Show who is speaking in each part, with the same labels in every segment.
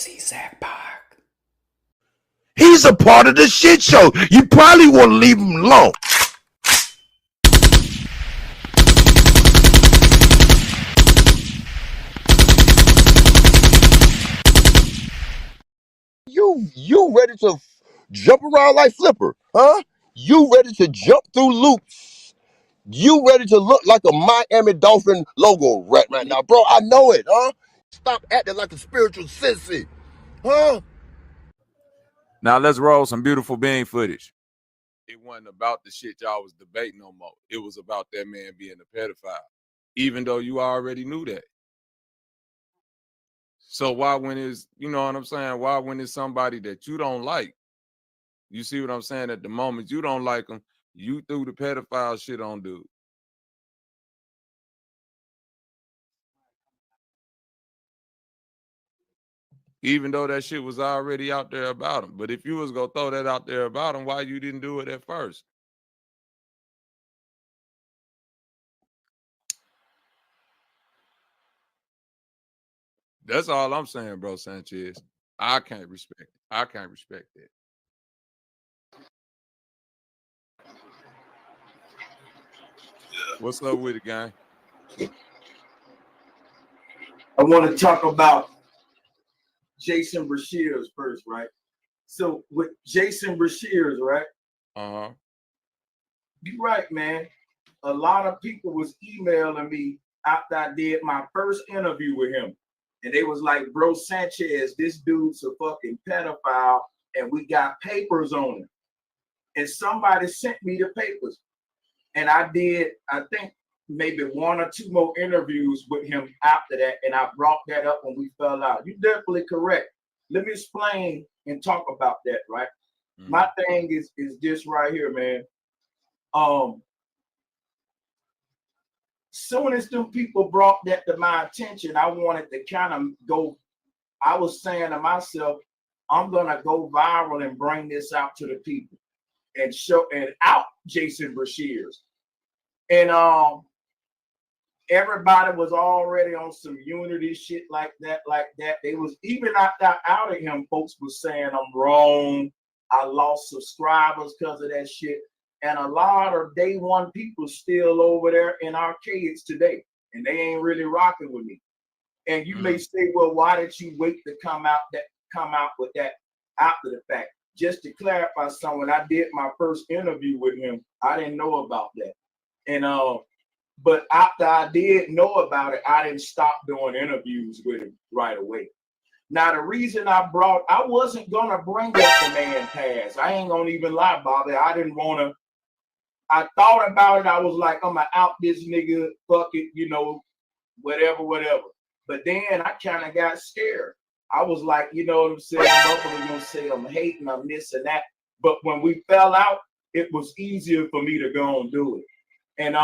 Speaker 1: ChiefZacPac.
Speaker 2: He's a part of the shit show. You probably want to leave him alone. You ready to jump around like Flipper, huh? You ready to jump through loops? You ready to look like a Miami Dolphin logo right now, bro? I know it, huh? Stop acting like a spiritual sissy, huh?
Speaker 3: Now let's roll some beautiful bean footage. It wasn't about the shit y'all was debating no more. It was about that man being a pedophile, even though you already knew that. So why when it's, you know what I'm saying? Why when it's somebody that you don't like? You see what I'm saying? At the moment you don't like them, you threw the pedophile shit on dude. Even though that shit was already out there about him. But if you was gonna throw that out there about him, why you didn't do it at first? That's all I'm saying, bro, Sanchez. I can't respect it. I can't respect that. What's up with it, gang?
Speaker 4: I want to talk about Jason Brashears first, right? So with Jason Brashears, right? You're right, man. A lot of people was emailing me after I did my first interview with him. And they was like, bro, Sanchez, this dude's a fucking pedophile and we got papers on him. And somebody sent me the papers. And I did, I think, maybe one or two more interviews with him after that. And I brought that up when we fell out. You're definitely correct. Let me explain and talk about that, right? My thing is this right here, man. Soon as them people brought that to my attention, I wanted to kind of go. I was saying to myself, I'm gonna go viral and bring this out to the people and show and out Jason Brashears. And everybody was already on some unity shit like that. They was even after I outed him, folks was saying I'm wrong. I lost subscribers because of that shit. And a lot of day one people still over there in arcades today, and they ain't really rocking with me. And you may say, well, why did you wait to come out with that after the fact? Just to clarify something, when I did my first interview with him, I didn't know about that. And but after I did know about it, I didn't stop doing interviews with him right away. Now, the reason I wasn't gonna bring up the man past. I ain't gonna even lie, Bobby. I thought about it. I was like, I'm gonna out this nigga, fuck it, you know, whatever. But then I kind of got scared. I was like, you know what I'm saying? Motherfuckers gonna say I'm hating, I'm this and that. But when we fell out, it was easier for me to go and do it. And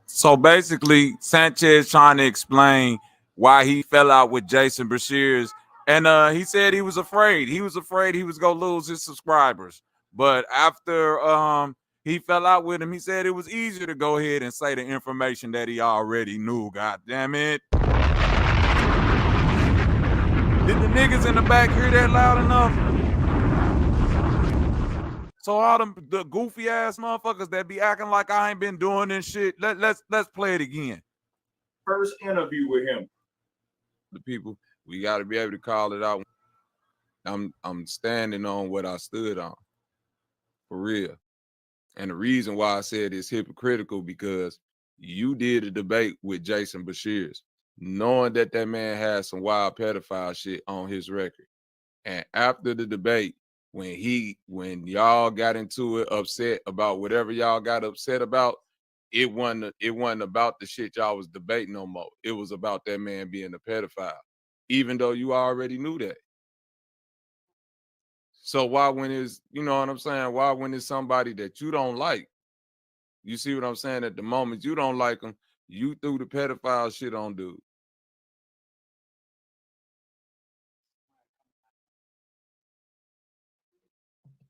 Speaker 3: so basically, Sanchez trying to explain why he fell out with Jason Brashears, and he said he was afraid. He was afraid he was gonna lose his subscribers. But after he fell out with him, he said it was easier to go ahead and say the information that he already knew. God damn it! Did the niggas in the back hear that loud enough? So all the goofy ass motherfuckers that be acting like I ain't been doing this shit. Let's play it again.
Speaker 4: First interview with him.
Speaker 3: The people, we got to be able to call it out. I'm standing on what I stood on, for real. And the reason why I said it's hypocritical because you did a debate with Jason Brashears, knowing that man had some wild pedophile shit on his record. And after the debate, when y'all got into it, upset about whatever y'all got upset about, it wasn't about the shit y'all was debating no more. It was about that man being a pedophile, even though you already knew that. So why when it's, you know what I'm saying? Why when it's somebody that you don't like? You see what I'm saying? At the moment you don't like them, you threw the pedophile shit on dude.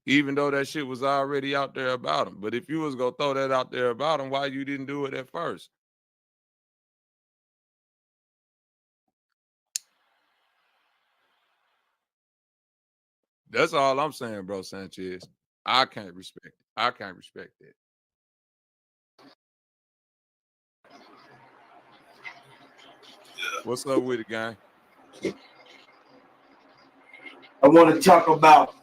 Speaker 3: Even though that shit was already out there about him. But if you was gonna throw that out there about him, why you didn't do it at first? That's all I'm saying, bro, Sanchez. I can't respect it. I can't respect it. What's up with it, gang?
Speaker 4: I want to talk about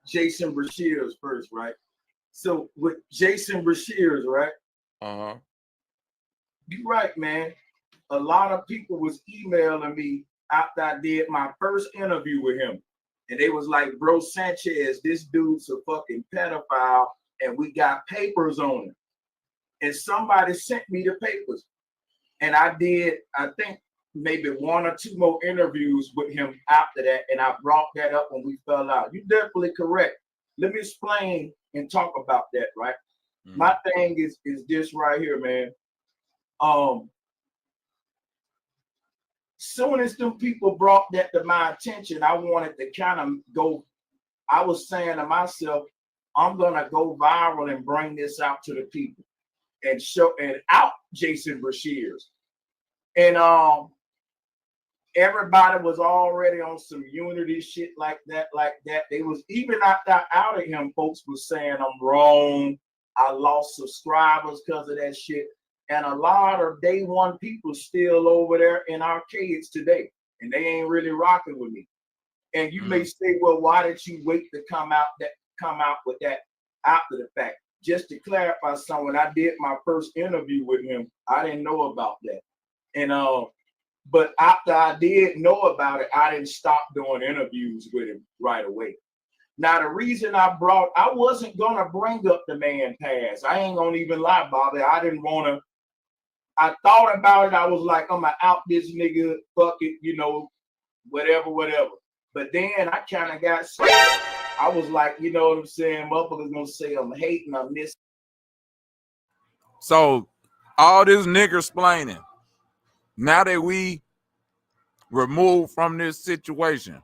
Speaker 4: Jason Brashears first, right? So with Jason Brashears, right?
Speaker 3: Uh-huh.
Speaker 4: You're right, man. A lot of people was emailing me after I did my first interview with him. And they was like, bro, Sanchez, this dude's a fucking pedophile, and we got papers on him. And somebody sent me the papers. And I did, I think, maybe one or two more interviews with him after that. And I brought that up when we fell out. You're definitely correct. Let me explain and talk about that, right? Mm-hmm. My thing is this right here, man. Soon as them people brought that to my attention, I wanted to kind of go. I was saying to myself, I'm gonna go viral and bring this out to the people and show and out Jason Brashears. And everybody was already on some unity shit like that. They was even after out of him, folks was saying I'm wrong. I lost subscribers because of that shit. And a lot of day one people still over there in arcades today, and they ain't really rocking with me. And you may say, well, why did you wait to come out with that after the fact? Just to clarify something, when I did my first interview with him, I didn't know about that. And but after I did know about it, I didn't stop doing interviews with him right away. Now, the reason I wasn't gonna bring up the man pass. I ain't gonna even lie, Bobby. I didn't wanna. I thought about it. I was like, I'm gonna out this nigga, fuck it, you know, whatever. But then I kind of got scared. I was like, you know what I'm saying? Motherfuckers gonna say I'm hating, I'm this.
Speaker 3: So all this nigger explaining. Now that we removed from this situation,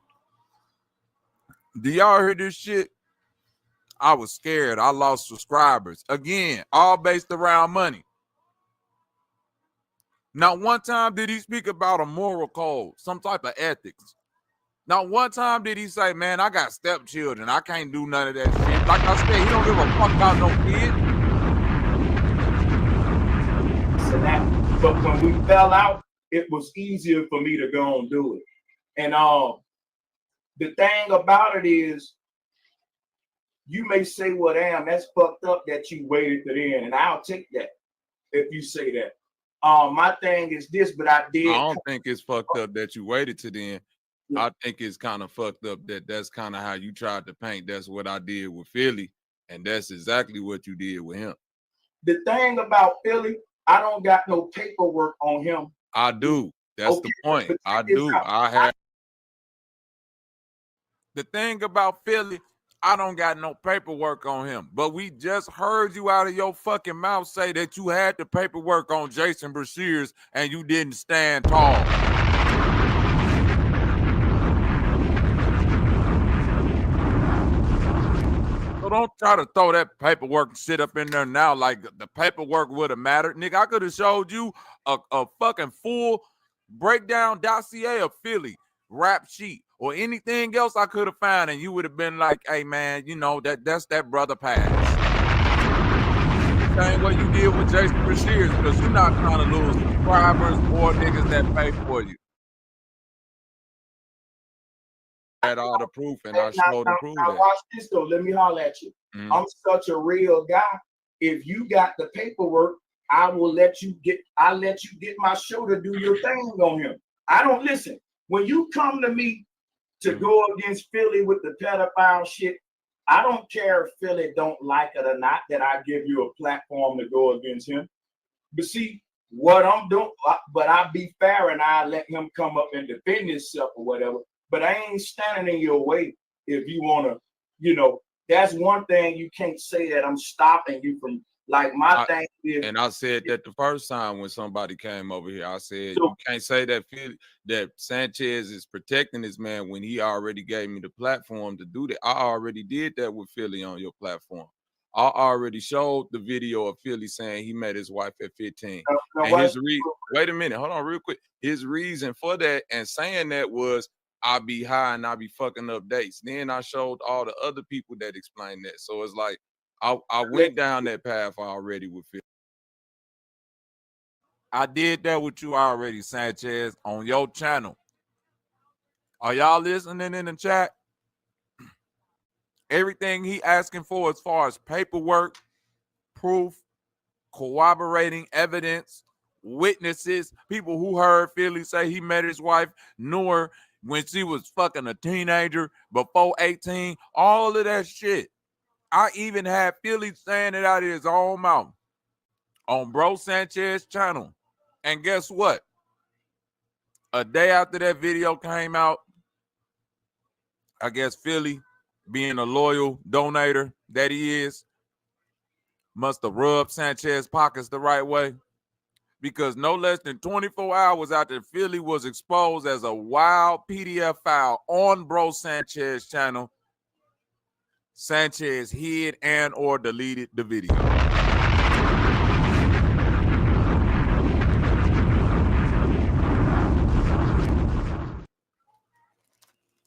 Speaker 3: do y'all hear this shit? I was scared. I lost subscribers. Again, all based around money. Not one time did he speak about a moral code, some type of ethics. Not one time did he say, man, I got stepchildren. I can't do none of that shit. Like I said, he don't give a fuck about no kid.
Speaker 4: So but when we fell out, it was easier for me to go and do it. And the thing about it is, you may say, well, damn, that's fucked up that you waited to the end. And I'll take that if you say that. My thing is this, but I
Speaker 3: don't think it's fucked up that you waited to the end. Yeah. I think it's kind of fucked up that that's kind of how you tried to paint. That's what I did with Philly, and that's exactly what you did with him.
Speaker 4: The thing about Philly, I don't got no paperwork on him.
Speaker 3: I do. That's the point. I do. The thing about Philly, I don't got no paperwork on him. But we just heard you out of your fucking mouth say that you had the paperwork on Jason Brashears and you didn't stand tall. So don't try to throw that paperwork shit up in there now like the paperwork would have mattered. Nigga, I could have showed you a fucking full breakdown dossier of Philly, rap sheet, or anything else I could have found, and you would have been like, hey, man, you know, that's that brother pass. Same way you did with Jason Brashears, because you're not trying to lose subscribers or niggas that pay for you. I had all the proof, and I showed the proof.
Speaker 4: Now watch this, though. Let me holler at you. I'm such a real guy. If you got the paperwork, I'll let you get my show to do your thing on him. I don't listen. When you come to me to go against Philly with the pedophile shit, I don't care if Philly don't like it or not, that I give you a platform to go against him. But see, what I'm doing, but I'll be fair and I let him come up and defend himself or whatever. But I ain't standing in your way if you want to, you know, that's one thing you can't say that I'm stopping you from. Like my thing is,
Speaker 3: and I said that the first time when somebody came over here, I said you can't say that Sanchez is protecting this man when he already gave me the platform to do that. I already did that with Philly on your platform. I already showed the video of Philly saying he met his wife at 15. And wait a minute, hold on real quick. His reason for that and saying that was, I be high and I be fucking up dates. Then I showed all the other people that explained that. So it's like I went down that path already with Philly. I did that with you already, Sanchez, on your channel. Are y'all listening in the chat? Everything he asking for as far as paperwork, proof, corroborating evidence, witnesses, people who heard Philly say he met his wife, knew her when she was fucking a teenager, before 18, all of that shit. I even had Philly saying it out of his own mouth on Bro Sanchez channel. And guess what? A day after that video came out, I guess Philly, being a loyal donator that he is, must have rubbed Sanchez pockets the right way, because no less than 24 hours after Philly was exposed as a wild PDF file on Bro Sanchez channel, Sanchez hid and or deleted the video.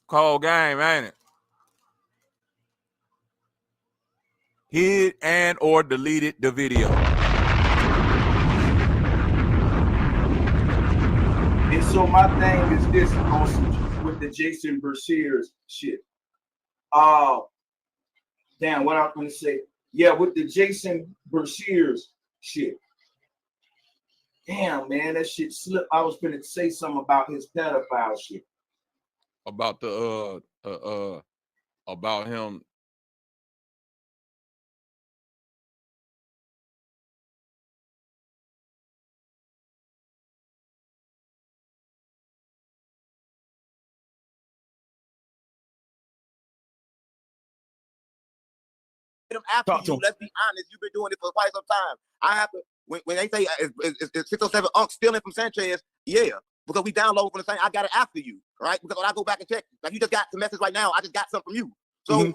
Speaker 3: Cold game, ain't it? Hid and or deleted the video.
Speaker 4: And so my thing is this also with the Jason Bercier's shit. Damn, what I was gonna say. Yeah, with the Jason Bercier's shit. Damn, man, that shit slipped. I was gonna say something about his pedophile shit.
Speaker 3: About the about him.
Speaker 1: Them after you. Let's be honest. You've been doing it for quite some time. I have to when they say it's 607 Unc stealing from Sanchez, yeah, because we download from the same. I got it after you, right? Because when I go back and check, like you just got the message right now, I just got something from you. So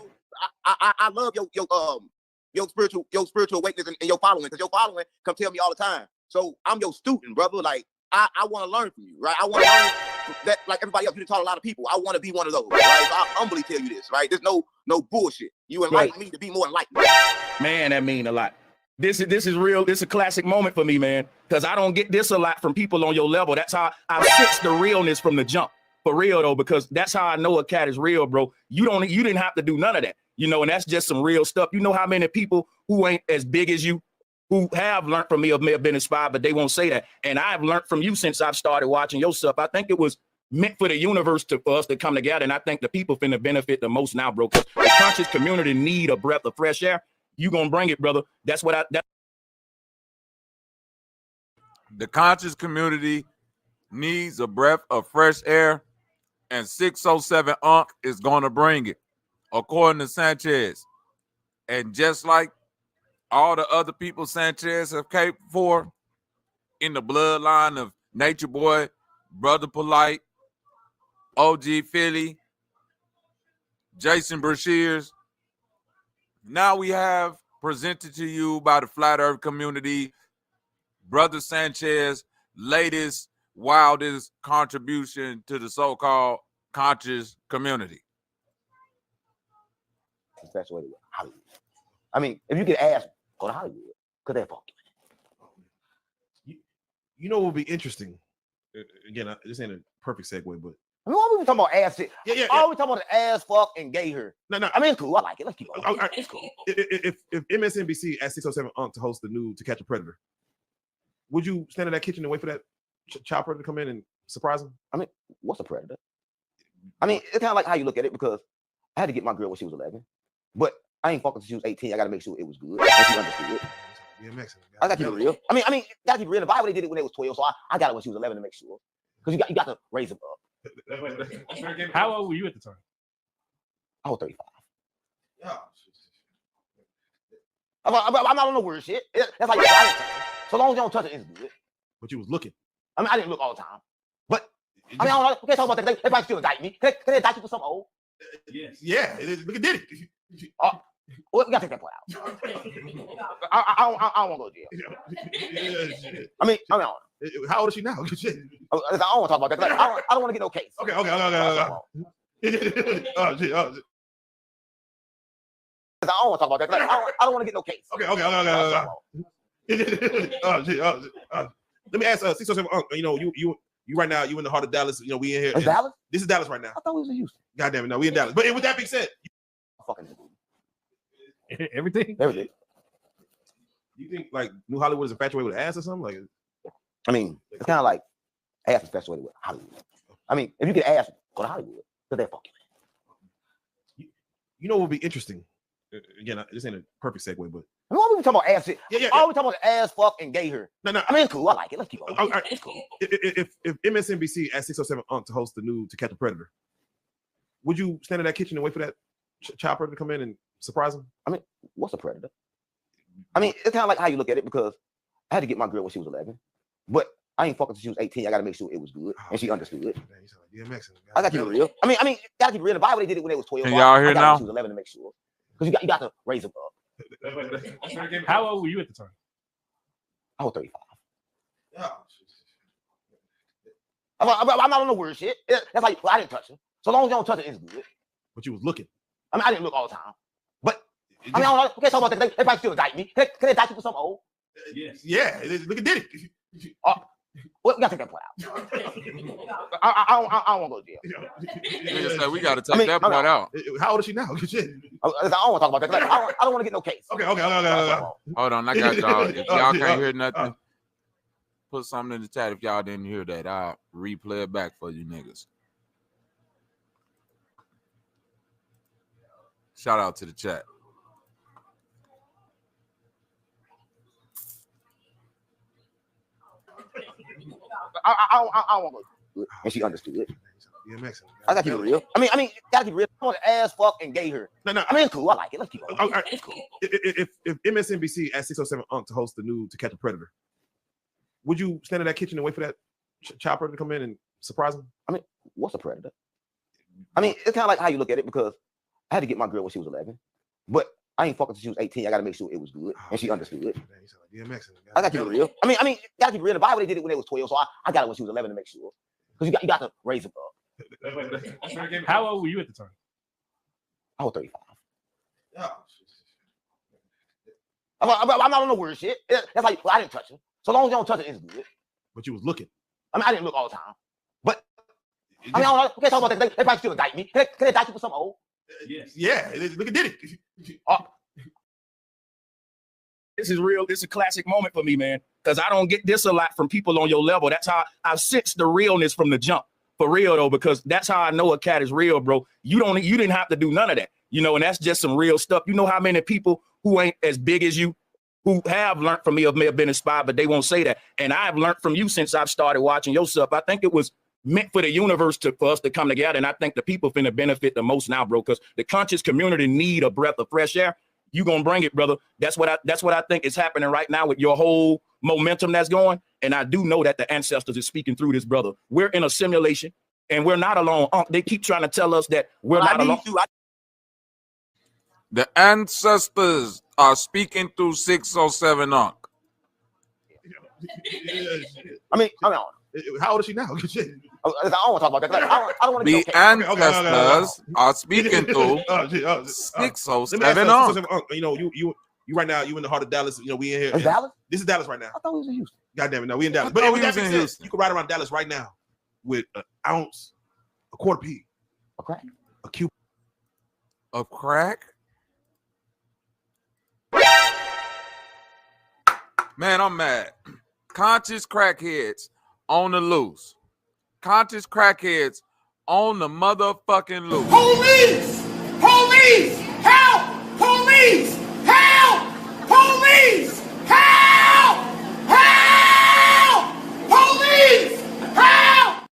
Speaker 1: I love your spiritual awakeness and your following, because your following come tell me all the time. So I'm your student, brother. Like I want to learn from you, right? I want to learn that, like everybody else, you taught a lot of people. I want to be one of those, right? So I humbly tell you this, right? There's no bullshit. You enlighten me to be more enlightened.
Speaker 5: Man, that mean a lot. This is real. This is a classic moment for me, man, because I don't get this a lot from people on your level. That's how I sense the realness from the jump. For real though, because that's how I know a cat is real, bro. You didn't have to do none of that, you know, and that's just some real stuff. You know how many people who ain't as big as you, who have learned from me or may have been inspired, but they won't say that. And I've learned from you since I've started watching your stuff. I think it was meant for the universe for us to come together, and I think the people finna benefit the most now, bro. Because the conscious community need a breath of fresh air. You gonna bring it, brother. That's what
Speaker 3: The conscious community needs a breath of fresh air, and 607 Unc is gonna bring it, according to Sanchez. And just like all the other people Sanchez have caped for in the bloodline of Nature Boy, Brother Polite, OG Philly, Jason Brashears, now we have presented to you by the Flat Earth community, Brother Sanchez' latest, wildest contribution to the so-called conscious community.
Speaker 1: Infatuated with Hollywood. I mean, if you could ask, go to Hollywood, because they're fucking.
Speaker 6: You know what would be interesting? Again, this ain't a perfect segue, but
Speaker 1: I mean, why we talking about ass shit?
Speaker 6: Yeah.
Speaker 1: All we talking about is ass, fuck, and gay her.
Speaker 6: No.
Speaker 1: I mean, it's cool. I like it. Let's keep on.
Speaker 6: It's cool. If MSNBC asked 607 Unc to host the new To Catch a Predator, would you stand in that kitchen and wait for that child predator to come in and surprise him?
Speaker 1: I mean, what's a predator? I mean, it's kind of like how you look at it, because I had to get my girl when she was 11, but I ain't fucking till she was 18. I got to make sure it was good. And she understood it. I got to keep it real. I mean, got to keep it real. The Bible, they did it when they was 12, so I got it when she was 11 to make sure. Because you got to raise them up.
Speaker 7: How old were you at the time?
Speaker 1: I was 35. Yeah. I'm not on no weird shit. That's like so long as you don't touch it, it's good.
Speaker 6: But you was looking.
Speaker 1: I mean, I didn't look all the time. But I mean, I don't know. We can't talk about that. They might still indict me. Can they indict you for something old?
Speaker 6: Yes. Yeah. Look at did it.
Speaker 1: Well, we gotta take that part out. I don't want to go to jail. I mean,
Speaker 6: How old is she now?
Speaker 1: Shit. I don't want to talk about that. I don't want to get no case.
Speaker 6: Okay. Oh, shit. Oh, shit.
Speaker 1: I don't want to talk about that. I don't want to get no case.
Speaker 6: Okay. Oh, shit. Let me ask 607 Unc. You right now, you in the heart of Dallas. We in here.
Speaker 1: It's Dallas?
Speaker 6: This is Dallas right now.
Speaker 1: I thought we was in Houston.
Speaker 6: God damn it, no, we in Dallas. But with that being said,
Speaker 1: Fucking
Speaker 7: everything.
Speaker 6: you think like New Hollywood is infatuated with ass or something? Like,
Speaker 1: I mean, it's kind of like ass is infatuated with Hollywood. I mean, if you get ass, go to Hollywood. Because they fuck you.
Speaker 6: You know what would be interesting? Again, this ain't a perfect segue, but
Speaker 1: I mean, why we talking about ass shit?
Speaker 6: Yeah.
Speaker 1: All we talking about ass, fuck, and gay her.
Speaker 6: No.
Speaker 1: I mean, it's cool. I like it. Let's keep going.
Speaker 6: All right.
Speaker 1: It's cool.
Speaker 6: If MSNBC asked 607 Unc to host the new To Catch a Predator, would you stand in that kitchen and wait for that chopper to come in and surprise him?
Speaker 1: I mean, what's a predator? I mean, it's kind of like how you look at it, because I had to get my girl when she was 11, but I ain't fucking till she was 18. I got to make sure it was good, and she understood it. I got to keep it real. I mean, got to keep it real. In the Bible, they did it when they was 12.
Speaker 3: Can y'all hear
Speaker 1: I got
Speaker 3: now?
Speaker 1: when she was 11 to make sure, because you got to raise them up.
Speaker 7: How old were you at the time?
Speaker 1: I was 35. I'm not on the weird shit. That's like, well, I didn't touch her. So long as you don't touch it, it's good.
Speaker 6: But you was looking.
Speaker 1: I mean, I didn't look all the time. But, I mean, I don't know. We can't talk about that. They probably still indict me. Can they indict you for something old?
Speaker 7: Yes.
Speaker 6: Yeah, look at it.
Speaker 1: Well, we got to take that point out. I don't want to go to jail.
Speaker 3: We got to take that point out.
Speaker 6: How old is she now? Shit.
Speaker 1: I don't want to talk about that. I don't want to get no case.
Speaker 6: Okay.
Speaker 3: Hold on, I got y'all. If y'all can't hear nothing, put something in the chat. If y'all didn't hear that, I'll replay it back for you niggas. Shout out to the chat.
Speaker 1: I don't want to go. And she understood it. I got to keep it real. I mean, got to keep it real. I want to ass, fuck, and gay her.
Speaker 6: No.
Speaker 1: I mean, it's cool. I like it. Let's keep going.
Speaker 6: All right.
Speaker 1: It's cool.
Speaker 6: If MSNBC asked 607 Unc to host the new To Catch a Predator, would you stand in that kitchen and wait for that chopper to come in and surprise him?
Speaker 1: I mean, what's a predator? I mean, it's kind of like how you look at it, because I had to get my girl when she was 11, but I ain't fucking till she was 18. I got to make sure it was good, and she understood it. I got to keep it real. I mean, got to keep it real. In the Bible, they did it when they was 12, so I got it when she was 11 to make sure, because you got to raise them up.
Speaker 7: How old were you at the time?
Speaker 1: I was 35. I'm not on the weird shit. That's like, well, I didn't touch her. So long as you don't touch it, it's good.
Speaker 6: But you was looking.
Speaker 1: I mean, I didn't look all the time. But, I mean, I don't know. We can't talk about that. They probably still indict me. Can they indict you for something old?
Speaker 7: Yes.
Speaker 6: Yeah, look at it.
Speaker 5: This is real. This is a classic moment for me, man, because I don't get this a lot from people on your level. That's how I've sensed the realness from the jump. For real, though, because that's how I know a cat is real, bro. You didn't have to do none of that, and that's just some real stuff. You know how many people who ain't as big as you, who have learned from me or may have been inspired, but they won't say that. And I've learned from you since I've started watching your stuff. I think it was meant for the universe for us to come together. And I think the people finna benefit the most now, bro, because the conscious community need a breath of fresh air. You gonna bring it, brother. That's what I think is happening right now with your whole momentum that's going. And I do know that the ancestors is speaking through this, brother. We're in a simulation and we're not alone. They keep trying to tell us that we're not alone.
Speaker 3: The ancestors are speaking through 607 Unc.
Speaker 1: I mean,
Speaker 6: how old is she now?
Speaker 1: I don't want to talk about that. I don't want to get
Speaker 3: The ancestors are speaking through 607 Unc.
Speaker 6: You right now, you in the heart of Dallas. We in here.
Speaker 1: Is Dallas?
Speaker 6: This is Dallas right now.
Speaker 1: I thought we was in Houston.
Speaker 6: God damn it, no, we in Dallas. But with that being said, you can ride around Dallas right now with an ounce, a quarter P,
Speaker 1: a crack,
Speaker 6: a cube
Speaker 3: of crack. Man, I'm mad. Conscious crackheads on the loose. Conscious crackheads on the motherfucking loose.
Speaker 8: Police! Police! Help! Police! Help! Police! Help! Help! Police! Help!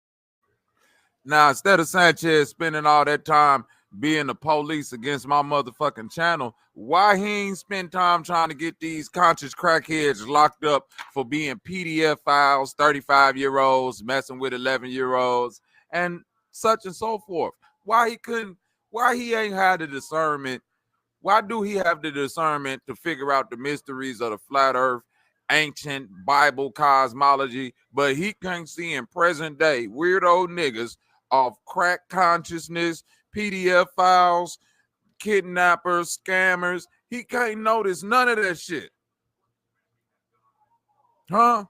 Speaker 3: Now, instead of Sanchez spending all that time being the police against my motherfucking channel, why he ain't spend time trying to get these conscious crackheads locked up for being PDF files, 35-year-olds messing with 11-year-olds and such and so forth? Why he ain't had the discernment? Why do he have the discernment to figure out the mysteries of the flat earth ancient Bible cosmology, but he can't see in present day weirdo niggas of crack consciousness, PDF files, kidnappers, scammers. He can't notice none of that shit. Huh?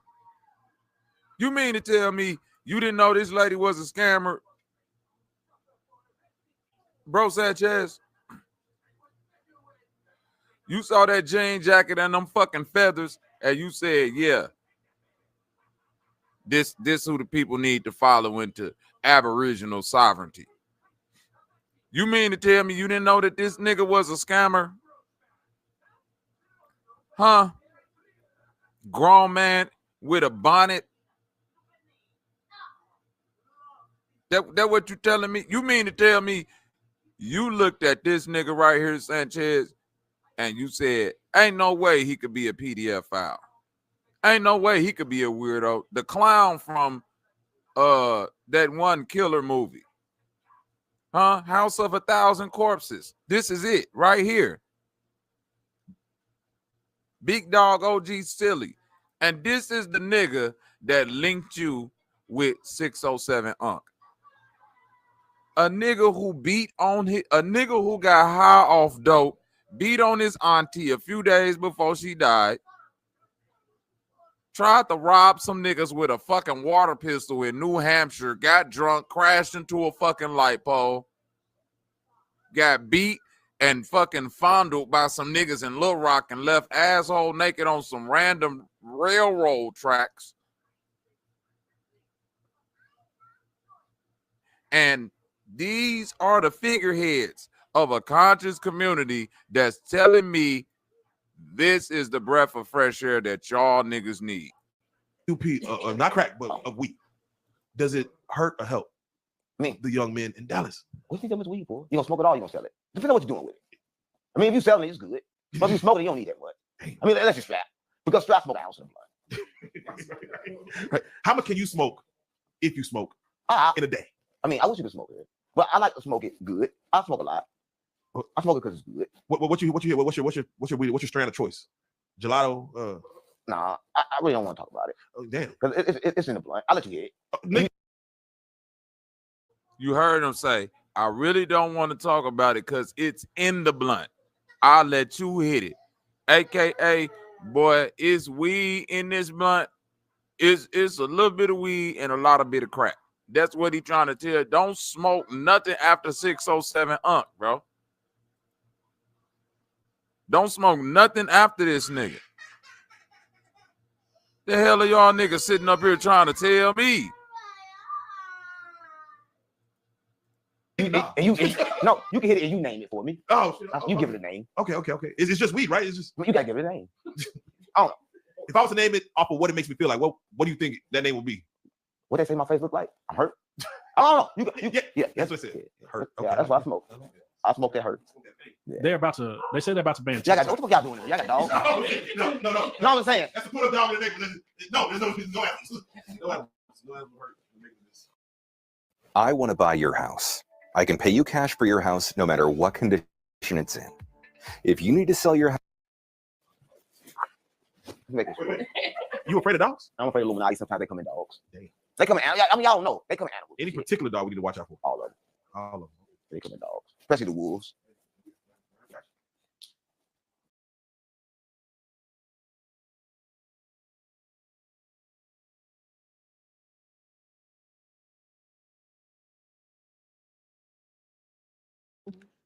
Speaker 3: You mean to tell me you didn't know this lady was a scammer? Bro Sanchez, you saw that jean jacket and them fucking feathers, and you said, yeah, this who the people need to follow into Aboriginal sovereignty. You mean to tell me you didn't know that this nigga was a scammer? Huh? Grown man with a bonnet. That what you telling me? You mean to tell me you looked at this nigga right here, Sanchez, and you said, ain't no way he could be a PDF file. Ain't no way he could be a weirdo. The clown from that one killer movie. Huh? House of 1,000 Corpses. This is it right here. Big Dog OG Silly. And this is the nigga that linked you with 607 Unc. A nigga who a nigga who got high off dope, beat on his auntie a few days before she died, tried to rob some niggas with a fucking water pistol in New Hampshire, got drunk, crashed into a fucking light pole, got beat and fucking fondled by some niggas in Little Rock and left asshole naked on some random railroad tracks. And these are the figureheads of a conscious community that's telling me this is the breath of fresh air that y'all niggas need.
Speaker 6: Not crack, but of weed. Does it hurt or help
Speaker 1: Me.
Speaker 6: the young men in Dallas?
Speaker 1: What's you doing with weed for? You gonna smoke it all? You gonna sell it? Depends on what you're doing with it. I mean, if you're selling it, it's good. But if you smoking it, you don't need that much. I mean, unless you strap, because strap smoke a ounce of blood.
Speaker 6: Right. How much can you smoke if you smoke in a day?
Speaker 1: I mean, I wish you could smoke it, but I like to smoke it good. I smoke a lot. I smoke it because it's good.
Speaker 6: What's your strand of choice? Gelato?
Speaker 1: Nah, I really don't want to talk about it.
Speaker 6: Oh, damn.
Speaker 1: Because it's in the blunt. I'll let you hear it.
Speaker 3: You heard him say, I really don't want to talk about it because it's in the blunt. I'll let you hit it. AKA, boy, it's weed in this blunt. It's a little bit of weed and a lot of bit of crack. That's what he trying to tell. Don't smoke nothing after 607 Unc, bro. Don't smoke nothing after this nigga. The hell are y'all niggas sitting up here trying to tell me?
Speaker 1: No, you can hit it and you name it for me.
Speaker 6: Oh, shit.
Speaker 1: You give it a name.
Speaker 6: Okay. It's just weed, right? It's just
Speaker 1: you gotta give it a name. I don't know.
Speaker 6: If I was to name it off of what it makes me feel like, what do you think that name would be?
Speaker 1: What they say my face look like? I'm hurt. I don't know. Yeah,
Speaker 6: that's what I said. Hurt. Okay.
Speaker 1: Yeah, that's what I smoke. I smoke that hurt.
Speaker 7: Yeah. They say they're about to ban.
Speaker 1: Y'all got, what the fuck y'all doing here? Y'all got dogs? No, I'm saying.
Speaker 6: That's to put a dog in the neck. No, there's no animals.
Speaker 9: I want to buy your house. I can pay you cash for your house no matter what condition it's in. If you need to sell your house.
Speaker 6: You afraid of dogs?
Speaker 1: I'm afraid of Illuminati. Sometimes they come in dogs.
Speaker 6: Damn.
Speaker 1: They come in, I mean, y'all don't know. They come in animals.
Speaker 6: Any particular dog we need to watch out for?
Speaker 1: All of them.
Speaker 6: All of them.
Speaker 1: They come in dogs. Especially the wolves.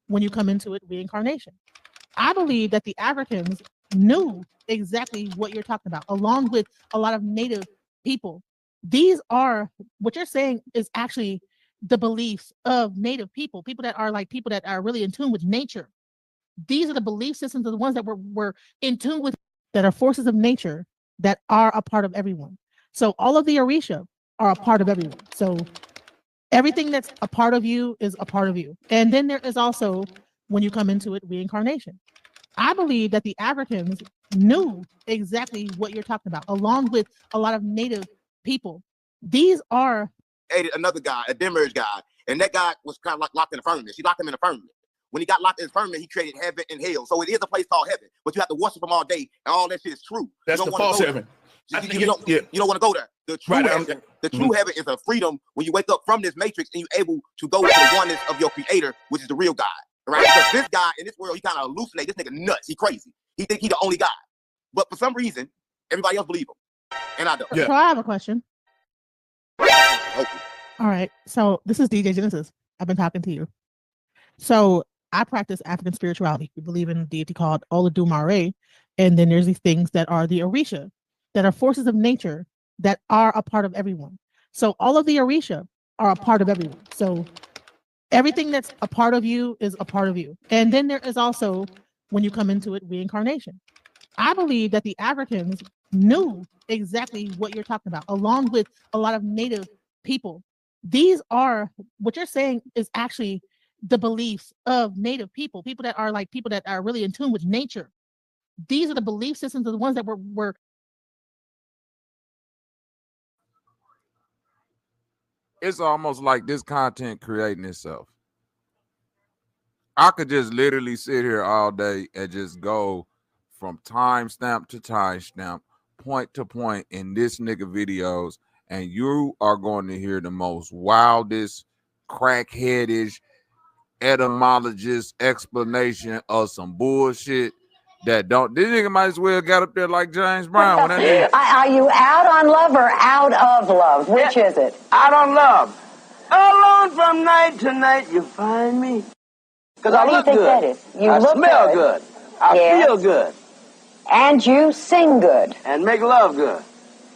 Speaker 10: When you come into it, reincarnation. I believe that the Africans knew exactly what you're talking about, along with a lot of native people. These are, what you're saying is actually the beliefs of native people that are really in tune with nature. These are the belief systems of the ones that were in tune with, that are forces of nature that are a part of everyone. So all of the Orisha are a part of everyone. So everything that's a part of you is a part of you. And then there is also, when you come into it, reincarnation. I believe that the Africans knew exactly what you're talking about, along with a lot of native people. These are
Speaker 1: Another guy, a Demerge guy, and that guy was kind of like locked in a firmament. She locked him in a firmament. when he got locked in his firmament, he created heaven and hell. So it is a place called heaven, but you have to worship him all day, and all that shit is true.
Speaker 5: That's
Speaker 1: you
Speaker 5: the
Speaker 1: don't wanna
Speaker 5: false
Speaker 1: go
Speaker 5: heaven.
Speaker 1: You don't want to go there. The true
Speaker 5: Right,
Speaker 1: heaven, the true heaven is a freedom when you wake up from this matrix and you're able to go to the oneness of your creator, which is the real God. Right? Because this guy in this world, he kind of hallucinates. This nigga nuts. He crazy. He think he the only God. But for some reason, everybody else believe him. And I don't.
Speaker 10: So I have a question.
Speaker 1: Okay.
Speaker 10: All right. So this is DJ Genesis. I've been talking to you. So I practice African spirituality. We believe in a deity called Olodumare. And then there's these things that are the Orisha, that are forces of nature that are a part of everyone. So all of the Orisha are a part of everyone. So everything that's a part of you is a part of you. And then there is also, when you come into it, reincarnation. I believe that the Africans knew exactly what you're talking about, along with a lot of native people. These are, what you're saying is actually the beliefs of native people, people that are really in tune with nature. These are the belief systems of the ones that were
Speaker 3: It's almost like this content creating itself. I could just literally sit here all day and just go from timestamp to timestamp, point to point in this nigga videos, and you are going to hear the most wildest, crackheadish, etymologist explanation of some bullshit that don't. This nigga might as well got up there like James Brown. When that nigga,
Speaker 11: Are you out on love or out of love? Which is it?
Speaker 12: Out on love. Alone from night to night, you find me. Because I look
Speaker 11: think
Speaker 12: good.
Speaker 11: That is? You
Speaker 12: I
Speaker 11: look
Speaker 12: smell good. I feel good.
Speaker 11: And you sing good.
Speaker 12: And make love good.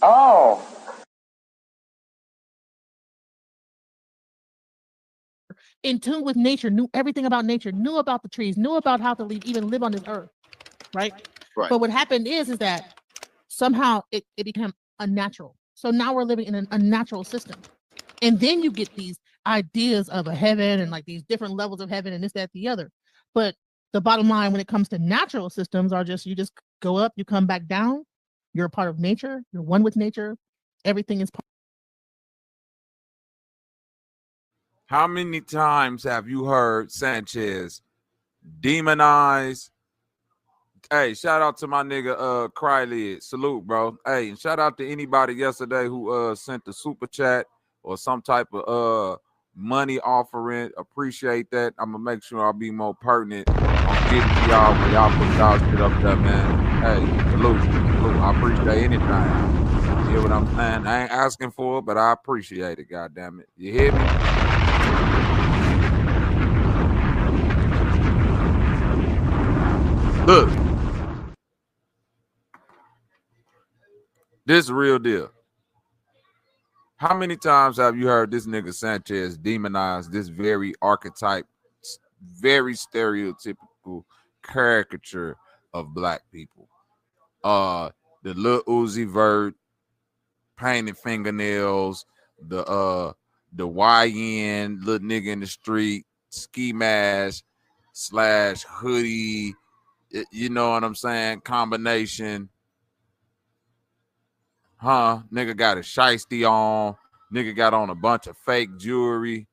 Speaker 11: Oh.
Speaker 10: in tune with nature, knew everything about nature, knew about the trees, knew about how to even live on this earth, right? But what happened is that somehow it became unnatural. So now we're living in an unnatural system. And then you get these ideas of a heaven and like these different levels of heaven and this, that, the other. But the bottom line when it comes to natural systems are just, you just go up, you come back down. You're a part of nature. You're one with nature. Everything is part.
Speaker 3: How many times have you heard Sanchez demonize? Hey, shout out to my nigga Crylid. Salute, bro. Hey, and shout out to anybody yesterday who sent the super chat or some type of money offering. Appreciate that. I'm gonna make sure I'll be more pertinent on getting to y'all when y'all put y'all shit up there, man. Hey, salute. I appreciate anything. You hear what I'm saying? I ain't asking for it, but I appreciate it, goddamn it. You hear me? Look, this is a real deal. How many times have you heard this nigga Sanchez demonize this very archetype, very stereotypical caricature of black people? The Lil Uzi Vert, painted fingernails, the YN little nigga in the street, ski mask / hoodie, you know what I'm saying? Combination. Huh? Nigga got a shiesty on. Nigga got on a bunch of fake jewelry.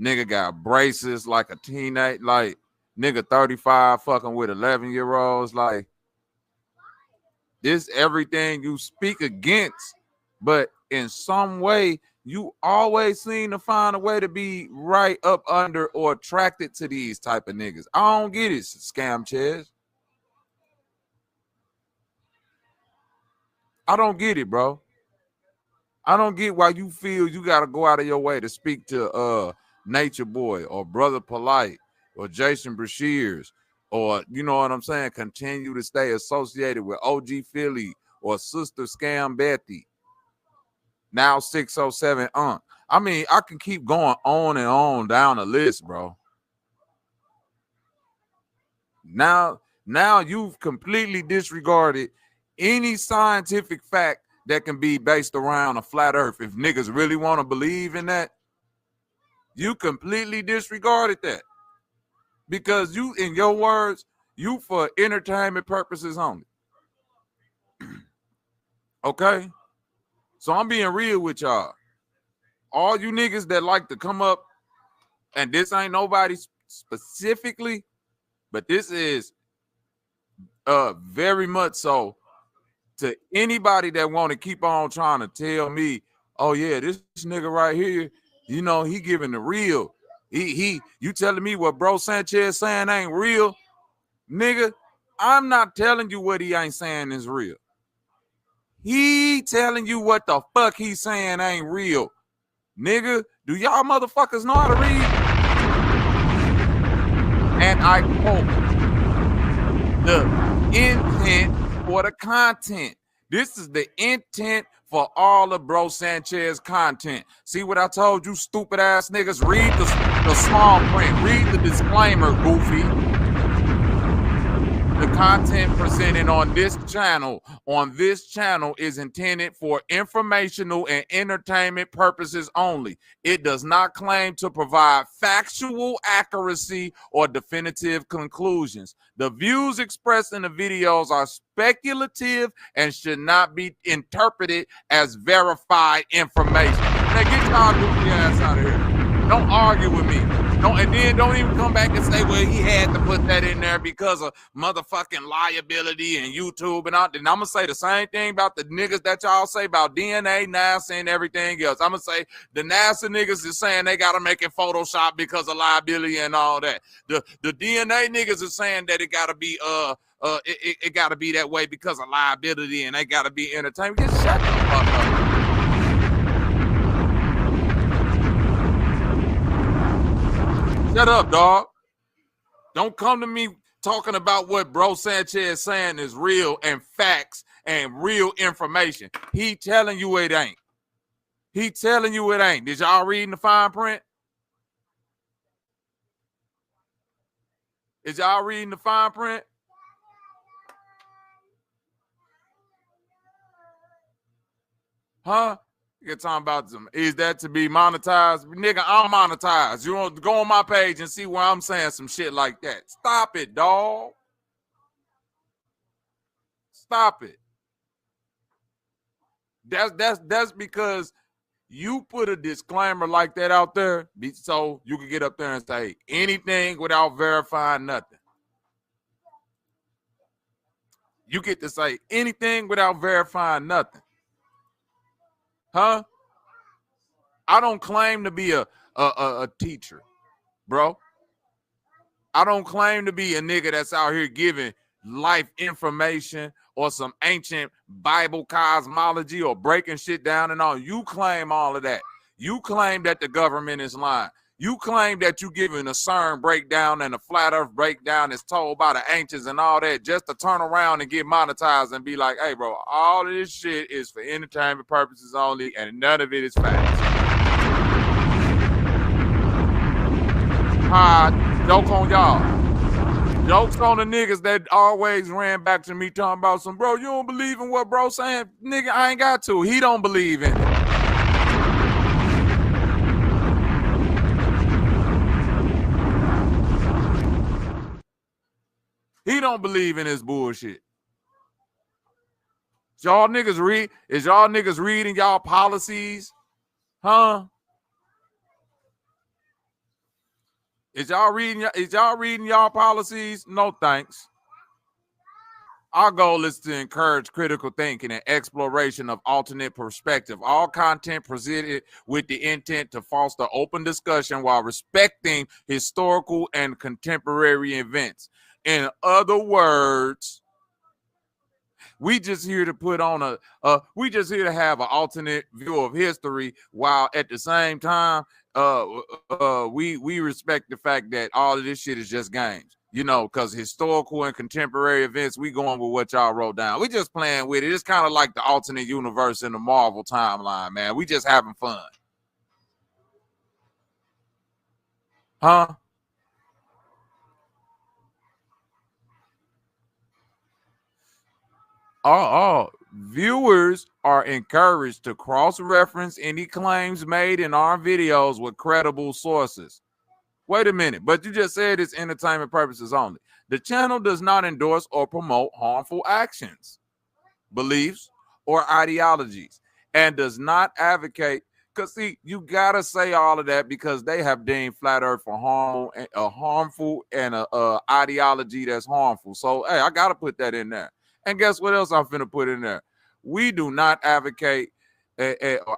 Speaker 3: Nigga got braces like a teenage, like nigga 35 fucking with 11-year-olds. Like, this everything you speak against, but in some way, you always seem to find a way to be right up under or attracted to these type of niggas. I don't get it, Scam Chaz. I don't get it, bro. I don't get why you feel you got to go out of your way to speak to Nature Boy or Brother Polite or Jason Brashears, or, you know what I'm saying, continue to stay associated with OG Philly or Sister Scam Bethy. Now 607 Unc. I mean, I can keep going on and on down the list, bro. Now you've completely disregarded any scientific fact that can be based around a flat earth. If niggas really want to believe in that, you completely disregarded that. Because you, in your words, you for entertainment purposes only. Okay? So I'm being real with y'all. All you niggas that like to come up and this ain't nobody specifically, but this is very much so to anybody that want to keep on trying to tell me, oh yeah, this nigga right here, you know, he giving the real. You telling me what bro Sanchez saying ain't real? Nigga, I'm not telling you what he ain't saying is real. He telling you what the fuck he's saying ain't real. Nigga, do y'all motherfuckers know how to read? And I quote, the intent for the content. This is the intent for all of Bro Sanchez content. See what I told you, stupid ass niggas? Read the small print. Read the disclaimer, goofy. The content presented on this channel is intended for informational and entertainment purposes only. It does not claim to provide factual accuracy or definitive conclusions. The views expressed in the videos are speculative and should not be interpreted as verified information. Now get y'all goofy ass out of here. Don't argue with me. And then don't even come back and say, well, he had to put that in there because of motherfucking liability and YouTube and all. Then I'm going to say the same thing about the niggas that y'all say about DNA, NASA, and everything else. I'm going to say the NASA niggas is saying they got to make it Photoshop because of liability and all that. The DNA niggas is saying that it got to be it got to be that way because of liability and they got to be entertainment. Just shut the fuck up. Shut up, dog. Don't come to me talking about what Bro Sanchez saying is real and facts and real information. He telling you it ain't. He telling you it ain't. Did y'all reading the fine print? Is y'all reading the fine print? Huh? You're talking about some, is that to be monetized? Nigga, I'm monetized. You want to go on my page and see where I'm saying some shit like that. Stop it, dog. Stop it. That's because you put a disclaimer like that out there so you can get up there and say anything without verifying nothing. You get to say anything without verifying nothing. Huh? I don't claim to be a teacher, bro. I don't claim to be a nigga that's out here giving life information or some ancient Bible cosmology or breaking shit down and all. You claim all of that. You claim that the government is lying. You claim that you giving a CERN breakdown and a flat earth breakdown that's told by the ancients and all that just to turn around and get monetized and be like, hey, bro, all of this shit is for entertainment purposes only and none of it is facts. Joke on y'all. Jokes on the niggas that always ran back to me talking about some, bro, you don't believe in what bro saying? Nigga, I ain't got to. He don't believe in it. He don't believe in his bullshit. Is y'all niggas reading y'all policies? Huh? Is y'all reading y'all policies? No thanks. Our goal is to encourage critical thinking and exploration of alternate perspective. All content presented with the intent to foster open discussion while respecting historical and contemporary events. In other words, we just here to put on we just here to have an alternate view of history while at the same time we respect the fact that all of this shit is just games, you know, because historical and contemporary events, we going with what y'all wrote down. We just playing with it. It's kind of like the alternate universe in the Marvel timeline, man. We just having fun. Huh? Viewers are encouraged to cross-reference any claims made in our videos with credible sources. Wait a minute, but you just said it's entertainment purposes only. The channel does not endorse or promote harmful actions, beliefs, or ideologies, and does not advocate Because see, you gotta say all of that because they have deemed flat earth a harmful and a ideology that's harmful. So hey, I gotta put that in there. And guess what else I'm finna put in there? We do not advocate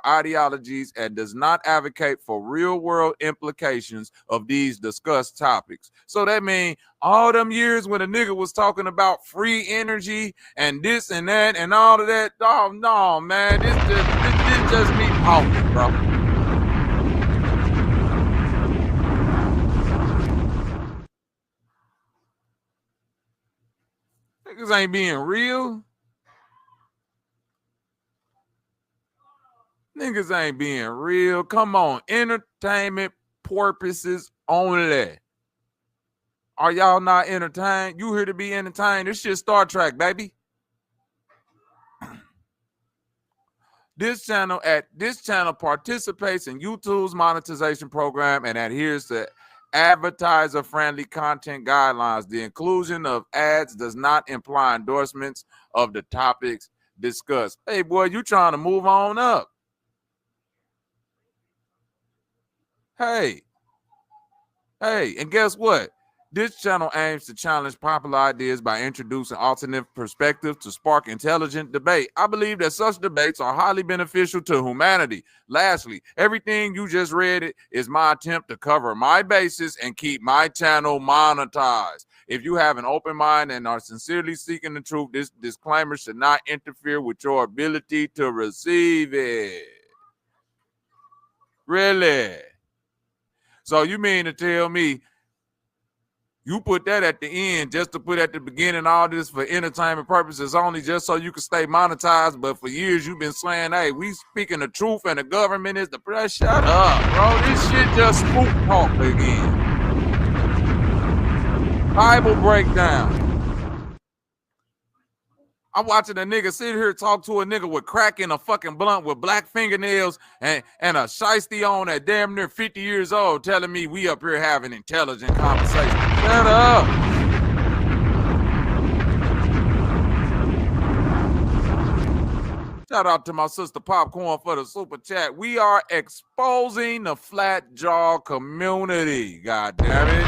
Speaker 3: ideologies and does not advocate for real world implications of these discussed topics. So that means all them years when a nigga was talking about free energy and this and that and all of that. Oh no, man, this just me talking, bro. Niggas ain't being real. Niggas ain't being real. Come on, entertainment purposes only. Are y'all not entertained? You here to be entertained? This shit Star Trek, baby. This channel participates in YouTube's monetization program and adheres to advertiser-friendly content guidelines. The inclusion of ads does not imply endorsements of the topics discussed. Hey, boy, you trying to move on up. Hey, and guess what? This channel aims to challenge popular ideas by introducing alternate perspectives to spark intelligent debate. I believe that such debates are highly beneficial to humanity. Lastly, everything you just read is my attempt to cover my bases and keep my channel monetized. If you have an open mind and are sincerely seeking the truth, this disclaimer should not interfere with your ability to receive it. Really? So you mean to tell me you put that at the end just to put at the beginning all this for entertainment purposes only just so you can stay monetized, but for years you've been saying, hey, we speaking the truth and the government is the press. Shut up, bro. This shit just spook talk again. Bible breakdown. I'm watching a nigga sit here talk to a nigga with crack in a fucking blunt with black fingernails and a shiesty on at damn near 50 years old telling me we up here having intelligent conversation. Shut up. Shout out to my sister Popcorn for the super chat. We are exposing the flat jaw community. God damn it.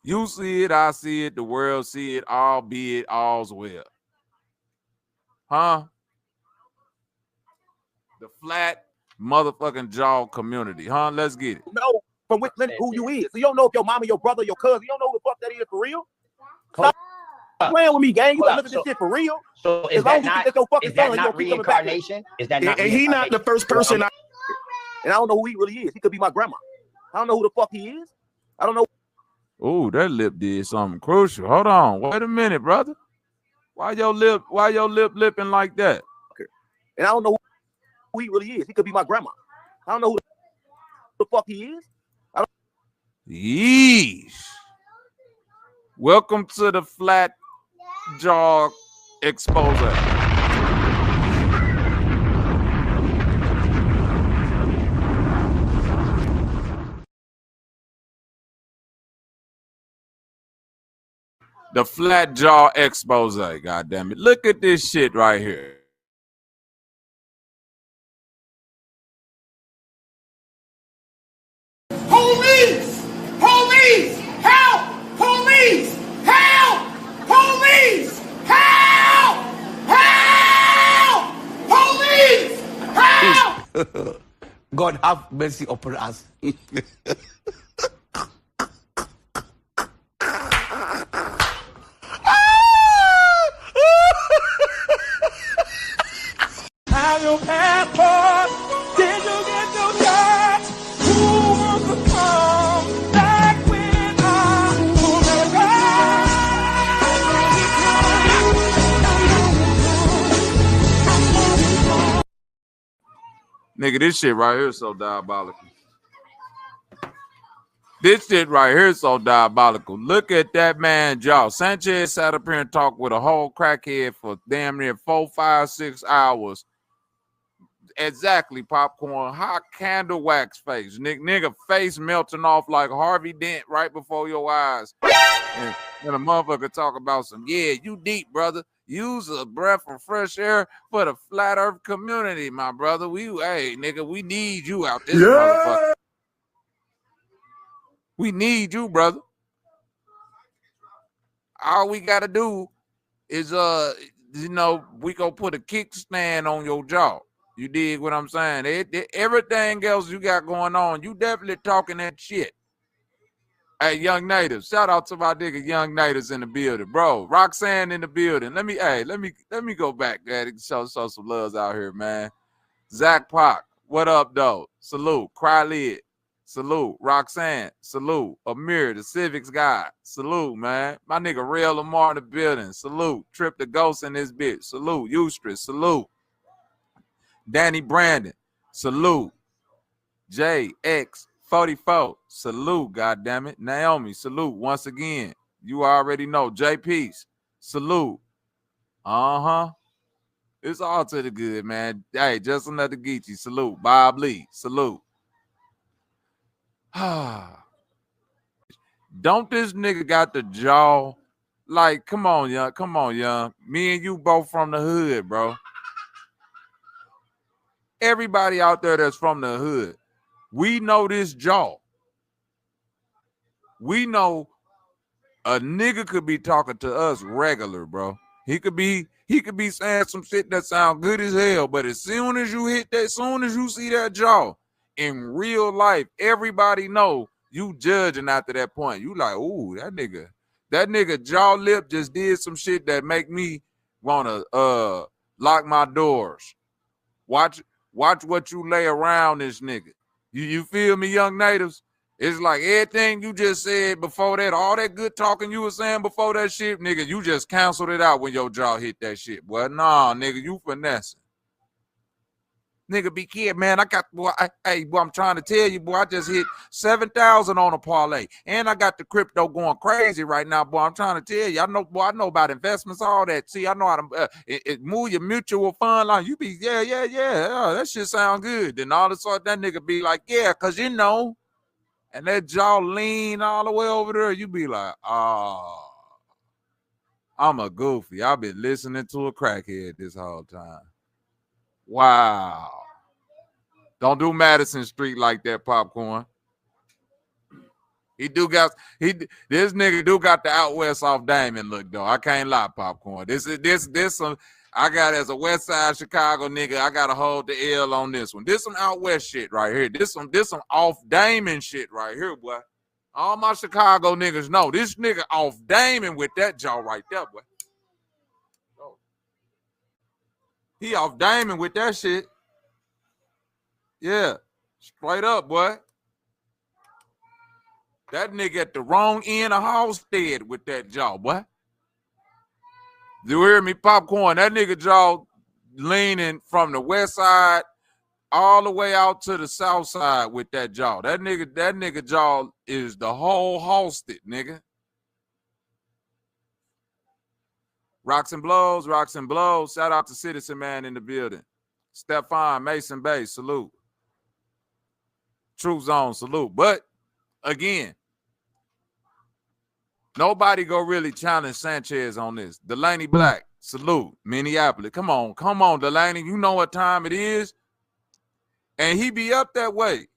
Speaker 3: You see it, I see it, the world see it, albeit all's well. Huh? The flat motherfucking jaw community, huh? Let's get it.
Speaker 1: No, from which who you is. So you don't know if your mama, your brother, your cousin, you don't know who the fuck that is for real? Stop playing with me, gang. You gotta look at this shit for real.
Speaker 13: So
Speaker 1: as long as you think that's your fucking son, you'll keep coming back.
Speaker 13: Is that not?
Speaker 5: And he not the first person.
Speaker 1: And I don't know who he really is. He could be my grandma. I don't know who the fuck he is. I don't know.
Speaker 3: Oh, that lip did something crucial. Hold on. Wait a minute, brother. Why your lip lipping like that?
Speaker 1: Okay. And I don't know who he really is. He could be my grandma. I don't know who the fuck he is.
Speaker 3: Yeesh. Welcome to the flat jaw exposure. The flat jaw expose. God damn it. Look at this shit right here.
Speaker 8: Police! Police! Help! Police! Help! Police! Help! Help! Police! Help!
Speaker 14: God have mercy upon us.
Speaker 8: Have your passport? Did you get your shot? Who wants to come back with us to America?
Speaker 3: Nigga, this shit right here is so diabolical. This shit right here is so diabolical. Look at that man jaw. Sanchez sat up here and talked with a whole crackhead for damn near 4, 5, 6 hours. Exactly, popcorn. Hot candle wax face. Nigga face melting off like Harvey Dent right before your eyes. And a motherfucker talk about some, yeah, you deep, brother. Use a breath of fresh air for the flat earth community, my brother. Hey, nigga, we need you out this motherfucker. We need you, brother. All we gotta do is we go put a kickstand on your jaw. You dig what I'm saying? Everything else you got going on, you definitely talking that shit. Hey, Young Natives, shout out to my nigga Young Natives in the building, bro. Roxanne in the building. Let me go back, man. Show some loves out here, man. ChiefZacPac, what up, though? Salute. Cry Lid. Salute. Roxanne. Salute. Amir, the civics guy. Salute, man. My nigga Real Lamar in the building. Salute. Trip the Ghost in this bitch. Salute. Eustress. Salute. Danny Brandon. Salute. JX44. Salute, goddammit. Naomi. Salute once again. You already know. J Peace. Salute. Uh-huh. It's all to the good, man. Hey, just another Geechee. Salute. Bob Lee. Salute. Don't this nigga got the jaw? Like, come on, young. Come on, young. Me and you both from the hood, bro. Everybody out there that's from the hood, we know this jaw. We know a nigga could be talking to us regular, bro. He could be saying some shit that sound good as hell, but as soon as you hit that, as soon as you see that jaw in real life, everybody know you judging after that point. You like, ooh, that nigga jaw lip just did some shit that make me wanna lock my doors. Watch what you lay around this nigga. You feel me, Young Natives? It's like everything you just said before that, all that good talking you were saying before that shit, nigga, you just canceled it out when your jaw hit that shit. Boy, nah, nigga, you finessing. Nigga, be careful, man. Boy, I'm trying to tell you, boy, I just hit 7,000 on a parlay. And I got the crypto going crazy right now, boy. I'm trying to tell you. I know about investments, all that. See, I know how to move your mutual fund line. You be, yeah, that shit sound good. Then all of a sudden, that nigga be like, yeah, because you know. And that jaw lean all the way over there, you be like, oh, I'm a goofy. I've been listening to a crackhead this whole time. Wow. Don't do Madison Street like that, popcorn. This nigga do got the out west off Damon look though. I can't lie, popcorn. This some I got as a West Side Chicago nigga. I gotta hold the L on this one. This some out west shit right here. This some off Damon shit right here, boy. All my Chicago niggas know this nigga off Damon with that jaw right there, boy. He off Damon with that shit. Yeah, straight up, boy. That nigga at the wrong end of Halstead with that jaw, boy. You hear me, popcorn? That nigga jaw leaning from the west side all the way out to the south side with that jaw. That nigga jaw is the whole Halstead, nigga. Rocks and blows. Shout out to Citizen Man in the building. Stephon, Mason Bay, salute. True Zone, salute. But again, nobody go really challenge Sanchez on this. Delaney Black, salute. Minneapolis. Come on, Delaney. You know what time it is. And he be up that way.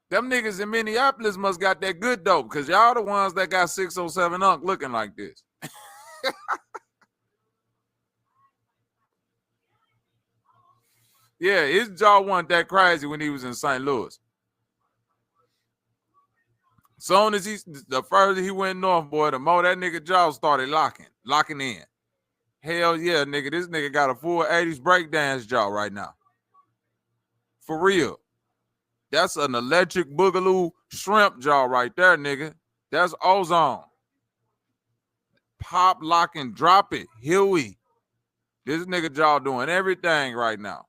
Speaker 3: Them niggas in Minneapolis must got that good dope because y'all the ones that got 607 Unk looking like this. Yeah, his jaw wasn't that crazy when he was in St. Louis. Soon as the further he went north, boy, the more that nigga jaw started locking in. Hell yeah, nigga. This nigga got a full 80s breakdance jaw right now. For real. That's an electric boogaloo shrimp jaw right there, nigga. That's ozone. Pop, lock, and drop it. Huey. This nigga jaw doing everything right now.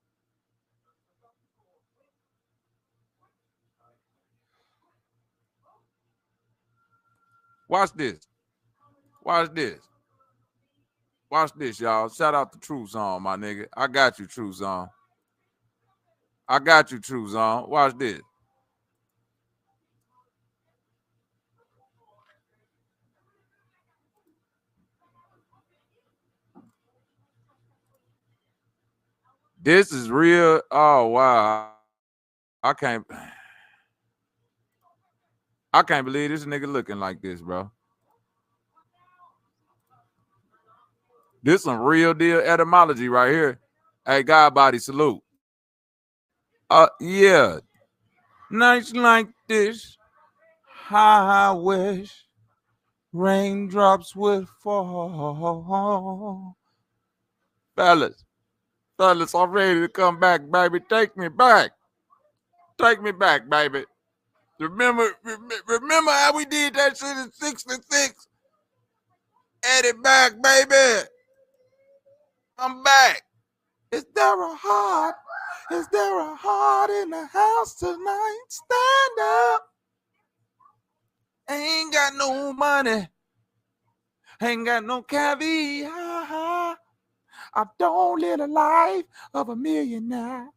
Speaker 3: Watch this. Watch this, y'all. Shout out to True Zone, my nigga. I got you, True Zone. I got you, True Zone. Watch this. This is real. Oh wow. I can't believe this nigga looking like this, bro. This some real deal etymology right here. Hey, God body salute. Yeah. Nights like this, I wish raindrops would fall. Fellas, I'm ready to come back, baby. Take me back. Take me back, baby. Remember how we did that shit in 66? Add it back, baby. I'm back. Is there a heart? Is there a heart in the house tonight? Stand up. Ain't got no money. Ain't got no caviar. I don't live a life of a millionaire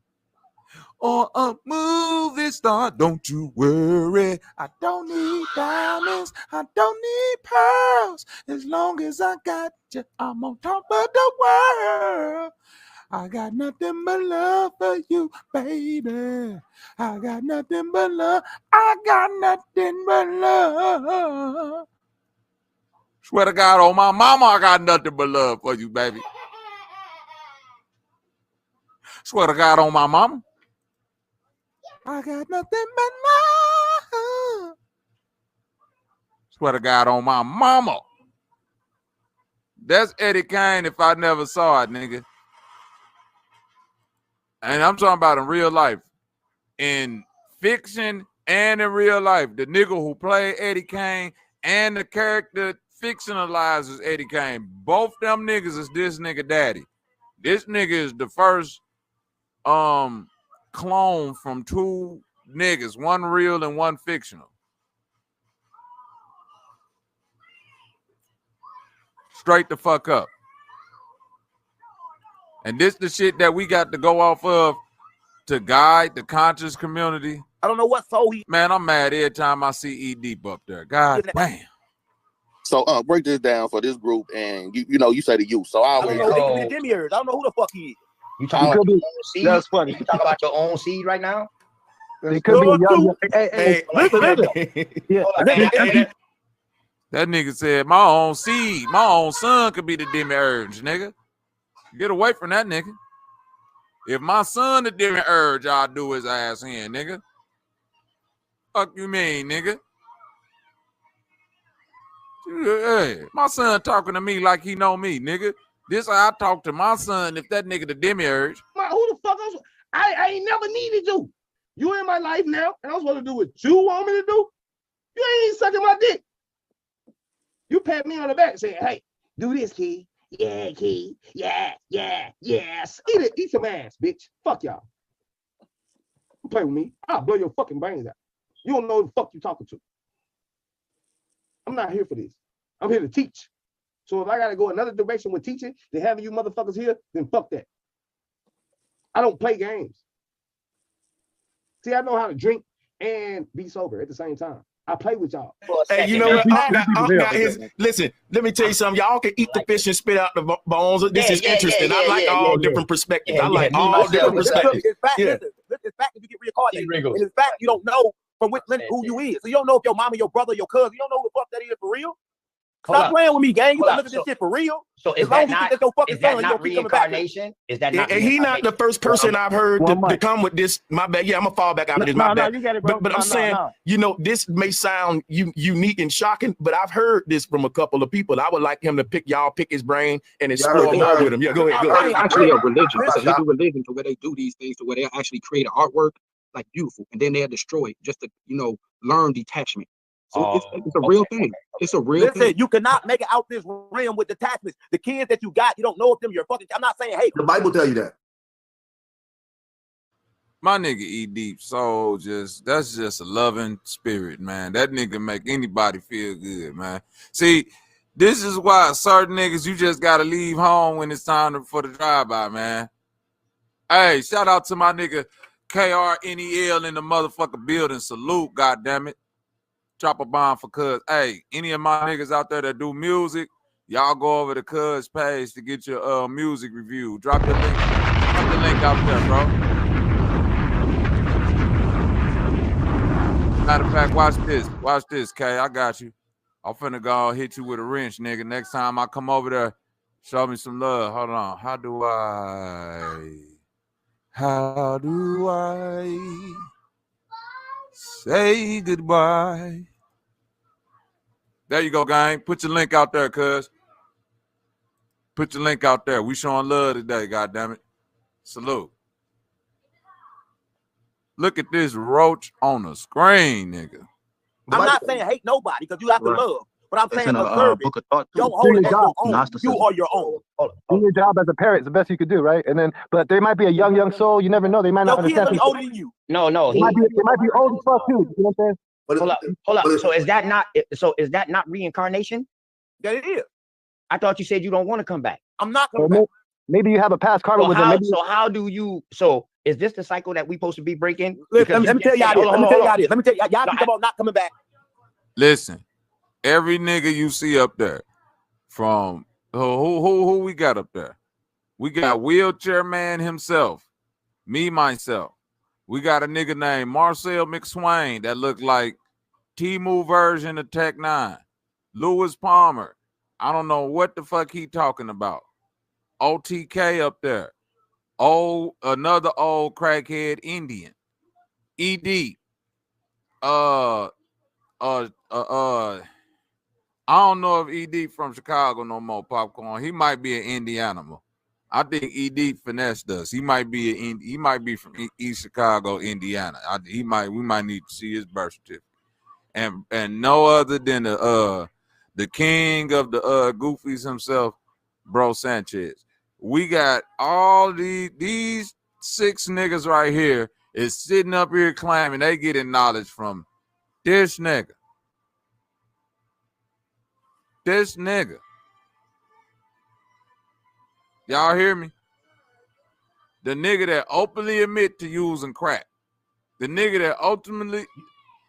Speaker 3: or a movie star. Don't you worry. I don't need diamonds. I don't need pearls. As long as I got you, I'm on top of the world. I got nothing but love for you, baby. I got nothing but love. I got nothing but love. Swear to God, on my mama, I got nothing but love for you, baby. Swear to God, on my mama, I got nothing but love. Swear to God, on my mama. That's Eddie Kane if I never saw it, nigga. And I'm talking about in real life. In fiction and in real life. The nigga who played Eddie Kane and the character fictionalizes Eddie Kane. Both them niggas is this nigga daddy. This nigga is the first clone from two niggas, one real and one fictional. Straight the fuck up. And this the shit that we got to go off of to guide the conscious community.
Speaker 1: I don't know what soul he.
Speaker 3: Man, I'm mad every time I see E Deep up there. God damn.
Speaker 2: So break this down for this group, and you say the youth. So I
Speaker 1: don't know. It could be the demiurge. I don't know who the fuck he is.
Speaker 13: You talking about your own seed? That's funny. You talk about your own seed right now?
Speaker 15: It could be a young. Hey, listen. Yeah.
Speaker 3: That nigga said my own seed, my own son could be the demiurge, nigga. Get away from that nigga. If my son the demiurge, I'll do his ass in, nigga. Fuck you mean, nigga? Hey, my son talking to me like he know me, nigga. This how I talk to my son if that nigga the demiurge.
Speaker 15: Who the fuck else? I ain't never needed you. You in my life now, and I'm supposed to do what you want me to do? You ain't sucking my dick. You pat me on the back saying, hey, do this, Key. Yeah, Key. Yeah. Eat some ass, bitch. Fuck y'all. Don't play with me. I'll blow your fucking brains out. You don't know who the fuck you talking to. I'm not here for this. I'm here to teach. So if I gotta go another direction with teaching than having you motherfuckers here, then fuck that. I don't play games. See, I know how to drink and be sober at the same time. I play with y'all.
Speaker 5: Hey, you know what? Listen, let me tell you something. Y'all can eat the fish and spit out the bones. This is interesting. I like all different perspectives. I like all different perspectives.
Speaker 1: It's fact if you get reincarnated. And in fact, you don't know from who you is. So you don't know if your mama, your brother, your cousin, you don't know who the fuck that is for real. Stop playing with me, gang. You gotta look at this shit for real.
Speaker 13: So is that not reincarnation? Is that not?
Speaker 5: And he not the first person I've heard to come with this. My bad. Yeah, I'm gonna fall back out of this. My bad.
Speaker 15: You get it, bro.
Speaker 5: But I'm saying, you know, this may sound unique and shocking, but I've heard this from a couple of people. I would like him to pick his brain and explore more with him. Yeah, go ahead.
Speaker 16: It's actually a religion. So they do religion to where they do these things to where they actually create artwork like beautiful, and then they're destroyed just to learn detachment. So it's a real thing. It's a real thing.
Speaker 1: You cannot make it out this realm with detachments. The kids that you got, you don't know if them you're fucking. I'm not saying, hey,
Speaker 2: the Bible tell you that.
Speaker 3: My nigga E Deep Soul that's just a loving spirit, man. That nigga make anybody feel good, man. See, this is why certain niggas you just gotta leave home when it's time for the drive-by, man. Hey, shout out to my nigga KRNEL in the motherfucker building. Salute, goddammit. Drop a bomb for Cuz. Hey, any of my niggas out there that do music, y'all go over to Cuz page to get your music review. Drop the link. Drop the link out there, bro. Matter of fact, watch this. Watch this, K. I got you. I'm finna go hit you with a wrench, nigga. Next time I come over there, show me some love. Hold on. How do I say goodbye? There you go, gang. Put your link out there, cuz. Put your link out there. We showing love today, goddammit. Salute. Look at this roach on the screen, nigga.
Speaker 1: I'm not saying hate nobody because you have to love. But I'm saying observe it. Don't
Speaker 17: Do
Speaker 1: hold
Speaker 17: your
Speaker 1: it as
Speaker 17: job.
Speaker 1: your own. You are your own.
Speaker 17: Do your job as a parent is the best you could do, right? And then, but they might be a young soul. You never know. They might not
Speaker 1: Your kids
Speaker 17: understand.
Speaker 1: are older than you.
Speaker 13: No,
Speaker 17: They might be old as fuck too. You know what I'm saying?
Speaker 13: Hold up. So is that not reincarnation?
Speaker 1: That it is.
Speaker 13: I thought you said you don't want to come back.
Speaker 1: I'm not coming back.
Speaker 17: Maybe you have a past karma with them.
Speaker 13: So how do you? So is this the cycle that we supposed to be breaking?
Speaker 1: Let me tell y'all this. Let me tell y'all this. Let me tell y'all think about not coming back.
Speaker 3: Listen, every nigga you see up there, from who we got up there? We got Wheelchair Man himself, me, myself. We got a nigga named Marcel McSwain that looked like Temu version of Tech 9. Lewis Palmer. I don't know what the fuck he talking about. OTK up there. Another old crackhead Indian. ED. I don't know if ED from Chicago no more, Popcorn. He might be an Indianimal. I think ED finessed us. He might be from East Chicago, Indiana. We might need to see his birth certificate. And no other than the king of the goofies himself, Bro Sanchez. We got all these 6 niggas right here is sitting up here claiming they getting knowledge from this nigga. This nigga. Y'all hear me? The nigga that openly admit to using crack. The nigga that ultimately...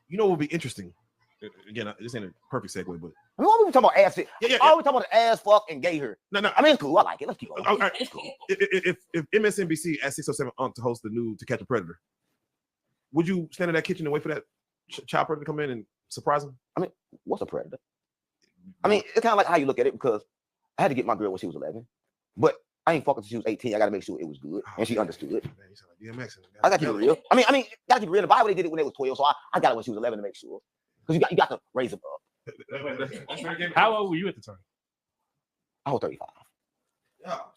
Speaker 6: You know what would be interesting? Again, this ain't a perfect segue, but...
Speaker 1: I mean, why we talking about ass?
Speaker 6: Yeah.
Speaker 1: All we talking about ass, fuck, and gay her.
Speaker 6: No.
Speaker 1: I mean, it's cool. I like it. Let's keep going.
Speaker 6: All right.
Speaker 1: It's cool.
Speaker 6: If MSNBC asked 607 Unc to host the new To Catch a Predator, would you stand in that kitchen and wait for that child predator to come in and surprise him?
Speaker 1: I mean, what's a predator? I mean, it's kind of like how you look at it, because I had to get my girl when she was 11, but I ain't fucking till she was 18. I got to make sure it was good, and she understood.
Speaker 6: Man, you sound like DMX.
Speaker 1: I got to keep it real. I mean, got to keep it real. The Bible, they did it when they was 12, so I got it when she was 11 to make sure, because you got to raise them up.
Speaker 7: How old were you at the time?
Speaker 1: I was 35.
Speaker 6: Oh,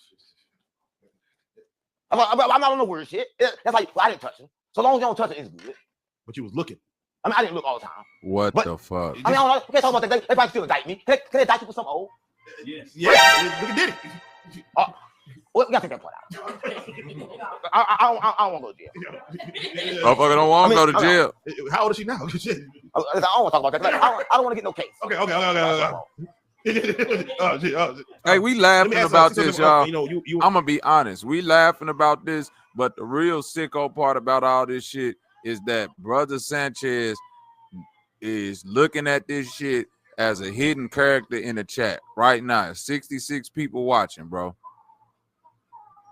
Speaker 1: I'm not on the weird shit. That's like, I didn't touch him. So long as you don't touch it, it's good.
Speaker 6: But you was looking.
Speaker 1: I mean, I didn't look all the time.
Speaker 3: What the fuck?
Speaker 1: I mean, I don't know. We can't talk about that. They probably still indict me. Can they indict you for something old?
Speaker 6: Yes. Yeah. Look at Diddy.
Speaker 1: Well, we got to take that part out. I don't want to go to jail.
Speaker 3: Motherfucker don't want to go to jail.
Speaker 6: How old is she now?
Speaker 1: I don't want to talk about that. I don't want to get no case.
Speaker 6: Okay. Oh, shit.
Speaker 3: Hey, we laughing about this, y'all.
Speaker 6: You know,
Speaker 3: I'm gonna be honest. We laughing about this, but the real sicko part about all this shit is that Brother Sanchez is looking at this shit as a hidden character in the chat right now. 66 people watching, bro.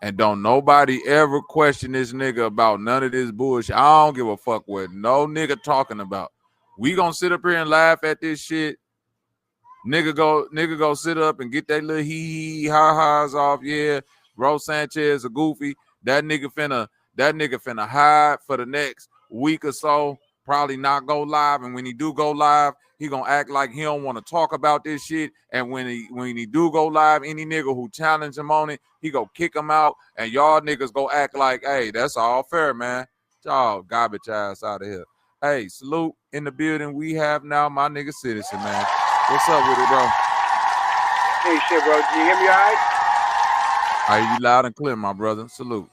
Speaker 3: And don't nobody ever question this nigga about none of this bullshit. I don't give a fuck what no nigga talking about. We gonna sit up here and laugh at this shit. Nigga go sit up and get that little hee ha-ha's off. Yeah, Bro Sanchez a goofy. That nigga finna hide for the next week or so. Probably not go live. And when he do go live, he gonna act like he don't want to talk about this shit. And when he do go live, any nigga who challenge him on it, he go kick him out. And y'all niggas go act like, hey, that's all fair, man. Y'all garbage ass out of here. Hey, salute in the building. We have now my nigga Citizen, man. What's up with it, bro?
Speaker 18: Hey, shit, bro. Can you hear me all right?
Speaker 3: I hear you loud and clear, my brother. Salute.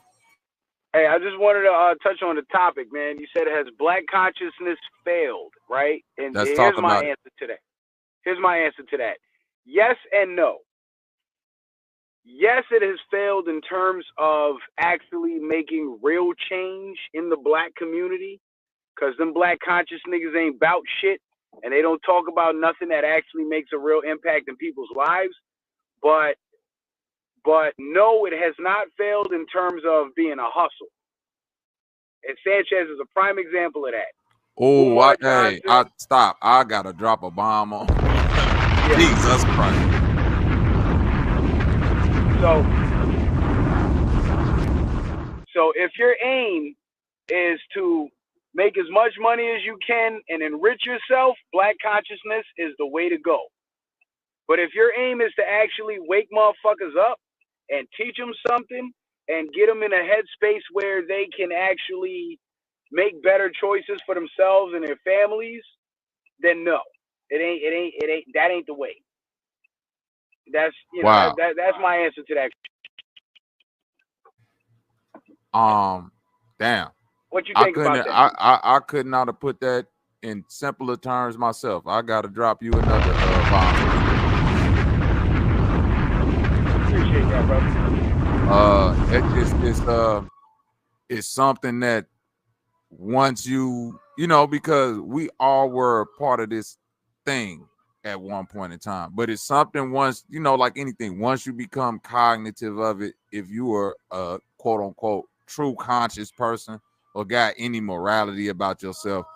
Speaker 18: Hey, I just wanted to touch on the topic, man. You said, has black consciousness failed, right? And here's my answer to that. Here's my answer to that. Yes and no. yes, it has failed in terms of actually making real change in the black community, because them black conscious niggas ain't about shit, and they don't talk about nothing that actually makes a real impact in people's lives. But no, it has not failed in terms of being a hustle. And Sanchez is a prime example of that.
Speaker 3: Oh, I stop. I gotta drop a bomb on. Jesus Christ.
Speaker 18: So if your aim is to make as much money as you can and enrich yourself, black consciousness is the way to go. But if your aim is to actually wake motherfuckers up and teach them something and get them in a headspace where they can actually make better choices for themselves and their families, then no, it ain't. That ain't the way. That's
Speaker 3: Wow.
Speaker 18: that's my answer to that.
Speaker 3: Damn.
Speaker 18: What you think about that?
Speaker 3: I could not have put that in simpler terms myself. I gotta drop you another bomb.
Speaker 18: Appreciate that,
Speaker 3: bro. It's something that once you know, because we all were a part of this thing at one point in time, but it's something once, you know, like anything, once you become cognitive of it, if you are a quote unquote true conscious person or got any morality about yourself,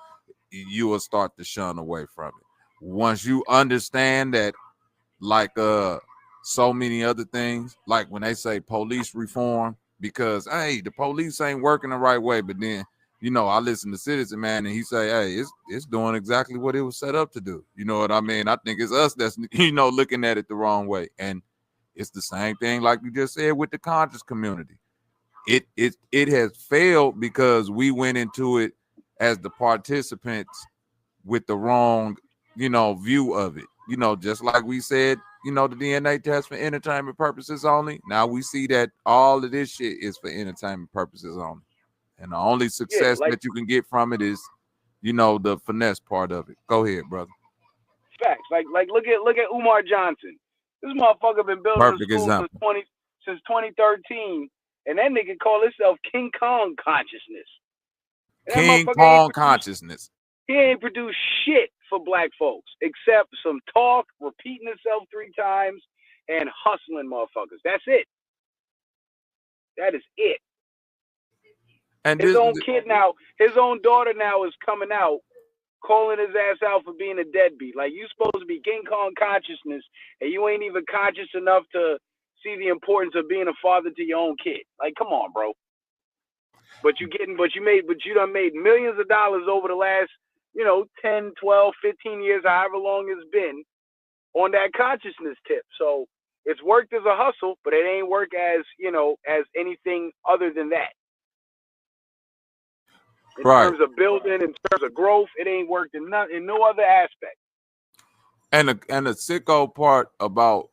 Speaker 3: you will start to shun away from it. Once you understand that, like so many other things, like when they say police reform, because hey, the police ain't working the right way, but then, you know, I listen to Citizen Man and he say, hey, it's doing exactly what it was set up to do. You know what I mean? I think it's us that's, you know, looking at it the wrong way. And it's the same thing like you just said with the conscious community. It has failed because we went into it as the participants with the wrong, you know, view of it. You know, just like we said, you know, the DNA test for entertainment purposes only. Now we see that all of this shit is for entertainment purposes only. And the only success that you can get from it is, you know, the finesse part of it. Go ahead, brother.
Speaker 18: Facts. Like look at Umar Johnson. This motherfucker been building a school since 2013, and that nigga call himself King Kong consciousness.
Speaker 3: King Kong consciousness.
Speaker 18: He ain't produced shit for black folks except some talk, repeating himself 3 times, and hustling motherfuckers. That's it. That is it. And his own daughter now is coming out, calling his ass out for being a deadbeat. Like, you supposed to be King Kong consciousness, and you ain't even conscious enough to see the importance of being a father to your own kid. Like, come on, bro. But you done made millions of dollars over the last, 10, 12, 15 years, however long it's been, on that consciousness tip. So it's worked as a hustle, but it ain't work as, as anything other than that. In terms of building, in terms of growth, it ain't worked in no other aspect.
Speaker 3: And the sicko part about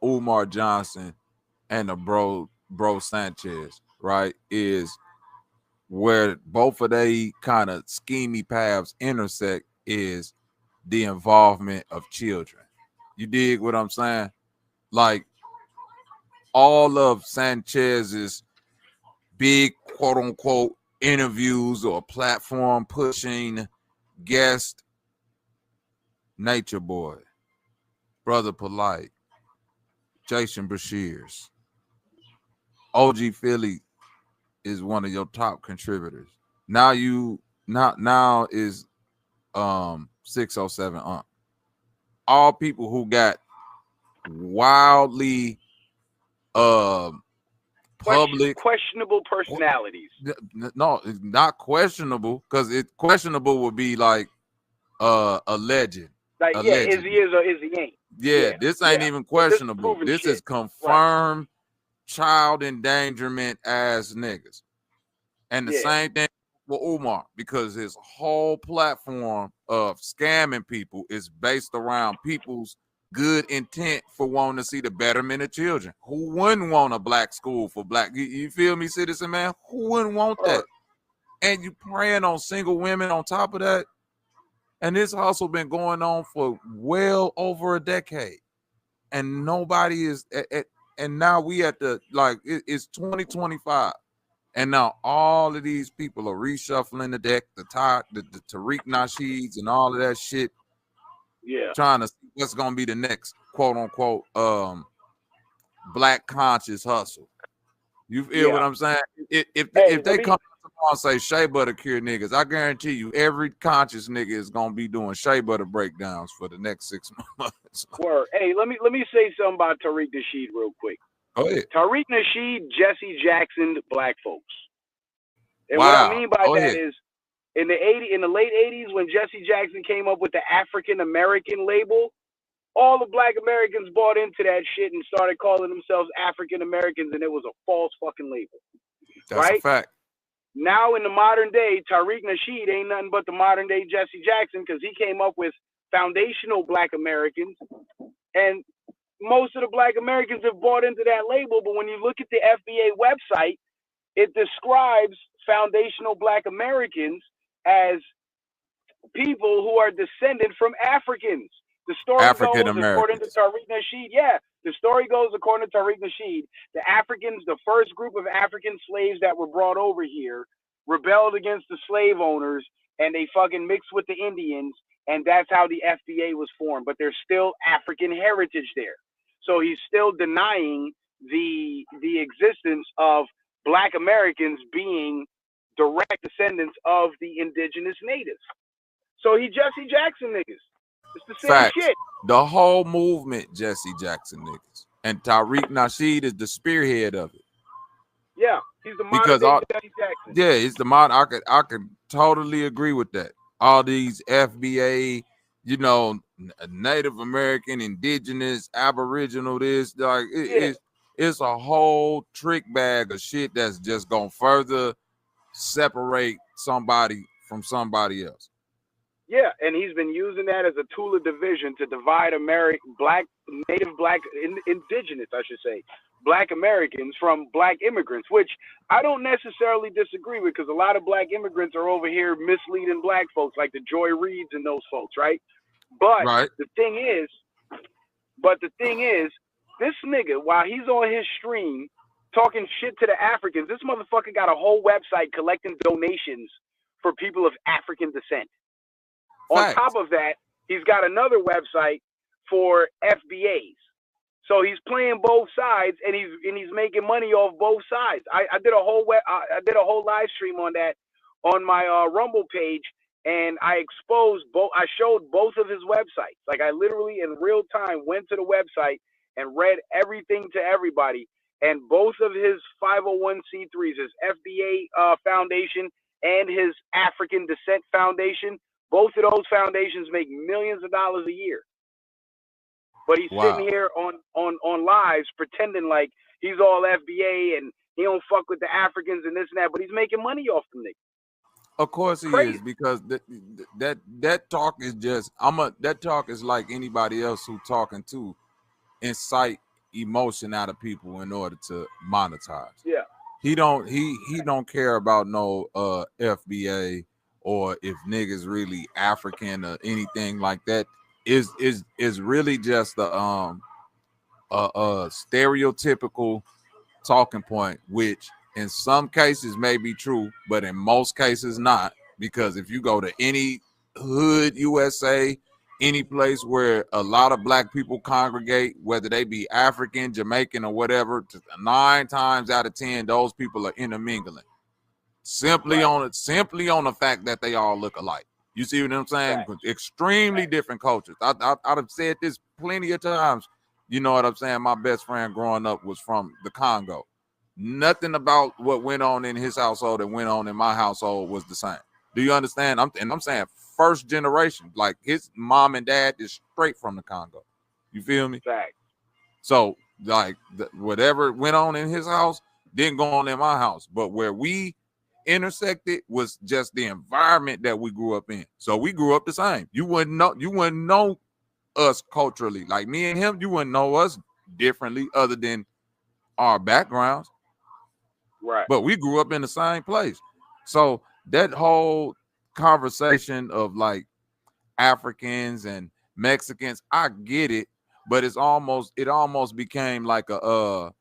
Speaker 3: Umar Johnson and the bro Sanchez, right, is where both of they kind of schemy paths intersect is the involvement of children. You dig what I'm saying? Like, all of Sanchez's big quote unquote interviews or platform pushing guest, Nature Boy, Brother Polite, Jason Bashir's, OG Philly is one of your top contributors. Now is 607 Unc. All people who got wildly public
Speaker 18: questionable personalities.
Speaker 3: No, it's not questionable, because questionable would be like a legend.
Speaker 18: Like, is he is or is he ain't?
Speaker 3: Yeah, this ain't even questionable. This is confirmed child endangerment ass niggas. And the same thing with Umar, because his whole platform of scamming people is based around people's good intent for wanting to see the betterment of children. Who wouldn't want a black school for black? You feel me, Citizen Man? Who wouldn't want that? And you preying on single women on top of that. And this hustle been going on for well over a decade. And nobody is and now we at the it's 2025, and now all of these people are reshuffling the deck, the Tariq Nasheeds and all of that shit.
Speaker 18: Yeah,
Speaker 3: trying to see what's gonna be the next quote unquote black conscious hustle. You feel what I'm saying? If they come tomorrow and say shea butter cure niggas, I guarantee you every conscious nigga is gonna be doing shea butter breakdowns for the next 6 months.
Speaker 18: Word. Hey, let me say something about Tariq Nasheed real quick.
Speaker 3: Go ahead.
Speaker 18: Tariq Nasheed, Jesse Jackson, black folks. And
Speaker 3: Wow.
Speaker 18: what I mean by
Speaker 3: Go
Speaker 18: that
Speaker 3: ahead.
Speaker 18: is in the late 80s when Jesse Jackson came up with the African American label, all the black Americans bought into that shit and started calling themselves African Americans, and it was a false fucking label.
Speaker 3: That's
Speaker 18: right?
Speaker 3: a fact.
Speaker 18: Now in the modern day, Tariq Nasheed ain't nothing but the modern day Jesse Jackson because he came up with foundational black Americans, and most of the black Americans have bought into that label. But when you look at the FBA website, it describes foundational black Americans as people who are descended from Africans. The story goes, according to Tariq Nasheed, the story goes, according to Tariq Nasheed, the Africans, the first group of African slaves that were brought over here, rebelled against the slave owners, and they fucking mixed with the Indians, and that's how the FBA was formed. But there's still African heritage there. So he's still denying the existence of black Americans being direct descendants of the indigenous natives. So he Jesse Jackson niggas. It's the same
Speaker 3: Facts.
Speaker 18: shit.
Speaker 3: The whole movement, Jesse Jackson niggas, and Tariq Nasheed is the spearhead of it.
Speaker 18: Yeah, he's the modern day Jesse Jackson.
Speaker 3: Yeah, it's the modern. I could totally agree with that. All these FBA, Native American, Indigenous, Aboriginal, it's a whole trick bag of shit that's just gonna further separate somebody from somebody else.
Speaker 18: Yeah, and he's been using that as a tool of division to divide Native black, indigenous, I should say, black Americans from black immigrants, which I don't necessarily disagree with, because a lot of black immigrants are over here misleading black folks, like the Joy Reids and those folks, right? But the thing is, this nigga, while he's on his stream talking shit to the Africans, this motherfucker got a whole website collecting donations for people of African descent. On top of that, he's got another website for FBAs. So he's playing both sides, and he's making money off both sides. I did a whole live stream on that on my Rumble page, and I showed both of his websites. Like, I literally in real time went to the website and read everything to everybody. And both of his 501c3s, his FBA foundation and his African Descent Foundation, both of those foundations make millions of dollars a year. But he's sitting here on lives pretending like he's all FBA and he don't fuck with the Africans and this and that, but he's making money off them niggas.
Speaker 3: Of course he is, because that talk is just that talk is like anybody else who talking to incite emotion out of people in order to monetize.
Speaker 18: Yeah.
Speaker 3: He don't care about no FBA or if niggas really African or anything like that. Is really just a stereotypical talking point, which in some cases may be true, but in most cases not. Because if you go to any hood USA, any place where a lot of black people congregate, whether they be African, Jamaican, or whatever, 9 times out of 10, those people are intermingling. Simply on the fact that they all look alike. You see what I'm saying? Extremely different cultures. I've said this plenty of times. You know what I'm saying? My best friend growing up was from the Congo. Nothing about what went on in his household and went on in my household was the same. Do you understand? I'm saying first generation. Like, his mom and dad is straight from the Congo. You feel me? So, like, whatever went on in his house didn't go on in my house. But where we intersected was just the environment that we grew up in. So we grew up the same. You wouldn't know us culturally. Like, me and him, you wouldn't know us differently other than our backgrounds.
Speaker 18: Right.
Speaker 3: But we grew up in the same place. So that whole conversation of like Africans and Mexicans, I get it. but it almost became like a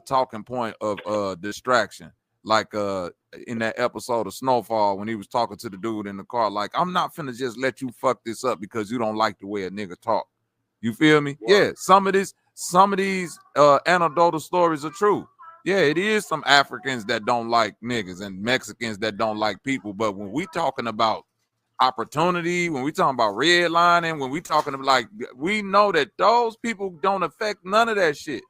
Speaker 3: talking point of distraction. Like in that episode of Snowfall when he was talking to the dude in the car, like, I'm not finna just let you fuck this up because you don't like the way a nigga talk. You feel me?
Speaker 18: Wow.
Speaker 3: Yeah, some of these anecdotal stories are true. Yeah, it is some Africans that don't like niggas and Mexicans that don't like people. But when we talking about opportunity, when we talking about redlining, when we talking about, like, we know that those people don't affect none of that shit.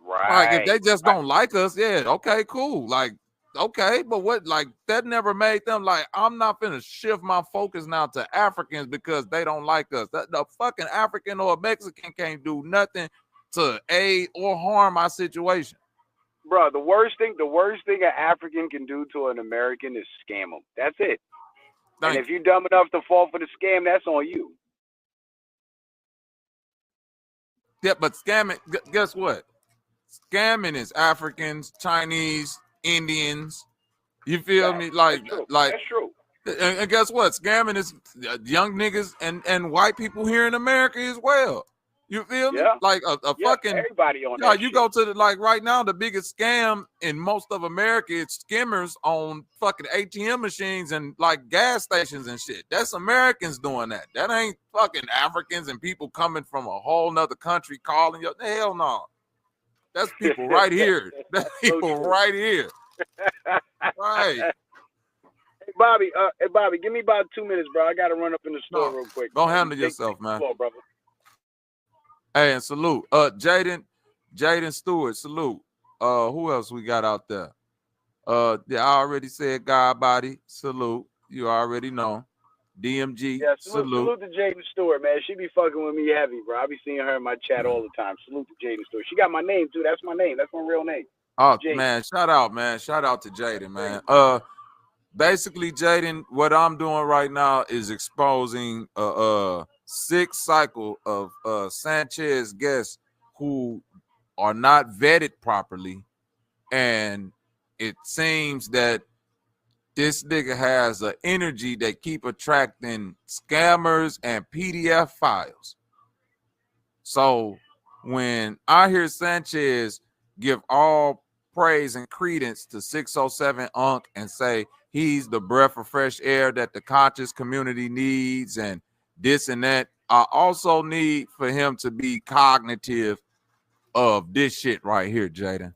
Speaker 3: Like, if they just don't like us, yeah, okay, cool. Like, okay, but what, like, that never made them like, I'm not finna shift my focus now to Africans because they don't like us. The fucking African or Mexican can't do nothing to aid or harm our situation.
Speaker 18: Bro, the worst thing an African can do to an American is scam them. That's it. And if you're dumb enough to fall for the scam, that's on you.
Speaker 3: Yeah, but scamming, guess what? Scamming is Africans, Chinese, Indians. You feel me? Like,
Speaker 18: that's true.
Speaker 3: And guess what? Scamming is young niggas and white people here in America as well. You feel me?
Speaker 18: Yeah.
Speaker 3: Like a fucking
Speaker 18: everybody on
Speaker 3: yeah.
Speaker 18: that
Speaker 3: You
Speaker 18: shit.
Speaker 3: go to the, like, right now, the biggest scam in most of America is skimmers on fucking ATM machines and like gas stations and shit. That's Americans doing that. That ain't fucking Africans and people coming from a whole nother country calling you. Hell no. That's people right here. That's people right here. Right.
Speaker 18: Hey Bobby, give me about 2 minutes, bro. I gotta run up in the store real quick.
Speaker 3: Go handle yourself, man.
Speaker 18: Floor, brother.
Speaker 3: Hey, and salute. Jaden Stewart, salute. Who else we got out there? Yeah, I already said God Body, salute. You already know. DMG,
Speaker 18: Yeah,
Speaker 3: salute.
Speaker 18: salute to Jaden Stewart, man. She be fucking with me heavy, bro. I be seeing her in my chat all the time. Salute to Jaden Stewart. She got my name too. That's my name. That's my real name.
Speaker 3: Oh,
Speaker 18: Jaden.
Speaker 3: man, shout out, man. Shout out to Jaden, man. Basically, Jaden, what I'm doing right now is exposing a 6th cycle of Sanchez guests who are not vetted properly, and it seems that this nigga has an energy that keep attracting scammers and PDF files. So when I hear Sanchez give all praise and credence to 607 Unc and say he's the breath of fresh air that the conscious community needs and this and that, I also need for him to be cognitive of this shit right here, Jaden.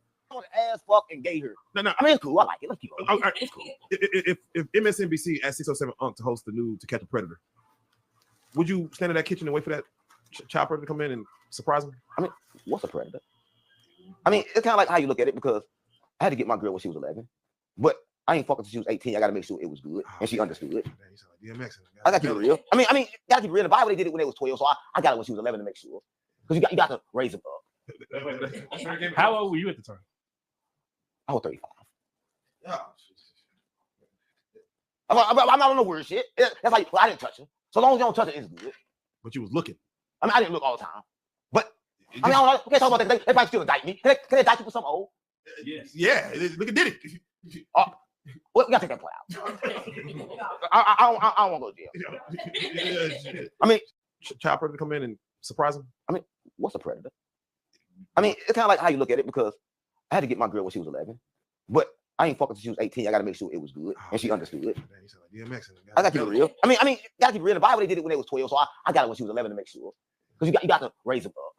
Speaker 1: Ass fuck and gay her.
Speaker 6: No.
Speaker 1: I mean, it's cool. I like it. Let's keep on.
Speaker 6: It's cool. If MSNBC asked 607 Unc to host the new To Catch a Predator, would you stand in that kitchen and wait for that chopper to come in and surprise him?
Speaker 1: I mean, what's a predator? I mean, it's kind of like how you look at it, because I had to get my girl when she was 11, but I ain't fucking till she was 18. I got to make sure it was good and she understood it. I got to keep it real. I mean, got to keep it real. In the Bible, they did it when they was 12, so I got it when she was 11 to make sure, because you got to raise them up.
Speaker 7: How old were you at the time?
Speaker 1: I was 35. I'm not on no weird shit. That's like, well, I didn't touch her. So long as you don't touch her, it's good.
Speaker 6: But you was looking.
Speaker 1: I mean, I didn't look all the time. But I mean, I don't know. We can't talk about that. They might still indict me. Can they indict you for something old?
Speaker 6: Yes. Yeah, look at did it.
Speaker 1: Well, we gotta take that point out. I don't want to go to jail. I mean,
Speaker 6: chopper to come in and surprise him.
Speaker 1: I mean, what's a predator? I mean, it's kind of like how you look at it, because I had to get my girl when she was 11, but I ain't fucking till she was 18. I got to make sure it was good and she understood it. I got to keep it real. I mean, got to keep it real. In the Bible, they did it when they was 12, so I got it when she was 11 to make sure, because you got to raise them up.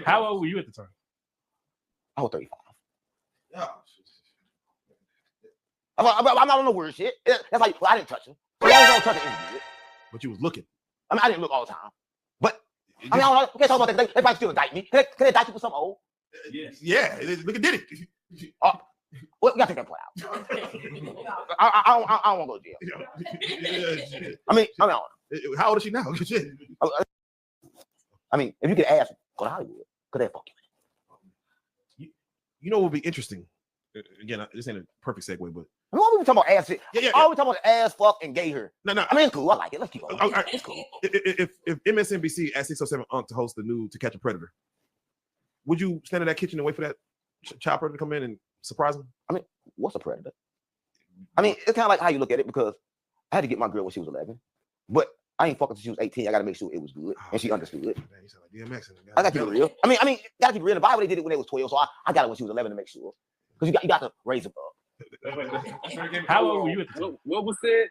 Speaker 7: How old were you at the time?
Speaker 1: I was 35. I'm not on no weird shit. That's like, well, I didn't touch her. So long as I don't touch her, it's good.
Speaker 6: But you was looking.
Speaker 1: I mean, I didn't look all the time. But I mean, I don't know. We can't talk about that. They might still indict me. Can they indict you for something old?
Speaker 6: Yes. Yeah, look at did it.
Speaker 1: Well, we gotta take that point out. I don't want to go to jail. I mean,
Speaker 6: how old is she now?
Speaker 1: I mean, if you could ask, go to Hollywood. Could they fuck you?
Speaker 6: You know what would be interesting? Again, this ain't a perfect segue, but
Speaker 1: I mean, what we talking about ass shit?
Speaker 6: Yeah.
Speaker 1: All we talking about ass fuck and gay her.
Speaker 6: No.
Speaker 1: I mean, it's cool. I like it. Let's keep on. It's cool.
Speaker 6: If MSNBC asked 607 Unc to host the new To Catch a Predator, would you stand in that kitchen and wait for that chopper to come in and surprise him?
Speaker 1: I mean, what's a predator? I mean, it's kind of like how you look at it, because I had to get my girl when she was 11, but I ain't fucking till she was 18. I gotta make sure it was good, and she understood.
Speaker 6: Man, you sound like DMX.
Speaker 1: I gotta keep it real. I mean, gotta keep it real. In the Bible, they did it when they was 12, so I got it when she was 11 to make sure. Because you got to raise them up.
Speaker 7: How old were you at the time?
Speaker 18: What was said?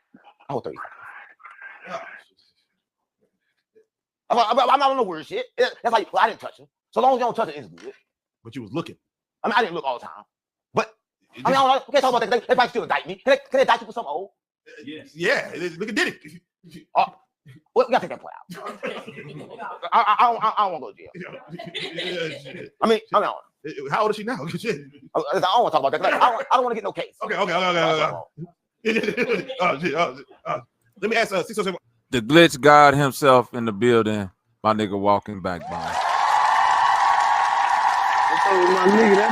Speaker 1: I was 35. I'm not on no weird shit. That's like, well, I didn't touch her. So long as you don't touch her, it's good.
Speaker 6: But you was looking.
Speaker 1: I mean, I didn't look all the time. But I mean, I don't know. We can't talk about that. They probably still indict me. Can they indict you for something old?
Speaker 6: Yes. Yeah. Look at Diddy.
Speaker 1: Well, we gotta take that point out. I don't want to go to jail. I mean,
Speaker 6: how old is she now?
Speaker 1: I don't want to talk about that. I don't want to get no case.
Speaker 6: Okay. Let me ask 607.
Speaker 3: The glitch god himself in the building. My nigga walking backbone.
Speaker 12: My nigga, that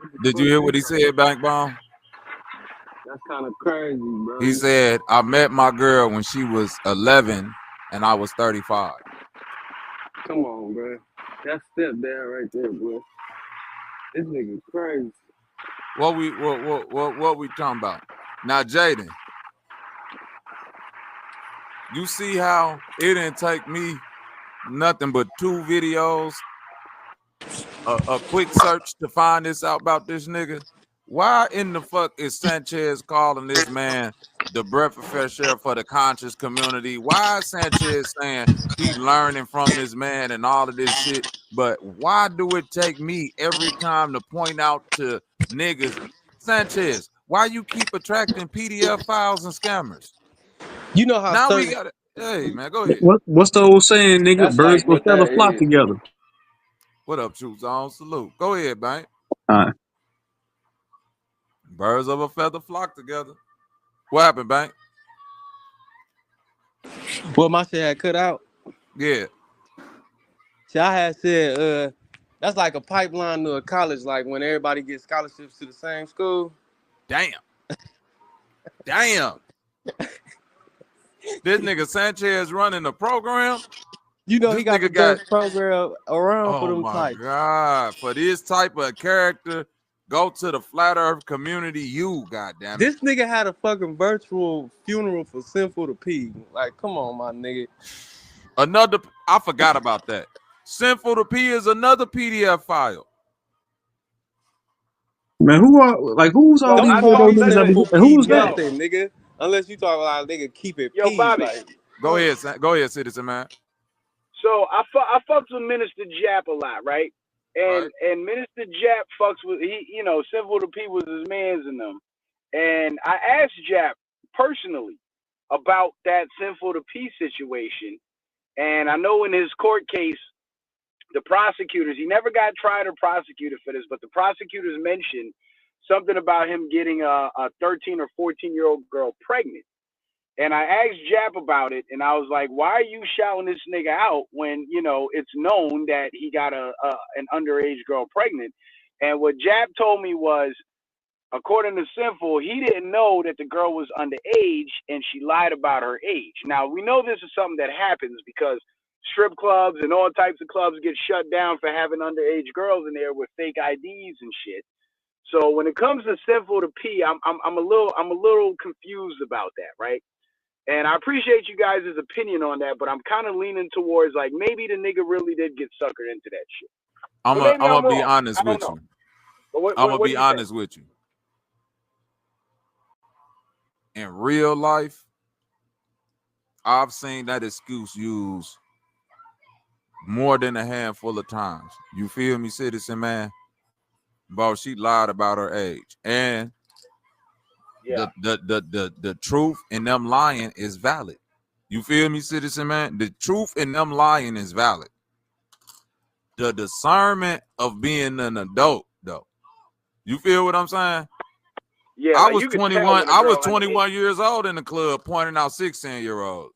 Speaker 12: nigga
Speaker 3: Did you hear what he said, backbone?
Speaker 12: That's kind of crazy, bro.
Speaker 3: He said, I met my girl when she was 11 and I was 35.
Speaker 12: Come on, bro. That's step down right there, bro. This nigga crazy.
Speaker 3: What we talking about? Now, Jaden, you see how it didn't take me nothing but 2 videos, a quick search to find this out about this nigga? Why in the fuck is Sanchez calling this man the breath of fresh air for the conscious community? Why is Sanchez saying he learning from this man and all of this shit? But why do it take me every time to point out to niggas, Sanchez, why you keep attracting PDF files and scammers?
Speaker 19: You know how
Speaker 3: now we got it. Hey man, go ahead.
Speaker 20: What's the old saying, nigga?
Speaker 19: That's
Speaker 20: Birds
Speaker 19: like
Speaker 20: will
Speaker 19: what
Speaker 20: feather
Speaker 19: that
Speaker 20: flock
Speaker 19: is.
Speaker 20: together.
Speaker 3: What up, Troops on? Salute. Go ahead, man.
Speaker 20: All right.
Speaker 3: Birds of a feather flock together. What happened, Bank?
Speaker 19: Well, my shit had cut out.
Speaker 3: Yeah.
Speaker 19: See, I had said, that's like a pipeline to a college, like when everybody gets scholarships to the same school.
Speaker 3: Damn. Damn. This nigga Sanchez running the program.
Speaker 19: You know,
Speaker 3: this
Speaker 19: he got the best program around for them types.
Speaker 3: Oh my God. For this type of character, go to the flat earth community, you goddamn it.
Speaker 19: This nigga had a fucking virtual funeral for Sinful to P. Like, come on, my nigga.
Speaker 3: I forgot about that. Sinful to P is another PDF file.
Speaker 20: Man, who's all these photo niggas that be, and who's that?
Speaker 19: Nothing, nigga. Unless you talk about nigga keep it
Speaker 18: Yo,
Speaker 19: P.
Speaker 18: Bobby.
Speaker 19: Like,
Speaker 3: Go ahead, citizen man.
Speaker 18: So I fucks with Minister Jap a lot, right? And Minister Jap fucks with Sinful to P was his mans in them. And I asked Jap personally about that Sinful to P situation. And I know in his court case, the prosecutors, he never got tried or prosecuted for this, but the prosecutors mentioned something about him getting a 13 or 14-year-old girl pregnant. And I asked Jap about it, and I was like, why are you shouting this nigga out when, it's known that he got an underage girl pregnant? And what Jap told me was, according to Sinful, he didn't know that the girl was underage, and she lied about her age. Now, we know this is something that happens because strip clubs and all types of clubs get shut down for having underage girls in there with fake IDs and shit. So when it comes to Sinful to P, I'm a little confused about that, right? And I appreciate you guys' opinion on that, but I'm kind of leaning towards like maybe the nigga really did get suckered into that shit.
Speaker 3: I'm gonna be honest with you. I'm gonna be honest with you. In real life, I've seen that excuse used more than a handful of times. You feel me, citizen man? Bro, she lied about her age. And the truth in them lying is valid. You feel me, citizen man? The truth in them lying is valid. The discernment of being an adult, though. You feel what I'm saying?
Speaker 18: Yeah,
Speaker 3: I
Speaker 18: like
Speaker 3: was
Speaker 18: you could
Speaker 3: 21.
Speaker 18: tell when a
Speaker 3: I was
Speaker 18: girl
Speaker 3: 21 years old in the club pointing out 16-year-olds.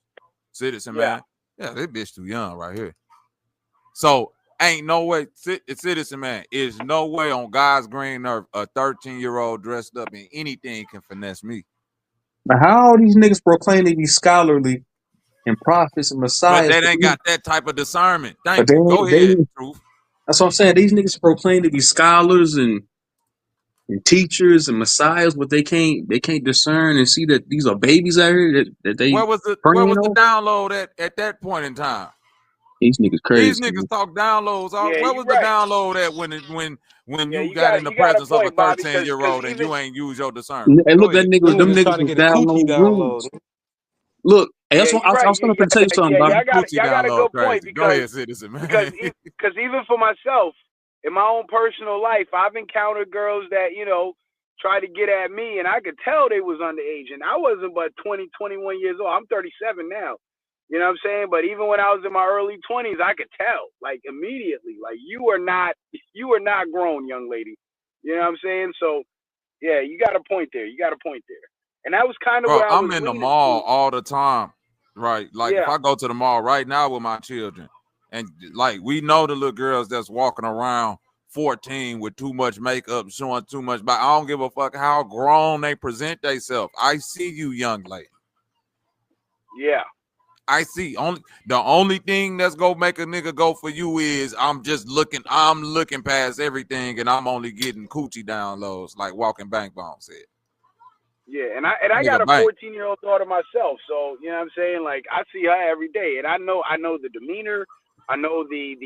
Speaker 3: Citizen man. Yeah, this bitch too young right here. So ain't no way, citizen man, is no way on God's green earth a 13-year-old dressed up in anything can finesse me.
Speaker 20: Now, how all these niggas proclaim they be scholarly and prophets and messiahs?
Speaker 3: But they ain't got that type of discernment.
Speaker 20: But they
Speaker 3: Go
Speaker 20: ain't.
Speaker 3: ahead, Truth.
Speaker 20: That's what I'm saying. These niggas proclaim to be scholars and and teachers and messiahs, but they can't discern and see that these are babies out here that they
Speaker 3: Where was the
Speaker 20: praying on.
Speaker 3: download at that point in time?
Speaker 20: These niggas
Speaker 3: These
Speaker 20: crazy.
Speaker 3: niggas talk downloads.
Speaker 4: Yeah,
Speaker 3: Where
Speaker 4: you
Speaker 3: was the
Speaker 4: right.
Speaker 3: download at when
Speaker 4: Yeah,
Speaker 3: you
Speaker 4: you
Speaker 3: got
Speaker 4: got
Speaker 3: in the
Speaker 4: you got a
Speaker 3: presence of a
Speaker 4: point, Bobby,
Speaker 3: 13-year-old and
Speaker 4: even
Speaker 3: you ain't use your discernment?
Speaker 20: And
Speaker 3: Go
Speaker 20: look,
Speaker 3: ahead.
Speaker 20: them
Speaker 19: Them niggas
Speaker 20: niggas
Speaker 19: trying to
Speaker 20: was
Speaker 19: get a cookie
Speaker 20: download
Speaker 19: download.
Speaker 20: rooms. Look, hey,
Speaker 4: yeah,
Speaker 20: that's what
Speaker 4: you're
Speaker 20: I
Speaker 4: right.
Speaker 20: was gonna tell you something, Bobby.
Speaker 4: Y'all got a
Speaker 3: download
Speaker 4: good point
Speaker 3: crazy. Go
Speaker 4: because
Speaker 3: ahead, citizen, man.
Speaker 18: because even for myself, in my own personal life, I've encountered girls that, try to get at me, and I could tell they was underage, and I wasn't but 20, 21 years old. I'm 37 now. You know what I'm saying? But even when I was in my early 20s, I could tell, like, immediately, like, you are not grown, young lady. You know what I'm saying? So, yeah, you got a point there. And that was kind of
Speaker 3: Bro,
Speaker 18: where I
Speaker 3: I'm
Speaker 18: was
Speaker 3: in the
Speaker 18: leaning
Speaker 3: mall
Speaker 18: to.
Speaker 3: all the time, right? Like if
Speaker 18: Yeah.
Speaker 3: I go to the mall right now with my children, and like we know the little girls that's walking around 14 with too much makeup, showing too much, but I don't give a fuck how grown they present themselves. I see you, young lady.
Speaker 18: Yeah.
Speaker 3: I see. The only thing that's gonna make a nigga go for you is I'm looking past everything and I'm only getting coochie downloads, like Walking Bankbone said.
Speaker 18: Yeah, and I got
Speaker 3: Nigga
Speaker 18: a
Speaker 3: bank.
Speaker 18: 14-year-old daughter myself, so you know what I'm saying. Like I see her every day, and I know the demeanor, I know the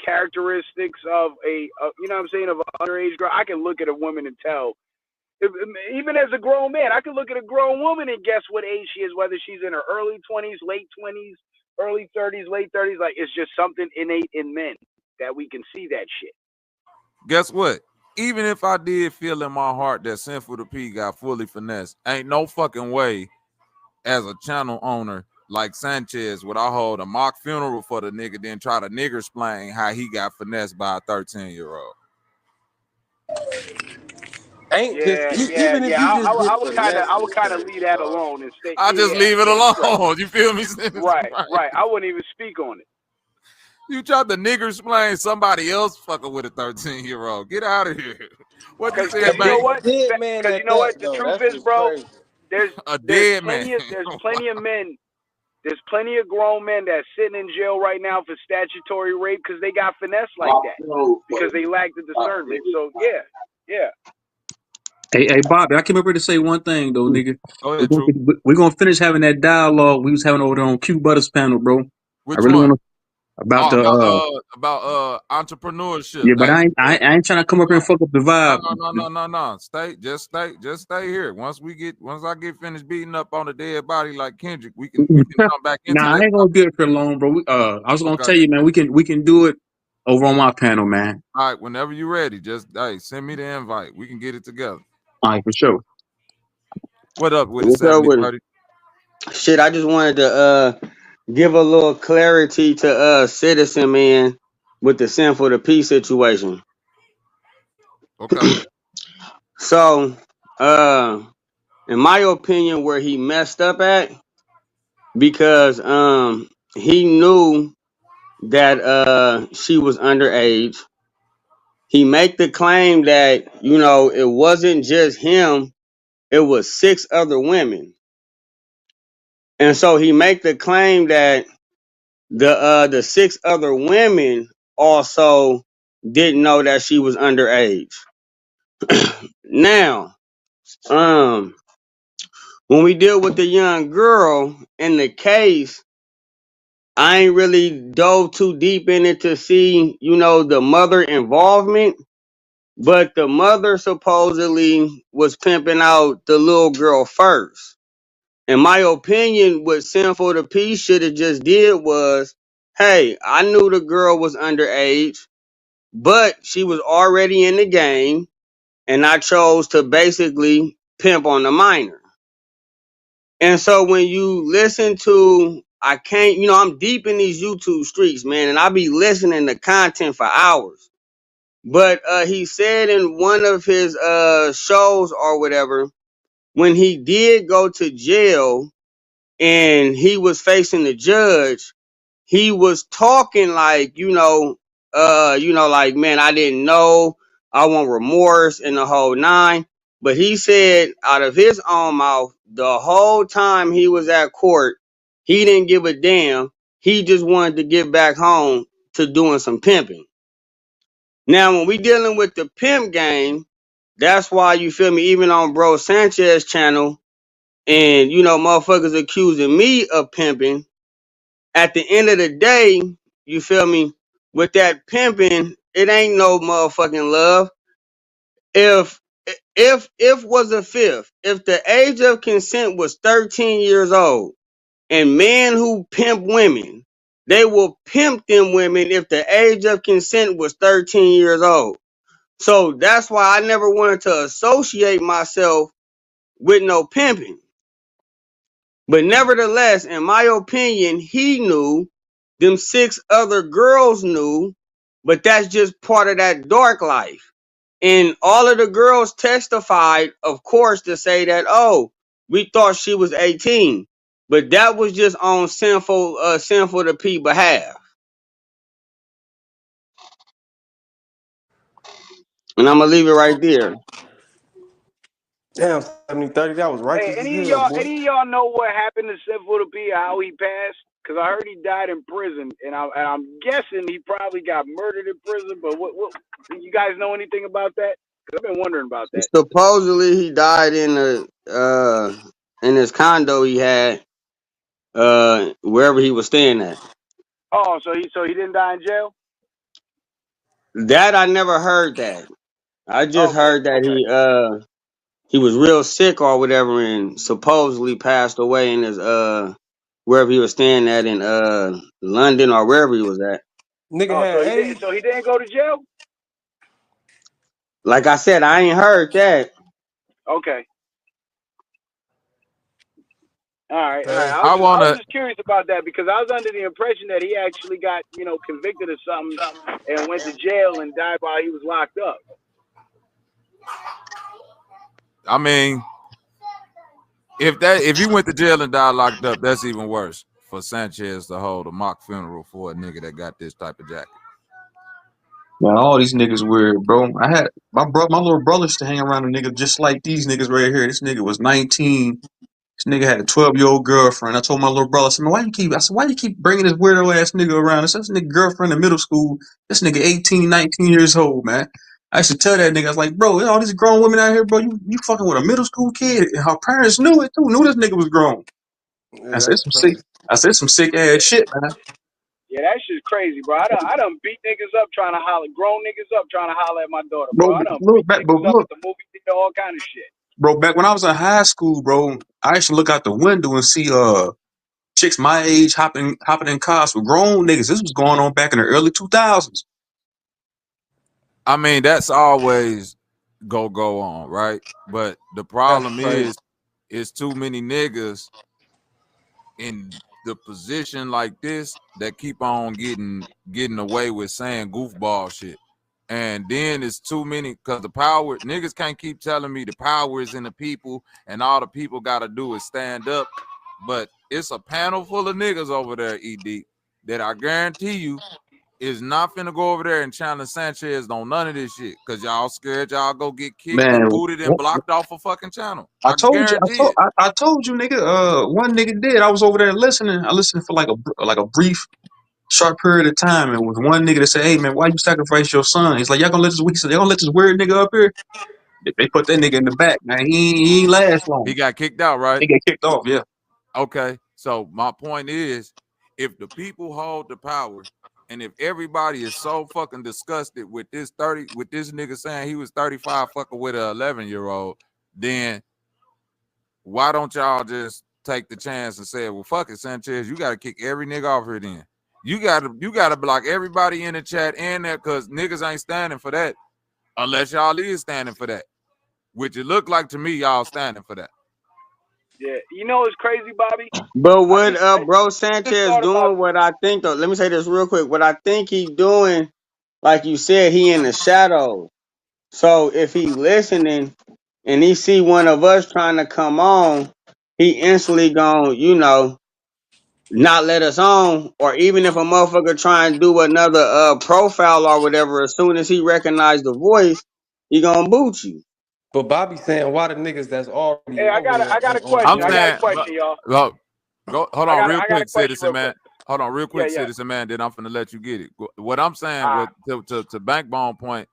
Speaker 18: characteristics of you know what I'm saying, of an underage girl. I can look at a woman and tell. Even as a grown man, I can look at a grown woman and guess what age she is, whether she's in her early 20s, late 20s, early 30s, late 30s. Like it's just something innate in men that we can see that shit.
Speaker 3: Guess what? Even if I did feel in my heart that Sinful the P got fully finessed, ain't no fucking way as a channel owner like Sanchez would I hold a mock funeral for the nigga, then try to nigger explain how he got finessed by a 13-year-old.
Speaker 19: Ain't just even if you just get finessed
Speaker 18: I
Speaker 19: in
Speaker 18: would
Speaker 19: the
Speaker 18: kind of leave
Speaker 19: face,
Speaker 18: that
Speaker 19: dog.
Speaker 18: alone and stay.
Speaker 3: I just leave it
Speaker 18: Yeah,
Speaker 3: alone. You feel me?
Speaker 18: right. I wouldn't even speak on it.
Speaker 3: You tried to nigger explain somebody else fucking with a 13-year-old. Get out of here. What you
Speaker 18: Because
Speaker 3: said,
Speaker 18: you know
Speaker 3: man?
Speaker 18: what?
Speaker 19: Dead man
Speaker 18: Because
Speaker 19: at
Speaker 18: you know what?
Speaker 19: that
Speaker 18: The
Speaker 19: though.
Speaker 18: truth
Speaker 19: That's
Speaker 18: is,
Speaker 19: just
Speaker 18: bro.
Speaker 19: crazy.
Speaker 3: A
Speaker 18: There's
Speaker 3: dead man.
Speaker 18: plenty of men. There's plenty of grown men that's sitting in jail right now for statutory rape because they got finessed like that because they lack the discernment. So yeah.
Speaker 20: Hey, Bobby, I came up here to say one thing though, nigga.
Speaker 3: Go ahead, True.
Speaker 20: We're gonna finish having that dialogue we was having over there on Q Butters panel, bro. I
Speaker 3: Which
Speaker 20: really
Speaker 3: one?
Speaker 20: want to about
Speaker 3: About entrepreneurship.
Speaker 20: yeah, but
Speaker 3: Hey,
Speaker 20: I ain't trying to come up here and fuck up the vibe.
Speaker 3: No. Just stay here. Once I get finished beating up on a dead body like Kendrick, we can come back into
Speaker 20: Nah, I
Speaker 3: that.
Speaker 20: ain't gonna do it for long, bro. I was gonna
Speaker 3: Okay.
Speaker 20: tell you, man. We can do it over on my panel, man.
Speaker 3: All right, whenever you're ready, just send me the invite. We can get it together.
Speaker 20: All right, for sure.
Speaker 3: What up with it,
Speaker 12: What's up with
Speaker 3: 70-30?
Speaker 12: shit? I just wanted to give a little clarity to Citizen Man with the Sinful to Peace situation.
Speaker 3: Okay.
Speaker 12: So, in my opinion, where he messed up at, because he knew that she was underage. He make the claim that it wasn't just him; it was 6 other women, and so he make the claim that the 6 other women also didn't know that she was underage. Now, when we deal with the young girl in the case, I ain't really dove too deep in it to see, the mother involvement, but the mother supposedly was pimping out the little girl first. In my opinion, what Sinful to Peace should have just did was, hey, I knew the girl was underage, but she was already in the game, and I chose to basically pimp on the minor. And so when you listen to, I can't, I'm deep in these YouTube streets, man, and I be listening to content for hours. But he said in one of his shows or whatever, when he did go to jail and he was facing the judge, he was talking like, like, man, I didn't know, I want remorse and the whole nine. But he said out of his own mouth, the whole time he was at court, he didn't give a damn. He just wanted to get back home to doing some pimping. Now, when we dealing with the pimp game, that's why you feel me, even on Bro Sanchez channel, and you know, motherfuckers accusing me of pimping. At the end of the day, you feel me, with that pimping, it ain't no motherfucking love. If was a fifth, if the age of consent was 13 years old, and men who pimp women, they will pimp them women if the age of consent was 13 years old. So that's why I never wanted to associate myself with no pimping. But nevertheless, in my opinion, he knew, them 6 other girls knew, but that's just part of that dark life. And all of the girls testified, of course, to say that, oh, we thought she was 18. But that was just on sinful to P behalf. And I'm gonna leave it right there.
Speaker 19: Damn, 70-30, that was
Speaker 18: Hey,
Speaker 19: righteous as
Speaker 18: any of
Speaker 19: hell,
Speaker 18: y'all,
Speaker 19: boy.
Speaker 18: any of y'all know what happened to Sinful to P? How he passed? Because I heard he died in prison, and I'm guessing he probably got murdered in prison. But what you guys know anything about that? Because I've been wondering about that.
Speaker 12: Supposedly he died in his condo he had wherever he was staying at.
Speaker 18: Oh, so he didn't die in jail?
Speaker 12: That I never heard that. I just
Speaker 18: Okay,
Speaker 12: heard that
Speaker 18: okay.
Speaker 12: he was real sick or whatever and supposedly passed away in his wherever he was staying at in London or wherever he was at.
Speaker 19: Nigga
Speaker 18: Oh,
Speaker 19: had AIDS.
Speaker 18: so he didn't go to jail?
Speaker 12: Like I said, I ain't heard that.
Speaker 18: Okay. All right. I
Speaker 3: I
Speaker 18: was
Speaker 3: wanna.
Speaker 18: just curious about that because I was under the impression that he actually got, convicted of something and went to jail and died while he was locked up.
Speaker 3: I mean, if he went to jail and died locked up, that's even worse for Sanchez to hold a mock funeral for a nigga that got this type of jacket.
Speaker 20: Man, all these niggas weird, bro. I had my little brother used to hang around a nigga just like these niggas right here. This nigga was 19. This nigga had a 12-year-old girlfriend. I told my little brother, I said, man, why you keep bringing this weirdo ass nigga around? I said, this nigga girlfriend in middle school. This nigga 18, 19 years old, man. I used to tell that nigga, I was like, bro, all these grown women out here, bro, you fucking with a middle school kid. And her parents knew it too, knew this nigga was grown.
Speaker 19: Yeah,
Speaker 20: I said,
Speaker 19: that's crazy.
Speaker 20: some sick ass shit, man.
Speaker 18: Yeah, that shit's crazy, bro. I done beat niggas up trying to holler, grown niggas up trying to holler at my daughter, bro.
Speaker 20: Bro,
Speaker 18: I done
Speaker 20: look
Speaker 18: beat
Speaker 20: back, bro,
Speaker 18: niggas up
Speaker 20: look.
Speaker 18: at the movie theater, all kind of shit.
Speaker 20: Bro, back when I was in high school, bro, I used to look out the window and see chicks my age hopping in cars with grown niggas. This was going on back in the early 2000s.
Speaker 3: I mean, that's always go on, right? But the problem is too many niggas in the position like this that keep on getting away with saying goofball shit. And then it's too many because the power niggas can't keep telling me the power is in the people and all the people gotta do is stand up. But it's a panel full of niggas over there, ED, that I guarantee you is not finna go over there and challenge Sanchez on none of this shit because y'all scared y'all go get kicked and
Speaker 20: Man,
Speaker 3: booted and blocked off a fucking channel.
Speaker 20: I
Speaker 3: I
Speaker 20: told you,
Speaker 3: guarantee it.
Speaker 20: I told you, nigga. One nigga did. I was over there listening. I listened for like a brief, short period of time, and with one nigga that said, "Hey man, why you sacrifice your son?" He's like, "Y'all gonna let this weak? They gonna let this weird nigga up here?" They put that nigga in the back. Man, he ain't last long.
Speaker 3: He got kicked out, right?
Speaker 20: He got kicked off. Yeah.
Speaker 3: Okay, so my point is, if the people hold the power, and if everybody is so fucking disgusted with this nigga saying he was 35 fucking with an 11-year-old, then why don't y'all just take the chance and say, well, fuck it, Sanchez, you gotta kick every nigga off here then. You gotta block everybody in the chat and there because niggas ain't standing for that unless y'all is standing for that. Which it look like to me y'all standing for that.
Speaker 18: Yeah, you know what's crazy, Bobby?
Speaker 12: But what Bro
Speaker 18: just
Speaker 12: Sanchez
Speaker 18: thought about
Speaker 12: doing, what I think though, let me say this real quick. What I think he doing, like you said, he in the shadows. So if he listening and he see one of us trying to come on, he instantly gon', not let us on. Or even if a motherfucker try and do another profile or whatever, as soon as he recognize the voice, he gonna boot you.
Speaker 19: But Bobby saying why the niggas that's already
Speaker 18: Hey, I
Speaker 19: over
Speaker 18: got
Speaker 19: there
Speaker 18: a
Speaker 19: ain't on
Speaker 18: question.
Speaker 3: I'm
Speaker 18: I got a
Speaker 3: saying,
Speaker 18: question, y'all.
Speaker 3: go hold on real
Speaker 18: I got a
Speaker 3: quick,
Speaker 18: question
Speaker 3: citizen
Speaker 18: real
Speaker 3: man.
Speaker 18: quick.
Speaker 3: Hold on real quick,
Speaker 18: Yeah.
Speaker 3: citizen man. Then I'm finna let you get it. What I'm saying with to Bankbone point,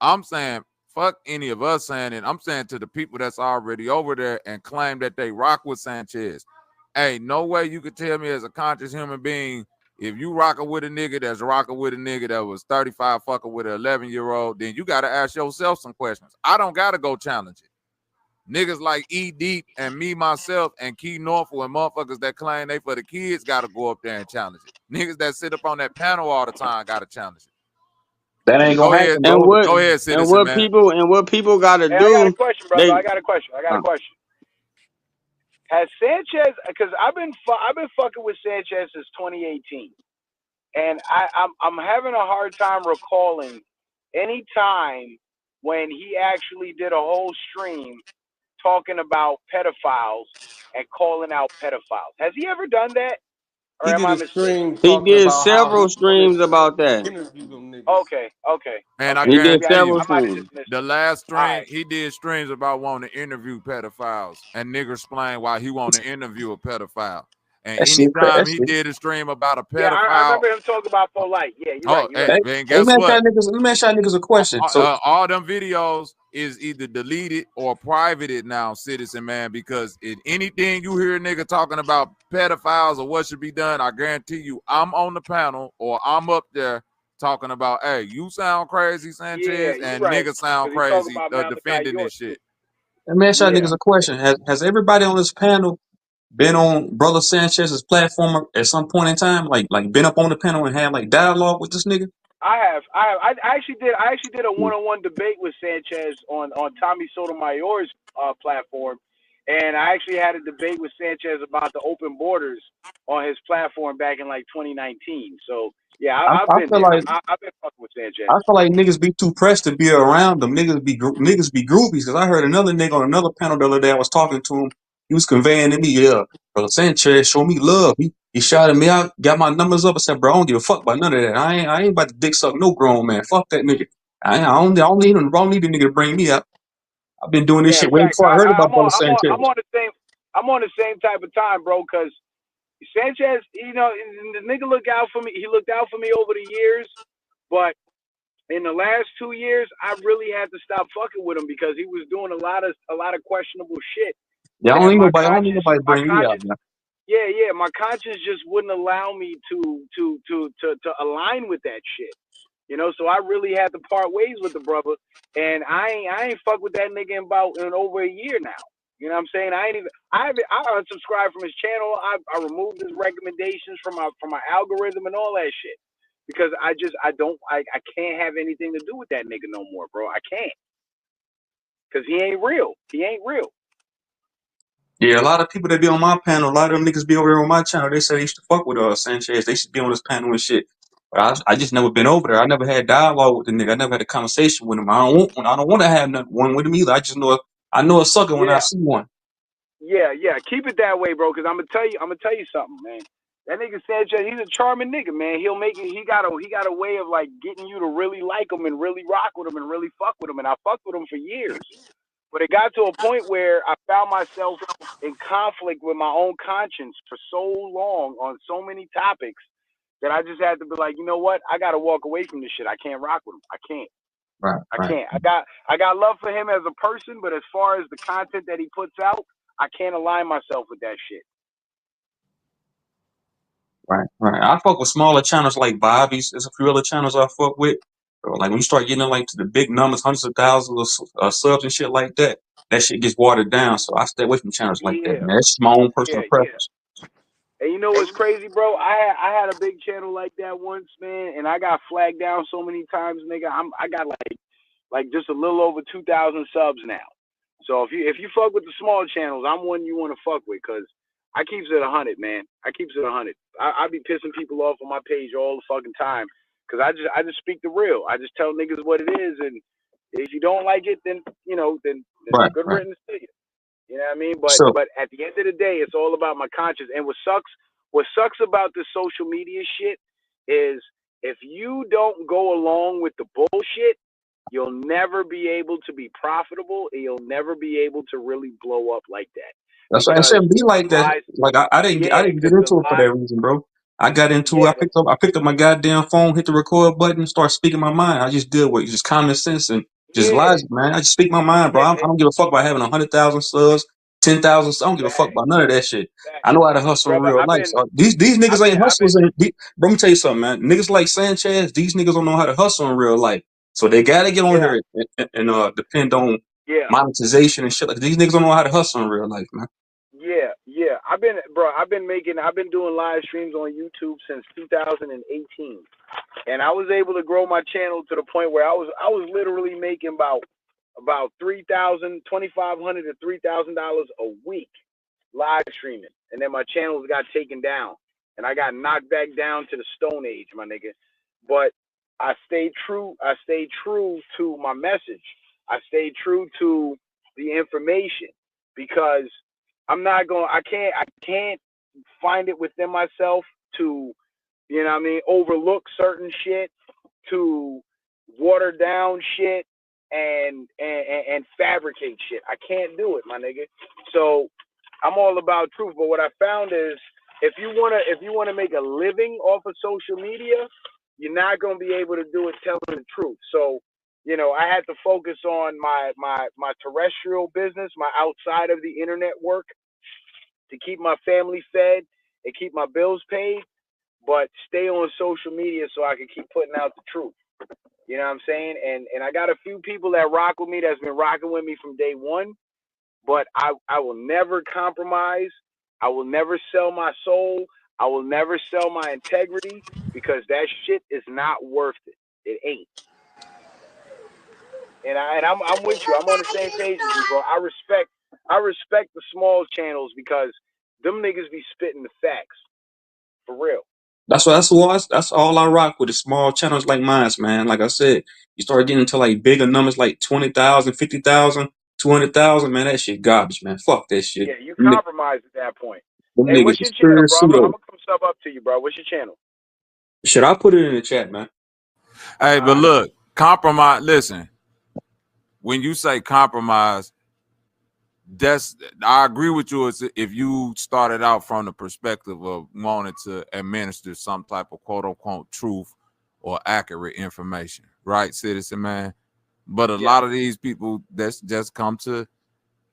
Speaker 3: I'm saying Fuck any of us saying it. I'm saying to the people that's already over there and claim that they rock with Sanchez. Hey, no way you could tell me as a conscious human being, if you rocking with a nigga that's rocking with a nigga that was 35 fucking with an 11-year-old, then you got to ask yourself some questions. I don't got to go challenge it. Niggas like E Deep and me, myself, and Key Norfolk and motherfuckers that claim they for the kids got to go up there and challenge it. Niggas that sit up on that panel all the time got to challenge it.
Speaker 20: That ain't
Speaker 3: Go
Speaker 20: gonna
Speaker 3: ahead,
Speaker 20: happen,
Speaker 12: And
Speaker 20: bro.
Speaker 12: what
Speaker 3: go ahead, citizen man.
Speaker 12: people got to
Speaker 18: Hey, I got a
Speaker 12: do?
Speaker 18: question, brother.
Speaker 12: They
Speaker 18: I got a question. Has Sanchez? Because I've been fucking with Sanchez since 2018, and I'm having a hard time recalling any time when he actually did a whole stream talking about pedophiles and calling out pedophiles. Has he ever done that, or
Speaker 19: He
Speaker 18: am
Speaker 19: did
Speaker 18: I
Speaker 19: a
Speaker 18: mistaken?
Speaker 19: stream
Speaker 12: he
Speaker 19: talking
Speaker 12: did
Speaker 19: about how
Speaker 12: several
Speaker 19: he wanted
Speaker 12: streams about that.
Speaker 19: to interview them niggas.
Speaker 18: Okay.
Speaker 3: Man, I
Speaker 12: He did
Speaker 18: Maybe I
Speaker 3: guarantee
Speaker 12: several
Speaker 3: you,
Speaker 18: might have
Speaker 12: streams.
Speaker 18: just missed
Speaker 3: the
Speaker 18: it.
Speaker 3: last
Speaker 18: All
Speaker 3: stream
Speaker 18: right.
Speaker 3: he did streams about wanting to interview pedophiles, and niggas explain why he want to interview a pedophile. And
Speaker 20: That shit crazy.
Speaker 3: anytime
Speaker 20: That
Speaker 3: he
Speaker 20: shit.
Speaker 3: did a stream about a
Speaker 18: Yeah, I
Speaker 3: pedophile,
Speaker 18: remember him talking about Polite. Yeah, you're right.
Speaker 3: oh,
Speaker 18: You're
Speaker 3: hey,
Speaker 18: right.
Speaker 20: Hey,
Speaker 3: man,
Speaker 20: let
Speaker 3: guess
Speaker 20: me ask
Speaker 3: what?
Speaker 20: y'all niggas a question. So
Speaker 3: All them videos is either deleted or privated now, citizen man, because in anything you hear a nigga talking about pedophiles or what should be done, I guarantee you I'm on the panel or I'm up there talking about, hey, you sound crazy,
Speaker 18: Yeah,
Speaker 3: Sanchez,
Speaker 18: you're
Speaker 3: and
Speaker 18: right.
Speaker 3: niggas sound
Speaker 18: Because he talking
Speaker 3: crazy
Speaker 18: about Malachi
Speaker 3: defending
Speaker 18: York
Speaker 3: this
Speaker 18: too.
Speaker 3: shit.
Speaker 20: let me ask y'all
Speaker 18: Yeah.
Speaker 20: niggas a question. Has everybody on this panel been on Brother Sanchez's platform at some point in time? Like been up on the panel and had like dialogue with this nigga?
Speaker 18: I actually did a one-on-one debate with Sanchez on Tommy Sotomayor's platform, and I actually had a debate with Sanchez about the open borders on his platform back in like 2019. So yeah, I've
Speaker 20: I
Speaker 18: been
Speaker 20: feel
Speaker 18: there.
Speaker 20: like
Speaker 18: I've been fucking with Sanchez.
Speaker 20: I feel like niggas be too pressed to be around them. Niggas be groupies. Cause I heard another nigga on another panel the other day. I was talking to him. He was conveying to me, yeah, Brother Sanchez, show me love. He shouted me out, got my numbers up. I said, bro, I don't give a fuck about none of that. I ain't about to dick suck no grown man. Fuck that nigga. I don't need him. I don't need a nigga to bring me up. I've been doing this
Speaker 18: Yeah,
Speaker 20: shit way
Speaker 18: facts.
Speaker 20: before I heard about Brother Sanchez.
Speaker 18: I'm on the same type of time, bro. Because Sanchez, the nigga looked out for me. He looked out for me over the years, but in the last 2 years, I really had to stop fucking with him because he was doing a lot of questionable shit.
Speaker 20: Yeah,
Speaker 18: And
Speaker 20: I don't need nobody to bring me up, man.
Speaker 18: yeah, my conscience just wouldn't allow me to align with that shit. So I really had to part ways with the brother, and I ain't fuck with that nigga in over a year now. You know what I'm saying? I unsubscribed from his channel. I removed his recommendations from my algorithm and all that shit because I can't have anything to do with that nigga no more, bro. I can't because he ain't real. He ain't real.
Speaker 20: Yeah, a lot of people that be on my panel, a lot of them niggas be over there on my channel. They say they used to fuck with Sanchez. They should be on this panel and shit. But I just never been over there. I never had dialogue with the nigga. I never had a conversation with him. I don't want to have one with him either. I know a sucker when I see one.
Speaker 18: Yeah. Keep it that way, bro. Because I'm gonna tell you something, man. That nigga Sanchez, he's a charming nigga, man. He'll make it. He got a way of like getting you to really like him and really rock with him and really fuck with him. And I fucked with him for years. But it got to a point where I found myself in conflict with my own conscience for so long on so many topics that I just had to be like, you know what? I got to walk away from this shit. I can't rock with him. I can't.
Speaker 20: Right.
Speaker 18: I can't. I got love for him as a person, but as far as the content that he puts out, I can't align myself with that shit.
Speaker 20: Right. I fuck with smaller channels like Bobby's. There's a few other channels I fuck with. Bro, like when you start getting like to the big numbers, hundreds of thousands of subs and shit like that, that shit gets watered down. So I stay away from channels like that, man. That's just my own personal preference.
Speaker 18: And you know what's crazy, bro? I had a big channel like that once, man, and I got flagged down so many times, nigga. I got like just a little over 2,000 subs now. So if you fuck with the small channels, I'm one you want to fuck with, cause I keeps it 100, man. I keeps it 100. I be pissing people off on my page all the fucking time, cause I just speak the real. I just tell niggas what it is, and if you don't like it, then good riddance to you. You know what I mean? But at the end of the day, it's all about my conscience. And what sucks about this social media shit is if you don't go along with the bullshit, you'll never be able to be profitable, and you'll never be able to really blow up like that.
Speaker 20: That's why I said be like that. Like I didn't get into it for that reason, bro. I got into it. I picked up my goddamn phone, hit the record button, start speaking my mind. I just did what just common sense and Just
Speaker 18: Yeah.
Speaker 20: lies, man. I just speak my mind, bro. I don't give a fuck about having 100,000 subs, 10,000. I don't give a fuck about none of that shit. I know how to hustle in
Speaker 18: Brother,
Speaker 20: real life. So these niggas ain't hustlers. Bro, let me tell you something, man. Niggas like Sanchez, these niggas don't know how to hustle in real life. So they gotta get on here and depend on monetization and shit. Like these niggas don't know how to hustle in real life, man.
Speaker 18: Yeah. I've been doing live streams on YouTube since 2018. And I was able to grow my channel to the point where I was literally making about $2,500 to $3,000 a week live streaming. And then my channels got taken down. And I got knocked back down to the Stone Age, my nigga. But I stayed true to my message. I stayed true to the information because I can't find it within myself to, overlook certain shit, to water down shit and fabricate shit. I can't do it, my nigga. So I'm all about truth. But what I found is if you wanna make a living off of social media, you're not gonna be able to do it telling the truth. So, I had to focus on my terrestrial business, my outside of the internet work, to keep my family fed and keep my bills paid, but stay on social media so I can keep putting out the truth. You know what I'm saying? And I got a few people that rock with me that's been rocking with me from day one, but I will never compromise. I will never sell my soul. I will never sell my integrity because that shit is not worth it. It ain't. And I'm with you. I'm on the same page as you, bro. I respect the small channels because them niggas be spitting the facts. For real.
Speaker 20: That's all I rock with. The small channels like mine, man. Like I said, you start getting into like bigger numbers like 20,000, 50,000, 200,000, man. That shit garbage, man. Fuck that shit.
Speaker 18: Yeah, you compromise at that point.
Speaker 20: Them
Speaker 18: Hey,
Speaker 20: niggas
Speaker 18: what's your
Speaker 20: is
Speaker 18: channel,
Speaker 20: pure
Speaker 18: bro? I'm
Speaker 20: pseudo.
Speaker 18: gonna come sub up to you, bro. What's your channel?
Speaker 20: Should I put it in the chat, man?
Speaker 3: Hey, but look, compromise. Listen, when you say compromise, I agree with you. If you started out from the perspective of wanting to administer some type of quote unquote truth or accurate information, right, citizen man? But a lot of these people that's just come to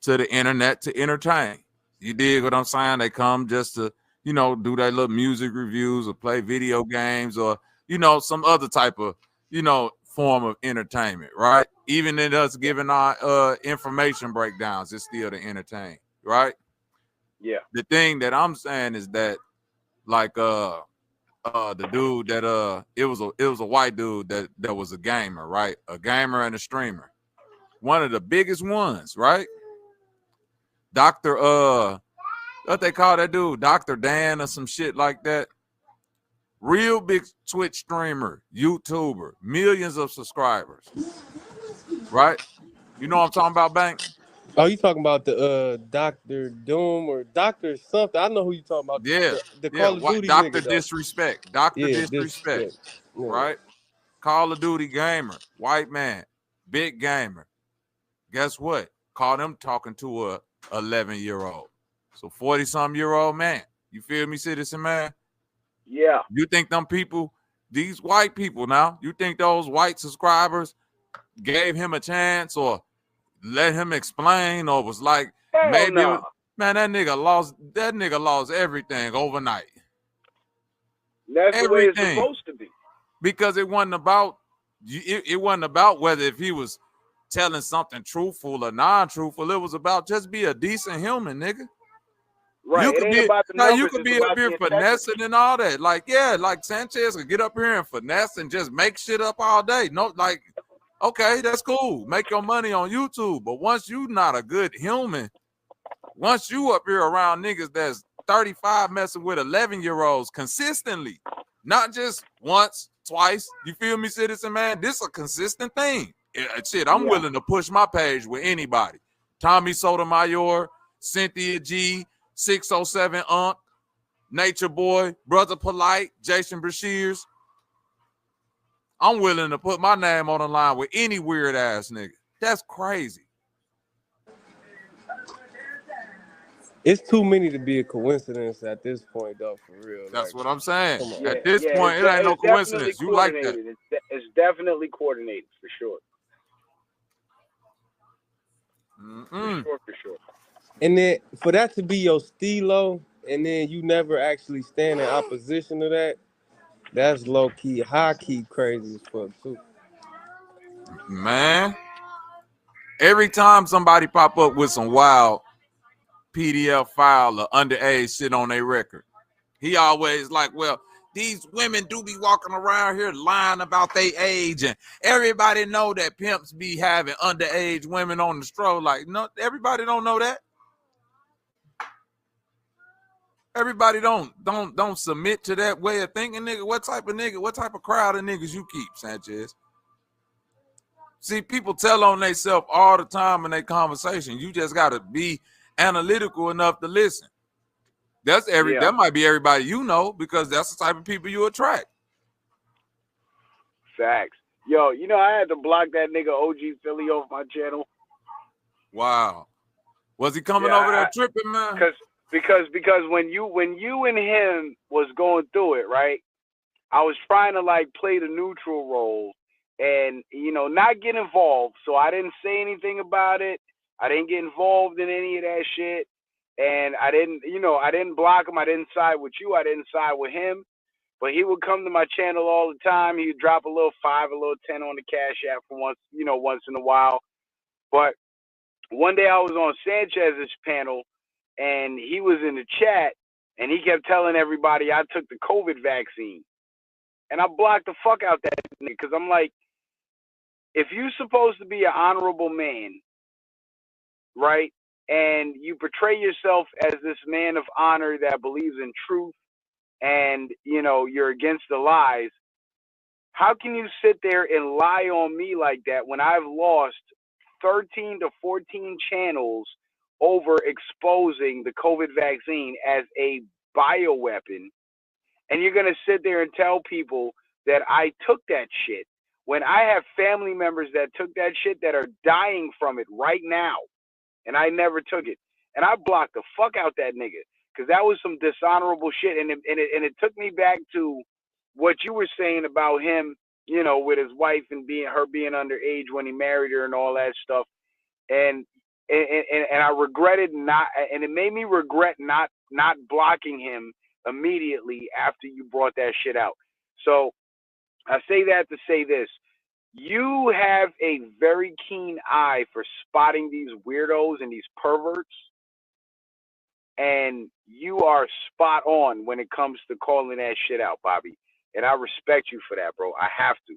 Speaker 3: the internet to entertain. You dig what I'm saying? They come just to, do their little music reviews or play video games or, some other type of, form of entertainment, right? Even in us giving our information breakdowns, it's still to entertain, right?
Speaker 18: Yeah.
Speaker 3: The thing that I'm saying is that, like, the dude that it was a white dude that was a gamer, right? A gamer and a streamer. One of the biggest ones, right? Dr. What they call that dude? Dr. Dan or some shit like that. Real big Twitch streamer, YouTuber, millions of subscribers. Right? You know what I'm talking about, Bank?
Speaker 19: Oh, you talking about the Dr. Doom or Dr. something? I know who you talking about.
Speaker 3: Yeah.
Speaker 19: The Call of Duty
Speaker 3: Dr.
Speaker 19: nigga, though.
Speaker 3: Disrespect. Dr.
Speaker 19: Yeah,
Speaker 3: Disrespect.
Speaker 19: Yeah.
Speaker 3: Right? Call of Duty gamer, white man, big gamer. Guess what? Caught him talking to a 11-year-old. So 40-some-year-old man. You feel me, citizen man?
Speaker 18: Yeah.
Speaker 3: You think them people, these white people now, you think those white subscribers gave him a chance or let him explain or was like, maybe, man, that nigga lost everything overnight.
Speaker 18: That's
Speaker 3: everything.
Speaker 18: The way it's supposed to be.
Speaker 3: Because it wasn't about, it wasn't about whether if he was telling something truthful or non-truthful. It was about just be a decent human, nigga.
Speaker 18: Right.
Speaker 3: You could
Speaker 18: it ain't
Speaker 3: be,
Speaker 18: about the numbers,
Speaker 3: you could be
Speaker 18: it's
Speaker 3: up
Speaker 18: about
Speaker 3: here finessing and all that. Like, yeah, like Sanchez could get up here and finesse and just make shit up all day. No, like, okay, that's cool. Make your money on YouTube. But once you not a good human, once you up here around niggas that's 35 messing with 11-year-olds consistently, not just once, twice. You feel me, citizen man? This is a consistent thing. Shit, I'm willing to push my page with anybody. Tommy Sotomayor, Cynthia G, 607 Unc, Nature Boy, Brother Polite, Jason Brashears. I'm willing to put my name on the line with any weird ass nigga. That's crazy.
Speaker 19: It's too many to be a coincidence at this point, though, for real.
Speaker 3: That's what I'm saying.
Speaker 18: Yeah,
Speaker 3: at this point, it ain't no coincidence. You like that.
Speaker 18: It's definitely coordinated for sure. For sure, for sure.
Speaker 19: And then for that to be your stilo, and then you never actually stand in opposition to that, that's low key, high key crazy as fuck too.
Speaker 3: Man, every time somebody pop up with some wild PDF file or underage shit on their record, he always like, well, these women do be walking around here lying about their age, and everybody know that pimps be having underage women on the stroll. Like, no, everybody don't know that. Everybody don't submit to that way of thinking, nigga. What type of crowd of niggas you keep, Sanchez? See, people tell on themselves all the time in their conversation. You just gotta be analytical enough to listen. That might be everybody you know, because that's the type of people you attract.
Speaker 18: Facts. Yo, you know I had to block that nigga OG Philly off my channel.
Speaker 3: Wow. Was he coming over there tripping, man?
Speaker 18: Because when you and him was going through it, right? I was trying to like play the neutral role and not get involved. So I didn't say anything about it. I didn't get involved in any of that shit. And I didn't block him. I didn't side with you. I didn't side with him. But he would come to my channel all the time. He would drop a little 5, a little 10 on the Cashapp for once in a while. But one day I was on Sanchez's panel, and he was in the chat, and he kept telling everybody I took the COVID vaccine. And I blocked the fuck out that nigga, because I'm like, if you're supposed to be an honorable man, right, and you portray yourself as this man of honor that believes in truth, and you're against the lies, how can you sit there and lie on me like that when I've lost 13 to 14 channels over exposing the COVID vaccine as a bioweapon, and you're going to sit there and tell people that I took that shit when I have family members that took that shit that are dying from it right now, and I never took it. And I blocked the fuck out that nigga, because that was some dishonorable shit, and it took me back to what you were saying about him, with his wife and being underage when he married her and all that stuff, and I regretted not, and it made me regret not blocking him immediately after you brought that shit out. So I say that to say this: you have a very keen eye for spotting these weirdos and these perverts, and you are spot on when it comes to calling that shit out, Bobby. And I respect you for that, bro. I have to,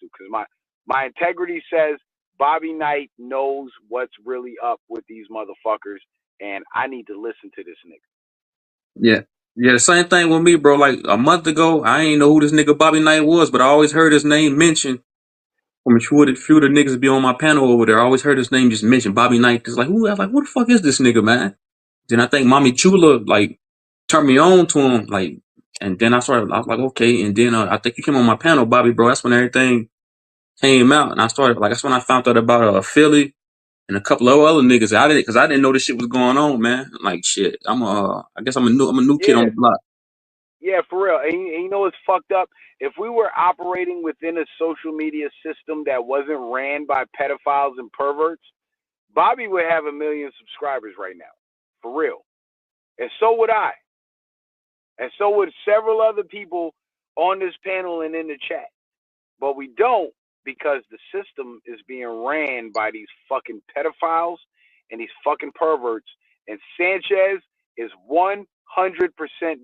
Speaker 18: because my integrity says Bobby Knight knows what's really up with these motherfuckers, and I need to listen to this nigga.
Speaker 20: Yeah, the same thing with me, bro. Like a month ago, I ain't know who this nigga Bobby Knight was, but I always heard his name mentioned from a few of the niggas be on my panel over there. I always heard his name just mentioned, Bobby Knight. It's like, who? I was like, who the fuck is this nigga, man? Then I think Mommy Chula like turned me on to him, like, and then I was like, okay. And then I think you came on my panel, Bobby, bro. That's when everything came out, and that's when I found out about Philly and a couple of other niggas. Because I didn't know this shit was going on, man. Like shit, I guess I'm a new kid on the block.
Speaker 18: Yeah, for real. And you know what's fucked up? If we were operating within a social media system that wasn't ran by pedophiles and perverts, Bobby would have 1 million subscribers right now. For real. And so would I. And so would several other people on this panel and in the chat. But we don't, because the system is being ran by these fucking pedophiles and these fucking perverts. And Sanchez is 100%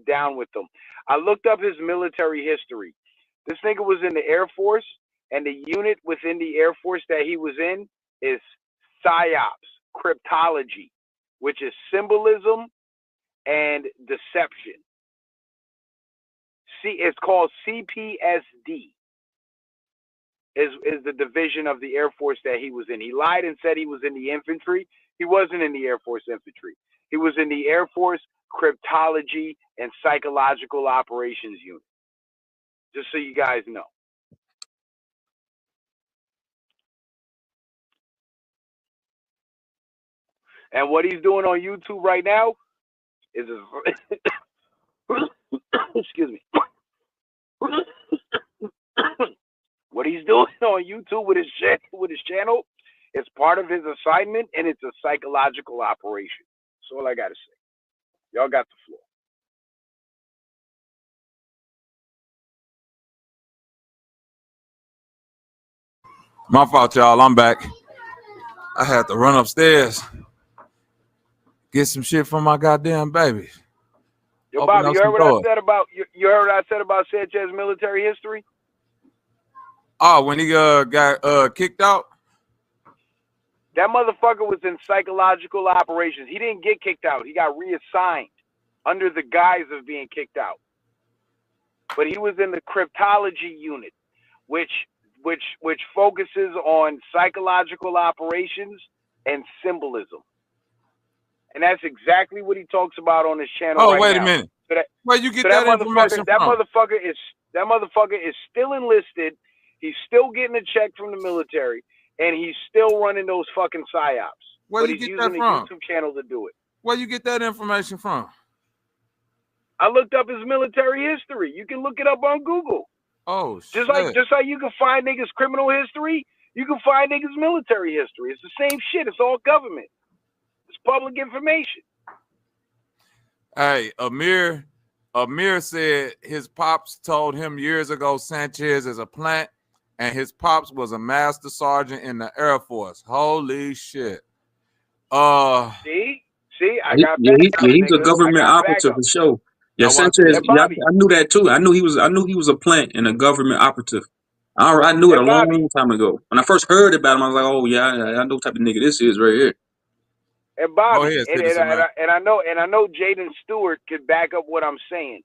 Speaker 18: down with them. I looked up his military history. This nigga was in the Air Force, and the unit within the Air Force that he was in is PSYOPs, cryptology, which is symbolism and deception. It's called CPSD. Is the division of the Air Force that he was in. He lied and said he was in the infantry. He wasn't in the Air Force infantry. He was in the Air Force cryptology and psychological operations unit. Just so you guys know. And what he's doing on YouTube right now is excuse me. What he's doing on YouTube with his channel It's part of his assignment, and it's a psychological operation. That's all I got to say. Y'all got the floor.
Speaker 3: My fault, y'all. I'm back. I had to run upstairs, get some shit from my goddamn baby.
Speaker 18: Yo,
Speaker 3: Open
Speaker 18: Bobby,
Speaker 3: up
Speaker 18: you
Speaker 3: some
Speaker 18: heard what
Speaker 3: doors.
Speaker 18: I said about you heard what I said about Sanchez military history?
Speaker 3: Oh, when he got kicked out?
Speaker 18: That motherfucker was in psychological operations. He didn't get kicked out. He got reassigned under the guise of being kicked out. But he was in the cryptology unit, which focuses on psychological operations and symbolism. And that's exactly what he talks about on his channel
Speaker 3: Oh,
Speaker 18: right
Speaker 3: wait
Speaker 18: now.
Speaker 3: a minute. Where you get
Speaker 18: So
Speaker 3: that information
Speaker 18: that
Speaker 3: from?
Speaker 18: motherfucker is still enlisted. He's still getting a check from the military, and he's still running those fucking psyops.
Speaker 3: Where
Speaker 18: But
Speaker 3: you
Speaker 18: he's
Speaker 3: get that
Speaker 18: using a
Speaker 3: from?
Speaker 18: YouTube channel to do it.
Speaker 3: Where you get that information from?
Speaker 18: I looked up his military history. You can look it up on Google.
Speaker 3: Oh,
Speaker 18: Just
Speaker 3: shit.
Speaker 18: like you can find niggas' criminal history, you can find niggas' military history. It's the same shit. It's all government. It's public information.
Speaker 3: Hey, Amir said his pops told him years ago Sanchez is a plant, and his pops was a master sergeant in the Air Force. Holy shit.
Speaker 18: See, I got
Speaker 20: Yeah,
Speaker 18: backup,
Speaker 20: he's a
Speaker 18: nigga. I
Speaker 20: government
Speaker 18: got
Speaker 20: operative
Speaker 18: backup.
Speaker 20: for sure. Yeah,
Speaker 3: Now watch
Speaker 20: Sanchez.
Speaker 3: this.
Speaker 18: And
Speaker 20: Yeah,
Speaker 18: Bobby,
Speaker 20: I knew that too. I knew he was a plant and a government operative. I knew it a
Speaker 18: and Bobby,
Speaker 20: long time ago. When I first heard about him, I was like, oh yeah, I know what type of nigga this is right here.
Speaker 18: and
Speaker 3: Go
Speaker 18: Bobby,
Speaker 3: ahead,
Speaker 18: and
Speaker 3: citizen, man.
Speaker 18: I know Jaden Stewart could back up what I'm saying.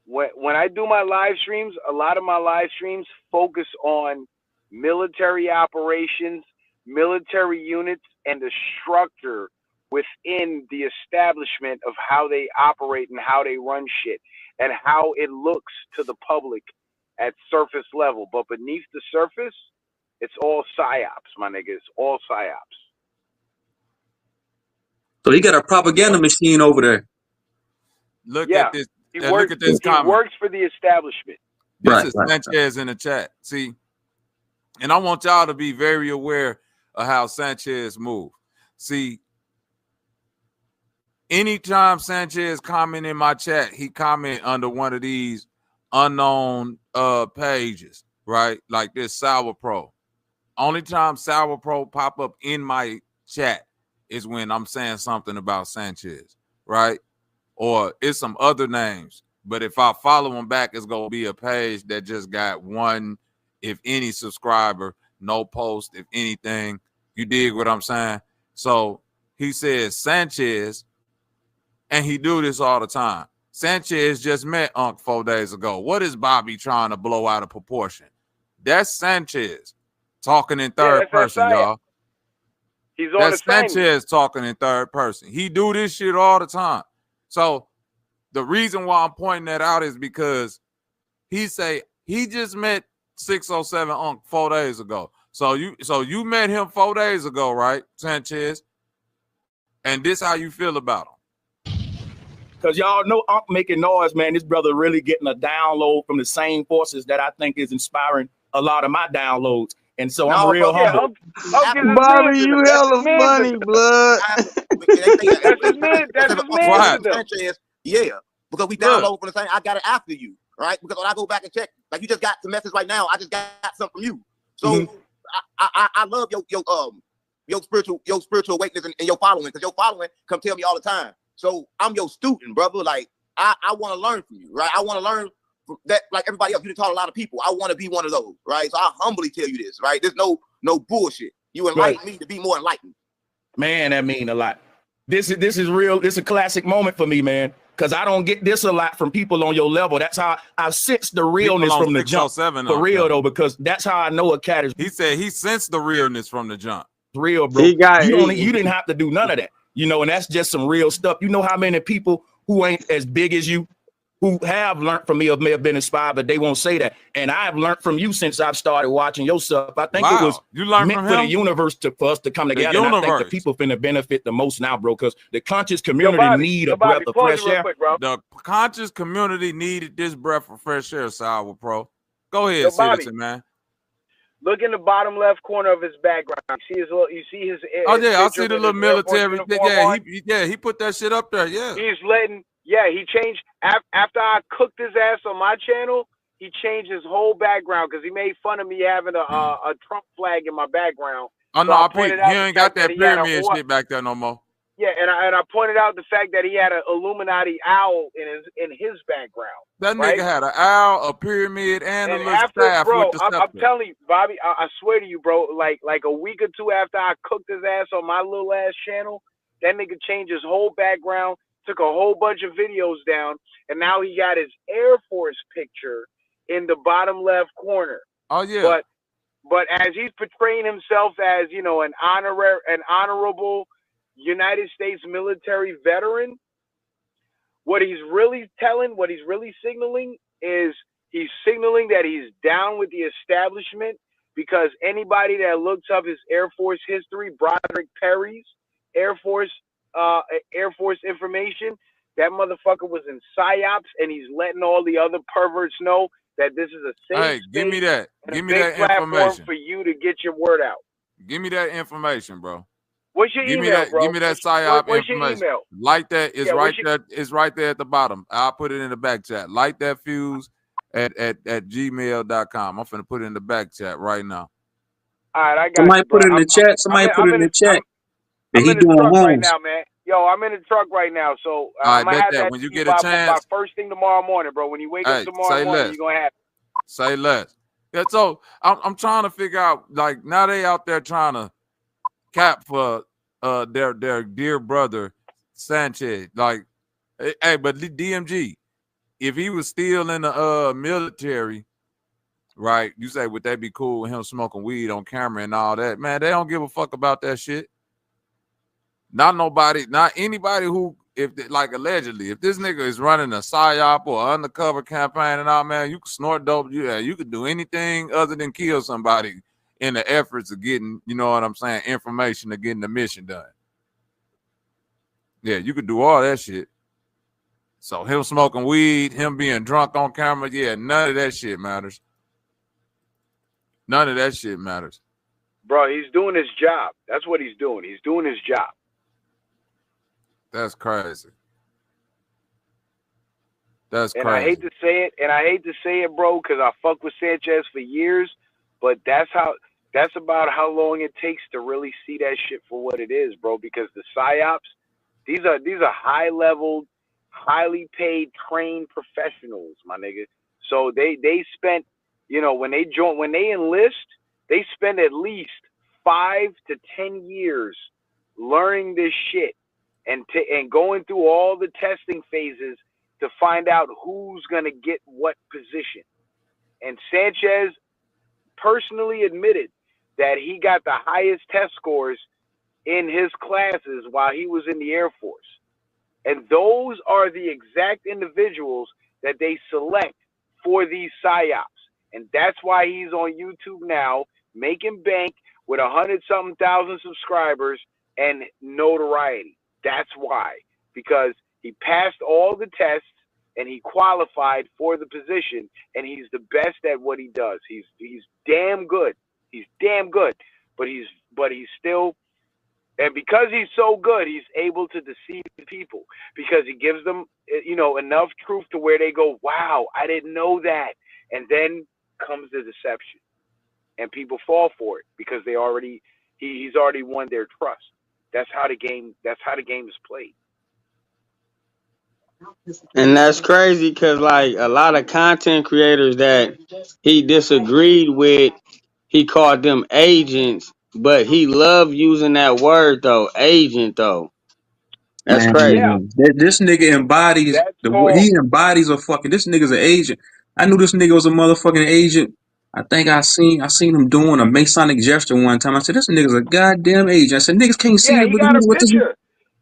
Speaker 18: When I do my live streams, a lot of my live streams focus on military operations, military units, and the structure within the establishment of how they operate and how they run shit and how it looks to the public at surface level. But beneath the surface, it's all psyops, my nigga. It's all psyops.
Speaker 20: So he got a propaganda machine over there.
Speaker 3: Look
Speaker 18: Yeah,
Speaker 3: at this.
Speaker 18: he
Speaker 3: Look
Speaker 18: works.
Speaker 3: at this
Speaker 18: He
Speaker 3: comment.
Speaker 18: works for the establishment.
Speaker 3: This is Sanchez in the chat. See, and I want y'all to be very aware of how Sanchez moves. See, anytime Sanchez comment in my chat, he comment under one of these unknown pages, right? Like this Sour Pro. Only time Sour Pro pop up in my chat is when I'm saying something about Sanchez, right? Or it's some other names. But if I follow him back, it's gonna be a page that just got one, if any, subscriber, no post, if anything. You dig what I'm saying? So he says Sanchez, and he do this all the time. Sanchez just met Unc 4 days ago. What is Bobby trying to blow out of proportion? That's Sanchez talking in third person, y'all.
Speaker 18: He's on
Speaker 3: That's
Speaker 18: assignment.
Speaker 3: Sanchez talking in third person. He do this shit all the time. So the reason why I'm pointing that out is because he say he just met 607 Unc 4 days ago. So you met him 4 days ago, right, Sanchez? And this how you feel about him?
Speaker 5: Because y'all know I'm making noise, man. This brother really getting a download from the same forces that I think is inspiring a lot of my downloads. And so I'm real humble.
Speaker 12: Bobby, you hella funny, blood.
Speaker 18: That's his man. That's his man.
Speaker 1: Sanchez, yeah, because we download from the same. I got it after you, right? Because when I go back and check, like you just got the message right now. I just got something from you. So I love your spiritual awakeness and your following, because your following come tell me all the time. So I'm your student, brother. Like I want to learn from you, right? I want to learn from that, like everybody else. You taught a lot of people. I want to be one of those, right? So I humbly tell you this, right? There's no bullshit. You enlighten me to be more enlightened.
Speaker 5: Man, that mean a lot. This is real. This is a classic moment for me, man. Because I don't get this a lot from people on your level. That's how I sense the realness from the jump. For real though, because that's how I know a cat is.
Speaker 3: He said he sensed the realness from the jump.
Speaker 5: Real, bro. You didn't have to do none of that. You know, and that's just some real stuff. You know how many people who ain't as big as you, who have learned from me or may have been inspired, but they won't say that. And I've learned from you since I've started watching your stuff. I think it was meant for the universe for us to come together. And I think the people finna benefit the most now, bro, because the conscious community need a breath of fresh air.
Speaker 3: The conscious community needed this breath of fresh air, Sour Pro. Go ahead, citizen, man.
Speaker 18: Look in the bottom left corner of his background. You see his
Speaker 3: Oh yeah, I
Speaker 18: picture
Speaker 3: see the
Speaker 18: with
Speaker 3: little
Speaker 18: his Air Force
Speaker 3: military.
Speaker 18: uniform
Speaker 3: Yeah,
Speaker 18: on.
Speaker 3: he put that shit up there. Yeah.
Speaker 18: He changed after I cooked his ass on my channel. He changed his whole background because he made fun of me having a Trump flag in my background.
Speaker 3: Oh
Speaker 18: So
Speaker 3: no,
Speaker 18: I
Speaker 3: I
Speaker 18: pointed
Speaker 3: peeped. He
Speaker 18: out the
Speaker 3: ain't got
Speaker 18: fact that
Speaker 3: that
Speaker 18: he had
Speaker 3: pyramid shit back there no more.
Speaker 18: Yeah, and I pointed out the fact that he had an Illuminati owl in his background.
Speaker 3: That
Speaker 18: right?
Speaker 3: nigga had an owl, a pyramid, and a
Speaker 18: And
Speaker 3: little
Speaker 18: after,
Speaker 3: staff
Speaker 18: bro,
Speaker 3: with the
Speaker 18: I'm
Speaker 3: scepter.
Speaker 18: telling you, Bobby, I swear to you, bro, like a week or two after I cooked his ass on my little ass channel, that nigga changed his whole background, took a whole bunch of videos down, and now he got his Air Force picture in the bottom left corner.
Speaker 3: Oh yeah.
Speaker 18: But as he's portraying himself as, an honorable United States military veteran, what he's really signaling is he's signaling that he's down with the establishment, because anybody that looks up his Air Force history, Broderick Perry's Air Force information, that motherfucker was in PSYOPs, and he's letting all the other perverts know that this is a safe
Speaker 3: Hey, give me that.
Speaker 18: and
Speaker 3: Give
Speaker 18: a
Speaker 3: me
Speaker 18: big
Speaker 3: that
Speaker 18: platform
Speaker 3: information.
Speaker 18: for you to get your word out.
Speaker 3: Give me that information, bro.
Speaker 18: What's your
Speaker 3: Give me
Speaker 18: email,
Speaker 3: that.
Speaker 18: bro?
Speaker 3: Give me that PSYOP
Speaker 18: What's your
Speaker 3: information.
Speaker 18: email?
Speaker 3: Like that is
Speaker 18: Yeah,
Speaker 3: right there. It's right there at the bottom. I'll put it in the back chat. Like that fuse at gmail.com. I'm finna put it in the back chat right now.
Speaker 18: All right, I got
Speaker 20: Somebody
Speaker 18: you, bro.
Speaker 20: put it in the chat. Somebody put it in the chat that
Speaker 18: I'm
Speaker 20: he
Speaker 18: in the
Speaker 20: doing
Speaker 18: truck right
Speaker 20: moves.
Speaker 18: now, man. Yo, I'm in the truck right now, so
Speaker 3: All
Speaker 18: I'm
Speaker 3: right,
Speaker 18: gonna
Speaker 3: bet
Speaker 18: have
Speaker 3: that
Speaker 18: that
Speaker 3: when you
Speaker 18: to you
Speaker 3: get a
Speaker 18: by
Speaker 3: chance.
Speaker 18: first thing tomorrow morning, bro. When you wake up
Speaker 3: Hey,
Speaker 18: tomorrow
Speaker 3: say
Speaker 18: morning,
Speaker 3: less.
Speaker 18: you're gonna have it.
Speaker 3: Say less. Yeah, so I'm trying to figure out, like, now they out there trying to cap for their dear brother Sanchez. Like, hey, but DMG, if he was still in the military, right? You say, would that be cool with him smoking weed on camera and all that? Man, they don't give a fuck about that shit. Not anybody who, like allegedly, if this nigga is running a PSYOP or undercover campaign and all, man, you can snort dope. You could do anything other than kill somebody in the efforts of getting, you know what I'm saying, information to getting the mission done. Yeah, you could do all that shit. So him smoking weed, him being drunk on camera, yeah, none of that shit matters. None of that shit matters.
Speaker 18: Bro, he's doing his job. That's what he's doing. He's doing his job.
Speaker 3: That's crazy. That's
Speaker 18: And
Speaker 3: crazy.
Speaker 18: I hate to say it, bro, because I fuck with Sanchez for years, but that's about how long it takes to really see that shit for what it is, bro. Because the PSYOPs, these are high level, highly paid, trained professionals, my nigga. So they spent, when they enlist, they spend at least 5 to 10 years learning this shit and going through all the testing phases to find out who's gonna get what position. And Sanchez personally admitted that he got the highest test scores in his classes while he was in the Air Force. And those are the exact individuals that they select for these PSYOPs. And that's why he's on YouTube now, making bank with 100-something thousand subscribers and notoriety. That's why. Because he passed all the tests and he qualified for the position, and he's the best at what he does. He's damn good. He's damn good. But he's still, and because he's so good, he's able to deceive people because he gives them, enough truth to where they go, wow, I didn't know that. And then comes the deception. And people fall for it because he's already won their trust. That's how the game is played.
Speaker 12: And that's crazy because, like, a lot of content creators that he disagreed with, he called them agents, but he loved using that word, though, agent, though. That's
Speaker 20: Man,
Speaker 12: crazy.
Speaker 20: this nigga embodies he embodies a fucking. This nigga's an agent. I knew this nigga was a motherfucking agent. I think I seen him doing a Masonic gesture one time. I said, this nigga's a goddamn agent. I said, niggas can't see
Speaker 18: Yeah,
Speaker 20: this,
Speaker 18: he
Speaker 20: but this
Speaker 18: got a
Speaker 20: nigga, what this?
Speaker 18: picture.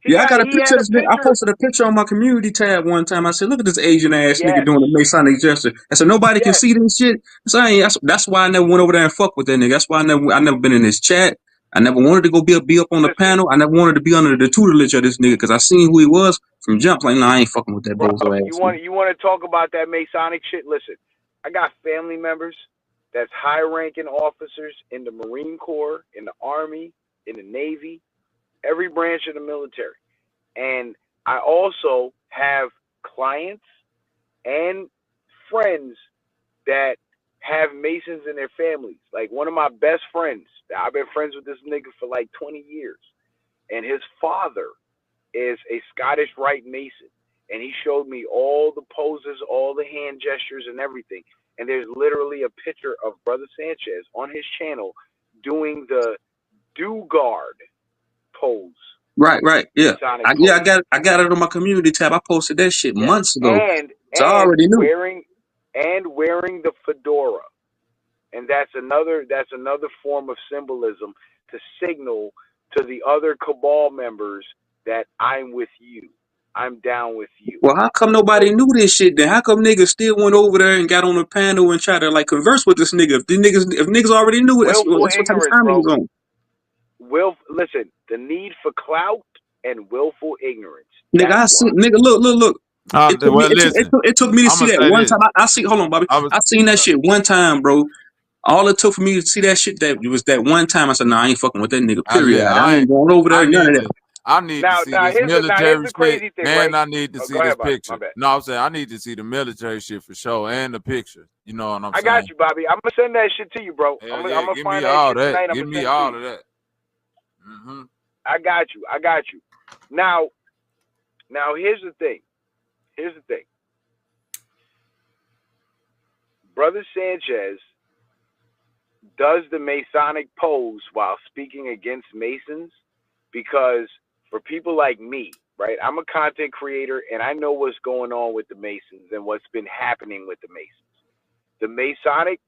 Speaker 20: Yeah, I got a
Speaker 18: He
Speaker 20: picture
Speaker 18: had
Speaker 20: of
Speaker 18: a
Speaker 20: this nigga. I
Speaker 18: picture.
Speaker 20: posted a picture on my community tab one time. I said, look at this Asian ass nigga
Speaker 18: Yes.
Speaker 20: doing a Masonic gesture. I said, nobody can see this shit. So that's why I never went over there and fuck with that nigga. That's why I never been in his chat. I never wanted to go be up on the panel. I never wanted to be under the tutelage of this nigga because I seen who he was from jump. Like, nah, I ain't fucking with that
Speaker 18: Bro,
Speaker 20: bozo ass
Speaker 18: you
Speaker 20: nigga.
Speaker 18: want to talk about that Masonic shit? Listen, I got family members that's high-ranking officers in the Marine Corps, in the Army, in the Navy, every branch of the military. And I also have clients and friends that have Masons in their families. Like one of my best friends, I've been friends with this nigga for like 20 years. And his father is a Scottish Rite Mason. And he showed me all the poses, all the hand gestures and everything. And there's literally a picture of Brother Sanchez on his channel doing the do-guard pose.
Speaker 20: Right, yeah.
Speaker 18: Masonic
Speaker 20: I
Speaker 18: pose.
Speaker 20: got it on my community tab. I posted that shit
Speaker 18: Yes.
Speaker 20: months ago.
Speaker 18: And
Speaker 20: So I already knew.
Speaker 18: wearing the fedora. And that's another form of symbolism to signal to the other cabal members that I'm with you. I'm down with you.
Speaker 20: Well, how come nobody knew this shit then? How come niggas still went over there and got on the panel and tried to like converse with this nigga? If niggas already knew it, that's
Speaker 18: Willful
Speaker 20: what type of
Speaker 18: ignorance,
Speaker 20: time he
Speaker 18: bro.
Speaker 20: was on.
Speaker 18: Listen, the need for clout and willful ignorance.
Speaker 20: Nigga, I see. Nigga, look. It took me.
Speaker 3: Listen,
Speaker 20: It took me to
Speaker 3: I'm
Speaker 20: see
Speaker 3: gonna
Speaker 20: that
Speaker 3: say
Speaker 20: one
Speaker 3: this.
Speaker 20: time. I see. Hold on, Bobby. I seen that shit one time, bro. All it took for me to see that shit, that was that one time. I said, "Nah, I ain't fucking with that nigga." Period. I ain't going over there. None of that.
Speaker 3: I need to see this
Speaker 18: Here's
Speaker 3: military
Speaker 18: the
Speaker 3: shit,
Speaker 18: crazy thing,
Speaker 3: and
Speaker 18: right?
Speaker 3: I need to see
Speaker 18: go
Speaker 3: this
Speaker 18: ahead, Bobby.
Speaker 3: picture.
Speaker 18: My bad.
Speaker 3: No, I'm saying I need to see the military shit for sure, and the picture. You know what I'm saying?
Speaker 18: I got you, Bobby. I'm gonna send that shit to you, bro. I'm gonna
Speaker 3: Give
Speaker 18: find
Speaker 3: me
Speaker 18: that
Speaker 3: all
Speaker 18: shit
Speaker 3: that.
Speaker 18: tonight. I'm
Speaker 3: Give
Speaker 18: gonna
Speaker 3: me
Speaker 18: send
Speaker 3: all
Speaker 18: it to
Speaker 3: of
Speaker 18: you.
Speaker 3: that. Mm-hmm.
Speaker 18: I got you. Now, here's the thing. Brother Sanchez does the Masonic pose while speaking against Masons because for people like me, right, I'm a content creator and I know what's going on with the Masons and what's been happening with the Masons. The Masonic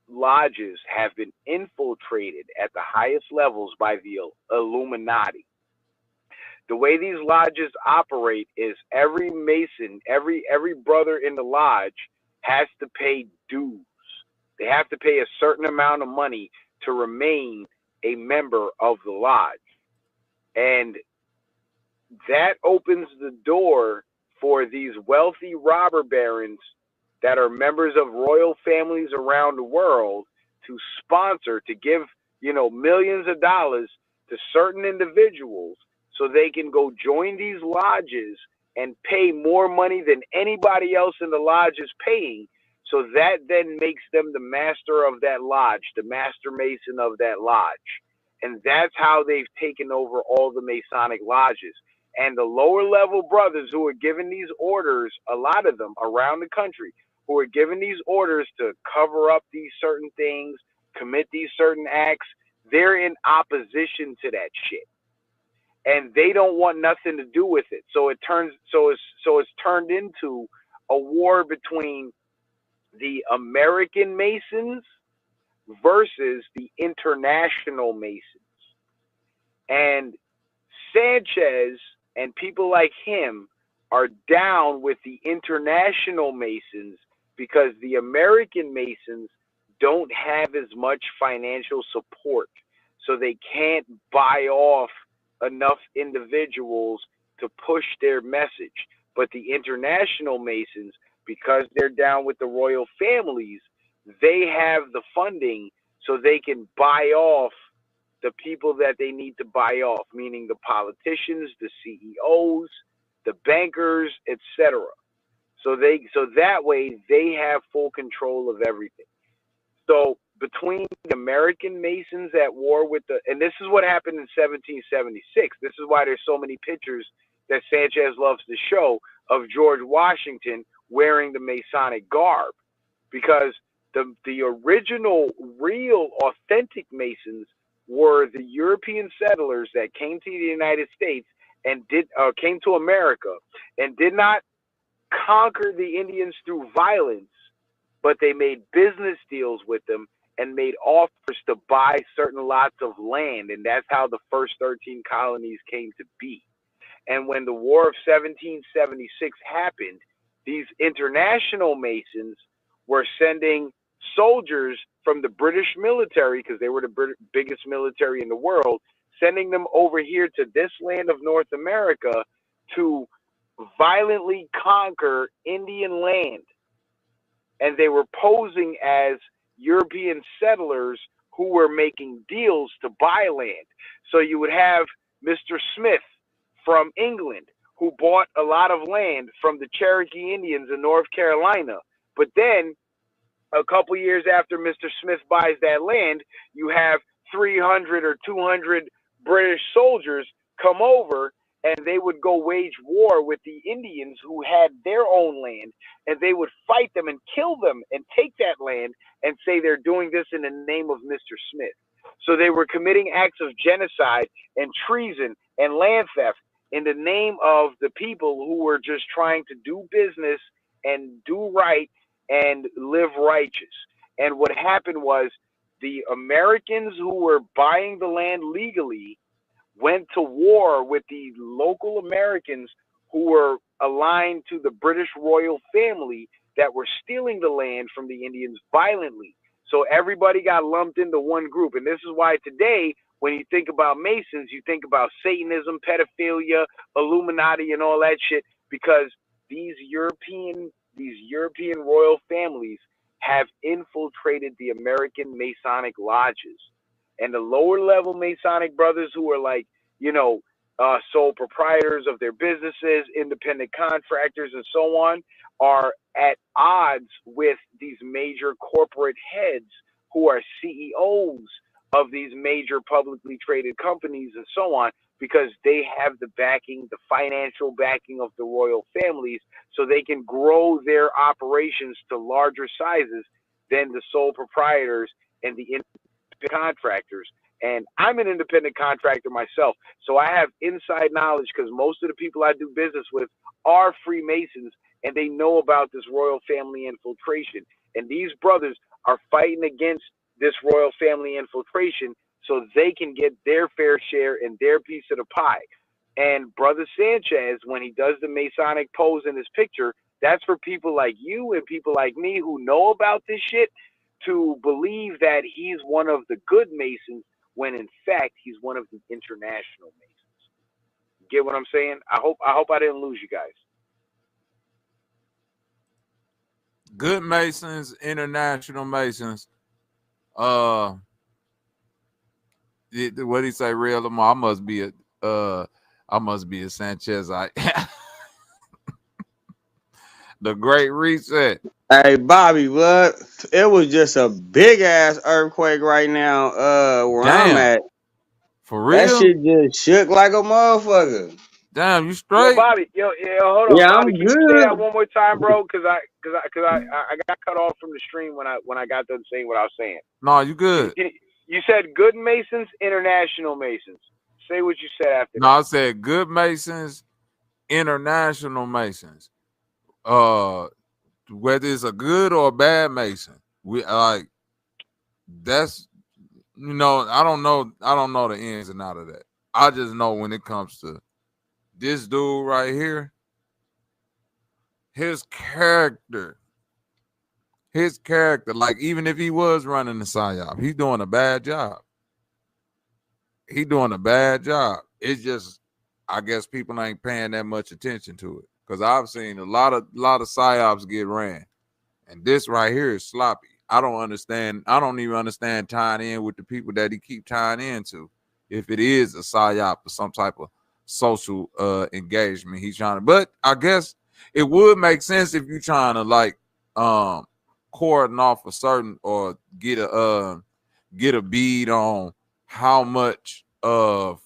Speaker 18: lodges have been infiltrated at the highest levels by the Illuminati. The way these lodges operate is every Mason, every brother in the lodge has to pay dues. They have to pay a certain amount of money to remain a member of the lodge. And that opens the door for these wealthy robber barons that are members of royal families around the world to sponsor, to give, millions of dollars to certain individuals so they can go join these lodges and pay more money than anybody else in the lodge is paying. So that then makes them the master of that lodge, the master mason of that lodge. And that's how they've taken over all the Masonic lodges. And the lower level brothers who are given these orders, a lot of them around the country, who are given these orders to cover up these certain things, commit these certain acts, they're in opposition to that shit. And they don't want nothing to do with it. So it's turned into a war between the American Masons versus the international Masons. And Sanchez and people like him are down with the international Masons because the American Masons don't have as much financial support. So they can't buy off enough individuals to push their message. But the international Masons, because they're down with the royal families, they have the funding so they can buy off the people that they need to buy off, meaning the politicians, the CEOs, the bankers, etc. So that way they have full control of everything. So between the American Masons at war with and this is what happened in 1776. This is why there's so many pictures that Sanchez loves to show of George Washington wearing the Masonic garb, because the original, real, authentic Masons were the European settlers that came to the United States and came to America and did not conquer the Indians through violence, but they made business deals with them and made offers to buy certain lots of land, and that's how the first 13 colonies came to be. And when the War of 1776 happened, these international Masons were sending soldiers from the British military, because they were the biggest military in the world, sending them over here to this land of North America to violently conquer Indian land. And they were posing as European settlers who were making deals to buy land. So you would have Mr. Smith from England who bought a lot of land from the Cherokee Indians in North Carolina. But then a couple years after Mr. Smith buys that land, you have 300 or 200 British soldiers come over, and they would go wage war with the Indians who had their own land, and they would fight them and kill them and take that land and say they're doing this in the name of Mr. Smith. So they were committing acts of genocide and treason and land theft in the name of the people who were just trying to do business and do right and live righteous. And what happened was the Americans who were buying the land legally went to war with the local Americans who were aligned to the British royal family that were stealing the land from the Indians violently. So everybody got lumped into one group. And this is why today, when you think about Masons, you think about Satanism, pedophilia, Illuminati, and all that shit, because these European royal families have infiltrated the American Masonic lodges. And the lower level Masonic brothers who are like, sole proprietors of their businesses, independent contractors, and so on, are at odds with these major corporate heads who are CEOs of these major publicly traded companies and so on, because they have the backing, the financial backing of the royal families, so they can grow their operations to larger sizes than the sole proprietors and the contractors. And I'm an independent contractor myself, so I have inside knowledge because most of the people I do business with are Freemasons, and they know about this royal family infiltration. And these brothers are fighting against this royal family infiltration so they can get their fair share and their piece of the pie. And Brother Sanchez, when he does the Masonic pose in his picture, that's for people like you and people like me who know about this shit to believe that he's one of the good Masons when in fact he's one of the international Masons. Get what I'm saying? I hope I didn't lose you guys.
Speaker 3: Good Masons, international Masons. What do you say, real Lamar? I must be a Sanchezite. The Great Reset.
Speaker 12: Hey Bobby, what? It was just a big ass earthquake right now. Where I'm at.
Speaker 3: For real?
Speaker 12: That shit just shook like a motherfucker.
Speaker 3: Damn, you
Speaker 18: Yo,
Speaker 3: straight?
Speaker 18: Bobby, hold on,
Speaker 12: Yeah,
Speaker 18: Bobby.
Speaker 12: I'm
Speaker 18: Can you say that
Speaker 12: good.
Speaker 18: one more time, bro? Cause I got cut off from the stream when I got done saying what I was saying.
Speaker 3: No, you good.
Speaker 18: You said good Masons, international Masons. Say what you said after
Speaker 3: No,
Speaker 18: that.
Speaker 3: I said good Masons, international Masons. Whether it's a good or a bad Mason, we like that's I don't know the ins and out of that. I just know when it comes to this dude right here, his character, like even if he was running the PSYOP, he's doing a bad job. It's just, I guess people ain't paying that much attention to it because I've seen a lot of PSYOPs get ran, and this right here is sloppy. I don't understand. I don't even understand tying in with the people that he keep tying into. If it is a PSYOP or some type of social engagement he's trying to, but I guess it would make sense if you're trying to like cordon off a certain or get a bead on how much of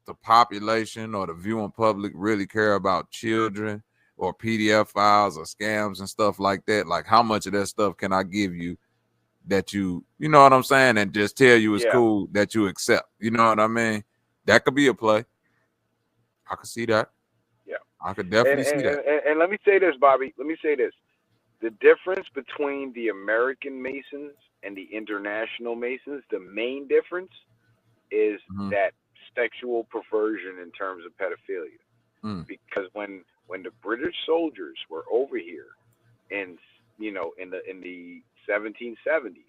Speaker 3: the population or the viewing public really care about children or PDF files or scams and stuff like that. Like how much of that stuff can I give you that you know what I'm saying, and just tell you it's cool that you accept. You know what I mean? That could be a play. I could see that.
Speaker 18: Yeah.
Speaker 3: I could definitely see that.
Speaker 18: And let me say this, Bobby. Let me say this. The difference between the American Masons and the international Masons, the main difference is that sexual perversion in terms of pedophilia. Because when the British soldiers were over here in the 1770s,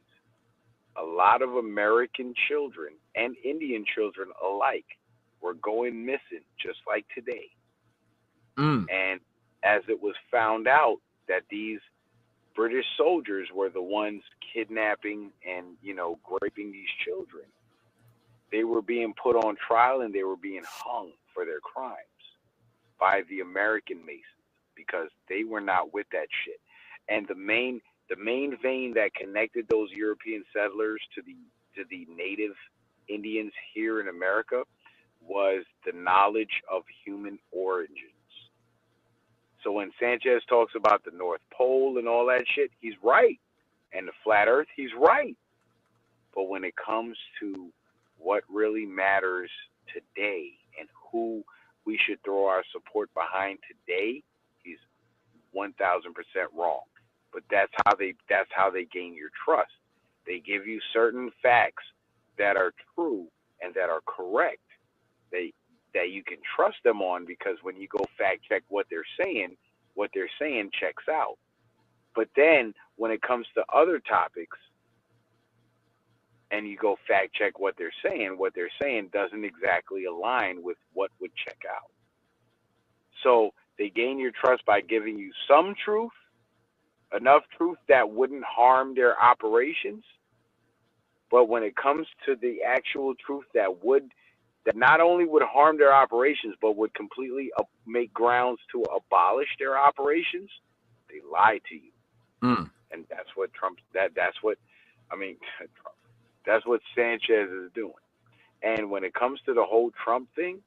Speaker 18: a lot of American children and Indian children alike were going missing just like today. And as it was found out that these British soldiers were the ones kidnapping and, you know, raping these children. They were being put on trial and they were being hung for their crimes by the American Masons because they were not with that shit. And the main vein that connected those European settlers to the native Indians here in America was the knowledge of human origins. So when Sanchez talks about the North Pole and all that shit, he's right. And the flat earth, he's right. But when it comes to what really matters today and who we should throw our support behind today, he's 1000% wrong. But that's how they gain your trust. They give you certain facts that are true and that are correct. That you can trust them on, because when you go fact check what they're saying checks out. But then when it comes to other topics and you go fact check what they're saying doesn't exactly align with what would check out. So they gain your trust by giving you some truth, enough truth that wouldn't harm their operations. But when it comes to the actual truth that not only would harm their operations, but would completely make grounds to abolish their operations, they lie to you. And that's what that's what Sanchez is doing. And when it comes to the whole Trump thing,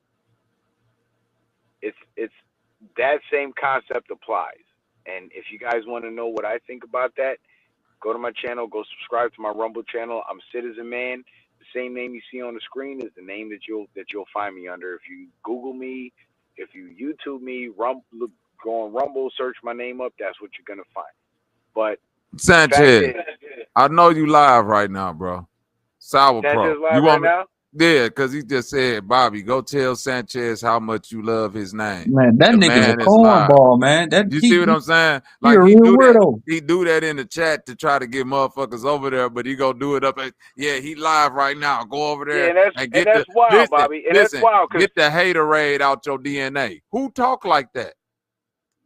Speaker 18: it's that same concept applies. And if you guys want to know what I think about that, go to my channel, go subscribe to my Rumble channel. I'm Citizen Man. The same name you see on the screen is the name that you'll find me under. If you Google me, if you YouTube me, go on Rumble, search my name up, that's what you're gonna find. But
Speaker 3: Sanchez, I know you live right now, bro. Sour
Speaker 18: Sanchez
Speaker 3: Pro.
Speaker 18: live
Speaker 3: You want
Speaker 18: right
Speaker 3: me?
Speaker 18: now?
Speaker 3: Yeah, because he just said, Bobby, go tell Sanchez how much you love his name.
Speaker 20: Man, that
Speaker 3: The
Speaker 20: nigga's a
Speaker 3: man is live.
Speaker 20: cornball, man. That
Speaker 3: You see what I'm saying?
Speaker 20: he a
Speaker 3: Like
Speaker 20: real weirdo.
Speaker 3: he do that in the chat to try to get motherfuckers over there, but he gonna do it up at, yeah, he live right now. Go over there and get
Speaker 18: that's wild,
Speaker 3: listen,
Speaker 18: Bobby. And
Speaker 3: listen,
Speaker 18: that's wild,
Speaker 3: get the haterade out your DNA. Who talk like that?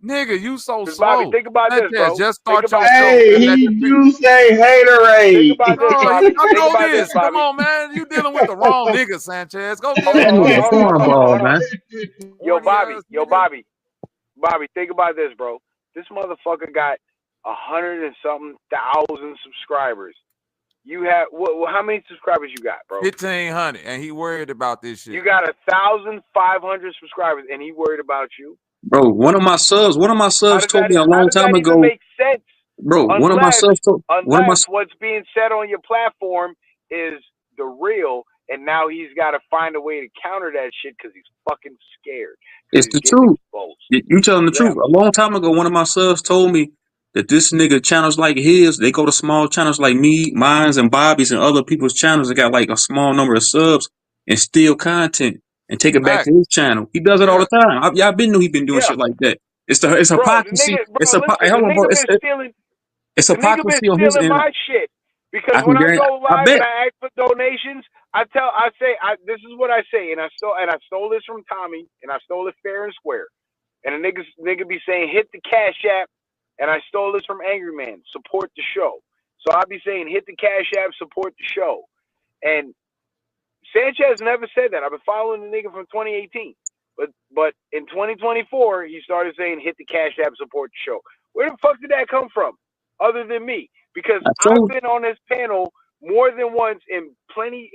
Speaker 3: Nigga, you so slow.
Speaker 18: Bobby, think about this, bro.
Speaker 3: Just start your show.
Speaker 12: Hey, he do say haterade.
Speaker 18: Think about this, Bobby.
Speaker 3: I
Speaker 18: Think
Speaker 3: know
Speaker 18: about
Speaker 3: this.
Speaker 18: this, Bobby.
Speaker 3: Come on, man. You dealing with the wrong nigga, Sanchez. Go deal
Speaker 20: That
Speaker 3: with
Speaker 20: nigga cornball, man.
Speaker 18: Yo, Bobby, think about this, bro. This motherfucker got 100 and something thousand subscribers. You have how many subscribers you got, bro?
Speaker 3: 1,500, and he worried about this shit.
Speaker 18: You got 1,500 subscribers, and he worried about you.
Speaker 20: Bro, one of my subs told me a long time
Speaker 18: How does that
Speaker 20: ago.
Speaker 18: even make sense?
Speaker 20: Bro, one of my subs told
Speaker 18: What's being said on your platform is the real, and now he's got to find a way to counter that shit because he's fucking scared.
Speaker 20: it's the truth. You telling the truth. A long time ago, one of my subs told me that this nigga channels like his, they go to small channels like me, mine's, and Bobby's, and other people's channels that got like a small number of subs and steal content and take it back to his channel. He does it all the time. I've been knew he been doing shit like that. It's hypocrisy. It's hypocrisy on his end.
Speaker 18: My shit. Because when I go live and I ask for donations, this is what I say, and I stole this from Tommy, and I stole it fair and square. And a nigga be saying, hit the Cash App, and I stole this from Angry Man, support the show. So I'll be saying, hit the Cash App, support the show. And Sanchez never said that. I've been following the nigga from 2018. But in 2024, he started saying, hit the Cash App, support the show. Where the fuck did that come from? Other than me? Because I've been on this panel more than once in plenty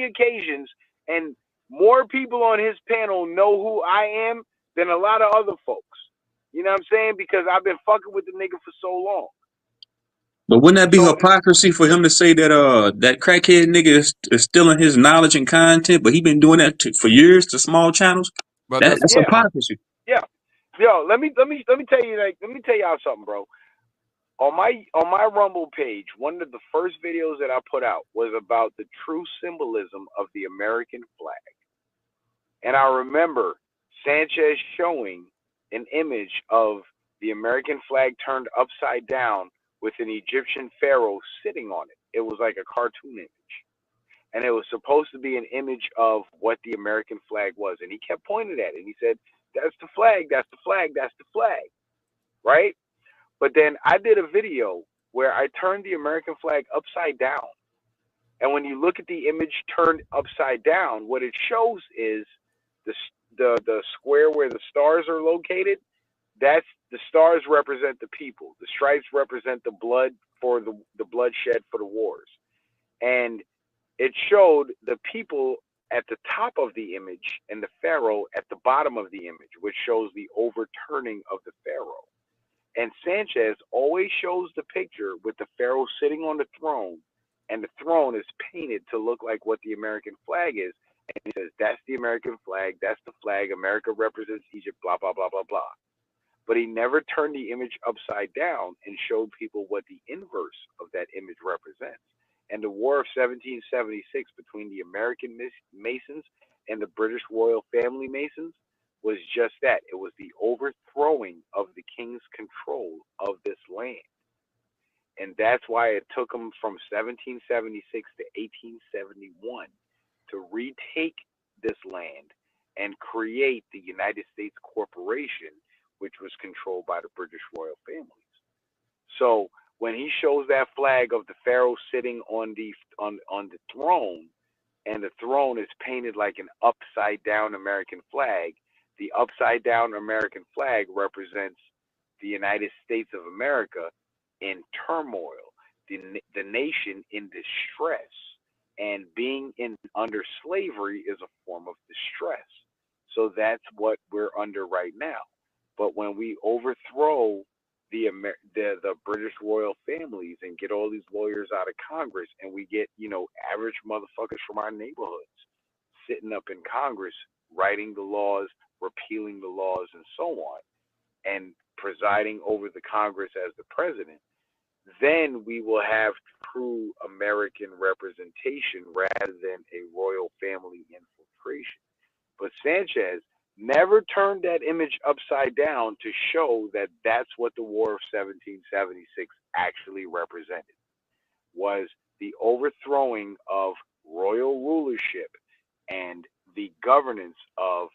Speaker 18: occasions, and more people on his panel know who I am than a lot of other folks. You know what I'm saying? Because I've been fucking with the nigga for so long.
Speaker 20: But wouldn't that be hypocrisy for him to say that that crackhead nigga is stealing his knowledge and content, but he been doing that for years to small channels?
Speaker 3: But
Speaker 20: that's hypocrisy.
Speaker 18: Yeah. Yo, let me tell you, like, let me tell y'all something, bro. On my Rumble page, one of the first videos that I put out was about the true symbolism of the American flag. And I remember Sanchez showing an image of the American flag turned upside down with an Egyptian pharaoh sitting on it. It was like a cartoon image. And it was supposed to be an image of what the American flag was. And he kept pointing at it. And he said, that's the flag, that's the flag, that's the flag. Right? But then I did a video where I turned the American flag upside down. And when you look at the image turned upside down, what it shows is the square where the stars are located. That's the stars represent the people. The stripes represent the blood for the bloodshed for the wars. And it showed the people at the top of the image and the pharaoh at the bottom of the image, which shows the overturning of the pharaoh. And Sanchez always shows the picture with the pharaoh sitting on the throne, and the throne is painted to look like what the American flag is. And he says, that's the American flag, that's the flag, America represents Egypt, blah, blah, blah, blah, blah. But he never turned the image upside down and showed people what the inverse of that image represents. And the War of 1776 between the American Masons and the British royal family Masons was just that. It was the overthrowing of the king's control of this land. And that's why it took them from 1776 to 1871 to retake this land and create the United States Corporation, which was controlled by the British royal families. So when he shows that flag of the pharaoh sitting on the throne, and the throne is painted like an upside down American flag, the upside down American flag represents the United States of America in turmoil, the nation in distress, and being under slavery is a form of distress. So that's what we're under right now. But when we overthrow the British royal families and get all these lawyers out of Congress, and we get, average motherfuckers from our neighborhoods sitting up in Congress, writing the laws, repealing the laws, and so on, and presiding over the Congress as the president, then we will have true American representation rather than a royal family infiltration. But Sanchez never turned that image upside down to show that that's what the War of 1776 actually represented, was the overthrowing of royal rulership and the governance of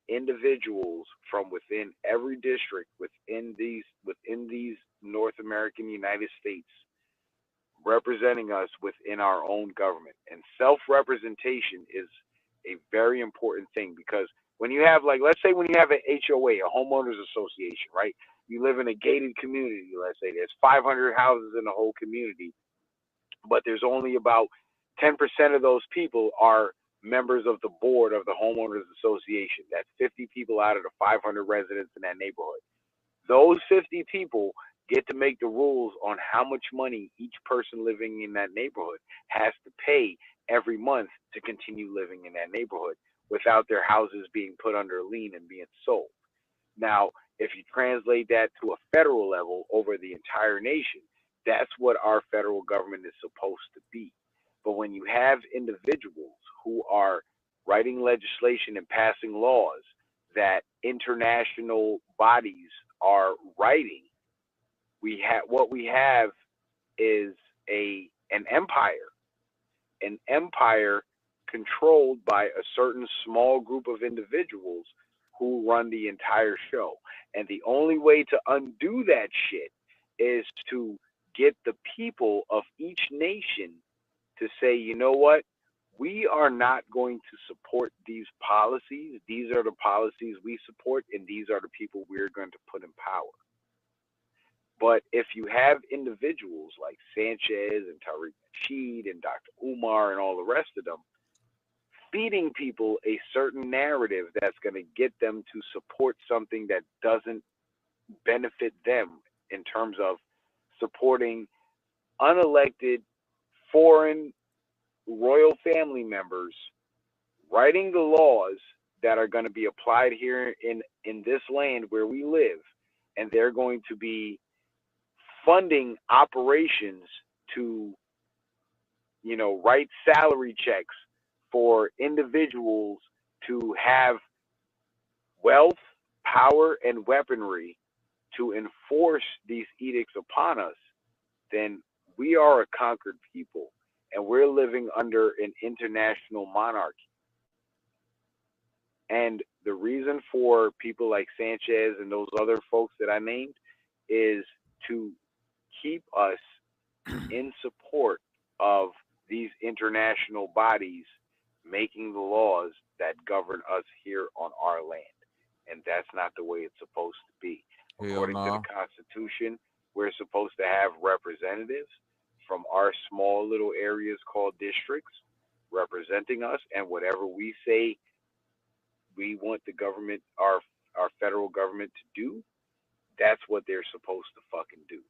Speaker 18: individuals from within every district within these North American United States, representing us within our own government. And self-representation is a very important thing, because when you have, like, let's say when you have an HOA, a homeowners association, right? You live in a gated community, let's say there's 500 houses in the whole community, but there's only about 10% of those people are members of the board of the homeowners association. That's 50 people out of the 500 residents in that neighborhood. Those 50 people get to make the rules on how much money each person living in that neighborhood has to pay every month to continue living in that neighborhood without their houses being put under lien and being sold. Now, if you translate that to a federal level over the entire nation, that's what our federal government is supposed to be. But when you have individuals who are writing legislation and passing laws that international bodies are writing, what we have is an empire controlled by a certain small group of individuals who run the entire show. And the only way to undo that shit is to get the people of each nation to say, you know what? We are not going to support these policies. These are the policies we support, and these are the people we're going to put in power. But if you have individuals like Sanchez and Tariq Nasheed and Dr. Umar and all the rest of them feeding people a certain narrative that's going to get them to support something that doesn't benefit them, in terms of supporting unelected foreign royal family members writing the laws that are going to be applied here in this land where we live, and they're going to be funding operations to, write salary checks for individuals to have wealth, power, and weaponry to enforce these edicts upon us, then we are a conquered people, and we're living under an international monarchy. And the reason for people like Sanchez and those other folks that I named is to keep us in support of these international bodies making the laws that govern us here on our land. And that's not the way it's supposed to be. According to the Constitution, we're supposed to have representatives from our small little areas called districts representing us, and whatever we say we want the government, our federal government to do, that's what they're supposed to fucking do.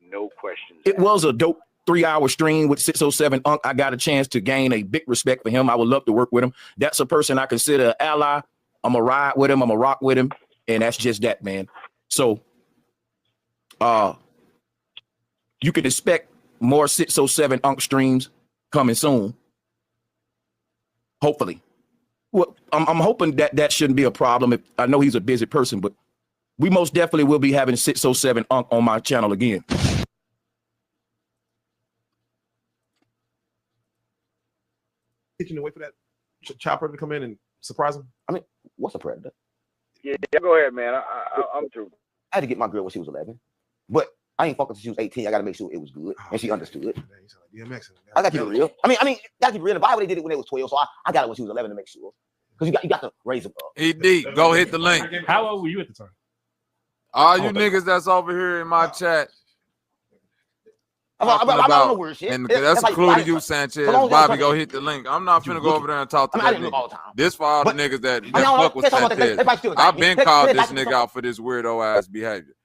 Speaker 18: No questions.
Speaker 5: It was a dope 3-hour stream with 607 Unc. I got a chance to gain a big respect for him. I would love to work with him. That's a person I consider an ally. I'm gonna ride with him. I'm gonna rock with him. And that's just that, man. So you can expect more 607 Unc streams coming soon. Hopefully. Well, I'm hoping that shouldn't be a problem. I know he's a busy person, but we most definitely will be having 607 Unc on my channel again.
Speaker 6: Kitchen and wait for that chopper to come in and surprise him.
Speaker 13: I mean, what's a predator?
Speaker 18: Yeah, go ahead, man. I'm through.
Speaker 13: I had to get my girl when she was 11, but I ain't fucking till she was 18. I got to make sure it was good and she understood. I got to keep it real. I mean, got to keep it real. In the Bible, they did it when they was 12, so I got it when she was 11 to make sure. Because you got to raise them up.
Speaker 3: ED, go hit the link.
Speaker 7: How old were you at the time?
Speaker 3: All you niggas that's over here in my chat.
Speaker 13: I don't know where shit.
Speaker 3: And that's including you, Sanchez. Bobby, go hit the link. I'm not finna go over there and talk to that nigga. This for all the niggas that fuck with Sanchez. I've been called this nigga out for this weirdo ass behavior.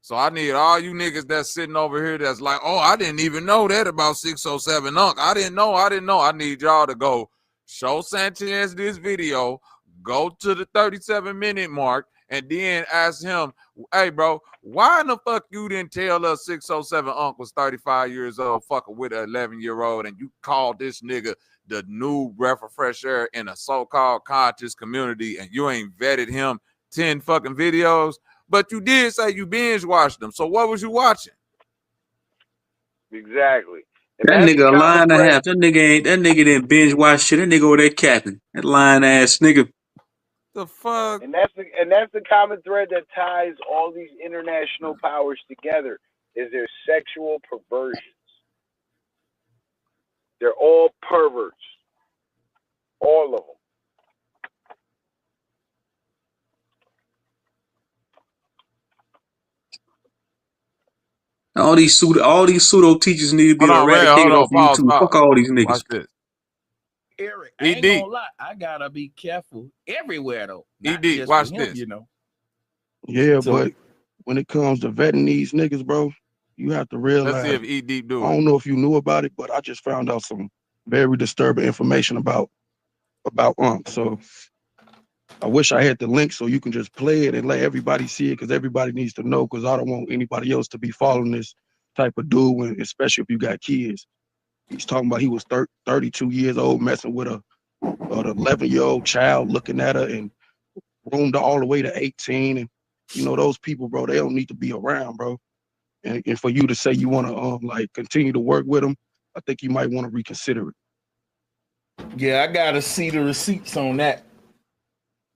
Speaker 3: So I need all you niggas that's sitting over here that's like, oh, I didn't even know that about 607 Unc. I didn't know. I need y'all to go show Sanchez this video, go to the 37-minute mark, and then ask him, hey, bro, why in the fuck you didn't tell us 607 Unc was 35 years old fucking with an 11-year-old and you called this nigga the new breath of fresh air in a so-called conscious community and you ain't vetted him 10 fucking videos? But you did say you binge watched them. So what was you watching?
Speaker 18: Exactly.
Speaker 20: That nigga a lie and a half. That nigga didn't binge watch shit. That nigga over there capping. That lying ass nigga.
Speaker 3: The fuck?
Speaker 18: And that's the common thread that ties all these international powers together is their sexual perversions. They're all perverts. All of them.
Speaker 20: All these pseudo teachers need to be eradicated off YouTube. Fuck all these niggas.
Speaker 3: Watch this.
Speaker 5: Eric, I ain't gonna lie. I gotta be careful everywhere though.
Speaker 3: ED, watch this.
Speaker 5: You know.
Speaker 15: Yeah, but when it comes to vetting these niggas, bro, you have to realize.
Speaker 3: Let's see if ED do it.
Speaker 15: I don't know if you knew about it, but I just found out some very disturbing information about Unc. So I wish I had the link so you can just play it and let everybody see it, because everybody needs to know, because I don't want anybody else to be following this type of dude, when, especially if you got kids. He's talking about he was 32 years old messing with an 11-year-old child, looking at her, and groomed her all the way to 18. And, you know, those people, bro, they don't need to be around, bro. And for you to say you want to like continue to work with them, I think you might want to reconsider it.
Speaker 5: Yeah, I gotta see the receipts on that.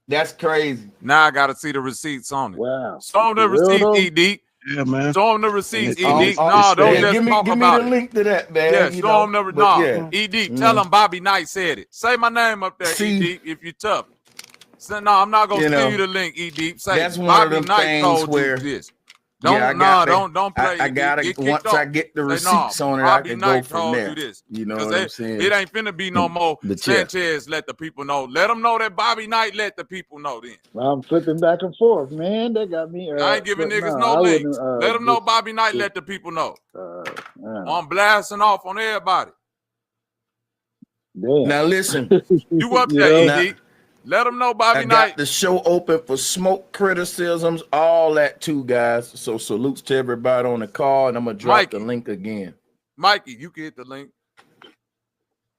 Speaker 5: That's crazy.
Speaker 3: Now I gotta see the receipts on it.
Speaker 15: Wow.
Speaker 3: Show them the receipts, ED.
Speaker 15: Yeah, man.
Speaker 3: Show them the receipts, ED. No, don't just talk
Speaker 5: give me
Speaker 3: about
Speaker 5: the
Speaker 3: it.
Speaker 5: link to that, man.
Speaker 3: Yeah, show them the no. ED, tell them Bobby Knight said it. Say my name up there, ED, if you're tough. So, no, I'm not gonna send you the link, ED. Say
Speaker 5: that's one
Speaker 3: Bobby
Speaker 5: of them
Speaker 3: Knight
Speaker 5: things
Speaker 3: told
Speaker 5: where
Speaker 3: you this. Don't play.
Speaker 5: I gotta once I get the receipts on it, I can go from there. You know what I'm saying?
Speaker 3: It ain't finna be no more Sanchez let the people know. Let them know that Bobby Knight let the people know then.
Speaker 21: I'm flipping back and forth, man. That got me.
Speaker 3: I ain't giving niggas no links. Let them know Bobby Knight let the people know. I'm blasting off on everybody.
Speaker 21: Damn.
Speaker 5: Now listen,
Speaker 3: you up there, ED? Let them know Bobby Knight.
Speaker 5: Got the show open for smoke criticisms, all that too, guys. So salutes to everybody on the call, and I'm gonna drop the link again.
Speaker 3: Mikey, you can hit the link.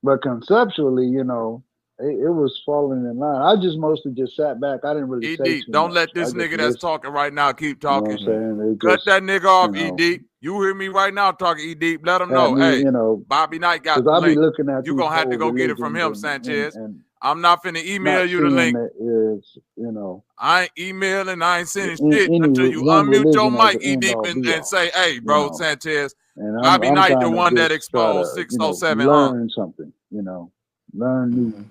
Speaker 21: But conceptually, you know, it was falling in line. I just mostly just sat back. I didn't really say too
Speaker 3: don't
Speaker 21: much.
Speaker 3: let this nigga that's talking right now keep talking.
Speaker 21: You know what I'm
Speaker 3: Cut that nigga off, ED. You hear me right now talking, ED. Let him know, hey,
Speaker 21: you know,
Speaker 3: Bobby Knight got the
Speaker 21: I be
Speaker 3: link.
Speaker 21: looking at
Speaker 3: You gonna have to go get it from him, Sanchez. I'm not finna email
Speaker 21: not
Speaker 3: you the
Speaker 21: seeing
Speaker 3: link.
Speaker 21: it is, you know,
Speaker 3: I ain't emailing, I ain't sending
Speaker 21: in,
Speaker 3: shit
Speaker 21: any
Speaker 3: until you
Speaker 21: one
Speaker 3: unmute your
Speaker 21: religion as
Speaker 3: mic,
Speaker 21: an
Speaker 3: E
Speaker 21: end
Speaker 3: Deep,
Speaker 21: all be
Speaker 3: and
Speaker 21: all,
Speaker 3: say, hey,
Speaker 21: you
Speaker 3: bro,
Speaker 21: know.
Speaker 3: Sanchez,
Speaker 21: And
Speaker 3: Bobby
Speaker 21: I'm
Speaker 3: Knight, the
Speaker 21: trying to
Speaker 3: one that
Speaker 21: just try
Speaker 3: exposed
Speaker 21: to, you know,
Speaker 3: 607
Speaker 21: learn something, you know, learn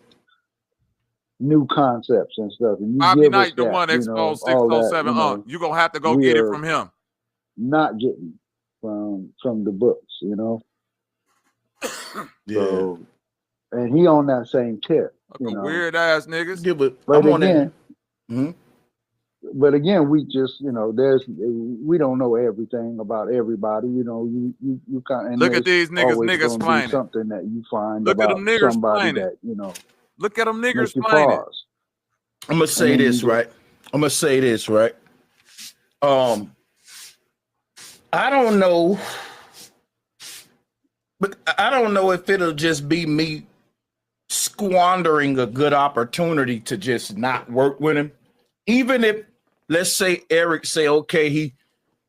Speaker 21: new concepts and stuff. And you
Speaker 3: Bobby
Speaker 21: give us
Speaker 3: Knight, the
Speaker 21: that,
Speaker 3: one that
Speaker 21: you know,
Speaker 3: exposed
Speaker 21: all that,
Speaker 3: 607
Speaker 21: you know,
Speaker 3: You're gonna have to go
Speaker 21: we
Speaker 3: get it
Speaker 21: are
Speaker 3: from him.
Speaker 21: not getting from the books, you know. So, and he on that same tip, you know.
Speaker 3: Weird ass niggas.
Speaker 5: Yeah, but
Speaker 21: But
Speaker 5: I'm on
Speaker 21: again,
Speaker 5: that.
Speaker 21: but again, we just, you know, we don't know everything about everybody, you know. You kind of, and
Speaker 3: Look at
Speaker 21: there's
Speaker 3: these niggas
Speaker 21: always going to be
Speaker 3: explaining.
Speaker 21: something that you find
Speaker 3: Look at them
Speaker 21: about
Speaker 3: niggers
Speaker 21: somebody
Speaker 3: explaining.
Speaker 21: that, you know,
Speaker 3: Look at them niggers
Speaker 21: make you
Speaker 3: explaining.
Speaker 21: pause.
Speaker 5: I'm gonna say this, right? I'm gonna say this, right? I don't know, but I don't know if it'll just be me squandering a good opportunity to just not work with him. Even if, let's say, Eric say, okay, he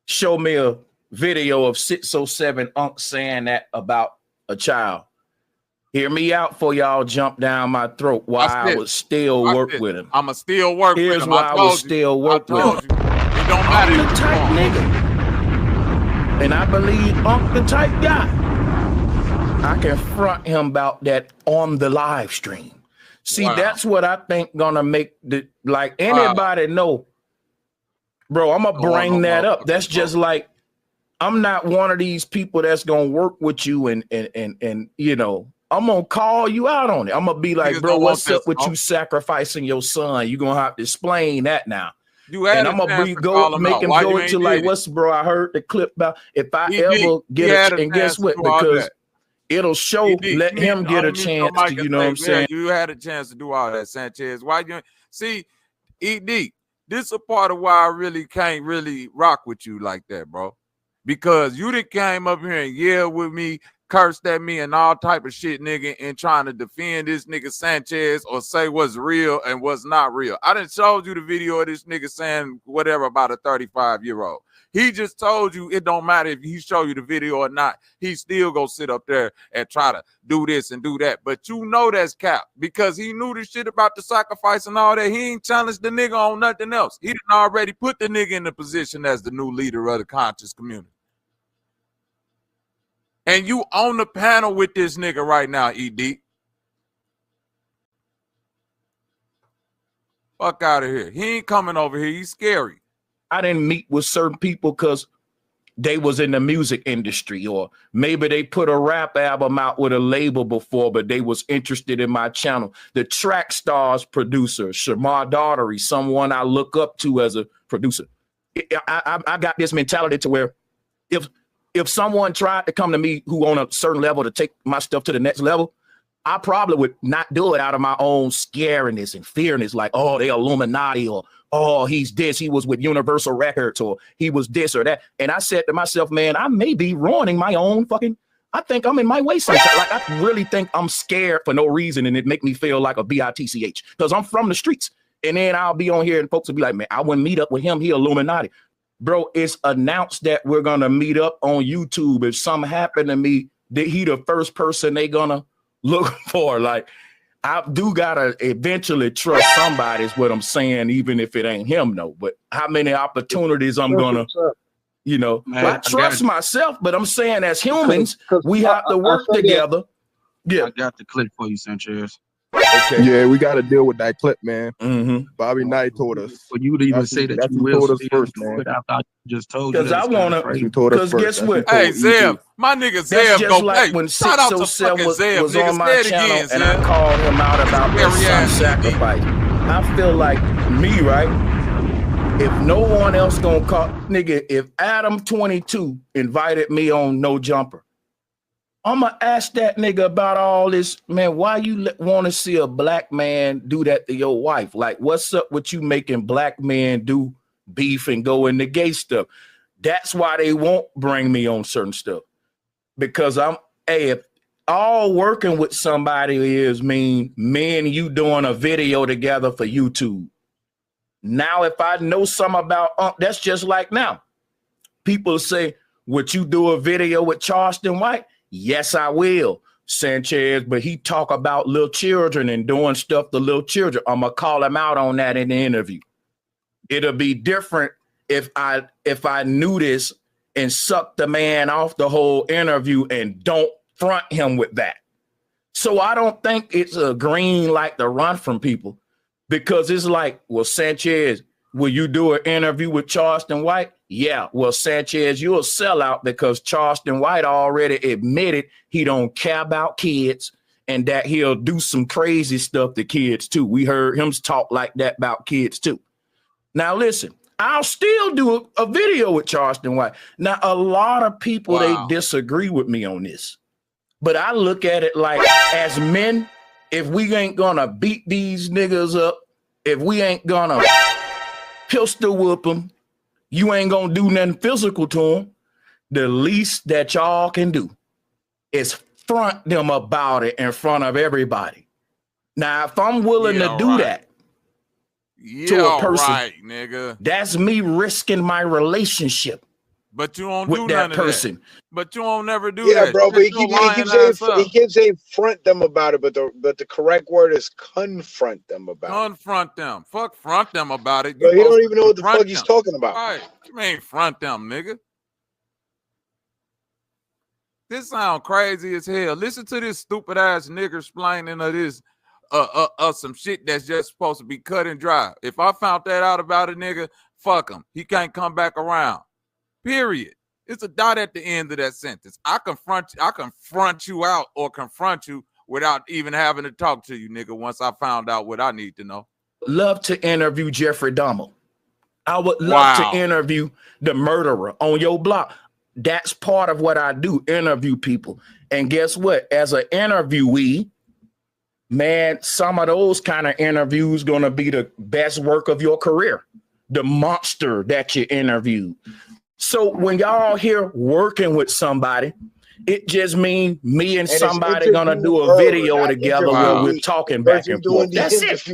Speaker 5: showed me a video of 607 Unc saying that about a child. Hear me out for y'all jump down my throat while I would still work with him.
Speaker 3: I'ma still work with him.
Speaker 5: Here's why I would still work with him.
Speaker 3: I told you. It don't matter.
Speaker 5: I'm the type nigga. And I believe Unc the type guy. I can front him about that on the live stream. See, that's what I think gonna make the, like, anybody know, bro, I'm gonna bring that up. That's just like, I'm not one of these people that's gonna work with you and you know, I'm gonna call you out on it. I'm gonna be like, bro, what's up with you sacrificing your son? You're gonna have to explain that now. And I'm gonna make him go into like, what's, bro? I heard the clip about if I ever get and guess what? Because it'll show, let him get a chance to, you know what I'm saying?
Speaker 3: You had a chance to do all that, Sanchez. Why you see, ED? This is a part of why I really can't really rock with you like that, bro. Because you done came up here and yelled with me, cursed at me, and all type of shit, nigga, and trying to defend this nigga Sanchez or say what's real and what's not real. I done showed you the video of this nigga saying whatever about a 35-year-old. He just told you it don't matter if he show you the video or not. He still go sit up there and try to do this and do that. But you know that's cap because he knew the shit about the sacrifice and all that. He ain't challenged the nigga on nothing else. He done already put the nigga in the position as the new leader of the conscious community. And you on the panel with this nigga right now, ED. Fuck out of here. He ain't coming over here. He's scary.
Speaker 5: I didn't meet with certain people because they was in the music industry, or maybe they put a rap album out with a label before, but they was interested in my channel. The Track Stars producer, Shamar Daughtery, someone I look up to as a producer. I got this mentality to where if someone tried to come to me who on a certain level to take my stuff to the next level, I probably would not do it out of my own scariness and fearness, like, oh, they Illuminati, or oh, he's this, he was with Universal Records, or he was this or that. And I said to myself, man, I may be ruining my own fucking, I think I'm in my way sometimes. Like, I really think I'm scared for no reason, and it make me feel like a bitch because I'm from the streets. And then I'll be on here and folks will be like, man, I wouldn't meet up with him, he Illuminati. Bro, it's announced that we're gonna meet up on YouTube. If something happened to me, he the first person they gonna look for. Like, I do gotta eventually trust somebody is what I'm saying, even if it ain't him, though. But how many opportunities I'm gonna, you know,
Speaker 16: Man,
Speaker 5: I trust myself, but I'm saying as humans, we have to
Speaker 21: I
Speaker 5: work
Speaker 21: said
Speaker 5: together.
Speaker 16: I got the clip for you, Sanchez.
Speaker 5: Okay.
Speaker 9: Yeah, we got to deal with that clip, man.
Speaker 5: Mm-hmm.
Speaker 9: Bobby Knight told us.
Speaker 16: For you to even say that
Speaker 9: that's
Speaker 16: you
Speaker 9: who
Speaker 16: will
Speaker 9: told us
Speaker 16: still
Speaker 9: first,
Speaker 16: do
Speaker 9: man.
Speaker 16: it after I just told you
Speaker 5: Because
Speaker 16: that
Speaker 5: I
Speaker 16: it's kinda
Speaker 5: wanna,
Speaker 16: crazy.
Speaker 5: because guess what?
Speaker 3: Hey, Zev, my nigga
Speaker 5: That's
Speaker 3: Zev
Speaker 5: just
Speaker 3: go,
Speaker 5: like
Speaker 3: hey,
Speaker 5: when
Speaker 3: shout out to
Speaker 5: 607
Speaker 3: fucking
Speaker 5: was
Speaker 3: Zev,
Speaker 5: on
Speaker 3: nigga.
Speaker 5: my
Speaker 3: Say it
Speaker 5: channel,
Speaker 3: again,
Speaker 5: and I
Speaker 3: Zev.
Speaker 5: called him out about that
Speaker 3: Scary
Speaker 5: son
Speaker 3: ass
Speaker 5: sacrifice. I feel like me, right? If no one else gonna call, nigga, if Adam 22 invited me on No Jumper, I'ma ask that nigga about all this, man. Why you want to see a black man do that to your wife? Like, what's up with you making black men do beef and go into gay stuff? That's why they won't bring me on certain stuff, because if all working with somebody is mean me and you doing a video together for YouTube. Now, if I know something about that's just like now. People say, would you do a video with Charleston White? Yes, I will. Sanchez, but he talk about little children and doing stuff to little children. I'm gonna call him out on that in the interview. It'll be different if I knew this and sucked the man off the whole interview and don't front him with that. So I don't think it's a green light to run from people, because it's like, well, Sanchez, will you do an interview with Charleston White? Yeah. Well, Sanchez, you'll sell out because Charleston White already admitted he don't care about kids and that he'll do some crazy stuff to kids too. We heard him talk like that about kids too. Now, listen, I'll still do a video with Charleston White. Now, a lot of people, they disagree with me on this, but I look at it like, as men, if we ain't gonna beat these niggas up, if we ain't gonna pistol whoop them, you ain't gonna do nothing physical to them, the least that y'all can do is front them about it in front of everybody. Now, if I'm willing to do that to a person,
Speaker 3: nigga,
Speaker 5: that's me risking my relationship.
Speaker 3: But you don't
Speaker 5: with
Speaker 3: do
Speaker 5: that
Speaker 3: none
Speaker 5: person.
Speaker 3: of that. But you don't never do
Speaker 11: Yeah,
Speaker 3: that.
Speaker 11: bro. But he
Speaker 3: He
Speaker 11: keeps saying front them about it, but the correct word is confront them about it.
Speaker 3: Confront them. Fuck front them about it.
Speaker 11: But he don't even know what the
Speaker 3: confront
Speaker 11: fuck he's
Speaker 3: them.
Speaker 11: talking about.
Speaker 3: Right. You mean front them, nigga? This sound crazy as hell. Listen to this stupid ass nigga explaining of this some shit that's just supposed to be cut and dry. If I found that out about a nigga, fuck him. He can't come back around. Period. It's a dot at the end of that sentence. I confront you out or confront you without even having to talk to you, nigga, once I found out what I need to know.
Speaker 5: Love to interview Jeffrey Dahmer. I would love to interview the murderer on your block. That's part of what I do, interview people. And guess what? As an interviewee, man, some of those kind of interviews going to be the best work of your career. The monster that you interviewed. So when y'all here working with somebody, it just means me and somebody going to do a video together where we're talking back and forth. That's it.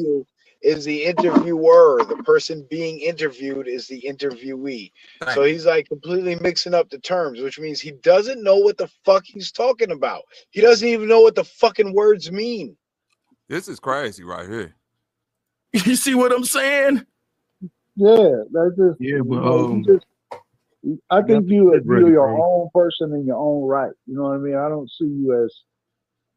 Speaker 11: Is the interviewer. The person being interviewed is the interviewee. So he's like completely mixing up the terms, which means he doesn't know what the fuck he's talking about. He doesn't even know what the fucking words mean.
Speaker 3: This is crazy right here.
Speaker 5: You see what I'm saying?
Speaker 21: Yeah, that's just
Speaker 20: but
Speaker 21: I think you're your own person in your own right. You know what I mean? I don't see you as,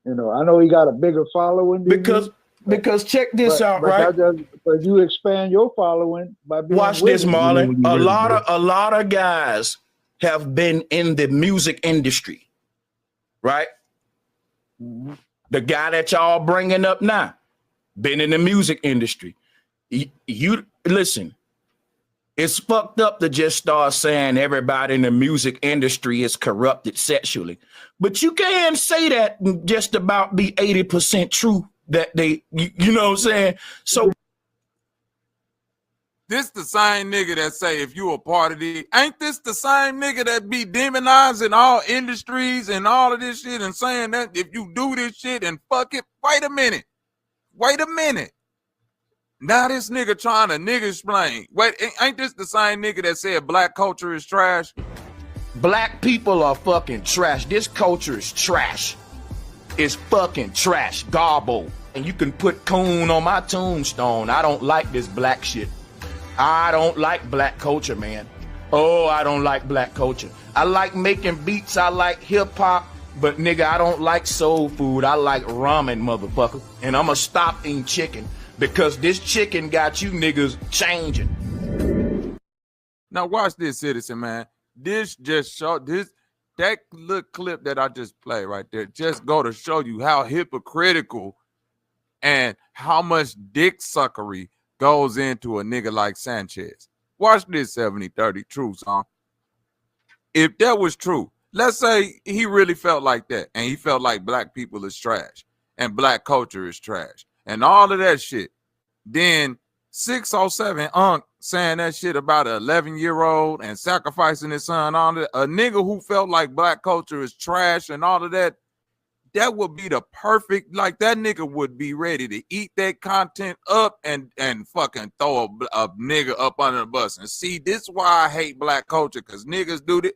Speaker 21: I know he got a bigger following than you.
Speaker 5: Because check this out, right?
Speaker 21: But you expand your following by being
Speaker 5: Watch this, Marlon. A lot of guys have been in the music industry, right? The guy that y'all bringing up now, been in the music industry. You listen, it's fucked up to just start saying everybody in the music industry is corrupted sexually. But you can't say that and just about be 80% true. That you know what I'm saying? So
Speaker 3: this the same nigga that say if you a part of the, ain't this the same nigga that be demonizing all industries and all of this shit and saying that if you do this shit and fuck it, wait a minute. Now this nigga trying to nigga explain. Wait, ain't this the same nigga that said black culture is trash?
Speaker 5: Black people are fucking trash. This culture is trash. It's fucking trash, garble. And you can put coon on my tombstone. I don't like this black shit. I don't like black culture, man. Oh, I don't like black culture. I like making beats. I like hip hop. But nigga, I don't like soul food. I like ramen, motherfucker. And I'ma stop eating chicken because this chicken got you niggas changing.
Speaker 3: Now watch this, citizen, man. This just showed this. That little clip that I just played right there just go to show you how hypocritical and how much dick suckery goes into a nigga like Sanchez. Watch this 70-30 true song. If that was true, let's say he really felt like that and he felt like black people is trash and black culture is trash and all of that shit, then 607 Unc saying that shit about an 11-year-old and sacrificing his son on it, a nigga who felt like black culture is trash and all of that, that would be the perfect, like that nigga would be ready to eat that content up and fucking throw a nigga up under the bus. And see, this is why I hate black culture, because niggas do that.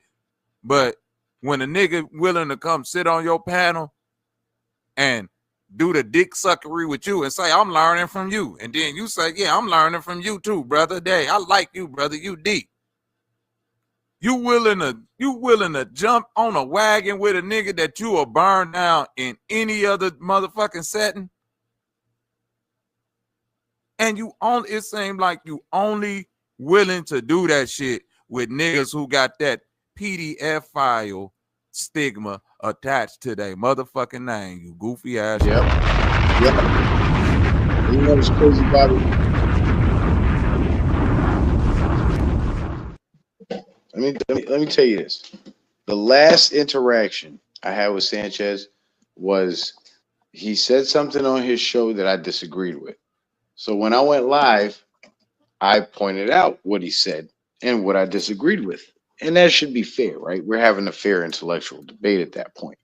Speaker 3: But when a nigga willing to come sit on your panel and do the dick suckery with you and say, I'm learning from you. And then you say, yeah, I'm learning from you too, brother. Day, I like you, brother. You deep. You willing to jump on a wagon with a nigga that you will burn down in any other motherfucking setting? And it seems like you only willing to do that shit with niggas who got that PDF file stigma attached to their motherfucking name, you goofy ass.
Speaker 11: Yep. You know what's crazy about it? Let me tell you this. The last interaction I had with Sanchez was he said something on his show that I disagreed with. So when I went live, I pointed out what he said and what I disagreed with. And that should be fair, right? We're having a fair intellectual debate at that point.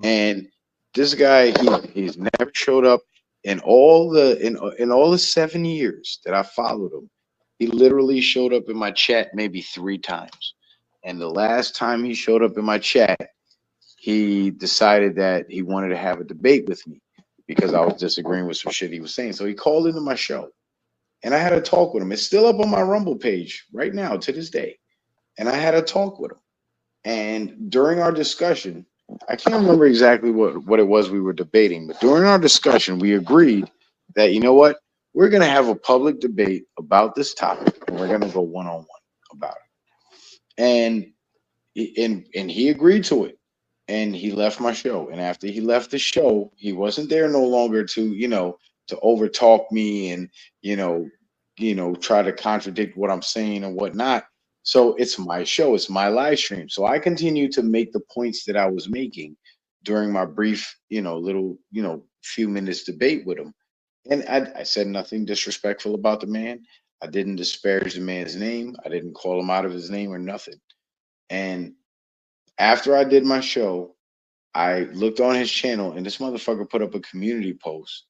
Speaker 11: And this guy, he's never showed up in all the 7 years that I followed him. He literally showed up in my chat maybe 3 times. And the last time he showed up in my chat, he decided that he wanted to have a debate with me because I was disagreeing with some shit he was saying. So he called into my show and I had a talk with him. It's still up on my Rumble page right now to this day. And I had a talk with him. And during our discussion, I can't remember exactly what it was we were debating, but during our discussion, we agreed that, you know what, we're going to have a public debate about this topic and we're going to go one-on-one about it. And he agreed to it. And he left my show. And after he left the show, he wasn't there no longer to overtalk me and, try to contradict what I'm saying and whatnot. So it's my show. It's my live stream. So I continue to make the points that I was making during my brief, few minutes debate with him. And I said nothing disrespectful about the man. I didn't disparage the man's name. I didn't call him out of his name or nothing. And after I did my show, I looked on his channel and this motherfucker put up a community post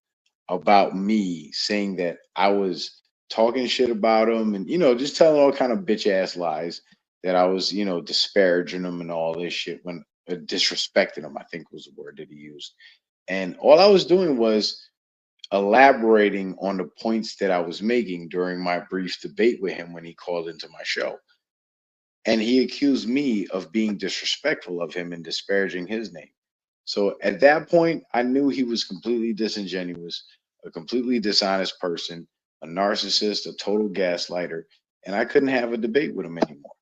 Speaker 11: about me saying that I was talking shit about him and, just telling all kind of bitch ass lies that I was, disparaging him and all this shit when disrespecting him, I think was the word that he used. And all I was doing was elaborating on the points that I was making during my brief debate with him when he called into my show. And he accused me of being disrespectful of him and disparaging his name. So at that point, I knew he was completely disingenuous, a completely dishonest person, a narcissist, a total gaslighter, and I couldn't have a debate with him anymore.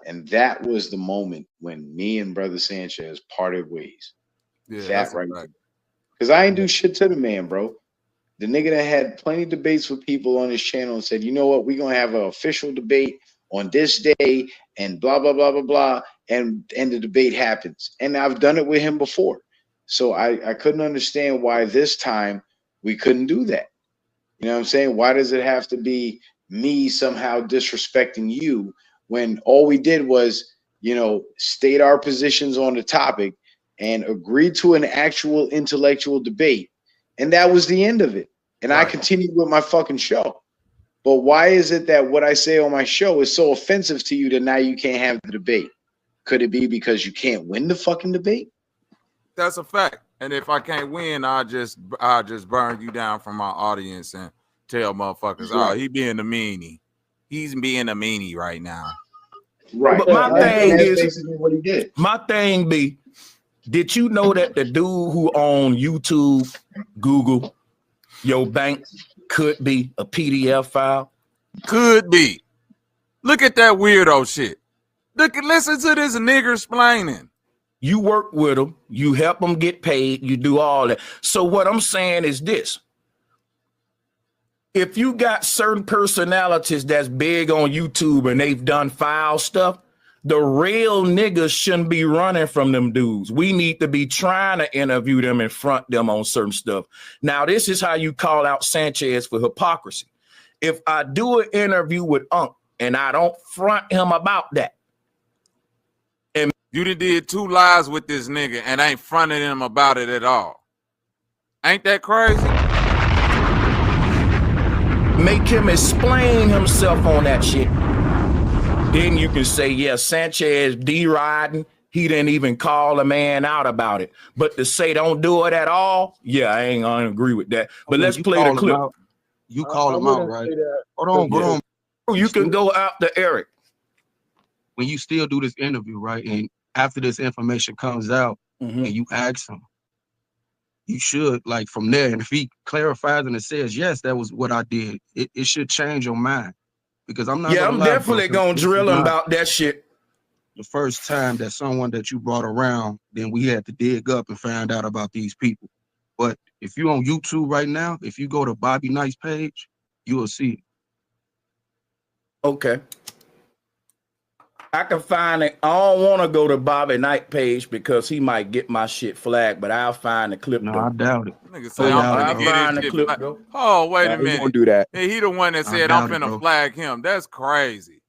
Speaker 11: And that was the moment when me and Brother Sanchez parted ways.
Speaker 3: Yeah,
Speaker 11: that right there. Because I ain't do shit to the man, bro. The nigga that had plenty of debates with people on his channel and said, you know what, we're going to have an official debate on this day and blah, blah, blah, blah, blah. And the debate happens. And I've done it with him before. So I couldn't understand why this time we couldn't do that. You know what I'm saying? Why does it have to be me somehow disrespecting you when all we did was, state our positions on the topic and agree to an actual intellectual debate. And that was the end of it. And I continued with my fucking show. But why is it that what I say on my show is so offensive to you that now you can't have the debate? Could it be because you can't win the fucking debate?
Speaker 3: That's a fact. And if I can't win, I'll just burn you down from my audience and tell motherfuckers, oh, he being a meanie. He's being a meanie right now.
Speaker 11: Right.
Speaker 5: But my thing
Speaker 11: that's
Speaker 5: is,
Speaker 11: basically what he did.
Speaker 5: My thing be, did you know that the dude who owned YouTube, Google, your bank could be a PDF file?
Speaker 3: Could be. Look at that weirdo shit. Listen to this nigger explaining.
Speaker 5: You work with them, you help them get paid, you do all that. So what I'm saying is this. If you got certain personalities that's big on YouTube and they've done foul stuff, the real niggas shouldn't be running from them dudes. We need to be trying to interview them and front them on certain stuff. Now, this is how you call out Sanchez for hypocrisy. If I do an interview with Unc and I don't front him about that, and
Speaker 3: you did 2 lives with this nigga and ain't fronting him about it at all. Ain't that crazy?
Speaker 5: Make him explain himself on that shit. Then you can say, yeah, Sanchez D-riding he didn't even call a man out about it. But to say don't do it at all, yeah, I ain't gonna agree with that. But let's play the clip.
Speaker 16: You call him out, right? Hold on.
Speaker 5: You can go out to Eric.
Speaker 16: When you still do this interview, right? And after this information comes out and you ask him, you should, like, from there, and if he clarifies and it says, yes, that was what I did, it should change your mind. Because I'm not
Speaker 5: I'm definitely gonna drill him about that shit.
Speaker 16: The first time that someone that you brought around, then we had to dig up and find out about these people. But if you're on YouTube right now, if you go to Bobby Knight's page, you will see it.
Speaker 5: Okay. I can find it. I don't want to go to Bobby Knight page because he might get my shit flagged, but I'll find the clip.
Speaker 16: No, I doubt it.
Speaker 3: Nigga say
Speaker 5: I'll find the clip, though.
Speaker 3: Oh, wait a minute.
Speaker 9: Won't do that.
Speaker 3: Hey, he the one that said I'm finna flag him. That's crazy.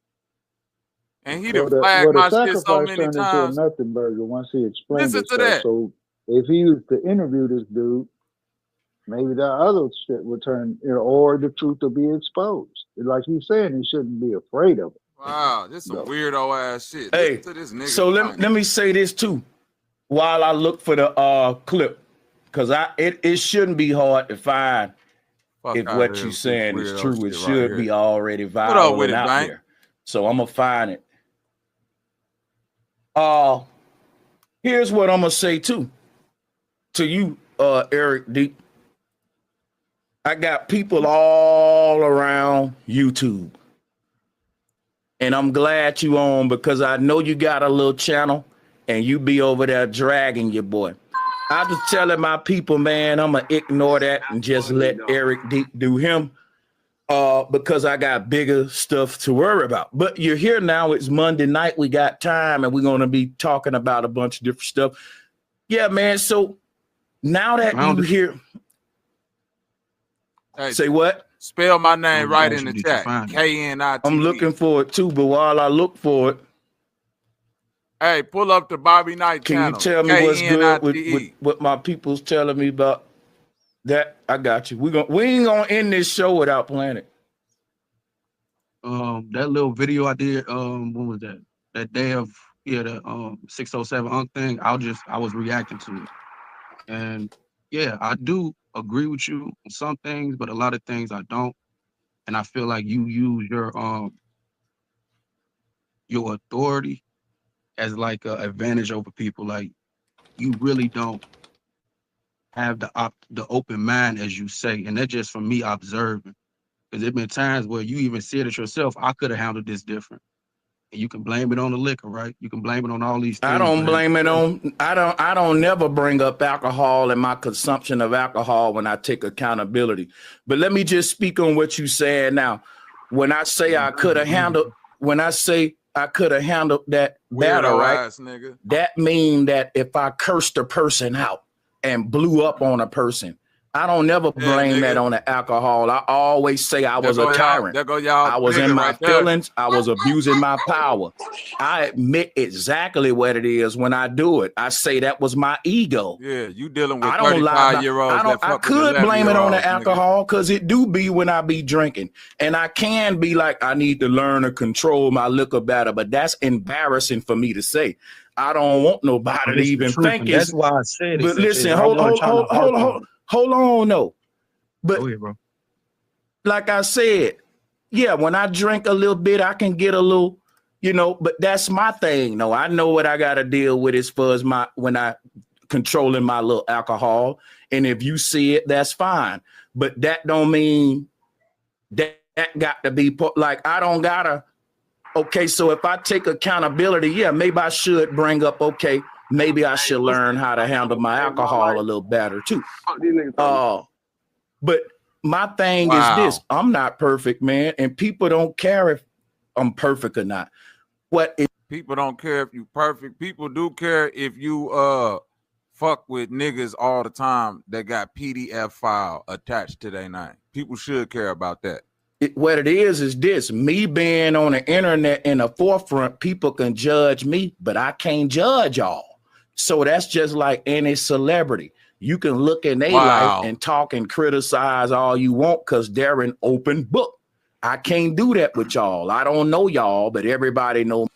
Speaker 3: And he done
Speaker 21: the
Speaker 3: flagged my shit
Speaker 21: sacrifice
Speaker 3: so many
Speaker 21: turned
Speaker 3: times.
Speaker 21: into a nothing burger once he explained
Speaker 3: Listen
Speaker 21: it.
Speaker 3: to that.
Speaker 21: So if he was to interview this dude, maybe the other shit would turn, or the truth will be exposed. Like he's saying, he shouldn't be afraid of it.
Speaker 3: Wow, this some weirdo ass shit.
Speaker 5: Hey,
Speaker 3: Listen to this nigga.
Speaker 5: so let me say this too, while I look for the clip, because it shouldn't be hard to find if what you saying is true. It should be already viral and out there. So I'm gonna find it. Here's what I'm gonna say too, to you, Eric Deep. I got people all around YouTube. And I'm glad you on because I know you got a little channel and you be over there dragging your boy. I just telling my people, man, I'm going to ignore that and just let Eric Deep do him because I got bigger stuff to worry about. But you're here now. It's Monday night. We got time and we're going to be talking about a bunch of different stuff. Yeah, man. So now that you here, say what?
Speaker 3: Spell my name right in the chat. K-N-I-T-E.
Speaker 5: I'm looking for it too, but while I look for it,
Speaker 3: hey, pull up the Bobby Knight channel.
Speaker 5: Can you tell me what's good with what my people's telling me about that? I got you. We ain't gonna end this show without playing it.
Speaker 16: That little video I did, what was that? That day of the 607 Unk thing. I was reacting to it, and yeah, I do agree with you on some things, but a lot of things I don't. And I feel like you use your authority as like an advantage over people. Like you really don't have the open mind as you say, and that's just from me observing. Because there've been times where you even said it yourself. I could have handled this different. And you can blame it on the liquor, right? You can blame it on all these things.
Speaker 5: I don't blame it on. I don't never bring up alcohol and my consumption of alcohol when I take accountability. But let me just speak on what you said now. When I say I could have handled, that better, right?
Speaker 3: Nigga.
Speaker 5: That mean that if I cursed a person out and blew up on a person, I don't never blame that on the alcohol. I always say I was a tyrant. I was in my feelings. I was abusing my power. I admit exactly what it is when I do it. I say that was my ego.
Speaker 3: Yeah, you dealing with
Speaker 5: I don't lie.
Speaker 3: 35-year-olds.
Speaker 5: I could blame it on the alcohol because it do be when I be drinking. And I can be like, I need to learn to control my liquor better. But that's embarrassing for me to say. I don't want nobody to even think it's.
Speaker 16: That's why I said it.
Speaker 5: But listen, hold on, no. But
Speaker 16: go ahead, bro.
Speaker 5: Like I said, yeah, when I drink a little bit, I can get a little, but that's my thing. No, I know what I got to deal with as far as when I controlling my little alcohol. And if you see it, that's fine. But that don't mean that got to be like, I don't gotta. Okay, so if I take accountability, yeah, maybe I should bring up, okay, maybe I should learn how to handle my alcohol a little better too. But my thing is this, I'm not perfect, man. And people don't care if I'm perfect or not.
Speaker 3: People don't care if you perfect. People do care if you fuck with niggas all the time that got PDF file attached to their name. People should care about that.
Speaker 5: What it is this, me being on the internet in the forefront, people can judge me, but I can't judge y'all. So that's just like any celebrity. You can look in their life and talk and criticize all you want because they're an open book. I can't do that with y'all. I don't know y'all, but everybody know.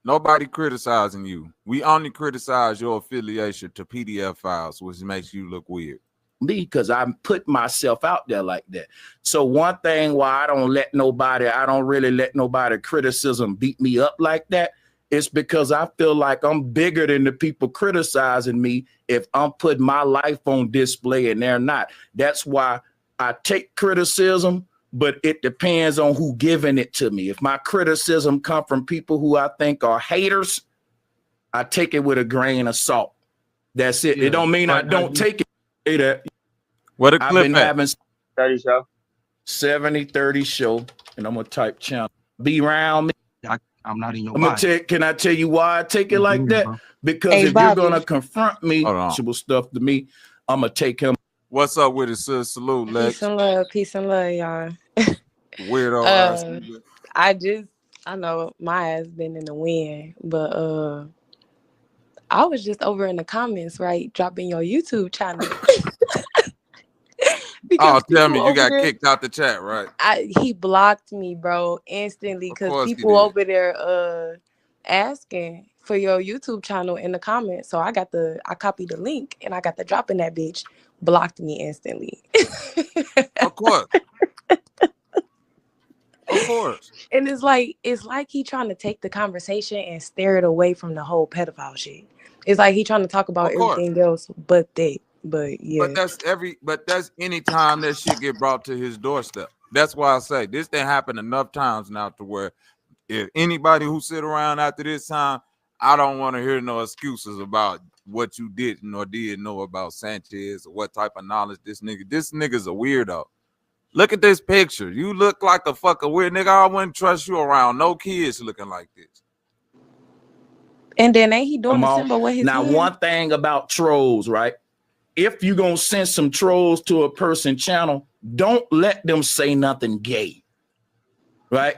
Speaker 3: Nobody criticizing you. We only criticize your affiliation to PDF files, which makes you look weird.
Speaker 5: Me, because I put myself out there like that. So one thing why I don't really let nobody criticism beat me up like that is because I feel like I'm bigger than the people criticizing me if I'm putting my life on display and they're not. That's why I take criticism, but it depends on who giving it to me. If my criticism come from people who I think are haters, I take it with a grain of salt. That's it.
Speaker 16: Yeah,
Speaker 5: It don't mean I don't take it.
Speaker 3: What a
Speaker 5: I've
Speaker 3: clip
Speaker 5: been
Speaker 3: at?
Speaker 5: having
Speaker 12: 30 show.
Speaker 5: 70-30 show, and I'm gonna type channel. Be around me.
Speaker 16: I'm not in your
Speaker 5: I'm gonna
Speaker 16: body.
Speaker 5: can I tell you why I take it like that? Because
Speaker 10: Hey,
Speaker 5: if
Speaker 10: Bobby.
Speaker 5: you're gonna confront me,
Speaker 3: Hold on.
Speaker 5: stuff to me, I'm gonna take him.
Speaker 3: What's up with it, sis? Salute,
Speaker 10: Peace
Speaker 3: Lex.
Speaker 10: and love, y'all.
Speaker 3: Weirdo ass.
Speaker 10: I know my ass been in the wind, but I was just over in the comments, right, dropping your YouTube channel.
Speaker 3: Oh, tell me
Speaker 10: people
Speaker 3: you
Speaker 10: over
Speaker 3: got
Speaker 10: there-
Speaker 3: kicked out the chat, right?
Speaker 10: He blocked me, bro, instantly, because
Speaker 3: course he
Speaker 10: people
Speaker 3: did.
Speaker 10: over there asking for your YouTube channel in the comments. So I copied the link and I got the drop in that bitch. Blocked me instantly.
Speaker 3: Of course. Of course.
Speaker 10: And it's like he trying to take the conversation and steer it away from the whole pedophile shit. It's like he trying to talk about
Speaker 3: Of course.
Speaker 10: everything else but that. But yeah.
Speaker 3: But that's any time that shit get brought to his doorstep. That's why I say this didn't happen enough times now to where if anybody who sit around after this time, I don't want to hear no excuses about what you didn't or did know about Sanchez or what type of knowledge this nigga's a weirdo. Look at this picture. You look like a fucking weird nigga. I wouldn't trust you around no kids looking like this.
Speaker 10: And then ain't he doing
Speaker 5: Come
Speaker 10: the
Speaker 5: on.
Speaker 10: symbol with his
Speaker 5: Now,
Speaker 10: hand?
Speaker 5: one thing about trolls, right? If you gonna send some trolls to a person channel, don't let them say nothing gay. Right?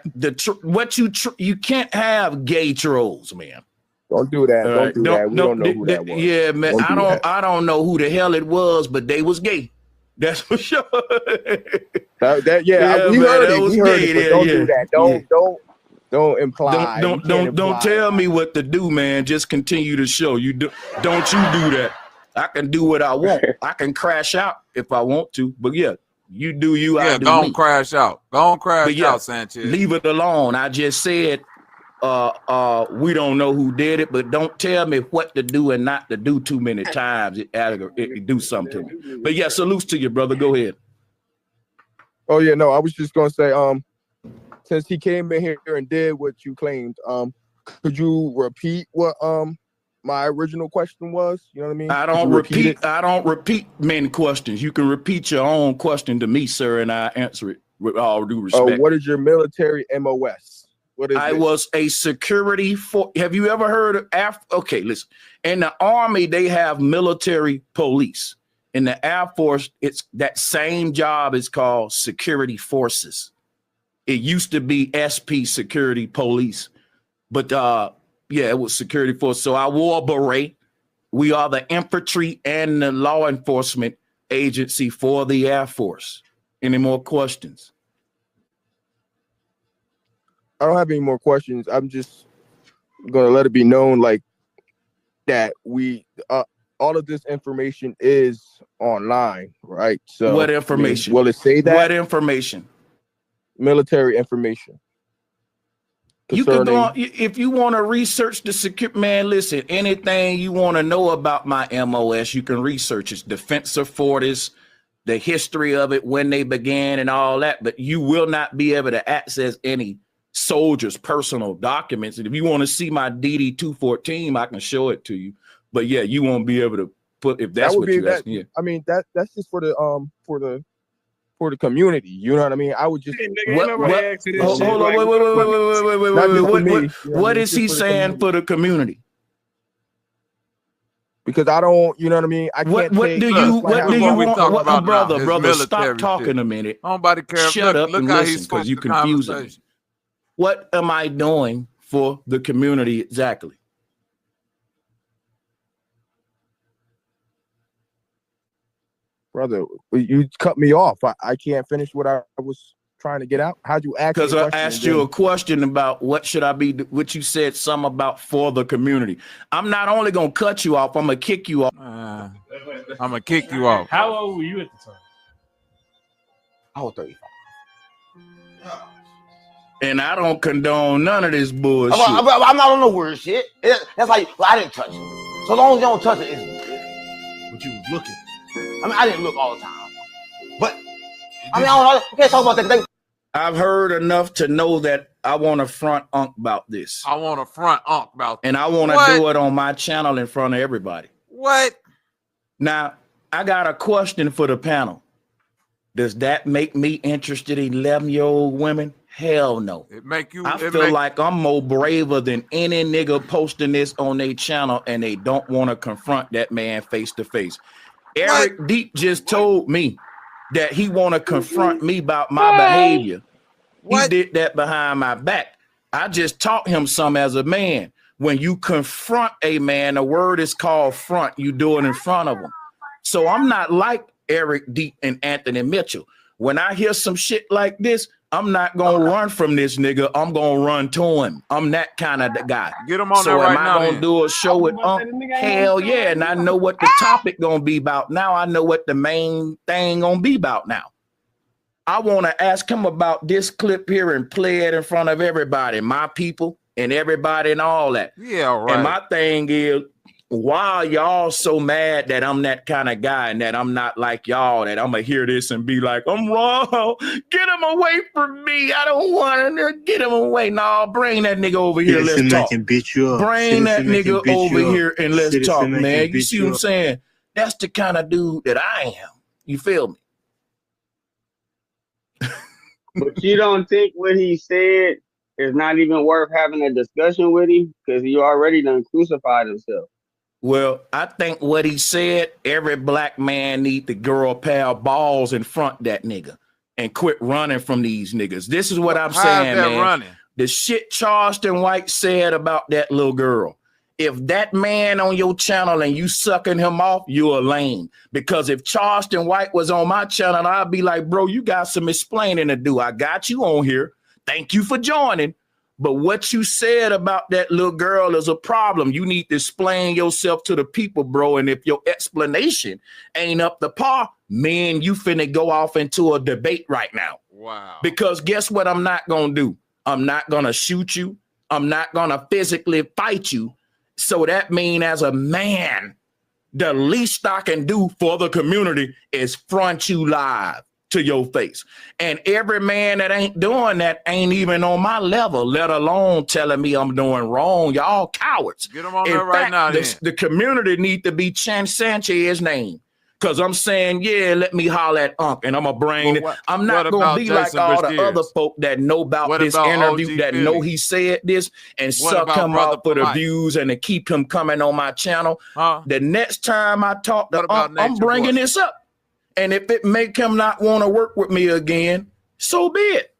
Speaker 5: You can't have gay trolls, man.
Speaker 9: Don't do that.
Speaker 5: All
Speaker 9: Don't
Speaker 5: right?
Speaker 9: do that. We don't know who that was.
Speaker 5: Yeah, man.
Speaker 9: Don't do that.
Speaker 5: I don't know who the hell it was, but they was gay. That's for sure.
Speaker 9: We heard
Speaker 5: man,
Speaker 9: it.
Speaker 5: that
Speaker 9: We
Speaker 5: was
Speaker 9: heard
Speaker 5: gay
Speaker 9: it. But
Speaker 5: there,
Speaker 9: don't
Speaker 5: yeah.
Speaker 9: do that. Don't imply.
Speaker 5: Don't tell me what to do, man. Just continue to show. Don't you do that. I can do what I want. I can crash out if I want to. But yeah, you do you, I do
Speaker 3: go
Speaker 5: me.
Speaker 3: on crash out. Go on crash
Speaker 5: But yeah,
Speaker 3: out, Sanchez.
Speaker 5: leave it alone. I just said we don't know who did it, but don't tell me what to do and not to do too many times. It do something to me. But yeah, salutes to you, brother. Go ahead.
Speaker 9: Oh yeah, no, I was just gonna say, since he came in here and did what you claimed, could you repeat what my original question was? You know what I mean?
Speaker 5: I
Speaker 9: Could
Speaker 5: don't
Speaker 9: you repeat it?
Speaker 5: I don't repeat many questions. You can repeat your own question to me, sir, and I answer it with all due respect.
Speaker 9: What is your military MOS? What is
Speaker 5: I
Speaker 9: it?
Speaker 5: was a security for. Have you ever heard of okay, listen. In the Army, they have military police. In the Air Force, it's that same job is called security forces. It used to be SP security police, but yeah, it was security force. So I wore a beret. We are the infantry and the law enforcement agency for the Air Force. Any more questions?
Speaker 9: I don't have any more questions. I'm just gonna let it be known, like, that we all of this information is online, right? So
Speaker 5: What information?
Speaker 9: Will it say that?
Speaker 5: What information?
Speaker 9: Military information.
Speaker 5: You can go on, if you want to research the security, man, listen, anything you want to know about my MOS, you can research it. Defensive Fortis, the history of it, when they began and all that, but you will not be able to access any soldier's personal documents. And if you want to see my DD-214, I can show it to you. But yeah, you won't be able to put, if that's what you're asking. Yeah.
Speaker 9: I mean, that's just for the community. You know what I mean? I would just
Speaker 5: Hold on, wait. What is he saying for the community?
Speaker 9: Because I don't, you know what I mean? I can't
Speaker 5: what do you want, brother, stop talking a minute.
Speaker 3: Nobody cares.
Speaker 5: Shut up and
Speaker 3: how
Speaker 5: listen,
Speaker 3: he's
Speaker 5: because you confusing me. What am I doing for the community exactly?
Speaker 9: Brother, you cut me off. I can't finish what I was trying to get out? How'd you ask?
Speaker 5: Because I asked you a question about what should I be, what you said some about for the community. I'm not only gonna cut you off, I'm gonna kick you off.
Speaker 3: I'm gonna kick you off.
Speaker 7: How old were you at the time?
Speaker 13: I was 35.
Speaker 5: And I don't condone none of this bullshit.
Speaker 13: I'm not on no weird shit. That's like, well, I didn't touch it. So long as you don't touch it, it's good.
Speaker 6: But you was looking.
Speaker 13: I mean, I didn't look all the time. But, I mean, I don't know. We can't talk about that.
Speaker 5: I've heard enough to know that I want to front Unc about this.
Speaker 3: I want to front Unc about this.
Speaker 5: And I want to do it on my channel in front of everybody.
Speaker 3: What?
Speaker 5: Now, I got a question for the panel. Does that make me interested in 11-year-old women? Hell no.
Speaker 3: It make you.
Speaker 5: I feel like I'm more braver than any nigga posting this on their channel, and they don't want to confront that man face to face. Eric Deep just told me that he want to confront me about my behavior. He did that behind my back. I just taught him some as a man. When you confront a man, the word is called front. You do it in front of him. So I'm not like Eric Deep and Anthony Mitchell. When I hear some shit like this, I'm not gonna run from this nigga. I'm gonna run to him. I'm that kind of the guy.
Speaker 3: Get him on
Speaker 5: so
Speaker 3: there right
Speaker 5: am I
Speaker 3: now,
Speaker 5: gonna
Speaker 3: then.
Speaker 5: do a show with Hell yeah, and I know what the topic gonna be about. Now I know what the main thing gonna be about now. I want to ask him about this clip here and play it in front of everybody, my people and everybody and all that.
Speaker 3: Yeah, right.
Speaker 5: And my thing is, why are y'all so mad that I'm that kind of guy and that I'm not like y'all, that I'm going to hear this and be like, I'm wrong. Get him away from me. I don't want to get him away. No, bring that nigga over here. Let's talk. Bring that nigga over here and let's talk, man. You see what I'm saying? That's the kind of dude that I am. You feel me?
Speaker 12: But you don't think what he said is not even worth having a discussion with him? Because he already done crucified himself.
Speaker 5: Well, I think what he said, every black man need to grow a pair of balls in front of that nigga and quit running from these niggas. This is what I'm saying, man.
Speaker 3: Running?
Speaker 5: The shit Charleston White said about that little girl. If that man on your channel and you sucking him off, you're a lame. Because if Charleston White was on my channel, I'd be like, bro, you got some explaining to do. I got you on here. Thank you for joining. But what you said about that little girl is a problem. You need to explain yourself to the people, bro. And if your explanation ain't up to par, man, you finna go off into a debate right now.
Speaker 3: Wow.
Speaker 5: Because guess what I'm not gonna do? I'm not gonna shoot you. I'm not gonna physically fight you. So that mean as a man, the least I can do for the community is front you live to your face. And every man that ain't doing that ain't even on my level, let alone telling me I'm doing wrong. Y'all cowards.
Speaker 3: Get him on there right now.
Speaker 5: The community need to be Chan Sanchez's name. Because I'm saying, yeah, let me holler at Unc, and I'm going to bring it. I'm not going to be like all the other folk that know about this interview, that know he said this, and suck him out for the views and to keep him coming on my channel. The next time I talk to Unc, I'm bringing this up. And if it make him not want to work with me again, so be it.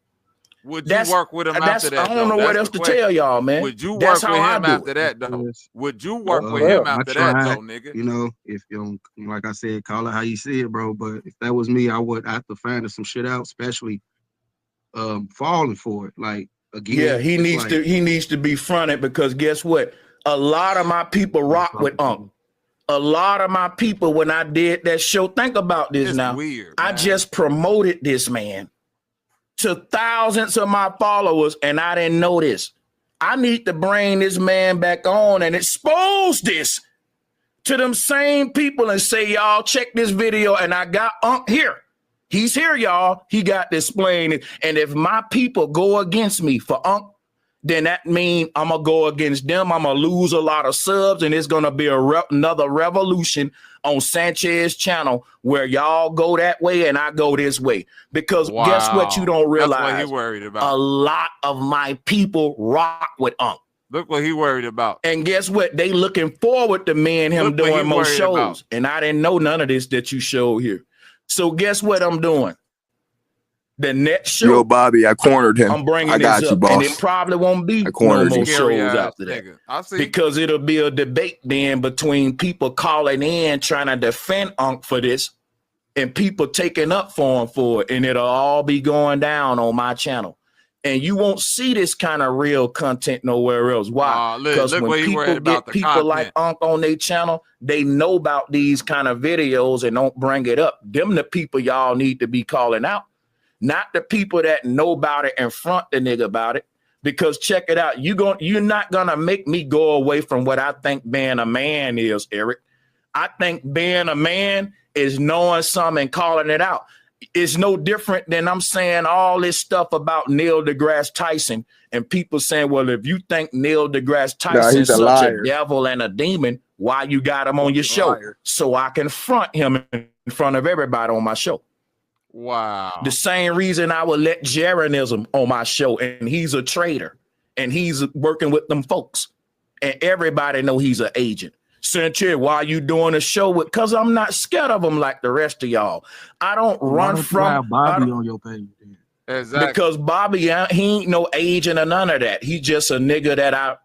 Speaker 3: Would you work with him after that?
Speaker 5: I don't know what else to tell y'all, man.
Speaker 3: Would you work with him after that, though? Would you work with him after that, though, nigga?
Speaker 16: You know, if you don't, like I said, call it how you see it, bro. But if that was me, I would have to find some shit out, especially falling for it. Like again,
Speaker 5: yeah, he needs to be fronted, because guess what? A lot of my people rock with Unc. A lot of my people, when I did that show, think about this now.
Speaker 3: Weird,
Speaker 5: I just promoted this man to thousands of my followers, and I didn't know this. I need to bring this man back on and expose this to them same people and say, y'all, check this video, and I got Unc here. He's here, y'all. He got to explain it. And if my people go against me for Unc, then that means I'm going to go against them. I'm going to lose a lot of subs, and it's going to be another revolution on Sanchez channel where y'all go that way and I go this way. Because guess what you don't realize?
Speaker 3: That's what he worried about.
Speaker 5: A lot of my people rock with Unc.
Speaker 3: Look what he worried about.
Speaker 5: And guess what? They looking forward to me and him doing more shows. About. And I didn't know none of this that you showed here. So guess what I'm doing? The next show,
Speaker 9: yo, Bobby, I cornered him.
Speaker 5: I'm bringing
Speaker 9: I got
Speaker 5: this
Speaker 9: you,
Speaker 5: up,
Speaker 9: boss.
Speaker 5: and it probably won't be no more shows after that, because it'll be a debate then between people calling in trying to defend Unc for this, and people taking up for him for it, and it'll all be going down on my channel. And you won't see this kind of real content nowhere else. Why? Because
Speaker 3: look
Speaker 5: when
Speaker 3: what he worried
Speaker 5: people
Speaker 3: about
Speaker 5: get
Speaker 3: the
Speaker 5: people like
Speaker 3: content.
Speaker 5: Unc on their channel, they know about these kind of videos and don't bring it up. Them the people y'all need to be calling out, not the people that know about it and front the nigga about it. Because check it out, you're not gonna make me go away from what I think being a man is, Eric. I think being a man is knowing something and calling it out. It's no different than I'm saying all this stuff about Neil deGrasse Tyson and people saying, well, if you think Neil deGrasse Tyson
Speaker 9: he's
Speaker 5: is
Speaker 9: a
Speaker 5: such
Speaker 9: liar.
Speaker 5: a devil and a demon, why you got him on your
Speaker 9: He's a
Speaker 5: show?
Speaker 9: liar.
Speaker 5: So I can front him in front of everybody on my show.
Speaker 3: Wow.
Speaker 5: The same reason I would let Jeranism on my show, and he's a traitor and he's working with them folks. And everybody know he's an agent. Sanchez, why are you doing a show with? Because I'm not scared of him like the rest of y'all. I don't
Speaker 16: Why
Speaker 5: run
Speaker 16: don't you
Speaker 5: from
Speaker 16: have Bobby on your page? Then?
Speaker 3: Exactly.
Speaker 5: because Bobby, he ain't no agent or none of that. He just a nigga that I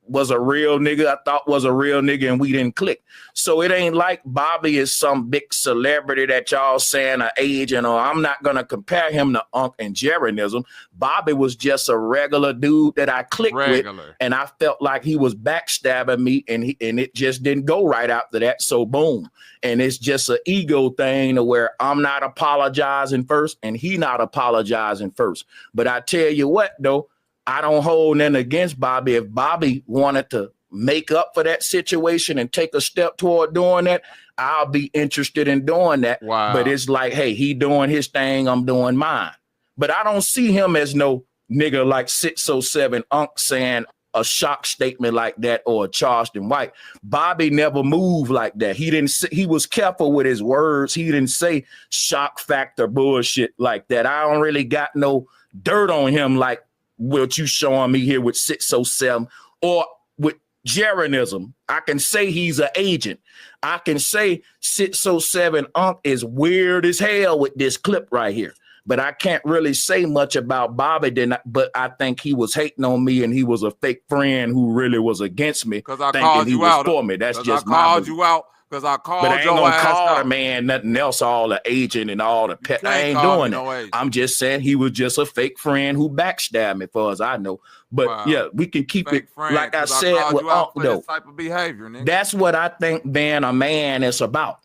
Speaker 5: was a real nigga. I thought was a real nigga, and we didn't click. So it ain't like Bobby is some big celebrity that y'all saying an agent, or I'm not gonna compare him to Unc and Jeranism. Bobby was just a regular dude that I clicked with, and I felt like he was backstabbing me, and it just didn't go right after that. So boom. And it's just an ego thing to where I'm not apologizing first and he not apologizing first. But I tell you what, though, I don't hold nothing against Bobby. If Bobby wanted to make up for that situation and take a step toward doing that, I'll be interested in doing that.
Speaker 3: Wow.
Speaker 5: But it's like, hey, he doing his thing, I'm doing mine. But I don't see him as no nigga like 607 Unc saying a shock statement like that or a Charleston White. Bobby never moved like that. He didn't say, he was careful with his words. He didn't say shock factor bullshit like that. I don't really got no dirt on him like what you showing me here with 607 or with Jeranism. I can say he's an agent. I can say 607 Unc is weird as hell with this clip right here. But I can't really say much about Bobby, but I think he was hating on me and he was a fake friend who really was against me, thinking he was for me. That's just my
Speaker 3: called
Speaker 5: belief.
Speaker 3: you out because I called
Speaker 5: But I ain't
Speaker 3: your
Speaker 5: gonna
Speaker 3: ass
Speaker 5: call
Speaker 3: out.
Speaker 5: the man nothing else, all the agent and all the pet. I
Speaker 3: can't
Speaker 5: ain't
Speaker 3: call me
Speaker 5: doing
Speaker 3: no
Speaker 5: it.
Speaker 3: agent.
Speaker 5: I'm just saying he was just a fake friend who backstabbed me, far as I know. But
Speaker 3: Wow.
Speaker 5: yeah, we can keep
Speaker 3: Fake
Speaker 5: it
Speaker 3: friend,
Speaker 5: like I
Speaker 3: 'cause
Speaker 5: said
Speaker 3: called
Speaker 5: with
Speaker 3: you out
Speaker 5: Unc,
Speaker 3: for
Speaker 5: though.
Speaker 3: this type of behavior, nigga.
Speaker 5: That's what I think being a man is about.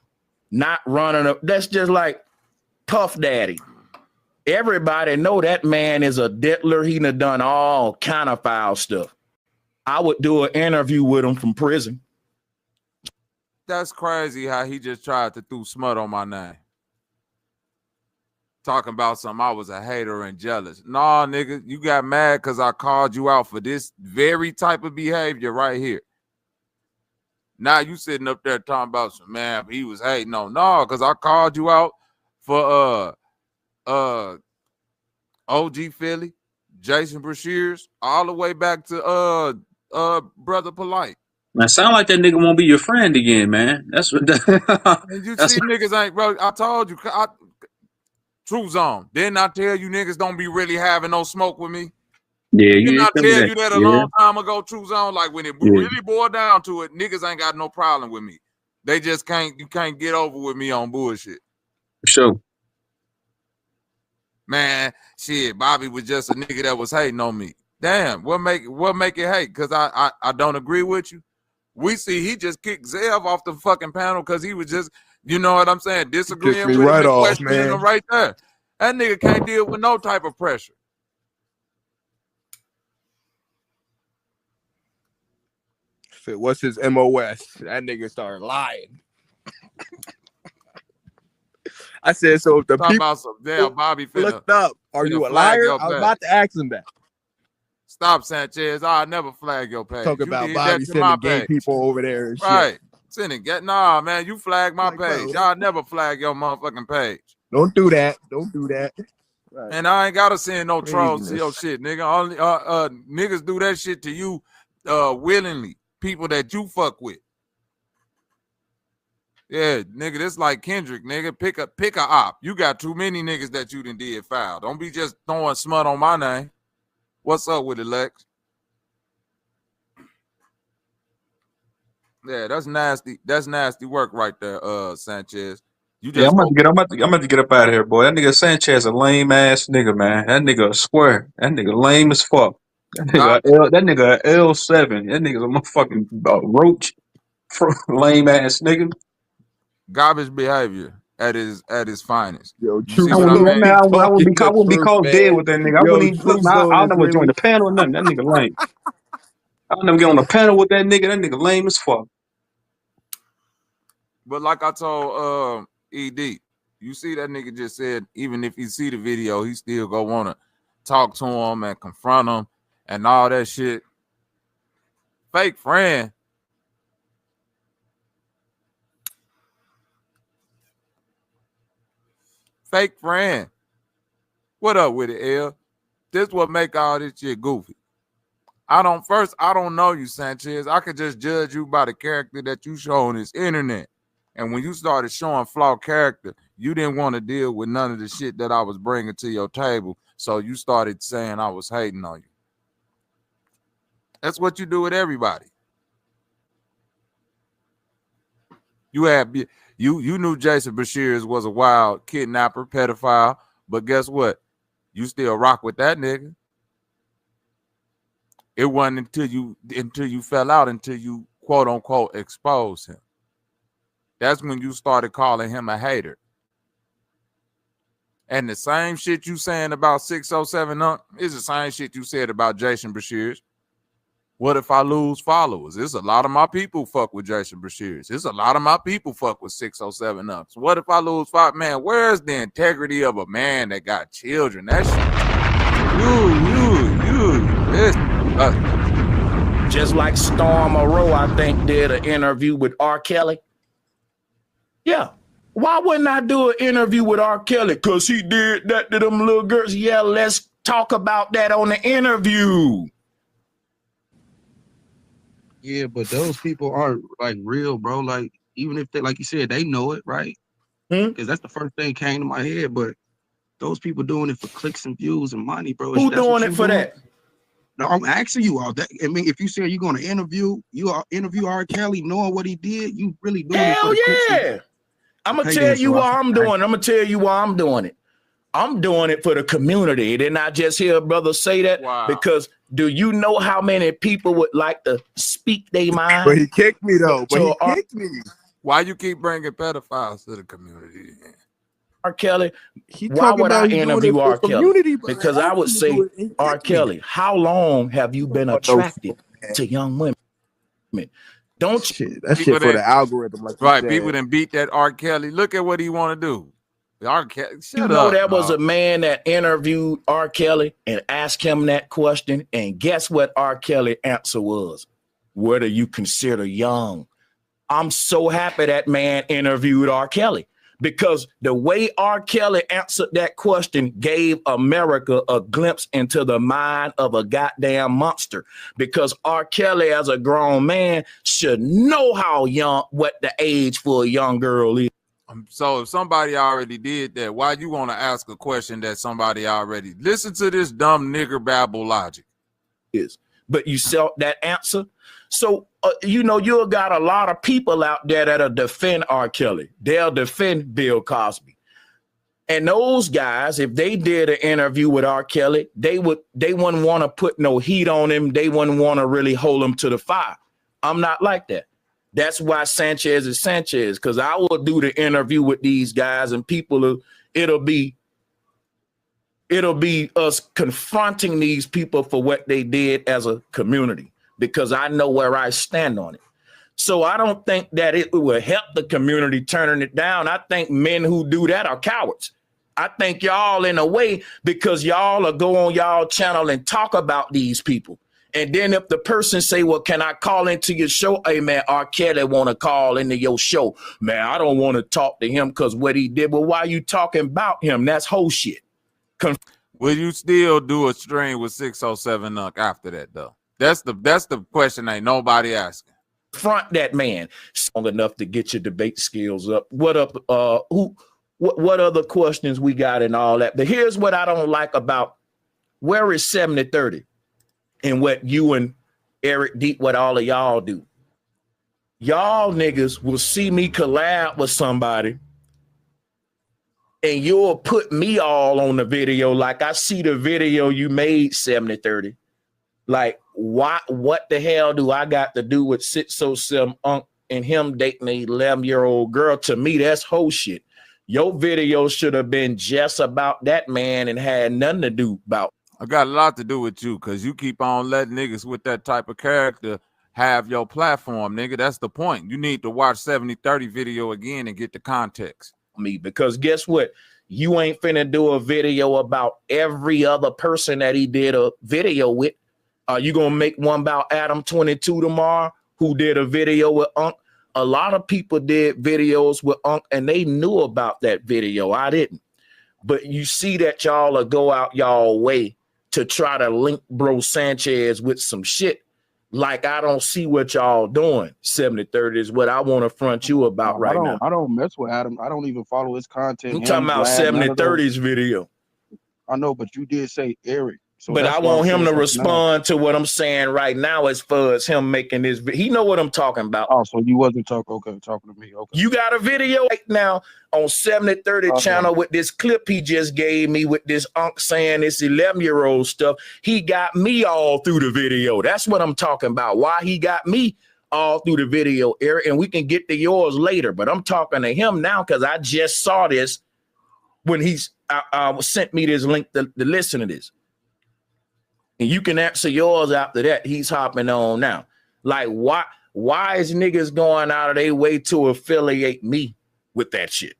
Speaker 5: Not running up. That's just like Puff Daddy. Everybody know that man is a diddler. He done done all kind of foul stuff. I would do an interview with him from prison.
Speaker 3: That's crazy how he just tried to throw smut on my name. Talking about something I was a hater and jealous. Nah, nigga, you got mad because I called you out for this very type of behavior right here. Now you sitting up there talking about some man, he was hating on. No, because I called you out for OG Philly, Jason Brashears, all the way back to Brother Polite.
Speaker 20: Man, sound like that nigga won't be your friend again, man. That's what.
Speaker 3: And you
Speaker 20: That's
Speaker 3: see niggas ain't, bro. I told you, True Zone. Didn't I tell you niggas don't be really having no smoke with me?
Speaker 20: yeah.
Speaker 3: Didn't
Speaker 20: You
Speaker 3: I
Speaker 20: ain't tell me
Speaker 3: tell
Speaker 20: that.
Speaker 3: you that a
Speaker 20: Yeah,
Speaker 3: long time ago, True Zone? Like when it
Speaker 20: yeah,
Speaker 3: really boiled down to it, niggas ain't got no problem with me. They just you can't get over with me on bullshit.
Speaker 20: for sure.
Speaker 3: Man, shit, Bobby was just a nigga that was hating on me. Damn, what make it hate? Because I don't agree with you. We see he just kicked Zev off the fucking panel because he was just, you know what I'm saying, disagreeing
Speaker 9: me
Speaker 3: with him
Speaker 9: right
Speaker 3: and
Speaker 9: off,
Speaker 3: questioning
Speaker 9: man.
Speaker 3: him right there. That nigga can't deal with no type of pressure.
Speaker 9: So what's his MOS? That nigga started lying. I said, so if the
Speaker 3: Talk
Speaker 9: people
Speaker 3: about some damn Bobby finna
Speaker 9: looked up, are you a
Speaker 3: flag
Speaker 9: liar?
Speaker 3: your
Speaker 9: I was
Speaker 3: page.
Speaker 9: about to ask him that.
Speaker 3: Stop, Sanchez. I'll never flag your page.
Speaker 9: Talk
Speaker 3: You
Speaker 9: about
Speaker 3: did
Speaker 9: Bobby
Speaker 3: that to my
Speaker 9: sending gay
Speaker 3: page.
Speaker 9: people over there and
Speaker 3: Right.
Speaker 9: shit.
Speaker 3: Sending nah, man. You flag my
Speaker 9: Like, bro,
Speaker 3: page. Y'all never flag your motherfucking page.
Speaker 9: Don't do that. Don't do that. Right.
Speaker 3: And I ain't gotta send no trolls to your
Speaker 9: Craziness.
Speaker 3: shit, nigga. Only niggas do that shit to you willingly. People that you fuck with. Yeah, nigga, this like Kendrick, nigga. Pick a op. You got too many niggas that you done did foul. Don't be just throwing smut on my name. What's up with it, Lex? Yeah, that's nasty. That's nasty work right there, Sanchez. You
Speaker 20: Yeah,
Speaker 3: just go.
Speaker 20: I'm about to get up out of here, boy. That nigga Sanchez a lame ass nigga, man. That nigga a square. That nigga lame as fuck.
Speaker 3: God,
Speaker 20: That nigga a L7. That nigga's a motherfucking roach. Lame ass nigga.
Speaker 3: garbage behavior at his finest.
Speaker 9: Yo,
Speaker 3: You see
Speaker 9: Truth
Speaker 20: I
Speaker 3: what
Speaker 20: wouldn't
Speaker 3: I
Speaker 20: be that
Speaker 9: Truth
Speaker 3: mean?
Speaker 20: man.
Speaker 9: be
Speaker 20: I
Speaker 9: talking
Speaker 20: I
Speaker 9: the
Speaker 20: wouldn't be
Speaker 9: truth,
Speaker 20: called dead
Speaker 9: man.
Speaker 20: with that nigga. I wouldn't
Speaker 9: Yo,
Speaker 20: even look.
Speaker 9: Truth
Speaker 20: Man,
Speaker 9: Zone
Speaker 20: I'll
Speaker 9: is
Speaker 20: never join
Speaker 9: really
Speaker 20: the panel or nothing. That nigga lame. I'll never get on the panel with that nigga. That nigga lame as fuck.
Speaker 3: But like I told ED, you see that nigga just said, even if you see the video, he still go want to talk to him and confront him and all that shit. Fake friend. Fake friend. What up with it, L? This what make all this shit goofy. I don't know you, Sanchez. I could just judge you by the character that you show on this internet. And when you started showing flawed character, you didn't want to deal with none of the shit that I was bringing to your table. So you started saying I was hating on you. That's what you do with everybody. You knew Jason Bashir was a wild kidnapper, pedophile, but guess what? You still rock with that nigga. It wasn't until you fell out, until you quote unquote exposed him. That's when you started calling him a hater. And the same shit you saying about 607 is the same shit you said about Jason Bashir. What if I lose followers? There's a lot of my people fuck with Jason Bashir. There's a lot of my people fuck with 607 So what if I lose five? Man, where's the integrity of a man that got children? That shit.
Speaker 5: Just like Storm Moreau, I think, did an interview with R. Kelly. Yeah. Why wouldn't I do an interview with R. Kelly? Because he did that to them little girls. Yeah, let's talk about that on the interview.
Speaker 16: Yeah, but those people aren't like real, bro. Like, even if they, like you said, they know it, right? Because that's the first thing came to my head. But those people doing it for clicks and views and money, bro.
Speaker 5: Who
Speaker 16: That's
Speaker 5: doing
Speaker 16: what
Speaker 5: it
Speaker 16: you
Speaker 5: for
Speaker 16: doing?
Speaker 5: that?
Speaker 16: No, I'm asking you all that. I mean, if you say you're going to interview R. Kelly, knowing what he did, you really doing it for
Speaker 5: Hell
Speaker 16: the clicks.
Speaker 5: yeah. I'm going to
Speaker 16: Okay,
Speaker 5: tell
Speaker 16: then,
Speaker 5: you
Speaker 16: so
Speaker 5: why I'm doing it. I'm going to tell you why I'm doing it. I'm doing it for the community. Didn't I just hear a brother say that?
Speaker 3: Wow.
Speaker 5: Because do you know how many people would like to speak their mind?
Speaker 9: But he kicked me though. But he
Speaker 5: So
Speaker 9: kicked me.
Speaker 3: Why you keep bringing pedophiles to the community?
Speaker 5: R. Kelly,
Speaker 9: He
Speaker 5: why
Speaker 9: talking
Speaker 5: would I
Speaker 9: about he doing
Speaker 5: interview
Speaker 9: it for
Speaker 5: R. Kelly?
Speaker 9: community, but
Speaker 5: Because
Speaker 9: I
Speaker 5: I
Speaker 9: asked
Speaker 5: would
Speaker 9: him to
Speaker 5: say,
Speaker 9: do it, and he
Speaker 5: R.
Speaker 9: kicked me.
Speaker 5: Kelly, how long have you been attracted to young women? Don't
Speaker 9: Shit, that shit for the algorithm, like you
Speaker 3: Right,
Speaker 9: said.
Speaker 3: people didn't beat that R. Kelly. Look at what he want to do. R. Kelly,
Speaker 5: you know there was a man that interviewed R. Kelly and asked him that question, and guess what R. Kelly answer was? What do you consider young? I'm so happy that man interviewed R. Kelly, because the way R. Kelly answered that question gave America a glimpse into the mind of a goddamn monster. Because R. Kelly, as a grown man, should know what the age for a young girl is.
Speaker 3: So if somebody already did that, why you want to ask a question that somebody already? Listen to this dumb nigger babble logic.
Speaker 5: But you saw that answer. So, you got a lot of people out there that'll defend R. Kelly. They'll defend Bill Cosby. And those guys, if they did an interview with R. Kelly, they wouldn't want to put no heat on him. They wouldn't want to really hold him to the fire. I'm not like that. That's why Sanchez is Sanchez, because I will do the interview with these guys, and it'll be us confronting these people for what they did as a community, because I know where I stand on it. So I don't think that it will help the community turning it down. I think men who do that are cowards. I think y'all, in a way, because y'all will go on y'all channel and talk about these people. And then if the person say, well, can I call into your show? Hey, man, R. Kelly want to call into your show. Man, I don't want to talk to him because what he did. Well, why you talking about him? That's whole shit.
Speaker 3: Will you still do a stream with 607 after that, though? That's the question ain't nobody asking.
Speaker 5: Front that man strong enough to get your debate skills up. What up? What other questions we got and all that? But here's what I don't like about where is 70-30 and what you and Eric Deep, what all of y'all do. Y'all niggas will see me collab with somebody and you'll put me all on the video. Like I see the video you made 70-30. Like, why? What the hell do I got to do with 607 Unc and him dating a 11-year-old girl? To me, that's whole shit. Your video should have been just about that man and had nothing to do about.
Speaker 3: I got a lot to do with you because you keep on letting niggas with that type of character have your platform, nigga. That's the point. You need to watch 70-30 video again and get the context.
Speaker 5: Me, because guess what? You ain't finna do a video about every other person that he did a video with. Are you gonna make one about Adam 22 tomorrow, who did a video with Unc? A lot of people did videos with Unc and they knew about that video. I didn't. But you see that y'all will go out y'all way to try to link Bro Sanchez with some shit. Like, I don't see what y'all doing. 70-30 is what I want to front you about right now.
Speaker 16: I don't mess with Adam. I don't even follow his content.
Speaker 5: I'm talking about 70-30's video.
Speaker 16: I know, but you did say Eric. So
Speaker 5: but I want him to respond to what I'm saying right now as far as him making this. He know what I'm talking about.
Speaker 16: Oh, so you wasn't talking to me. Okay.
Speaker 5: You got a video right now on 70-30 channel with this clip he just gave me with this Unc saying this 11-year-old stuff. He got me all through the video. That's what I'm talking about. Why he got me all through the video, Eric, and we can get to yours later. But I'm talking to him now because I just saw this when he's sent me this link to listen to this. And you can answer yours after that. He's hopping on now. Like, why is niggas going out of their way to affiliate me with that shit?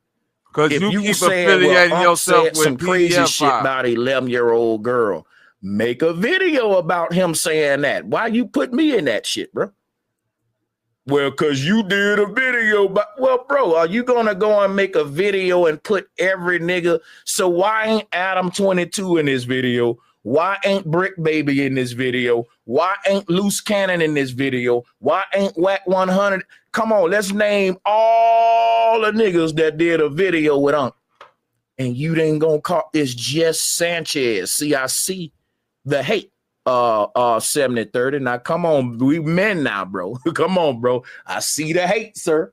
Speaker 3: Because you keep affiliating yourself with
Speaker 5: some crazy
Speaker 3: PDF
Speaker 5: shit
Speaker 3: file.
Speaker 5: about an 11-year-old girl. Make a video about him saying that. Why you put me in that shit, bro? Well, because you did a video. But well, bro, are you going to go and make a video and put every nigga? So why ain't Adam 22 in this video? Why ain't Brick Baby in this video? Why ain't Loose Cannon in this video? Why ain't Whack 100? Come on, let's name all the niggas that did a video with Unc. And you ain't gonna call it's just Sanchez. See, I see the hate. 70-30. Now come on, we men now, bro. Come on, bro. I see the hate, sir.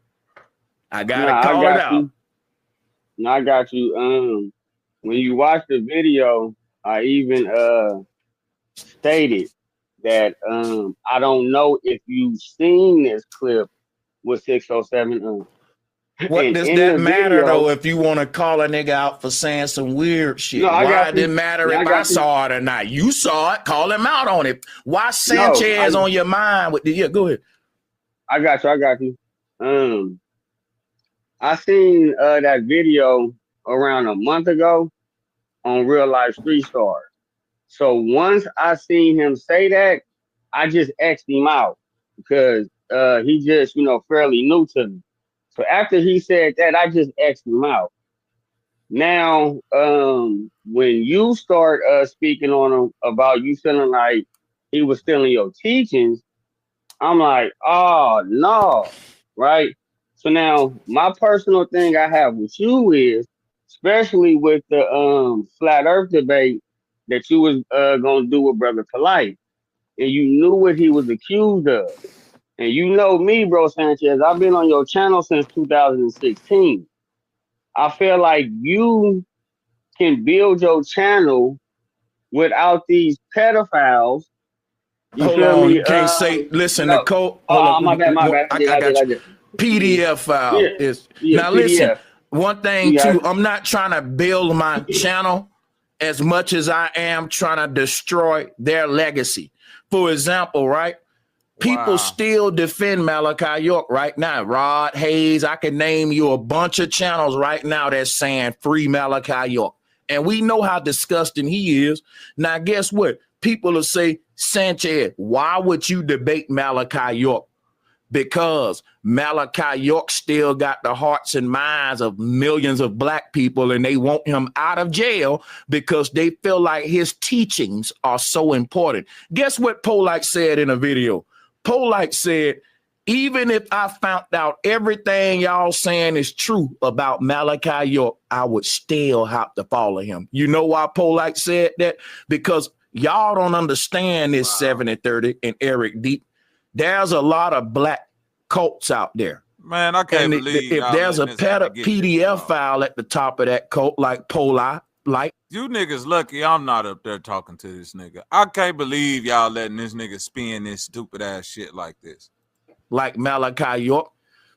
Speaker 5: I gotta call it out.
Speaker 12: No, I got you. When you watch the video, I even stated that I don't know if you've seen this clip with 607.
Speaker 5: What does that matter though if you want to call a nigga out for saying some weird shit?
Speaker 12: No,
Speaker 5: why did it matter if I saw it or not? You saw it, call him out on it. Why Sanchez on your mind with the go ahead.
Speaker 12: I got you. I seen that video around a month ago on Real Life Street Stars. So once I seen him say that, I just X'd him out because he just, fairly new to me. So after he said that, I just X'd him out. Now, when you start speaking on him about you feeling like he was stealing your teachings, I'm like, oh, no, right? So now my personal thing I have with you is, especially with the flat earth debate that you was going to do with Brother Polite, and you knew what he was accused of. And you know me, Bro Sanchez, I've been on your channel since 2016. I feel like you can build your channel without these pedophiles.
Speaker 5: Hold on, you can't say, listen, Nicole.
Speaker 12: My bad.
Speaker 5: I got you. PDF file is now. PDF. Listen, one thing too. I'm not trying to build my channel as much as I am trying to destroy their legacy. For example, right? People still defend Malachi York right now. Rod Hayes, I can name you a bunch of channels right now that's saying free Malachi York. And we know how disgusting he is. Now, guess what? People will say, Sanchez, why would you debate Malachi York? Because Malachi York still got the hearts and minds of millions of black people, and they want him out of jail because they feel like his teachings are so important. Guess what Polite said in a video? Polite said, even if I found out everything y'all saying is true about Malachi York, I would still have to follow him. You know why Polite said that? Because y'all don't understand this 70-30 and Eric Deep. There's a lot of black cults out there.
Speaker 3: Man, I can't
Speaker 5: And
Speaker 3: believe
Speaker 5: if
Speaker 3: y'all
Speaker 5: there's a
Speaker 3: letting this guy get this
Speaker 5: PDF file at the top of that code, like Poli, like
Speaker 3: you niggas lucky I'm not up there talking to this nigga. I can't believe y'all letting this nigga spin this stupid ass shit like this.
Speaker 5: Like Malachi York.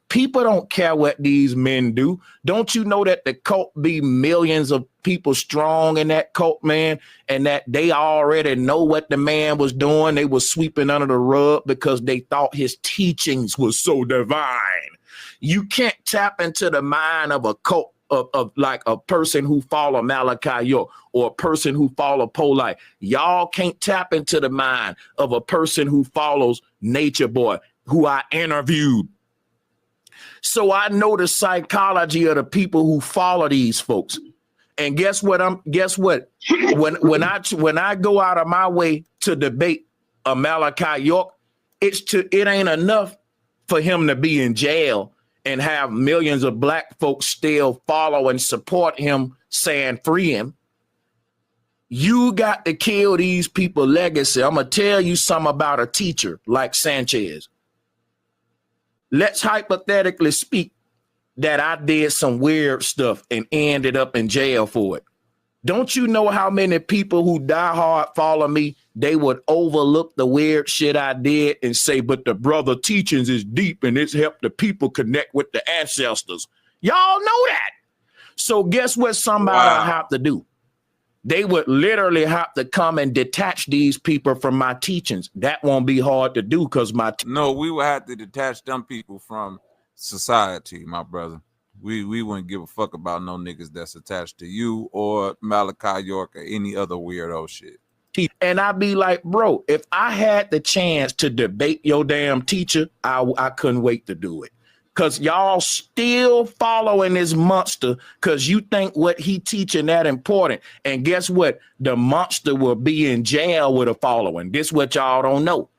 Speaker 5: People don't care what these men do. Don't you know that the cult be millions of people strong in that cult, man, and that they already know what the man was doing? They was sweeping under the rug because they thought his teachings was so divine. You can't tap into the mind of a cult of like a person who follow Malachi York or a person who follow Poli. Y'all can't tap into the mind of a person who follows Nature Boy, who I interviewed. So I know the psychology of the people who follow these folks. And guess what? When I go out of my way to debate a Malachi York, it ain't enough for him to be in jail and have millions of black folks still follow and support him saying free him. You got to kill these people's legacy. I'm going to tell you something about a teacher like Sanchez. Let's hypothetically speak that I did some weird stuff and ended up in jail for it. Don't you know how many people who die hard follow me, they would overlook the weird shit I did and say, but the brother teachings is deep and it's helped the people connect with the ancestors. Y'all know that. So guess what somebody have to do? They would literally have to come and detach these people from my teachings. That won't be hard to do because
Speaker 3: no, we would have to detach them people from society, my brother. We wouldn't give a fuck about no niggas that's attached to you or Malachi York or any other weirdo shit.
Speaker 5: And I'd be like, bro, if I had the chance to debate your damn teacher, I couldn't wait to do it. Because y'all still following this monster because you think what he teaching that important. And guess what? The monster will be in jail with a following. This what y'all don't know.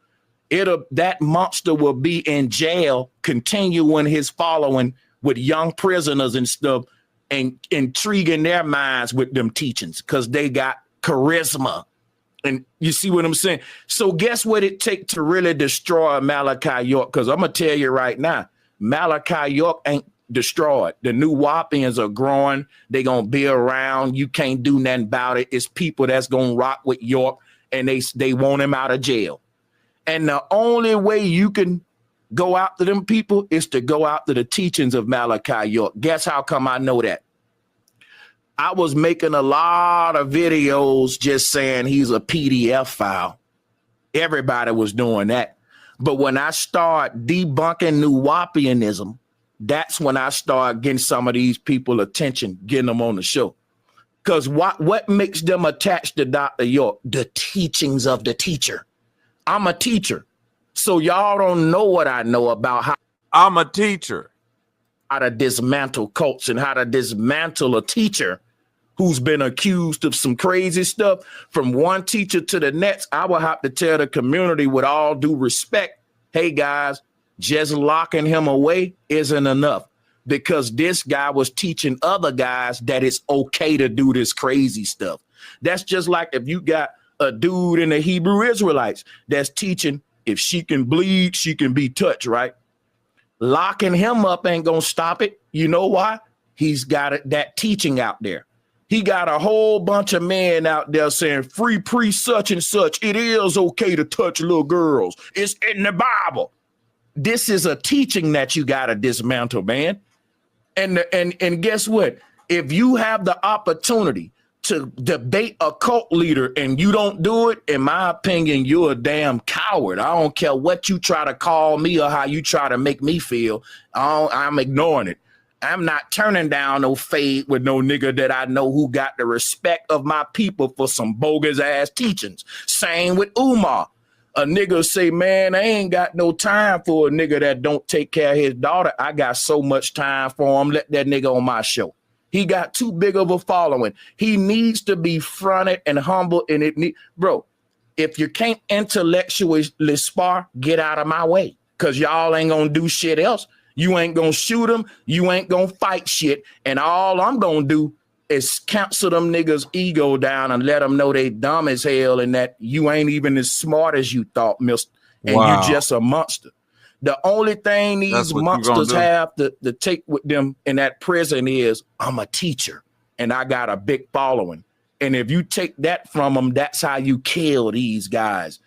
Speaker 5: That monster will be in jail, continuing his following with young prisoners and stuff and intriguing their minds with them teachings because they got charisma. And you see what I'm saying? So guess what it takes to really destroy Malachi York? Because I'm going to tell you right now, Malachi York ain't destroyed. The new Wapians are growing. They're going to be around. You can't do nothing about it. It's people that's going to rock with York, and they want him out of jail. And the only way you can go after them people is to go after the teachings of Malachi York. Guess how come I know that? I was making a lot of videos just saying he's a PDF file. Everybody was doing that. But when I start debunking New Wapianism, that's when I start getting some of these people attention, getting them on the show. Because what makes them attached to Dr. York? The teachings of the teacher. I'm a teacher. So y'all don't know what I know about how
Speaker 3: I'm a teacher.
Speaker 5: How to dismantle cults and how to dismantle a teacher who's been accused of some crazy stuff. From one teacher to the next, I will have to tell the community with all due respect, hey guys, just locking him away isn't enough because this guy was teaching other guys that it's okay to do this crazy stuff. That's just like if you got a dude in the Hebrew Israelites that's teaching if she can bleed, she can be touched, right? Locking him up ain't gonna stop it. You know why? He's got that teaching out there. He got a whole bunch of men out there saying free priest such and such. It is okay to touch little girls. It's in the Bible. This is a teaching that you got to dismantle, man. And guess what? If you have the opportunity to debate a cult leader and you don't do it, in my opinion, you're a damn coward. I don't care what you try to call me or how you try to make me feel. I'm ignoring it. I'm not turning down no fade with no nigga that I know who got the respect of my people for some bogus ass teachings. Same with Umar. A nigga say, man, I ain't got no time for a nigga that don't take care of his daughter. I got so much time for him. Let that nigga on my show. He got too big of a following. He needs to be fronted and humble. And bro, if you can't intellectually spar, get out of my way. Cause y'all ain't gonna do shit else. You ain't gonna shoot them. You ain't gonna fight shit. And all I'm gonna do is cancel them niggas' ego down and let them know they dumb as hell and that you ain't even as smart as you thought, mister. And
Speaker 3: Wow.
Speaker 5: you just a monster. The only thing
Speaker 3: That's
Speaker 5: these
Speaker 3: what you gonna
Speaker 5: monsters
Speaker 3: do?
Speaker 5: have to take with them in that prison is, I'm a teacher and I got a big following. And if you take that from them, that's how you kill these guys.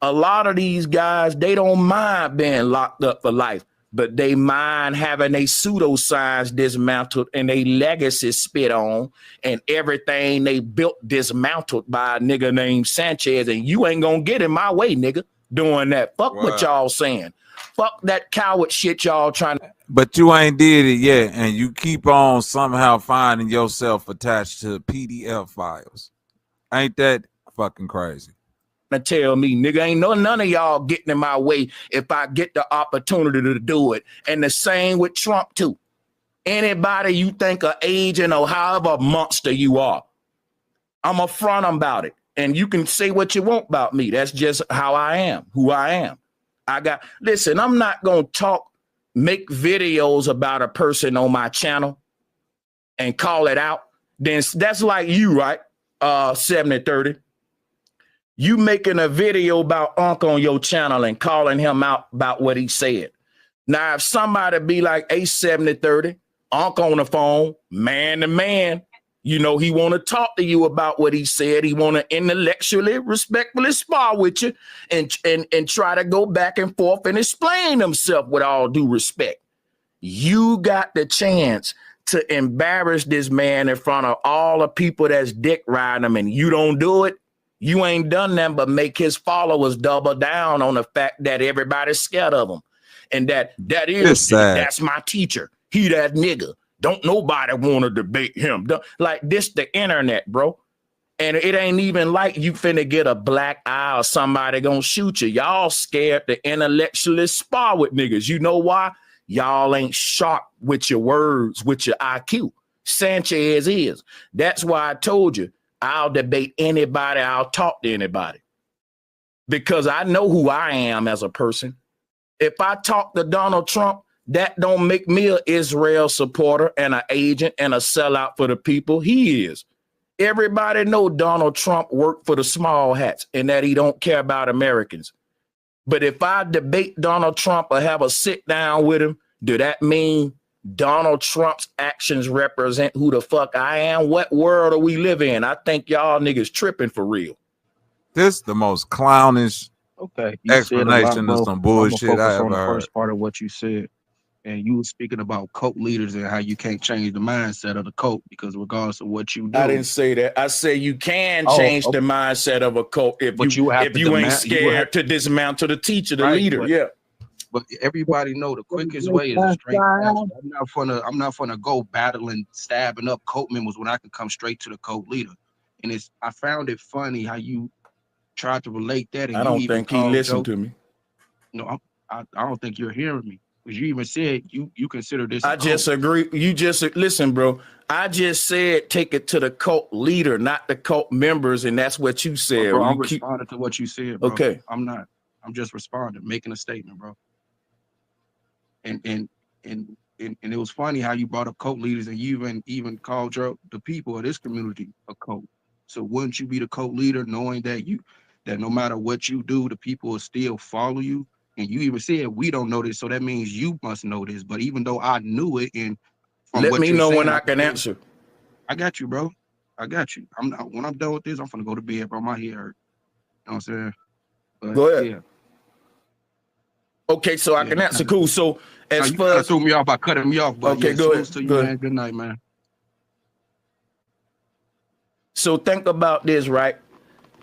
Speaker 5: A lot of these guys, they don't mind being locked up for life, but they mind having a pseudoscience dismantled and a legacy spit on and everything they built dismantled by a nigga named Sanchez. And you ain't gonna get in my way, nigga, doing that. Fuck what y'all saying. Fuck that coward shit y'all trying to.
Speaker 3: But you ain't did it yet, and you keep on somehow finding yourself attached to PDF files. Ain't that fucking crazy?
Speaker 5: To tell me, nigga, ain't none of y'all getting in my way if I get the opportunity to do it. And the same with Trump too. Anybody you think an agent or however monster you are, I'm upfront about it. And you can say what you want about me. That's just how I am, who I am. Listen, I'm not gonna make videos about a person on my channel and call it out. Then that's like you, right? 70-30. You making a video about Unc on your channel and calling him out about what he said. Now, if somebody be like, hey, 70-30, Unc on the phone, man to man, you know, he want to talk to you about what he said. He want to intellectually, respectfully spar with you and try to go back and forth and explain himself with all due respect. You got the chance to embarrass this man in front of all the people that's dick riding him, and you don't do it. You ain't done nothing but make his followers double down on the fact that everybody's scared of him. And that's my teacher. He that nigga. Don't nobody want to debate him. Like this, the internet, bro. And it ain't even like you finna get a black eye or somebody gonna shoot you. Y'all scared to intellectually spar with niggas. You know why? Y'all ain't sharp with your words, with your IQ. Sanchez is. That's why I told you, I'll debate anybody. I'll talk to anybody. Because I know who I am as a person. If I talk to Donald Trump, that don't make me an Israel supporter and an agent and a sellout for the people. He is. Everybody know Donald Trump worked for the small hats and that he don't care about Americans. But if I debate Donald Trump or have a sit down with him, do that mean Donald Trump's actions represent who the fuck I am? What world do we live in? I think y'all niggas tripping for real.
Speaker 3: This the most clownish explanation of some bullshit I ever
Speaker 16: on the
Speaker 3: heard.
Speaker 16: first part of what you said. And you were speaking about cult leaders and how you can't change the mindset of the cult because regardless of what you do.
Speaker 5: I didn't say that. I say you can change the mindset of a cult if you ain't scared to dismantle the teacher, the leader.
Speaker 16: But everybody know the quickest way is a straight answer. I'm not gonna go battling, stabbing up cult members when I can come straight to the cult leader. And I found it funny how you tried to relate that. And
Speaker 5: I don't think he listened to me.
Speaker 16: No, I don't think you're hearing me. Because you even said you consider this.
Speaker 5: I just agree. You just listen, bro. I just said take it to the cult leader, not the cult members, and that's what you said.
Speaker 16: Bro, I'm responding to what you said, bro.
Speaker 5: Okay.
Speaker 16: I'm not. I'm just responding, making a statement, bro. And it was funny how you brought up cult leaders and you even called the people of this community a cult. So wouldn't you be the cult leader knowing that no matter what you do, the people will still follow you? And you even said we don't know this, so that means you must know this. But even though I knew it, and
Speaker 5: let me know when I can answer.
Speaker 16: I got you, bro. I got you. When I'm done with this, I'm gonna go to bed, bro. My head hurt. You know what I'm saying? But,
Speaker 5: go ahead.
Speaker 16: Yeah.
Speaker 5: Okay, so I can answer. Cool. So as far as
Speaker 16: threw me off by cutting me off, but
Speaker 5: okay, go ahead.
Speaker 16: To you, man. Good night, man.
Speaker 5: So think about this, right?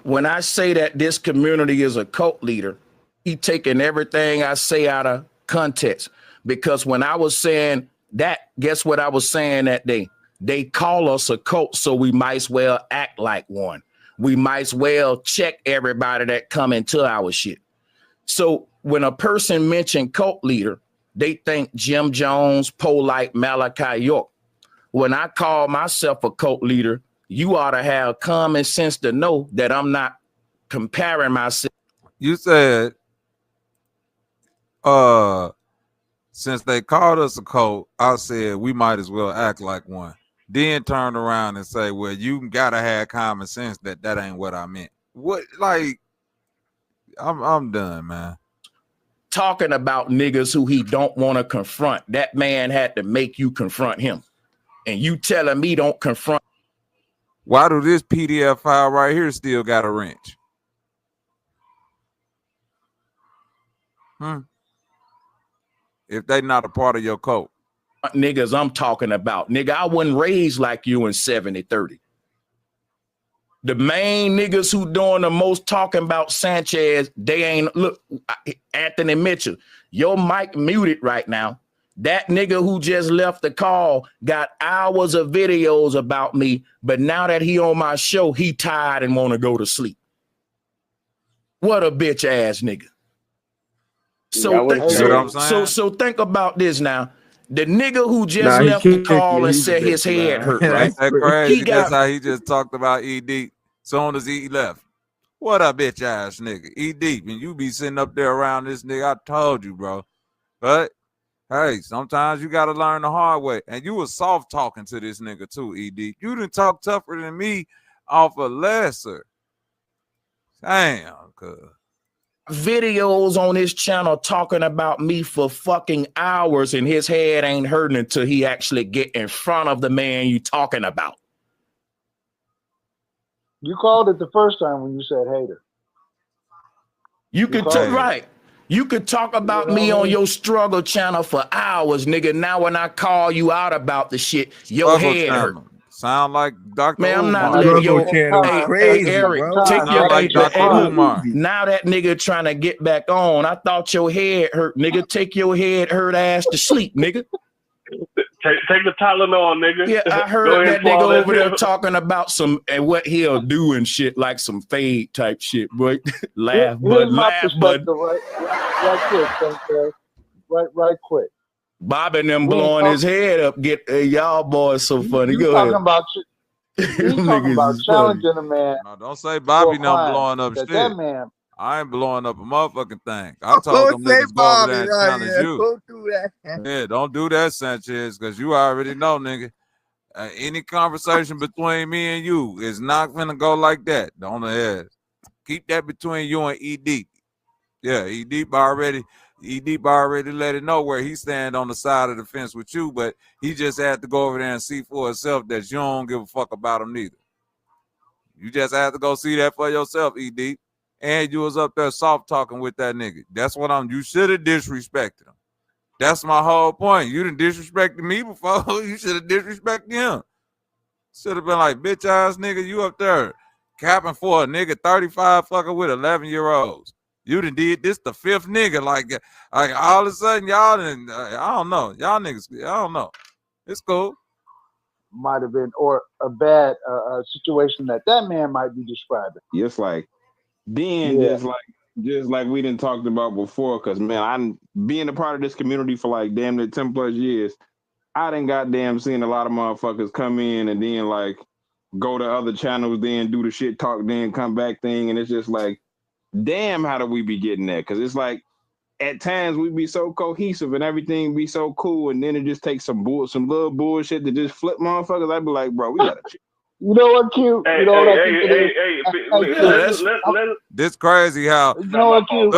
Speaker 5: When I say that this community is a cult leader, he taking everything I say out of context. Because when I was saying that, guess what I was saying that day? They call us a cult, so we might as well act like one. We might as well check everybody that come into our shit. So when a person mentioned cult leader, they think Jim Jones, Polite, Malachi York. When I call myself a cult leader, you ought to have common sense to know that I'm not comparing myself.
Speaker 3: You said, since they called us a cult, I said we might as well act like one. Then turn around and say, well, you gotta have common sense that ain't what I meant. What, like, I'm done, man.
Speaker 5: talking about niggas who he don't want to confront. That man had to make you confront him. And you telling me don't confront.
Speaker 3: Why do this PDF file right here still got a wrench? If they not a part of your code.
Speaker 5: Niggas I'm talking about. Nigga, I wasn't raised like you in 70-30. The main niggas who doing the most talking about Sanchez, they ain't, look, Anthony Mitchell, your mic muted right now. That nigga who just left the call got hours of videos about me, but now that he on my show, he tired and want to go to sleep. What a bitch ass nigga. So think about this now. The nigga who just left the call and said his head hurt, right?
Speaker 3: Ain't that crazy? That's how he just talked about E Deep. Soon as he left. What a bitch ass nigga. E Deep. And you be sitting up there around this nigga. I told you, bro. But hey, sometimes you gotta learn the hard way. And you was soft talking to this nigga too, E Deep. You didn't talk tougher than me off a lesser. Damn, cuz.
Speaker 5: Videos on his channel talking about me for fucking hours and his head ain't hurting until he actually get in front of the man you talking about.
Speaker 21: You called it the first time when you said hater.
Speaker 5: You could right. You could talk about me on your struggle channel for hours, nigga. Now when I call you out about the shit, your head hurt.
Speaker 3: Sound like Dr.
Speaker 5: Man, I'm not
Speaker 3: Umar.
Speaker 5: letting your
Speaker 3: crazy,
Speaker 5: Eric
Speaker 3: bro.
Speaker 5: take
Speaker 3: Sound
Speaker 5: your
Speaker 3: like Dr. Umar.
Speaker 5: Now that nigga trying to get back on. I thought your head hurt, nigga. Take your head hurt ass to sleep, nigga.
Speaker 14: Take the Tylenol, nigga.
Speaker 5: Yeah, I heard that nigga over there talking about some and what he'll do and shit, like some fade type shit, boy. Laugh, bud. Laugh, bud.
Speaker 21: Right quick.
Speaker 5: Bob and them blowing his head up. Get y'all boys so funny.
Speaker 21: You
Speaker 5: Go
Speaker 21: talking
Speaker 5: ahead.
Speaker 21: about you talking about challenging a man.
Speaker 3: No, don't say Bobby
Speaker 21: for a
Speaker 3: done blowing up
Speaker 21: that
Speaker 3: shit.
Speaker 21: That man.
Speaker 3: I ain't blowing up a motherfucking thing. I told them niggas go over there and challenge you.
Speaker 21: Don't do that.
Speaker 3: Yeah, don't do that, Sanchez, because you already know, nigga. Any conversation between me and you is not gonna go like that. Don't ahead. Keep that between you and E Deep. Yeah, E Deep already let it know where he stand on the side of the fence with you, but he just had to go over there and see for himself that you don't give a fuck about him neither. You just have to go see that for yourself, E Deep. And you was up there soft talking with that nigga. That's what you should have disrespected him. That's my whole point. You done disrespected me before. You should have disrespected him. Should have been like, bitch ass nigga, you up there capping for a nigga 35 fucking with 11-year-olds. You done did this the fifth nigga. Like all of a sudden, y'all done, I don't know. Y'all niggas, I don't know. It's cool.
Speaker 21: Might have been, or a bad situation that man might be describing.
Speaker 22: It's like, then just like we didn't talked about before, because man, I'm being a part of this community for like damn near 10 plus years. I done goddamn seen a lot of motherfuckers come in and then like go to other channels, then do the shit talk, then come back thing, and it's just like, damn, how do we be getting that? Because it's like at times we be so cohesive and everything be so cool, and then it just takes some little bullshit to just flip motherfuckers. I'd be like, bro, we gotta chill.
Speaker 21: You know what, Q?
Speaker 14: Hey,
Speaker 21: you know what I think
Speaker 3: This crazy how
Speaker 21: you know what, Q?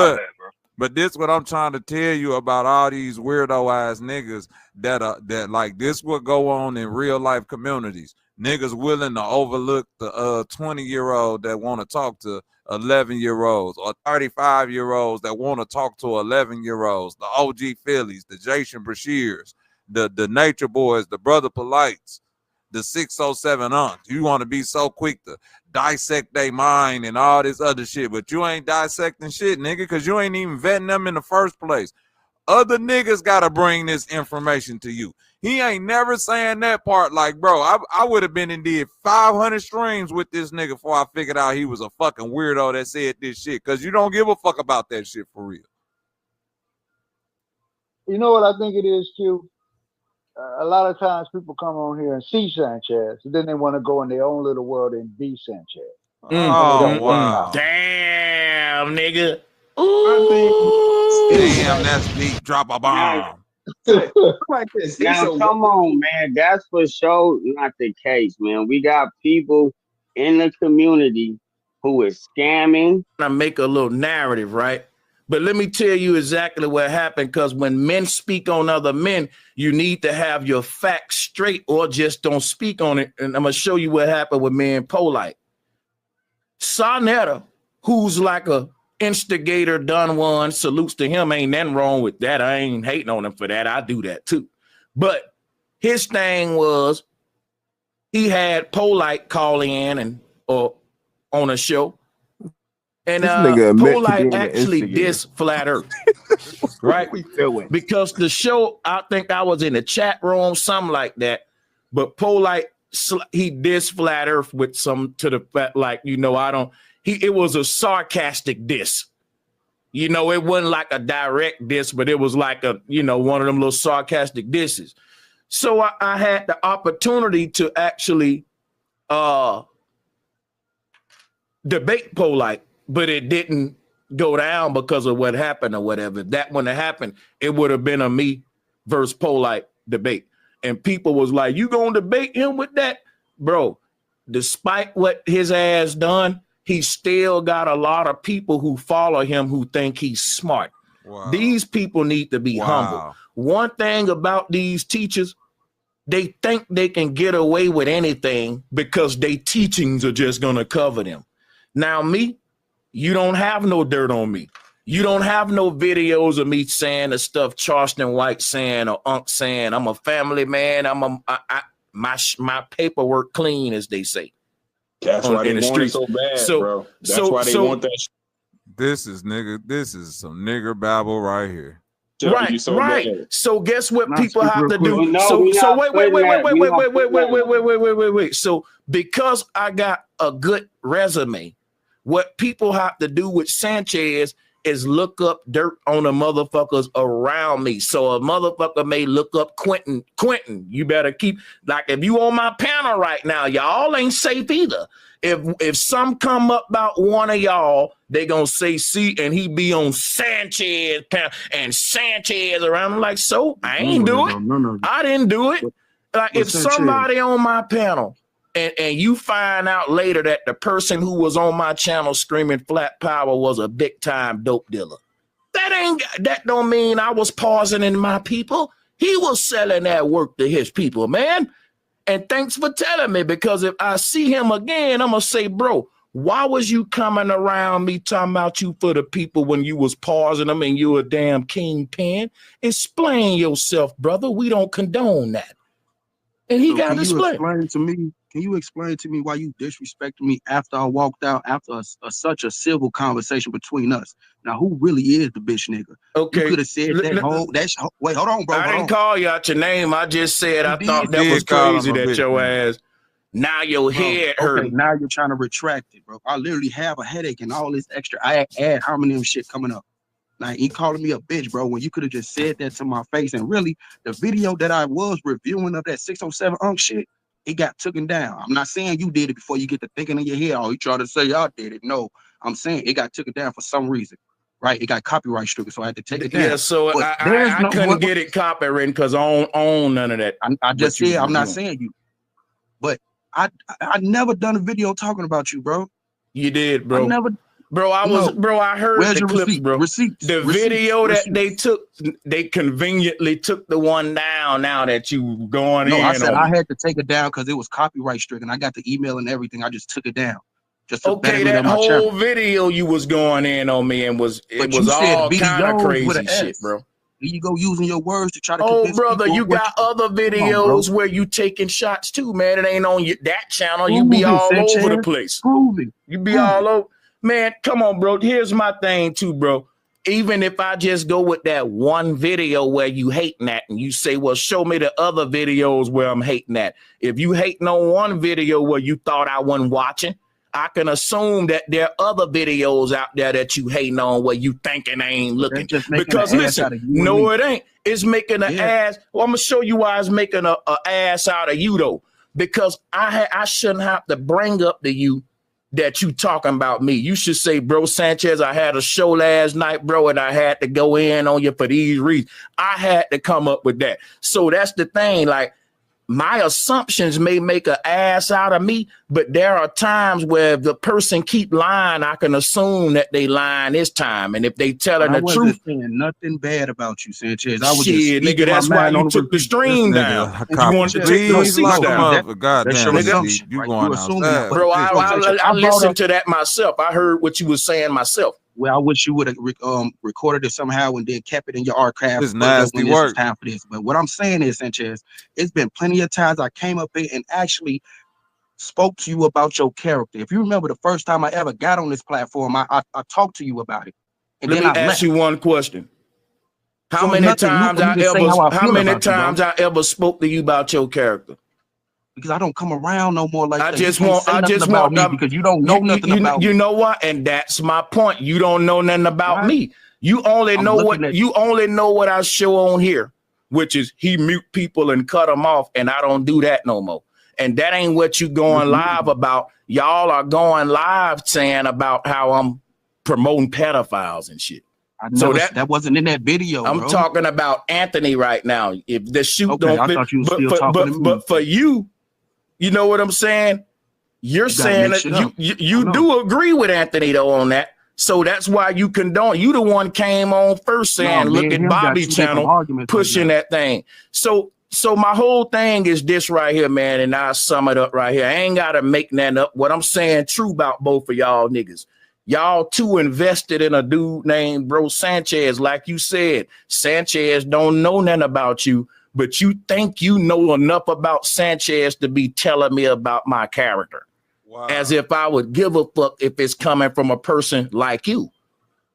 Speaker 3: But this what I'm trying to tell you about all these weirdo ass niggas that like this would go on in real life communities. Niggas willing to overlook the 20-year-old that want to talk to 11-year-olds or 35-year-olds that want to talk to 11-year-olds, the OG Phillies, the Jason Brashears, the Nature Boys, the Brother Polites, the 607 Unks. You want to be so quick to dissect their mind and all this other shit, but you ain't dissecting shit, nigga, because you ain't even vetting them in the first place. Other niggas got to bring this information to you. He ain't never saying that part like, bro, I would have been and did 500 streams with this nigga before I figured out he was a fucking weirdo that said this shit, because you don't give a fuck about that shit for real.
Speaker 21: You know what I think it is, Q? A lot of times people come on here and see Sanchez, and then they want to go in their own little world and be Sanchez.
Speaker 3: Oh, wow.
Speaker 5: Damn, nigga.
Speaker 3: Damn, that's deep. Drop a bomb.
Speaker 22: Like this.
Speaker 12: Now, come on, man. That's for sure not the case, man. We got people in the community who is scamming.
Speaker 5: I make a little narrative, right? But let me tell you exactly what happened, because when men speak on other men, you need to have your facts straight or just don't speak on it. And I'm going to show you what happened with me and Polite. Sarnetta, who's like a instigator, done one, salutes to him. Ain't nothing wrong with that. I ain't hating on him for that. I do that too. But his thing was he had Polite call in or on a show. And Polite actually dissed Flat Earth, right? Because the show, I think I was in the chat room, something like that. But Polite, he dissed Flat Earth with some to the fact, like, you know, it was a sarcastic diss. You know, it wasn't like a direct diss, but it was like a, you know, one of them little sarcastic disses. So I had the opportunity to actually debate Polite, but it didn't go down because of what happened or whatever. If that wouldn't have happened, it would have been a me versus Polite debate. And people was like, you gonna debate him with that? Bro, despite what his ass done, he still got a lot of people who follow him who think he's smart. Wow. These people need to be humble. One thing about these teachers, they think they can get away with anything because their teachings are just gonna cover them. Now me, you don't have no dirt on me. You don't have no videos of me saying the stuff Charleston White saying or Unc saying. I'm a family man. My paperwork clean, as they say.
Speaker 22: That's why they want it so bad, bro. That's why they want that.
Speaker 3: This is some nigger babble right here.
Speaker 5: Right.
Speaker 22: Bad.
Speaker 5: So guess what people have to do?
Speaker 12: No,
Speaker 5: So wait. So because I got a good resume, what people have to do with Sanchez is look up dirt on the motherfuckers around me. So a motherfucker may look up Quentin. You better keep, like, if you on my panel right now, y'all ain't safe either. If some come up about one of y'all, they gonna say, see, and he be on Sanchez panel and Sanchez around. I'm like, so I ain't do it.
Speaker 16: No.
Speaker 5: I didn't do it. Like, if somebody on my panel and you find out later that the person who was on my channel screaming flat power was a big time dope dealer, that don't mean I was poisoning my people. He was selling that work to his people, man. And thanks for telling me, because if I see him again, I'm gonna say, bro, why was you coming around me talking about you for the people when you was pausing them and you a damn kingpin? Explain yourself, brother. We don't condone that. And he got to explain.
Speaker 16: Can you explain to me why you disrespected me after I walked out after such a civil conversation between us? Now, who really is the bitch nigga?
Speaker 5: Okay.
Speaker 16: You could have said that. Wait, hold on, bro.
Speaker 5: I didn't call you out your name. I just said I thought that was crazy that your ass. Now your head hurt.
Speaker 16: Okay, now you're trying to retract it, bro. I literally have a headache and all this extra. I add how many of them shit coming up. Now, he calling me a bitch, bro, when you could have just said that to my face. And really, the video that I was reviewing of that 607 Unc shit, it got taken down. I'm not saying you did it before you get to thinking in your head, oh, you trying to say y'all did it. No, I'm saying it got taken down for some reason, right? It got copyright stricken, so I had to take it down.
Speaker 5: Yeah, so I couldn't get it copyrighted because I don't own none of that.
Speaker 16: I just said, I'm not saying you. But I never done a video talking about you, bro.
Speaker 5: You did, bro.
Speaker 16: I never...
Speaker 5: Bro, I heard
Speaker 16: Where's
Speaker 5: the
Speaker 16: your
Speaker 5: clips,
Speaker 16: receipt?
Speaker 5: bro.
Speaker 16: Receipts.
Speaker 5: The video that they took, they conveniently took the one down now that you going in.
Speaker 16: No, I said
Speaker 5: on
Speaker 16: I had to take it down because it was copyright stricken. I got the email and everything. I just took it down. Just
Speaker 5: okay, that whole video you was going in on me and it was all kind of crazy shit, bro.
Speaker 16: You go using your words to try to
Speaker 5: convince brother, you got other videos where you taking shots too, man. It ain't on that channel. You be all over the place.
Speaker 16: Prove it.
Speaker 5: You be all over. Man, come on, bro. Here's my thing too, bro. Even if I just go with that one video where you hating that and you say, well, show me the other videos where I'm hating that. If you hating on one video where you thought I wasn't watching, I can assume that there are other videos out there that you hating on where you thinking I ain't looking. Because listen, no, it ain't. It's making an ass. Well, I'm gonna show you why it's making a ass out of you though. Because I shouldn't have to bring up to you that you talking about me. You should say, bro, Sanchez, I had a show last night, bro, and I had to go in on you for these reasons. I had to come up with that. So that's the thing. Like, my assumptions may make an ass out of me, but there are times where if the person keep lying, I can assume that they lying this time. And if they telling
Speaker 16: I
Speaker 5: the
Speaker 16: wasn't
Speaker 5: truth,
Speaker 16: saying nothing bad about you, Sanchez. I was just
Speaker 5: shit, nigga,
Speaker 16: speaking my
Speaker 5: that's why
Speaker 16: mind
Speaker 5: you
Speaker 16: on the
Speaker 5: took the
Speaker 16: review.
Speaker 5: stream
Speaker 3: This
Speaker 5: down.
Speaker 3: nigga,
Speaker 5: You
Speaker 3: copy,
Speaker 5: wanted to take the
Speaker 3: please
Speaker 5: receipts
Speaker 3: lock him
Speaker 5: down.
Speaker 3: up.
Speaker 16: That's
Speaker 3: Goddamn,
Speaker 16: your
Speaker 3: nigga,
Speaker 16: assumption,
Speaker 3: you
Speaker 16: right?
Speaker 3: going
Speaker 16: You assuming that.
Speaker 3: outside.
Speaker 16: But
Speaker 5: Bro,
Speaker 16: so Sanchez,
Speaker 5: I
Speaker 16: I brought
Speaker 5: listened
Speaker 16: up.
Speaker 5: to that myself. I heard what you were saying myself.
Speaker 16: Well, I wish you would have recorded it somehow and then kept it in your archive
Speaker 3: This
Speaker 16: to put it up
Speaker 3: nasty
Speaker 16: when this was
Speaker 3: work.
Speaker 16: time for this. But what I'm saying is, Sanchez, it's been plenty of times I came up here and actually spoke to you about your character. If you remember the first time I ever got on this platform, I talked to you about it. And
Speaker 5: Let
Speaker 16: then
Speaker 5: me
Speaker 16: I
Speaker 5: ask
Speaker 16: left.
Speaker 5: you one question. How
Speaker 16: So it's
Speaker 5: many
Speaker 16: nothing new
Speaker 5: times
Speaker 16: for me to say how I feel about you, bro.
Speaker 5: I ever spoke to you about your character?
Speaker 16: Because I don't come around no more like
Speaker 5: I
Speaker 16: that. You
Speaker 5: just
Speaker 16: can't
Speaker 5: want,
Speaker 16: say
Speaker 5: I
Speaker 16: nothing
Speaker 5: just
Speaker 16: about
Speaker 5: want
Speaker 16: me because you don't know nothing about
Speaker 5: you
Speaker 16: me.
Speaker 5: know what? And that's my point. You don't know nothing about
Speaker 16: Right?
Speaker 5: me. You only
Speaker 16: I'm
Speaker 5: know
Speaker 16: looking
Speaker 5: what
Speaker 16: at
Speaker 5: you only know what I show on here, which is he mute people and cut them off, and I don't do that no more. And that ain't what you going live about. Y'all are going live saying about how I'm promoting pedophiles and shit.
Speaker 16: So that wasn't in that video,
Speaker 5: I'm
Speaker 16: bro.
Speaker 5: talking about Anthony right now. If the shoot
Speaker 16: Okay,
Speaker 5: don't
Speaker 16: I
Speaker 5: fit,
Speaker 16: thought you were still talking to me.
Speaker 5: but for you, you know what I'm saying? You're
Speaker 16: You gotta
Speaker 5: saying
Speaker 16: mix
Speaker 5: that
Speaker 16: it up.
Speaker 5: you do agree with Anthony though on that. So that's why you condone. You the one came on first saying,
Speaker 16: No,
Speaker 5: look
Speaker 16: me and
Speaker 5: at
Speaker 16: him got
Speaker 5: Bobby
Speaker 16: two different
Speaker 5: channel
Speaker 16: arguments right
Speaker 5: pushing
Speaker 16: now.
Speaker 5: that thing. So my whole thing is this right here, man, and I'll sum it up right here. I ain't gotta make nothing up. What I'm saying true about both of y'all niggas. Y'all too invested in a dude named Bro Sanchez. Like you said, Sanchez don't know nothing about you, but you think you know enough about Sanchez to be telling me about my character.
Speaker 3: Wow.
Speaker 5: As if I would give a fuck if it's coming from a person like you.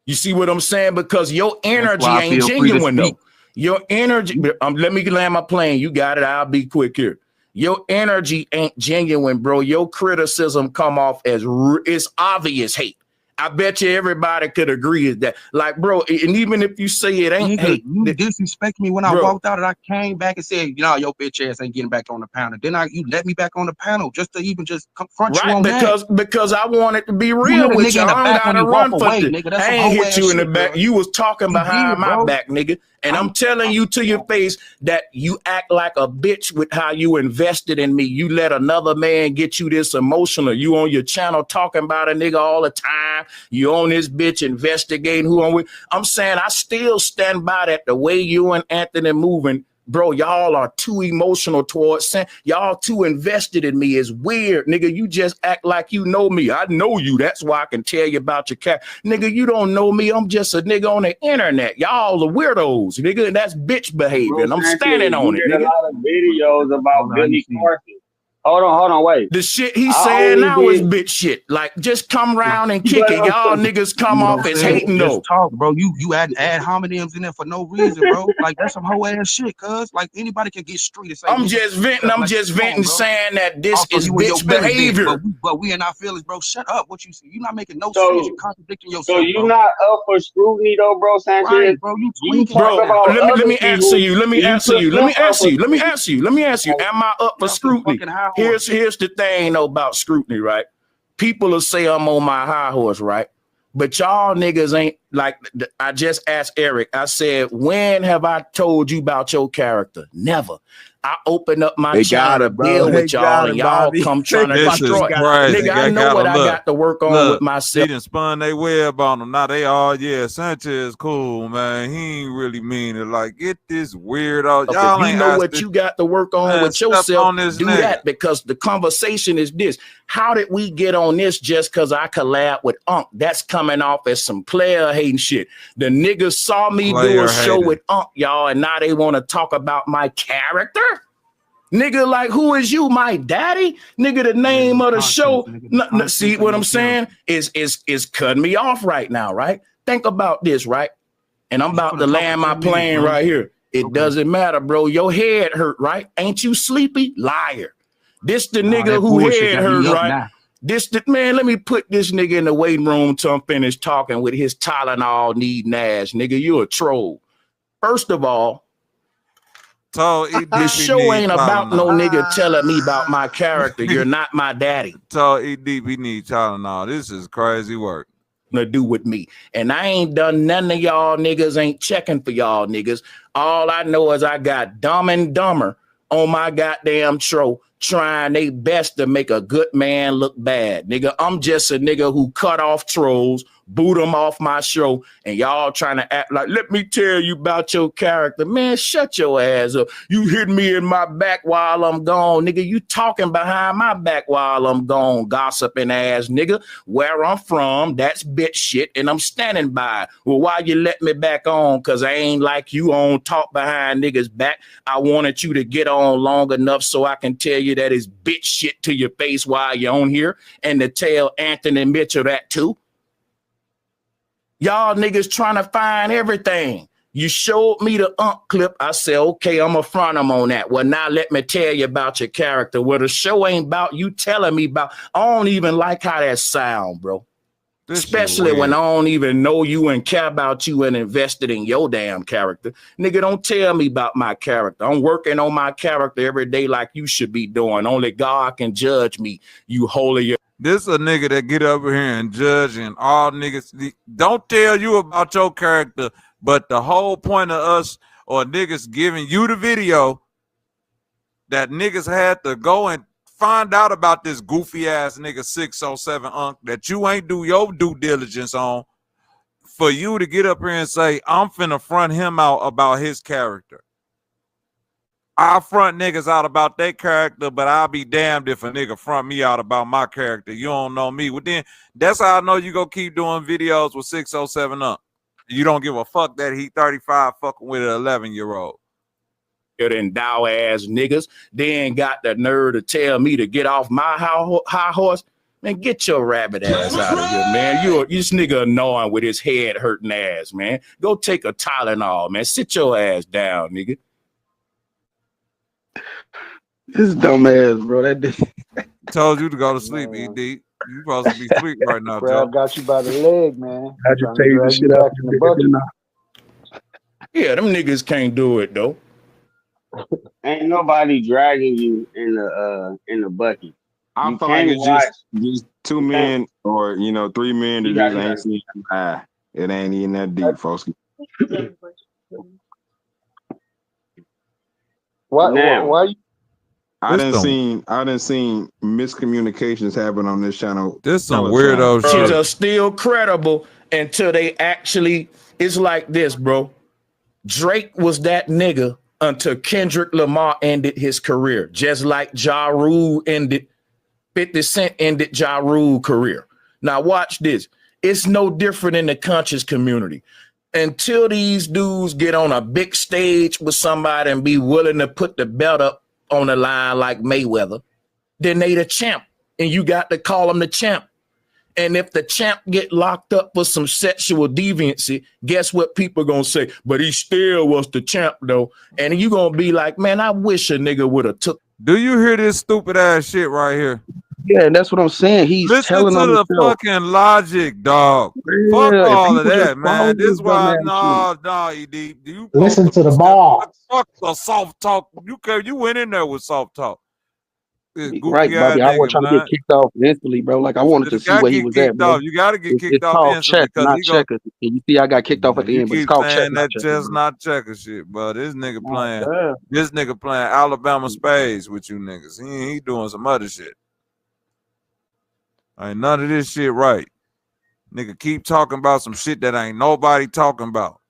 Speaker 5: You see what I'm saying? Because your energy
Speaker 16: why I
Speaker 5: ain't
Speaker 16: feel free to
Speaker 5: genuine
Speaker 16: speak.
Speaker 5: though. Your energy, let me land my plane. You got it. I'll be quick here. Your energy ain't genuine, bro. Your criticism come off as it's obvious hate. I bet you everybody could agree with that. Like, bro, and even if you say it ain't
Speaker 16: Nigga,
Speaker 5: hate,
Speaker 16: you disrespect me when I
Speaker 5: bro,
Speaker 16: walked out and I came back and said, you know, your bitch ass ain't getting back on the panel. Then you let me back on the panel just to even just confront you
Speaker 5: right?
Speaker 16: on that.
Speaker 5: Because I wanted to be
Speaker 16: You
Speaker 5: real
Speaker 16: hit a
Speaker 5: with
Speaker 16: nigga
Speaker 5: you.
Speaker 16: in the
Speaker 5: I don't
Speaker 16: back when
Speaker 5: gotta
Speaker 16: he walk
Speaker 5: run for
Speaker 16: away,
Speaker 5: it.
Speaker 16: nigga. That's
Speaker 5: I
Speaker 16: some
Speaker 5: ain't
Speaker 16: hoe
Speaker 5: hit
Speaker 16: ass
Speaker 5: you in the
Speaker 16: shit,
Speaker 5: back.
Speaker 16: bro.
Speaker 5: You was talking
Speaker 16: You
Speaker 5: behind
Speaker 16: did,
Speaker 5: my
Speaker 16: bro.
Speaker 5: back, nigga. And I'm telling you to your face that you act like a bitch with how you invested in me. You let another man get you this emotional. You on your channel talking about a nigga all the time. You on this bitch investigating who I'm with. I'm saying I still stand by that. The way you and Anthony moving, bro, y'all are too emotional towards y'all too invested in me. Is weird, nigga. You just act like you know me. I know you. That's why I can tell you about your cat. Nigga, you don't know me. I'm just a nigga on the internet. Y'all the weirdos, nigga. And that's bitch behavior. And I'm standing on it,
Speaker 18: You did a
Speaker 5: nigga.
Speaker 18: lot of videos about Billy Carson. Hold on, wait.
Speaker 5: The shit he's
Speaker 18: I
Speaker 5: saying
Speaker 18: only
Speaker 5: now is
Speaker 18: did,
Speaker 5: bitch shit. Like, just come round and kick
Speaker 18: but
Speaker 5: it. Y'all niggas come
Speaker 16: You
Speaker 5: off
Speaker 16: know,
Speaker 5: as
Speaker 16: said
Speaker 5: hating
Speaker 16: just
Speaker 5: though.
Speaker 16: talk, bro. You add homonyms in there for no reason, bro. Like that's some hoe ass shit, cuz. Like anybody can get street and say
Speaker 5: I'm
Speaker 16: nigga
Speaker 5: just
Speaker 16: and
Speaker 5: venting.
Speaker 16: stuff.
Speaker 5: I'm
Speaker 16: Like,
Speaker 5: just
Speaker 16: come on,
Speaker 5: venting,
Speaker 16: bro.
Speaker 5: saying that this
Speaker 16: Also,
Speaker 5: is
Speaker 16: you and your
Speaker 5: bitch
Speaker 16: feelings then,
Speaker 5: behavior.
Speaker 16: but we in our feelings, bro. Shut up. What you see? You're not making no sense.
Speaker 18: so
Speaker 16: You contradicting
Speaker 18: so
Speaker 16: yourself,
Speaker 18: you
Speaker 16: bro.
Speaker 18: not up for scrutiny though, bro, Sanchez.
Speaker 16: Right, bro. You
Speaker 18: You
Speaker 16: tweaking
Speaker 18: talk
Speaker 16: right
Speaker 5: Bro,
Speaker 16: now.
Speaker 18: about
Speaker 5: let
Speaker 18: other
Speaker 5: me answer
Speaker 18: people,
Speaker 5: you. Let me
Speaker 18: and you
Speaker 5: answer
Speaker 18: put
Speaker 5: you.
Speaker 18: them up for scrutiny.
Speaker 5: Let me ask you. Am I up for
Speaker 16: That's some
Speaker 5: scrutiny?
Speaker 16: fucking high
Speaker 5: Here's
Speaker 16: horse.
Speaker 5: the thing though about scrutiny, right? People will say I'm on my high horse, right? But y'all niggas ain't like. I just asked Eric. I said, when have I told you about your character? Never. I opened up my
Speaker 9: They
Speaker 5: channel
Speaker 9: got
Speaker 5: to
Speaker 9: it, bro.
Speaker 5: build
Speaker 9: They
Speaker 5: with y'all,
Speaker 9: got
Speaker 5: and
Speaker 9: it,
Speaker 5: y'all
Speaker 9: Bobby.
Speaker 5: come trying to
Speaker 3: This is
Speaker 5: destroy.
Speaker 3: crazy.
Speaker 5: Nigga, I know
Speaker 3: gotta
Speaker 5: what I
Speaker 3: look.
Speaker 5: got to work on with
Speaker 3: He
Speaker 5: myself.
Speaker 3: done spun their web on them. Now they all, yeah, Sanchez cool, man. He ain't really mean it. Like, get this weirdo.
Speaker 5: If
Speaker 3: Y'all
Speaker 5: you
Speaker 3: ain't
Speaker 5: know
Speaker 3: asked
Speaker 5: what
Speaker 3: this.
Speaker 5: you got to work on
Speaker 3: Man,
Speaker 5: with
Speaker 3: step
Speaker 5: yourself,
Speaker 3: on this
Speaker 5: do
Speaker 3: nigga.
Speaker 5: that, because the conversation is this. How did we get on this just because I collab with Unc? That's coming off as some player hating shit. The niggas saw me do
Speaker 3: Player
Speaker 5: a show
Speaker 3: hating.
Speaker 5: with Unc, y'all, and now they want to talk about my character? Nigga, like, who is you, my daddy? Nigga, the name of the show. See what I'm saying? Is cutting me off right now, right? Think about this, right? And I'm about to land my plane right here. It doesn't matter, bro. Your head hurt, right? Ain't you sleepy? Liar. This the nigga who head hurt, right? This the man. Let me put this nigga in the waiting room till I'm finished talking with his Tylenol needing ass. Nigga, you a troll. First of all, the show ain't about no nigga telling me about my character. You're not my daddy.
Speaker 3: EDB need Tylenol. This is crazy work.
Speaker 5: To do with me. And I ain't done none of y'all niggas ain't checking for y'all niggas. All I know is I got Dumb and Dumber on my goddamn show trying their best to make a good man look bad. Nigga, I'm just a nigga who cut off trolls, boot them off my show, and y'all trying to act like, let me tell you about your character. Man, shut your ass up. You hit me in my back while I'm gone, nigga. You talking behind my back while I'm gone, gossiping ass nigga. Where I'm from, that's bitch shit, and I'm standing by. Well, why you let me back on? Cause I ain't like you on talk behind niggas back. I wanted you to get on long enough so I can tell you that it's bitch shit to your face while you're on here, and to tell Anthony Mitchell that too. Y'all niggas trying to find everything. You showed me the clip. I said, okay, I'm going to front them on that. Well, now let me tell you about your character. Well, the show ain't about you telling me about. I don't even like how that sound, bro. Especially when I don't even know you and care about you and invested in your damn character. Nigga, don't tell me about my character. I'm working on my character every day like you should be doing. Only God can judge me, you holier.
Speaker 3: This a nigga that get over here and judge, and all niggas don't tell you about your character, but the whole point of us or niggas giving you the video that niggas had to go and find out about this goofy ass nigga 607 Unc that you ain't do your due diligence on, for you to get up here and say, I'm finna front him out about his character. I front niggas out about their character, but I'll be damned if a nigga front me out about my character. You don't know me. Well, then that's how I know you gonna keep doing videos with 607 Unc. You don't give a fuck that he 35 fucking with an 11-year-old.
Speaker 5: And dow ass niggas then got the nerve to tell me to get off my high horse. Man, get your rabbit ass out of here, man. You this nigga annoying with his head hurting ass, man. Go take a Tylenol, man. Sit your ass down, nigga.
Speaker 15: This dumb ass, bro. That dude.
Speaker 3: Told you to go to sleep, ED. You supposed to be asleep right now, Joe.
Speaker 21: Crab got you by the leg, man.
Speaker 15: I just
Speaker 21: Trying
Speaker 15: tell
Speaker 21: to
Speaker 15: you the
Speaker 21: drag
Speaker 15: shit
Speaker 21: you
Speaker 15: out
Speaker 21: back in the bucket.
Speaker 5: Yeah, them niggas can't do it though.
Speaker 12: Ain't nobody dragging you in the bucket.
Speaker 22: I
Speaker 12: You
Speaker 22: feel like
Speaker 12: can't
Speaker 22: it's
Speaker 12: watch.
Speaker 22: just two men or 3 men that
Speaker 12: You got
Speaker 22: just
Speaker 12: it.
Speaker 22: ain't seen eye. It ain't even that deep, folks.
Speaker 21: Why you?
Speaker 22: I done seen miscommunications happen on this channel.
Speaker 3: This some weirdo
Speaker 5: She's
Speaker 3: shit.
Speaker 5: still credible until they actually. It's like this, bro. Drake was that nigga until Kendrick Lamar ended his career, just like Ja Rule ended. 50 Cent ended Ja Rule career. Now watch this. It's no different in the conscious community. Until these dudes get on a big stage with somebody and be willing to put the belt up on the line like Mayweather, then they the champ, and you got to call them the champ. And if the champ get locked up for some sexual deviancy, guess what people gonna say? But he still was the champ though. And you gonna be like, man, I wish a nigga would have took.
Speaker 3: Do you hear this stupid ass shit right here?
Speaker 15: Yeah, and that's what I'm saying. He's
Speaker 3: Listen
Speaker 15: telling
Speaker 3: to
Speaker 15: on
Speaker 3: the
Speaker 15: himself.
Speaker 3: fucking logic, dog.
Speaker 15: Yeah,
Speaker 3: Fuck
Speaker 15: if
Speaker 3: all of
Speaker 15: people just
Speaker 3: that,
Speaker 15: follow
Speaker 3: man. This
Speaker 15: this
Speaker 3: why
Speaker 15: dumbass
Speaker 3: ED. You
Speaker 2: Listen to the ball.
Speaker 3: fuck the soft talk. You went in there with soft talk. This
Speaker 15: shit.
Speaker 3: goofy
Speaker 15: Right,
Speaker 3: ass
Speaker 15: Bobby. I wasn't
Speaker 3: nigga,
Speaker 15: trying to
Speaker 3: man.
Speaker 15: get kicked off instantly, bro. Like I wanted to
Speaker 3: You
Speaker 15: see
Speaker 3: gotta
Speaker 15: where he
Speaker 3: get
Speaker 15: was at,
Speaker 3: kicked
Speaker 15: bro.
Speaker 3: off. You gotta get kicked
Speaker 15: It's
Speaker 3: off
Speaker 15: called
Speaker 3: instantly
Speaker 15: chess,
Speaker 3: because
Speaker 15: not
Speaker 3: he go.
Speaker 15: checkers. And you see, I got kicked off at the
Speaker 3: You
Speaker 15: end, but it's
Speaker 3: keep
Speaker 15: called chess,
Speaker 3: saying
Speaker 15: not
Speaker 3: that
Speaker 15: checkers.
Speaker 3: just
Speaker 15: Bro.
Speaker 3: not checker shit, but this nigga
Speaker 15: Oh,
Speaker 3: playing.
Speaker 15: damn.
Speaker 3: This nigga playing Alabama spades with you niggas. He doing some other shit. Ain't none of this shit right. Nigga keep talking about some shit that ain't nobody talking about.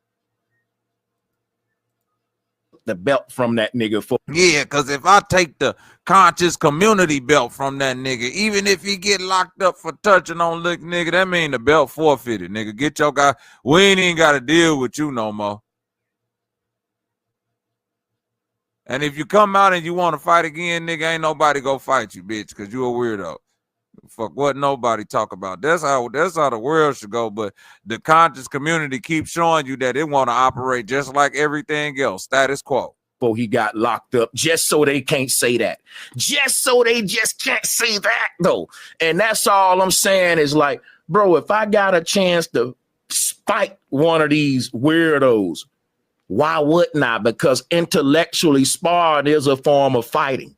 Speaker 5: The belt from that nigga for.
Speaker 3: Yeah, because if I take the conscious community belt from that nigga, even if he get locked up for touching on lick nigga, that mean the belt forfeited, nigga. Get your guy. We ain't even got to deal with you no more. And if you come out and you want to fight again, nigga, ain't nobody go fight you, bitch, because you a weirdo. Fuck what nobody talk about. That's how the world should go. But the conscious community keeps showing you that it want to operate just like everything else. Status quo.
Speaker 5: Before he got locked up, just so they can't say that. Just so they just can't say that, though. And that's all I'm saying is like, bro, if I got a chance to fight one of these weirdos, why wouldn't I? Because intellectually sparring is a form of fighting.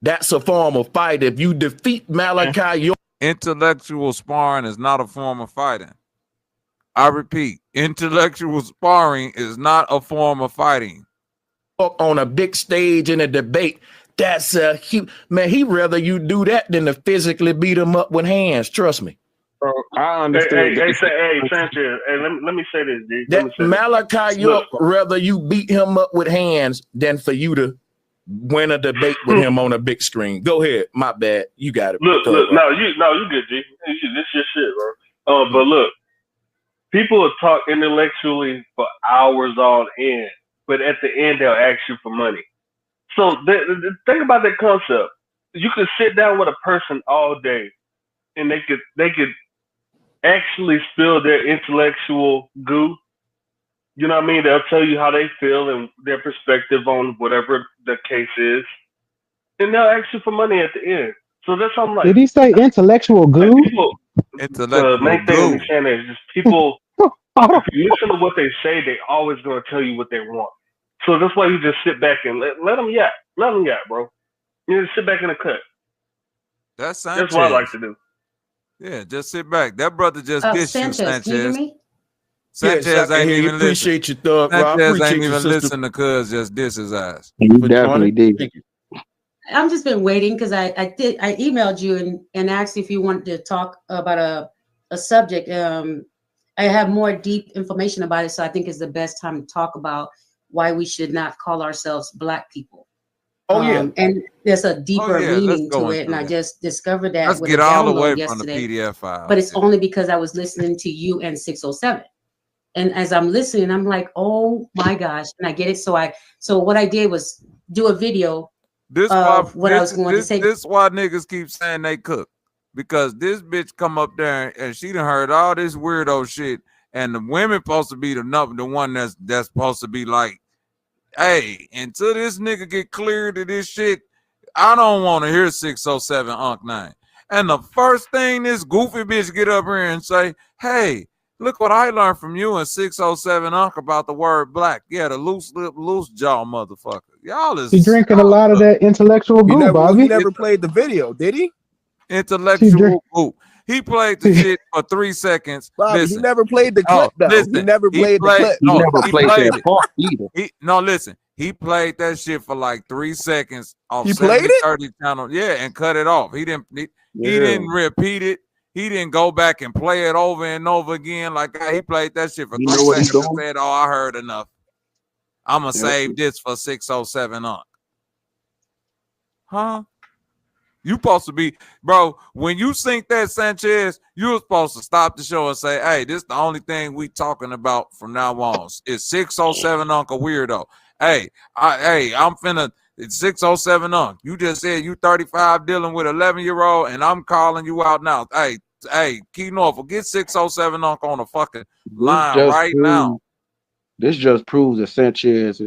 Speaker 5: That's a form of fight. If you defeat Malachi, you're
Speaker 3: intellectual sparring is not a form of fighting. I repeat, intellectual sparring is not a form of fighting.
Speaker 5: on a big stage in a debate, that's man, he rather you do that than to physically beat him up with hands. Trust me.
Speaker 22: Bro, I understood.
Speaker 14: Hey, Sanchez. Hey, let me say this, dude. Let me
Speaker 5: That
Speaker 14: say
Speaker 5: Malachi
Speaker 14: this. Look,
Speaker 5: York rather you beat him up with hands than for you to win a debate with him on a big screen. Go ahead. My bad. You got it.
Speaker 14: look, no, you good, G. This your shit, bro. But look, people will talk intellectually for hours on end, but at the end they'll ask you for money. So think about that concept. You could sit down with a person all day, and they could actually spill their intellectual goo. You know what I mean? They'll tell you how they feel and their perspective on whatever the case is, and they'll ask you for money at the end. So that's how I'm like.
Speaker 15: Did he say intellectual goo?
Speaker 14: Like people,
Speaker 3: Intellectual
Speaker 14: main thing I'm
Speaker 3: goo.
Speaker 14: saying is just people. If you listen to what they say, they always gonna tell you what they want. So that's why you just sit back and let them yap. Let them yap, bro. You just sit back in the cut.
Speaker 3: That's Sanchez.
Speaker 14: That's what I like to do.
Speaker 3: Yeah, just sit back. That brother just dissed you,
Speaker 2: Sanchez, can you hear
Speaker 3: Sanchez.
Speaker 2: me?
Speaker 3: Sanchez
Speaker 5: Yes, I can
Speaker 3: ain't
Speaker 5: hear you.
Speaker 3: even
Speaker 5: Appreciate
Speaker 3: listen.
Speaker 5: your thug, bro. I
Speaker 3: Sanchez
Speaker 5: appreciate
Speaker 3: ain't
Speaker 5: you,
Speaker 3: even
Speaker 5: sister.
Speaker 3: listen to cuz just diss his ass.
Speaker 12: You definitely did.
Speaker 5: Thank you.
Speaker 2: I'm just been waiting because I emailed you and asked if you wanted to talk about a subject. I have more deep information about it, so I think it's the best time to talk about why we should not call ourselves Black people.
Speaker 5: Oh yeah,
Speaker 2: and there's a deeper
Speaker 3: let's
Speaker 2: meaning
Speaker 3: go
Speaker 2: to it,
Speaker 3: into
Speaker 2: and I
Speaker 3: that.
Speaker 2: just discovered that
Speaker 3: Let's
Speaker 2: with
Speaker 3: get
Speaker 2: a
Speaker 3: all the
Speaker 2: download
Speaker 3: way
Speaker 2: yesterday.
Speaker 3: from the PDF file.
Speaker 2: But it's only because I was listening to you and 607. And as I'm listening, I'm like, oh my gosh. And I get it. So what I did was do a video of what I was going to say.
Speaker 3: This why niggas keep saying they cook. Because this bitch come up there and she done heard all this weirdo shit. And the women supposed to be the one that's supposed to be like, hey, until this nigga get cleared of this shit, I don't want to hear 607 Unc 9. And the first thing this goofy bitch get up here and say, hey, look what I learned from you and 607 Unc about the word black. Yeah, the loose lip, loose jaw motherfucker. Y'all is
Speaker 15: He drinking a lot of that intellectual goo, Bobby.
Speaker 9: He never played the video, did he?
Speaker 3: Intellectual goo. He played the shit for 3 seconds.
Speaker 9: Bobby,
Speaker 3: Listen,
Speaker 9: he never played the clip though.
Speaker 3: listen,
Speaker 9: he never played the clip.
Speaker 3: No,
Speaker 12: never
Speaker 3: he
Speaker 12: played
Speaker 3: played
Speaker 12: that
Speaker 3: it.
Speaker 12: part either.
Speaker 3: Listen, he played that shit for like 3 seconds off
Speaker 9: He played it?
Speaker 3: 70-30 channel. Yeah, and cut it off. He didn't repeat it. He didn't go back and play it over and over again. Like he played that shit for 3 seconds and said, oh, I heard enough. I'm going to save this for 607 Unc. Huh? You supposed to be, bro, when you sync that, Sanchez, you're supposed to stop the show and say, hey, this is the only thing we talking about from now on. It's 607 Uncle Weirdo. Hey, I'm finna, it's 607 Unc. You just said you 35 dealing with 11-year-old, and I'm calling you out now. Hey, Key Norfolk, get 607 Unc on the fucking line right now.
Speaker 12: This just proves that Sanchez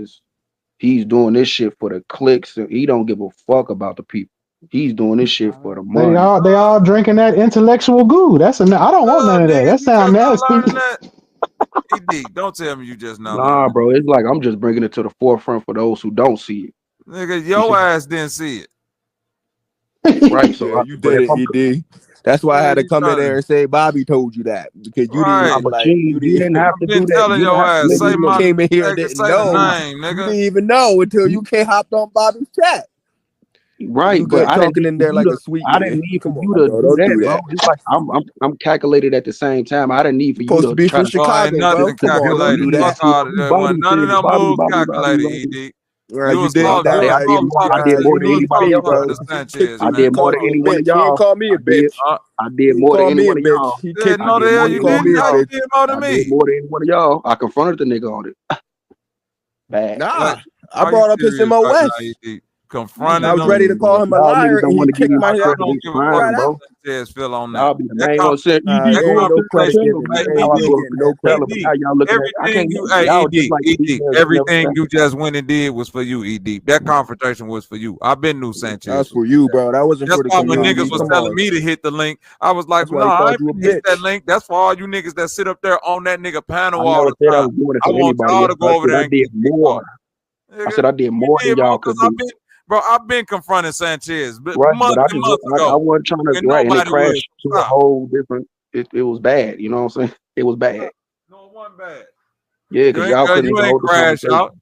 Speaker 12: he's doing this shit for the clicks, and he don't give a fuck about the people. He's doing this shit for the money.
Speaker 15: They all drinking that intellectual goo. I don't want none of that. That sounds nasty.
Speaker 3: ED, don't tell me you just now.
Speaker 12: Nah, bro, it's like I'm just bringing it to the forefront for those who don't see it.
Speaker 3: Nigga, your ass didn't see it.
Speaker 12: Right, so
Speaker 9: you did it, ED. That's why I had to come in there and say Bobby told you that because you didn't
Speaker 12: have to do that.
Speaker 3: Telling your ass, say
Speaker 9: you came in here and didn't know.
Speaker 3: Name, nigga.
Speaker 9: You didn't even know until you hopped on Bobby's chat.
Speaker 12: Right,
Speaker 9: you
Speaker 12: but I
Speaker 9: talking in there like a sweet.
Speaker 12: I didn't need for you to do that, bro. It's like I'm calculated at the same time. I didn't need for you to
Speaker 9: be
Speaker 12: try
Speaker 9: from
Speaker 12: to
Speaker 9: Chicago,
Speaker 3: nothing
Speaker 9: bro.
Speaker 3: calculated. Fuck all that. None of them moves calculated, ED.
Speaker 9: Right, you did that.
Speaker 12: I did more than anybody else, bro. I did more than any one of y'all.
Speaker 9: He didn't call me a bitch.
Speaker 12: I did more than any one of y'all.
Speaker 9: He kicked me. You
Speaker 3: did more than me.
Speaker 12: I did more than any one of y'all. I confronted the nigga on it. Bad.
Speaker 9: Nah, I brought up his MOS.
Speaker 3: Confronted.
Speaker 9: I was ready to call him a liar, and he kicked my head.
Speaker 3: I don't give a fuck what Sanchez feel on that.
Speaker 12: I'll be the main one saying,
Speaker 3: everything you just went and did was for you, ED. That confrontation was for you. I've been new Sanchez.
Speaker 9: That's for you, bro. That wasn't for the community.
Speaker 3: When niggas was telling me to hit the link, I was like, no, I ain't hit that link. That's for all you niggas that sit up there on that nigga panel all the time. I want y'all to go over there and
Speaker 12: did more. I said I did more than y'all could do.
Speaker 3: Bro, I've been confronting Sanchez, but
Speaker 12: right,
Speaker 3: months
Speaker 12: but
Speaker 3: and months ago.
Speaker 12: I wasn't trying to and it crashed to a whole different. It was bad, you know what I'm saying? It was bad.
Speaker 3: No, it wasn't bad.
Speaker 12: Yeah, because y'all couldn't even hold the conversation.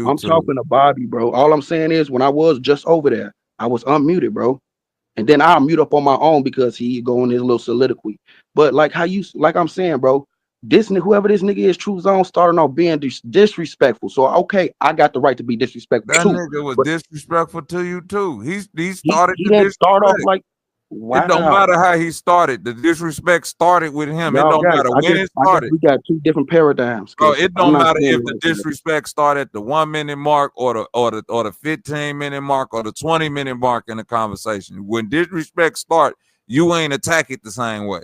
Speaker 16: I'm
Speaker 3: YouTube.
Speaker 16: talking to Bobby, bro. All I'm saying is when I was just over there, I was unmuted, bro. And then I'll mute up on my own because he go in his little soliloquy. But like I'm saying, bro, whoever this nigga is, True Zone, starting off being disrespectful. So okay, I got the right to be disrespectful
Speaker 3: That
Speaker 16: too.
Speaker 3: nigga was
Speaker 16: But
Speaker 3: disrespectful to you too. He
Speaker 16: he
Speaker 3: started the
Speaker 16: didn't start off
Speaker 3: disrespect.
Speaker 16: like,
Speaker 3: It don't
Speaker 16: wow.
Speaker 3: matter how he started. The disrespect started with him. It
Speaker 16: Y'all
Speaker 3: don't
Speaker 16: got it.
Speaker 3: matter
Speaker 16: I
Speaker 3: when
Speaker 16: guess
Speaker 3: it started.
Speaker 16: we got two different paradigms.
Speaker 3: Bro,
Speaker 16: 'Cause
Speaker 3: it
Speaker 16: I'm
Speaker 3: don't
Speaker 16: not
Speaker 3: matter
Speaker 16: saying
Speaker 3: if
Speaker 16: it
Speaker 3: the
Speaker 16: like that.
Speaker 3: disrespect started at the 1 minute mark or the 15-minute mark or the 20-minute mark in the conversation. When disrespect start, you ain't attack it the same way.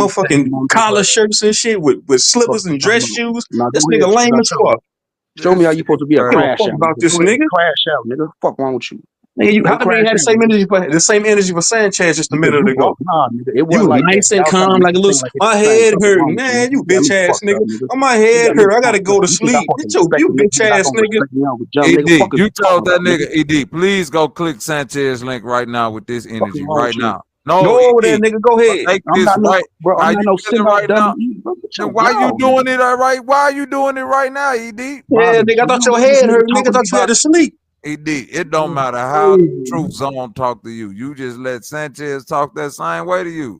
Speaker 20: motherfucking collar shirts and shit with slippers and dress shoes. This nigga lame as fuck.
Speaker 8: Show me how you supposed to be a
Speaker 20: I don't give a
Speaker 8: crash
Speaker 20: fuck
Speaker 8: out.
Speaker 20: about
Speaker 8: Nigga.
Speaker 20: this
Speaker 8: Go ahead,
Speaker 20: nigga.
Speaker 8: crash out, nigga. Fuck wrong with you?
Speaker 20: Nigga, you
Speaker 8: Go
Speaker 20: how come you
Speaker 8: crash
Speaker 20: had
Speaker 8: out, nigga.
Speaker 20: the same energy for Sanchez just a
Speaker 8: Because
Speaker 20: minute
Speaker 8: you
Speaker 20: ago?
Speaker 8: nah, nigga. It
Speaker 20: You
Speaker 8: wasn't like that.
Speaker 20: nice and
Speaker 8: Y'all trying to
Speaker 20: calm
Speaker 8: make
Speaker 20: like a
Speaker 8: it
Speaker 20: little.
Speaker 8: seem like it's
Speaker 20: My
Speaker 8: the same.
Speaker 20: head
Speaker 8: Something
Speaker 20: hurting,
Speaker 8: wrong with you,
Speaker 20: man.
Speaker 8: nigga.
Speaker 20: You
Speaker 8: You got
Speaker 20: bitch
Speaker 8: me
Speaker 20: ass
Speaker 8: fucked
Speaker 20: nigga.
Speaker 8: up, nigga.
Speaker 20: Oh, my
Speaker 8: You
Speaker 20: head
Speaker 8: got me
Speaker 20: hurt. I gotta
Speaker 8: fucked
Speaker 20: go
Speaker 8: up.
Speaker 20: to
Speaker 8: You think I'm
Speaker 20: sleep.
Speaker 8: supposed
Speaker 20: Get
Speaker 8: to
Speaker 20: your
Speaker 8: respect
Speaker 20: you
Speaker 8: you, nigga?
Speaker 20: bitch
Speaker 8: You not
Speaker 20: ass
Speaker 8: gonna
Speaker 20: nigga.
Speaker 8: respect me out with jump, nigga.
Speaker 3: ED,
Speaker 8: Fuck is
Speaker 3: you
Speaker 8: you
Speaker 3: told
Speaker 8: talking
Speaker 3: that
Speaker 8: about, nigga?
Speaker 3: nigga, ED, please go click Sanchez link right now with this
Speaker 8: Fuck is
Speaker 3: energy
Speaker 8: wrong
Speaker 3: right
Speaker 8: with you?
Speaker 3: now. No,
Speaker 20: Go over there,
Speaker 3: ED,
Speaker 20: nigga. Go ahead.
Speaker 3: take
Speaker 8: I'm
Speaker 3: this
Speaker 8: not no,
Speaker 3: right.
Speaker 8: bro.
Speaker 3: How
Speaker 8: I'm
Speaker 3: you
Speaker 8: not no
Speaker 3: feeling
Speaker 8: send off
Speaker 3: right now?
Speaker 8: dummy. Bro, get
Speaker 3: Then
Speaker 8: your
Speaker 3: why you
Speaker 8: no,
Speaker 3: doing
Speaker 8: nigga.
Speaker 3: it right? Why you doing it right now, ED?
Speaker 20: Yeah,
Speaker 8: Bobby,
Speaker 20: nigga. I
Speaker 8: so
Speaker 20: thought
Speaker 8: you
Speaker 20: your
Speaker 8: let this
Speaker 20: head
Speaker 8: nigga
Speaker 20: hurt,
Speaker 8: talk
Speaker 20: nigga. I
Speaker 8: to me
Speaker 20: thought you had
Speaker 8: about
Speaker 20: to sleep.
Speaker 3: ED, it don't matter how the
Speaker 8: crazy.
Speaker 3: truth zone talk to you. You just let Sanchez talk that same way to you.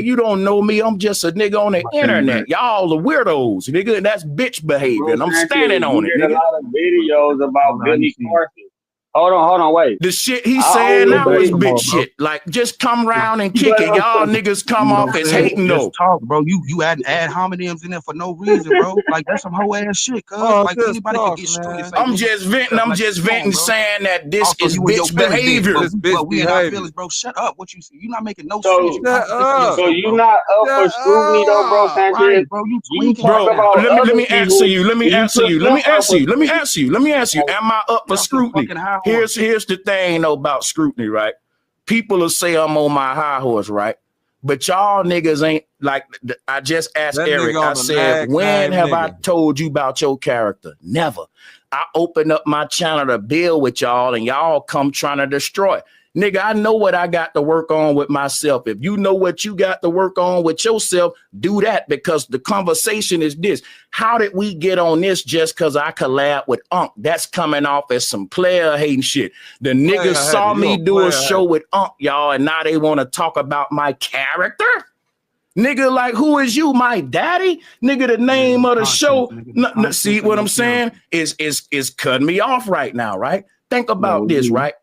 Speaker 5: nigga, you don't know me. I'm just a nigga on the internet. Y'all the weirdos, nigga. That's bitch behavior, and I'm standing on it,
Speaker 12: You did a
Speaker 5: nigga.
Speaker 12: lot of videos about Billy Carson. Hold on, wait.
Speaker 5: The shit he's
Speaker 12: I
Speaker 5: saying
Speaker 12: only
Speaker 5: now is
Speaker 12: believe-
Speaker 5: bitch shit. Like, just come around and kick it. Y'all niggas come off as hating though.
Speaker 16: Just talk, bro. You add homonyms in there for no reason, bro. Like that's some whole ass shit, cuz.
Speaker 9: Oh,
Speaker 16: Like
Speaker 9: just
Speaker 16: anybody
Speaker 9: talk,
Speaker 16: can get street and say
Speaker 5: I'm
Speaker 16: nigga
Speaker 5: just
Speaker 16: some
Speaker 5: venting.
Speaker 16: stuff.
Speaker 5: I'm
Speaker 16: Like,
Speaker 5: just
Speaker 16: come on,
Speaker 5: venting,
Speaker 16: bro.
Speaker 5: saying that this
Speaker 16: Also,
Speaker 5: is
Speaker 16: you and your
Speaker 5: bitch
Speaker 16: feelings then,
Speaker 5: behavior.
Speaker 16: bro.
Speaker 9: It's bitch
Speaker 16: But we in our
Speaker 9: behavior.
Speaker 16: feelings, bro. Shut up. What you you not making no
Speaker 12: So,
Speaker 16: sense. You contradicting yourself,
Speaker 12: so you
Speaker 16: bro.
Speaker 12: not up for scrutiny though, bro, Sanchez?
Speaker 16: Right, bro. You
Speaker 12: You
Speaker 16: tweaking
Speaker 12: talk
Speaker 16: right now.
Speaker 12: about
Speaker 5: Let me
Speaker 12: other
Speaker 5: answer
Speaker 12: people,
Speaker 5: you. Let me
Speaker 12: and you
Speaker 5: answer
Speaker 12: put
Speaker 5: you.
Speaker 12: them up for scrutiny.
Speaker 5: Let me ask you. Am I up for
Speaker 16: Y'all some
Speaker 5: scrutiny?
Speaker 16: fucking high horse.
Speaker 5: Here's the thing though about scrutiny, right? people will say I'm on my high horse, right? But y'all niggas ain't like. I just asked
Speaker 3: That
Speaker 5: Eric.
Speaker 3: nigga
Speaker 5: I
Speaker 3: on the
Speaker 5: said,
Speaker 3: nag
Speaker 5: when
Speaker 3: same
Speaker 5: have I
Speaker 3: nigga.
Speaker 5: told you about your character? Never. I open up my channel to build with y'all, and y'all come trying to destroy it. Nigga, I know what I got to work on with myself. If you know what you got to work on with yourself, do that, because the conversation is this. How did we get on this just because I collab with Unc? That's coming off as some player hating shit. The niggas saw me do a show with Unc, y'all, and now they want to talk about my character? Nigga, like, who is you, my daddy? Nigga, the name of the show. See what I'm saying? Is cutting me off right now, right? Think about this, right?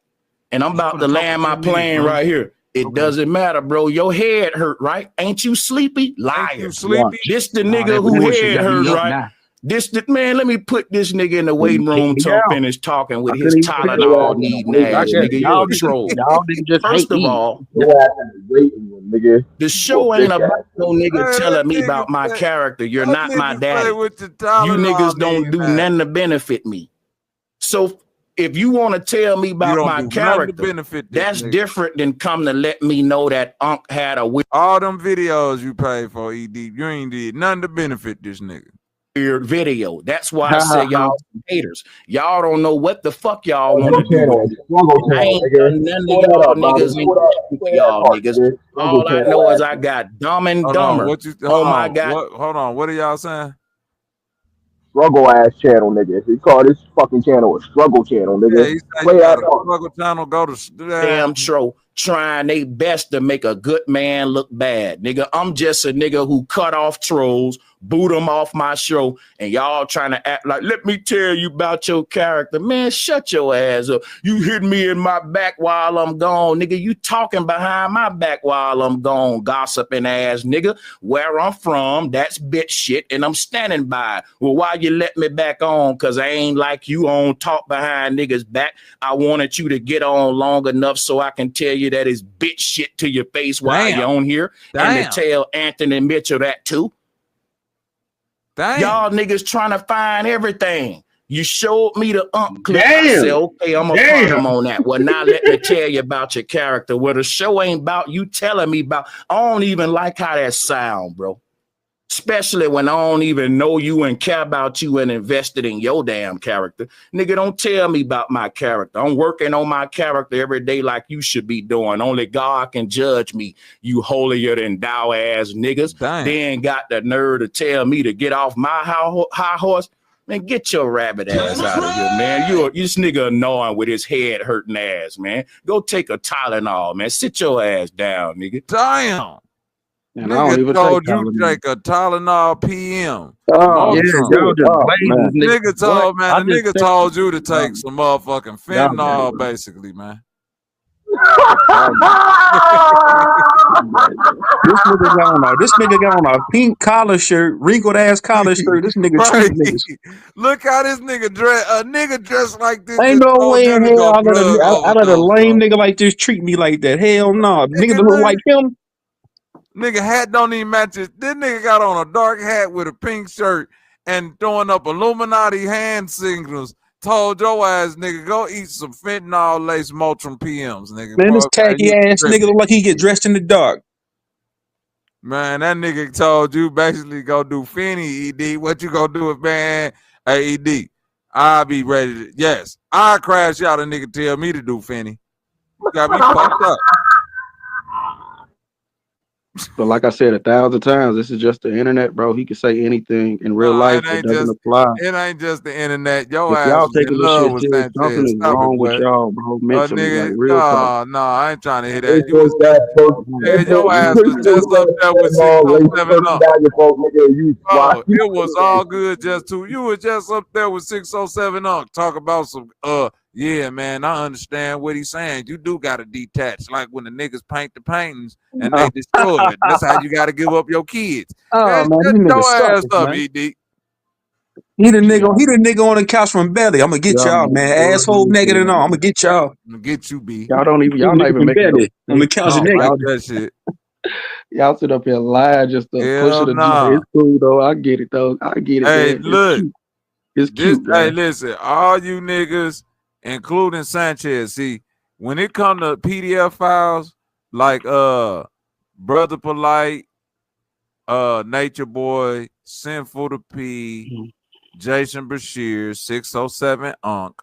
Speaker 5: And I'm about to land my plane right here. It doesn't matter, bro. Your head hurt, right? Ain't you sleepy? Liar.
Speaker 3: Sleepy?
Speaker 5: This the
Speaker 16: Nah,
Speaker 5: nigga
Speaker 16: that
Speaker 5: who
Speaker 16: bullshit
Speaker 5: head
Speaker 16: got me
Speaker 5: hurt,
Speaker 16: up
Speaker 5: right?
Speaker 16: now.
Speaker 5: This the man. Let me put this nigga in the
Speaker 8: Well, you
Speaker 5: waiting
Speaker 8: kicked
Speaker 5: room
Speaker 8: me
Speaker 5: till I'm
Speaker 8: out.
Speaker 5: finished talking with
Speaker 8: I
Speaker 5: his
Speaker 8: couldn't even put your
Speaker 5: Tylenol
Speaker 8: ass in the
Speaker 5: needing
Speaker 8: waiting
Speaker 5: ass,
Speaker 8: room.
Speaker 5: nigga. You a troll.
Speaker 8: Y'all niggas just
Speaker 5: First
Speaker 8: hate
Speaker 5: of
Speaker 8: me.
Speaker 5: all,
Speaker 21: Put your ass in the waiting room, nigga.
Speaker 5: the
Speaker 21: You a
Speaker 5: show ain't
Speaker 21: bitch
Speaker 5: about
Speaker 21: ass
Speaker 5: no
Speaker 21: nigga.
Speaker 5: nigga
Speaker 3: Hey,
Speaker 5: telling
Speaker 3: that
Speaker 5: me
Speaker 3: nigga
Speaker 5: about my
Speaker 3: play,
Speaker 5: character. You're
Speaker 3: that
Speaker 5: not
Speaker 3: nigga
Speaker 5: my
Speaker 3: play
Speaker 5: daddy.
Speaker 3: with the
Speaker 5: You
Speaker 3: Tylenol
Speaker 5: niggas don't
Speaker 3: needing
Speaker 5: do
Speaker 3: ass.
Speaker 5: nothing to benefit me. So if you want to tell me
Speaker 3: You
Speaker 5: about
Speaker 3: don't
Speaker 5: my
Speaker 3: do nothing to
Speaker 5: character,
Speaker 3: benefit this
Speaker 5: that's
Speaker 3: nigga.
Speaker 5: different than come to let me know that Unc had a
Speaker 3: All them videos you paid for, ED, you ain't did nothing to benefit this nigga.
Speaker 5: weird video. That's why I say y'all some haters. Y'all don't know what the fuck y'all want to do
Speaker 21: Channel,
Speaker 5: with me.
Speaker 21: struggle
Speaker 5: And I
Speaker 21: channel,
Speaker 5: ain't
Speaker 21: nigga.
Speaker 5: done none
Speaker 21: Pull
Speaker 5: to
Speaker 21: that
Speaker 5: y'all
Speaker 21: up, Bobby.
Speaker 5: niggas. Ain't
Speaker 21: Pull that
Speaker 5: shit
Speaker 21: pull
Speaker 5: to
Speaker 21: that
Speaker 5: y'all
Speaker 21: part,
Speaker 5: niggas.
Speaker 21: nigga. Struggle
Speaker 5: All I
Speaker 21: channel
Speaker 5: know is
Speaker 21: ass
Speaker 5: I
Speaker 21: nigga.
Speaker 5: got Dumb and
Speaker 3: Hold on,
Speaker 5: Dumber.
Speaker 3: hold
Speaker 5: Oh my
Speaker 3: on,
Speaker 5: God.
Speaker 3: hold on, what are y'all saying?
Speaker 21: Struggle ass channel, nigga. He call this fucking channel a struggle channel,
Speaker 3: Yeah,
Speaker 21: nigga.
Speaker 3: he said
Speaker 21: Play
Speaker 3: you got
Speaker 21: that
Speaker 3: a
Speaker 21: part.
Speaker 3: struggle channel, go to
Speaker 5: Damn troll trying they best to make a good man look bad. Nigga, I'm just a nigga who cut off trolls, boot them off my show, and y'all trying to act like, let me tell you about your character. Man, shut your ass up. You hit me in my back while I'm gone. Nigga, you talking behind my back while I'm gone, gossiping ass nigga. Where I'm from, that's bitch shit, and I'm standing by it. Well, why you let me back on? Because I ain't like you on talk behind niggas back. I wanted you to get on long enough so I can tell you that it's bitch shit to your face while you're on here. And to tell Anthony Mitchell that too. Y'all niggas trying to find everything. You showed me the clip. I said, okay, I'm going to put him on that. Well, now let me tell you about your character. Well, the show ain't about you telling me about. I don't even like how that sound, bro. Especially when I don't even know you and care about you and invested in your damn character. Nigga, don't tell me about my character. I'm working on my character every day like you should be doing. Only God can judge me, you holier than thou ass niggas. Then got the nerve to tell me to get off my high horse. Man, get your rabbit ass out of here, man. You this nigga annoying with his head hurting ass, man. Go take a Tylenol, man. Sit your ass down, nigga.
Speaker 3: Damn.
Speaker 8: And I don't
Speaker 3: Nigga
Speaker 8: even
Speaker 3: told
Speaker 8: take
Speaker 3: you
Speaker 8: Tylenol.
Speaker 3: take a Tylenol PM.
Speaker 8: Oh, yeah, y'all
Speaker 3: Motrin.
Speaker 8: just blazing this nigga.
Speaker 3: Nigga told, man,
Speaker 8: I
Speaker 3: the
Speaker 8: just
Speaker 3: nigga
Speaker 8: text
Speaker 3: told you to take some motherfucking
Speaker 8: y'all
Speaker 3: fentanyl, basically, man.
Speaker 20: This nigga got on a pink collar shirt, wrinkled ass collar shirt. This nigga
Speaker 3: Right.
Speaker 20: treat niggas.
Speaker 3: Look how this nigga dress. A nigga dressed like this
Speaker 20: Ain't
Speaker 3: just
Speaker 20: no
Speaker 3: told
Speaker 20: way
Speaker 3: you
Speaker 20: in
Speaker 3: to
Speaker 20: hell
Speaker 3: go
Speaker 20: I
Speaker 3: drug
Speaker 20: let a
Speaker 3: overdose,
Speaker 20: lame
Speaker 3: bro.
Speaker 20: nigga like this treat me like that. Hell no. Nigga
Speaker 3: Nigga,
Speaker 20: that look like him.
Speaker 3: Nigga hat don't even match it. This nigga got on a dark hat with a pink shirt and throwing up Illuminati hand signals. Told your ass, nigga, go eat some fentanyl laced Motrin PMs, nigga.
Speaker 20: Man, this
Speaker 3: Man,
Speaker 20: khaki
Speaker 3: you
Speaker 20: ass nigga
Speaker 3: tripping.
Speaker 20: look like he get dressed in the dark.
Speaker 3: Man, that nigga told you basically go do Finny, ED. What you gonna do if, man, hey, ED, I'll be ready to, yes, I'll crash out a nigga tell me to do Finny. You got me fucked up.
Speaker 8: But like I said 1,000 times, this is just the internet, bro. He can say anything in real life. It doesn't apply.
Speaker 3: It ain't just the internet. Your
Speaker 8: If
Speaker 3: ass
Speaker 8: y'all
Speaker 3: was in
Speaker 8: taking this
Speaker 3: love
Speaker 8: shit
Speaker 3: with
Speaker 8: serious, something
Speaker 3: Sanchez.
Speaker 8: is
Speaker 3: Stop it,
Speaker 8: wrong with
Speaker 3: boy.
Speaker 8: y'all, bro. Mentally, like
Speaker 3: Nigga,
Speaker 8: real talk.
Speaker 3: no, I ain't trying to hear that.
Speaker 21: It's
Speaker 3: You was
Speaker 21: just that, folks.
Speaker 3: nigga, your ass was
Speaker 21: Nigga,
Speaker 3: just up there with
Speaker 21: lace
Speaker 3: 607
Speaker 21: turkey
Speaker 3: up.
Speaker 21: down your throat, nigga. You
Speaker 3: Oh,
Speaker 21: swat.
Speaker 3: it was all good just to you were just up there with 607 up talk about some yeah, man, I understand what he's saying. You do gotta detach, like when the niggas paint the paintings and they destroy it. That's how you gotta give up your kids.
Speaker 20: Oh
Speaker 3: Man,
Speaker 20: man,
Speaker 3: shut
Speaker 20: these
Speaker 3: your
Speaker 20: niggas
Speaker 3: ass
Speaker 20: suckers,
Speaker 3: up,
Speaker 20: man.
Speaker 3: ED.
Speaker 20: He the nigga on the couch from Belly. I'm gonna get y'all, man. Asshole naked and all. I'm gonna get y'all.
Speaker 3: I'm gonna get you, B.
Speaker 8: Y'all don't even,
Speaker 20: Them
Speaker 8: y'all not
Speaker 20: niggas
Speaker 8: even
Speaker 20: from
Speaker 8: making no
Speaker 20: Belly on the
Speaker 8: sense.
Speaker 20: couch
Speaker 3: I
Speaker 20: of
Speaker 3: don't like
Speaker 20: niggas.
Speaker 3: that shit.
Speaker 8: Y'all sit up here lying just to push
Speaker 3: Hell
Speaker 8: it agenda.
Speaker 3: nah.
Speaker 8: It's cool though. I get it though. I get it,
Speaker 3: Hey,
Speaker 8: man. It's
Speaker 3: look.
Speaker 8: cute. It's
Speaker 3: This
Speaker 8: cute,
Speaker 3: hey,
Speaker 8: man.
Speaker 3: listen, all you niggas, including Sanchez, see, when it come to PDF files, like Brother Polite, Nature Boy, Sinful to P, Jason Bashir, 607 Unc,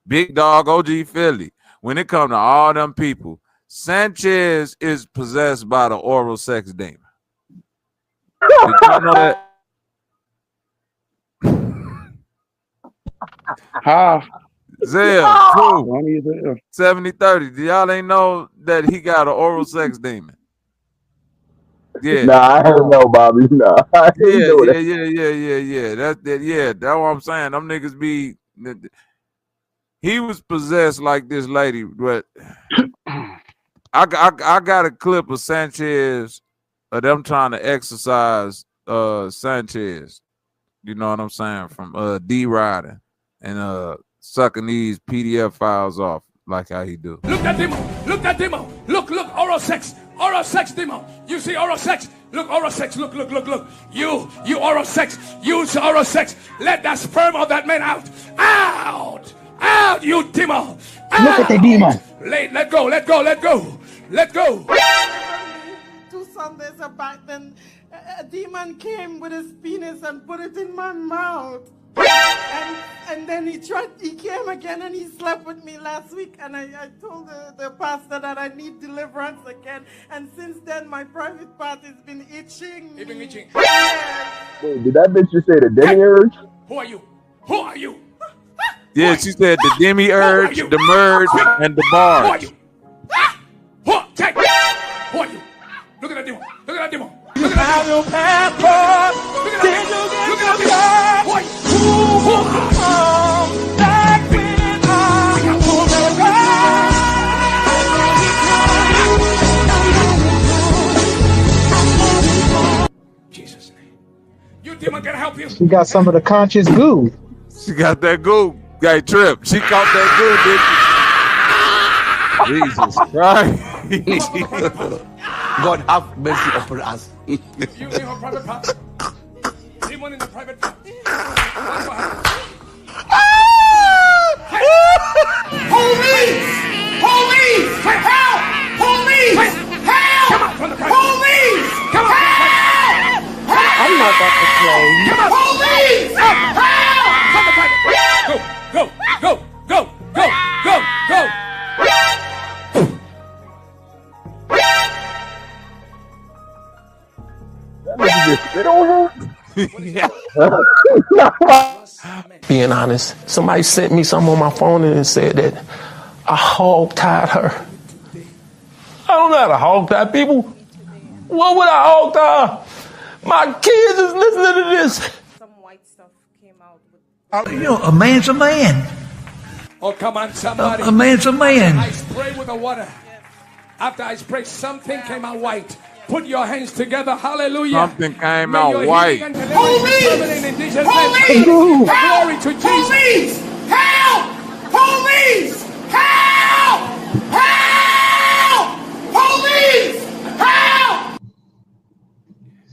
Speaker 3: Big Dog OG Philly. When it come to all them people, Sanchez is possessed by the oral sex demon. Did y'all know that?
Speaker 8: How?
Speaker 3: Zell, true.
Speaker 8: Funny as hell.
Speaker 3: 70-30. Y'all ain't know that he got an oral sex demon. Yeah.
Speaker 9: Nah, I don't know, Bobby. Nah, I ain't
Speaker 3: Yeah,
Speaker 9: know
Speaker 3: yeah,
Speaker 9: that.
Speaker 3: yeah. That's what I'm saying. Them niggas be. He was possessed like this lady, but I got a clip of Sanchez, of them trying to exercise Sanchez. You know what I'm saying? From D riding and sucking these PDF files off like how he do.
Speaker 4: Look at demo. Look at demo. Look, oral sex. Oral sex demo. You see oral sex? Look, oral sex. Look. You oral sex. Use oral sex. Let that sperm of that man out. Out, you demo. Out.
Speaker 17: Look at the demo.
Speaker 4: Let go.
Speaker 23: 2 Sundays back, then a demon came with his penis and put it in my mouth. And then he came again and he slept with me last week, and I told the pastor that I need deliverance again, and since then my private part has been itching.
Speaker 4: It's been itching.
Speaker 9: Wait, did that bitch just say the demiurge?
Speaker 4: Who are you?
Speaker 3: Yeah, she said the demiurge, the merge, and the barge.
Speaker 4: Who are you? Look at that demo. Look at that demo. Look at that demo. Look at that demo. Who are you? Jesus' name. You demon can help you.
Speaker 17: She got some of the conscious goo.
Speaker 3: She got that goo. Hey, Trip. She caught that goo, didn't she? Jesus Christ.
Speaker 13: God have mercy upon us.
Speaker 4: You in her private part. Demon in the private part. Police! Help! Police! Help! Police! Help!
Speaker 17: I'm not about to play.
Speaker 4: Come on! Police! Help! From the private. Go!
Speaker 9: Just spit on her?
Speaker 24: Being honest, somebody sent me something on my phone and said that I hog-tied her. I don't know how to hog-tie people. What would I hog-tie? My kids is listening to this.
Speaker 25: You know, a man's a man.
Speaker 4: Oh, come on, somebody.
Speaker 25: A man's a man.
Speaker 4: I spray with the water. After I spray, something came out white. Put your hands together. Hallelujah.
Speaker 3: Something came out white.
Speaker 4: Police! Glory to Jesus. Police! Help! Police! Help! Police! Help!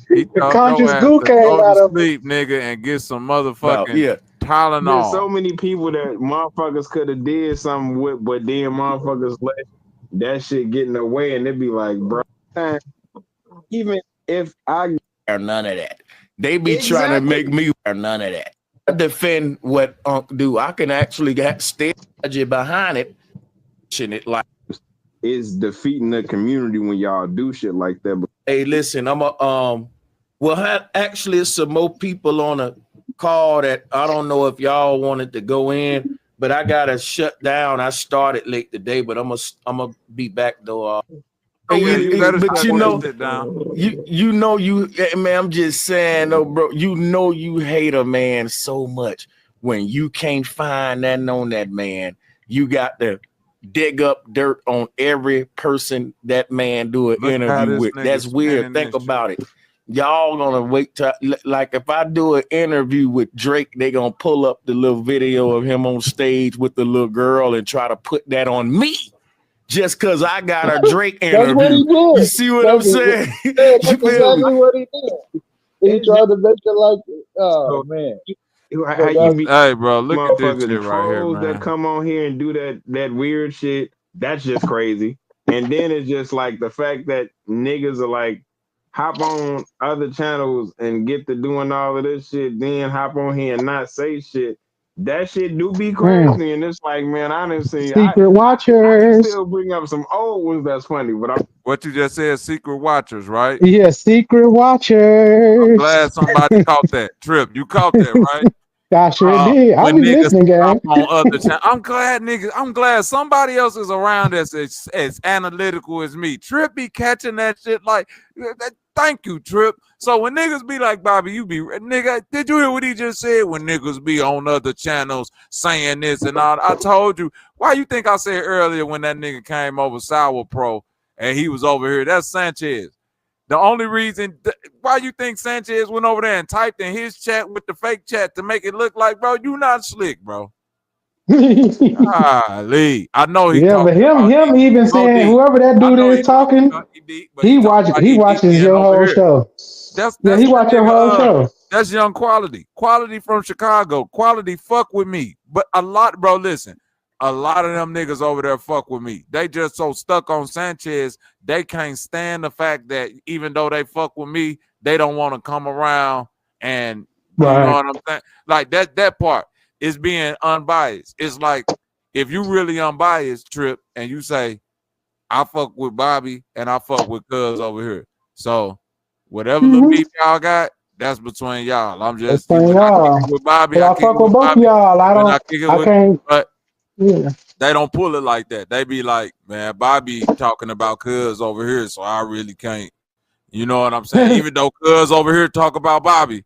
Speaker 3: He told
Speaker 17: conscious
Speaker 3: your ass
Speaker 17: goo
Speaker 3: to
Speaker 17: came
Speaker 3: go
Speaker 17: out
Speaker 3: to
Speaker 17: of
Speaker 3: sleep, nigga, and get some motherfucking
Speaker 22: There's
Speaker 3: Tylenol.
Speaker 22: so many people that motherfuckers could have did something with, but then motherfuckers let that shit get in the way, and it'd be like, bro, even if I
Speaker 5: or none of that, they be trying to make me or none of that. I defend what Unc do. I can actually get strategy behind it. It like
Speaker 22: is defeating the community when y'all do shit like that. But
Speaker 5: hey, listen, I'm a actually it's some more people on a call that I don't know if y'all wanted to go in, but I gotta shut down. I started late today, but I'm gonna be back though.
Speaker 3: But you know,
Speaker 5: man, I'm just saying though, bro, you hate a man so much when you can't find nothing on that man. You got to dig up dirt on every person that man do an interview with. That's weird. Think about it. Y'all gonna wait till, like, if I do an interview with Drake, they gonna pull up the little video of him on stage with the little girl and try to put that on me just because I got a Drake interview.
Speaker 17: That's what he did.
Speaker 5: You see what I'm saying?
Speaker 17: That's exactly what he did. He tried to make it like, oh man.
Speaker 22: how you meet
Speaker 3: Hey, bro, look at this
Speaker 22: motherfucking
Speaker 3: shit right here,
Speaker 22: trolls
Speaker 3: man.
Speaker 22: that come on here and do that weird shit. That's just crazy. And then it's just like the fact that niggas are like hop on other channels and get to doing all of this shit, then hop on here and not say shit. That shit do be crazy, and it's like, man, I didn't see.
Speaker 17: Secret
Speaker 22: I can
Speaker 17: watchers.
Speaker 22: still bring up some old ones that's funny, but I'm
Speaker 3: What you just said, secret watchers, right?
Speaker 17: Yeah, secret watchers.
Speaker 3: Glad somebody caught that. Trip, you caught that, right?
Speaker 17: I sure did. I
Speaker 3: When
Speaker 17: be
Speaker 3: niggas
Speaker 17: listening,
Speaker 3: hop
Speaker 17: gang.
Speaker 3: on other channels. I'm glad somebody else is around that's as analytical as me. Trip be catching that shit like, thank you, Trip. So when niggas be like, Bobby, you be, nigga, did you hear what he just said? When niggas be on other channels saying this and all, I told you. Why you think I said earlier when that nigga came over Sour Pro and he was over here? That's Sanchez. The only reason why you think Sanchez went over there and typed in his chat with the fake chat to make it look like, bro, you not slick, bro. Golly. I know he
Speaker 17: Yeah, but him even saying whoever that dude is talking, he watches your whole show.
Speaker 3: That's
Speaker 17: Yeah, he watch your whole show.
Speaker 3: That's Young Quality. Quality from Chicago. Quality fuck with me. But a lot, bro, listen. A lot of them niggas over there fuck with me. They just so stuck on Sanchez, they can't stand the fact that even though they fuck with me, they don't want to come around and you know what I'm saying? Like that part is being unbiased. It's like if you really unbiased, Trip, and you say, I fuck with Bobby and I fuck with Cuz over here. So whatever little beef y'all got, that's between y'all. I'm just
Speaker 17: Between
Speaker 3: when I kick
Speaker 17: y'all.
Speaker 3: it with Bobby,
Speaker 17: But
Speaker 3: I
Speaker 17: I
Speaker 3: kick it
Speaker 17: fuck with
Speaker 3: with
Speaker 17: both of
Speaker 3: Bobby.
Speaker 17: y'all. I can't.
Speaker 3: But
Speaker 17: Yeah.
Speaker 3: they don't pull it like that. They be like, man, Bobby talking about Cuz over here, so I really can't. You know what I'm saying? Even though Cuz over here talk about Bobby,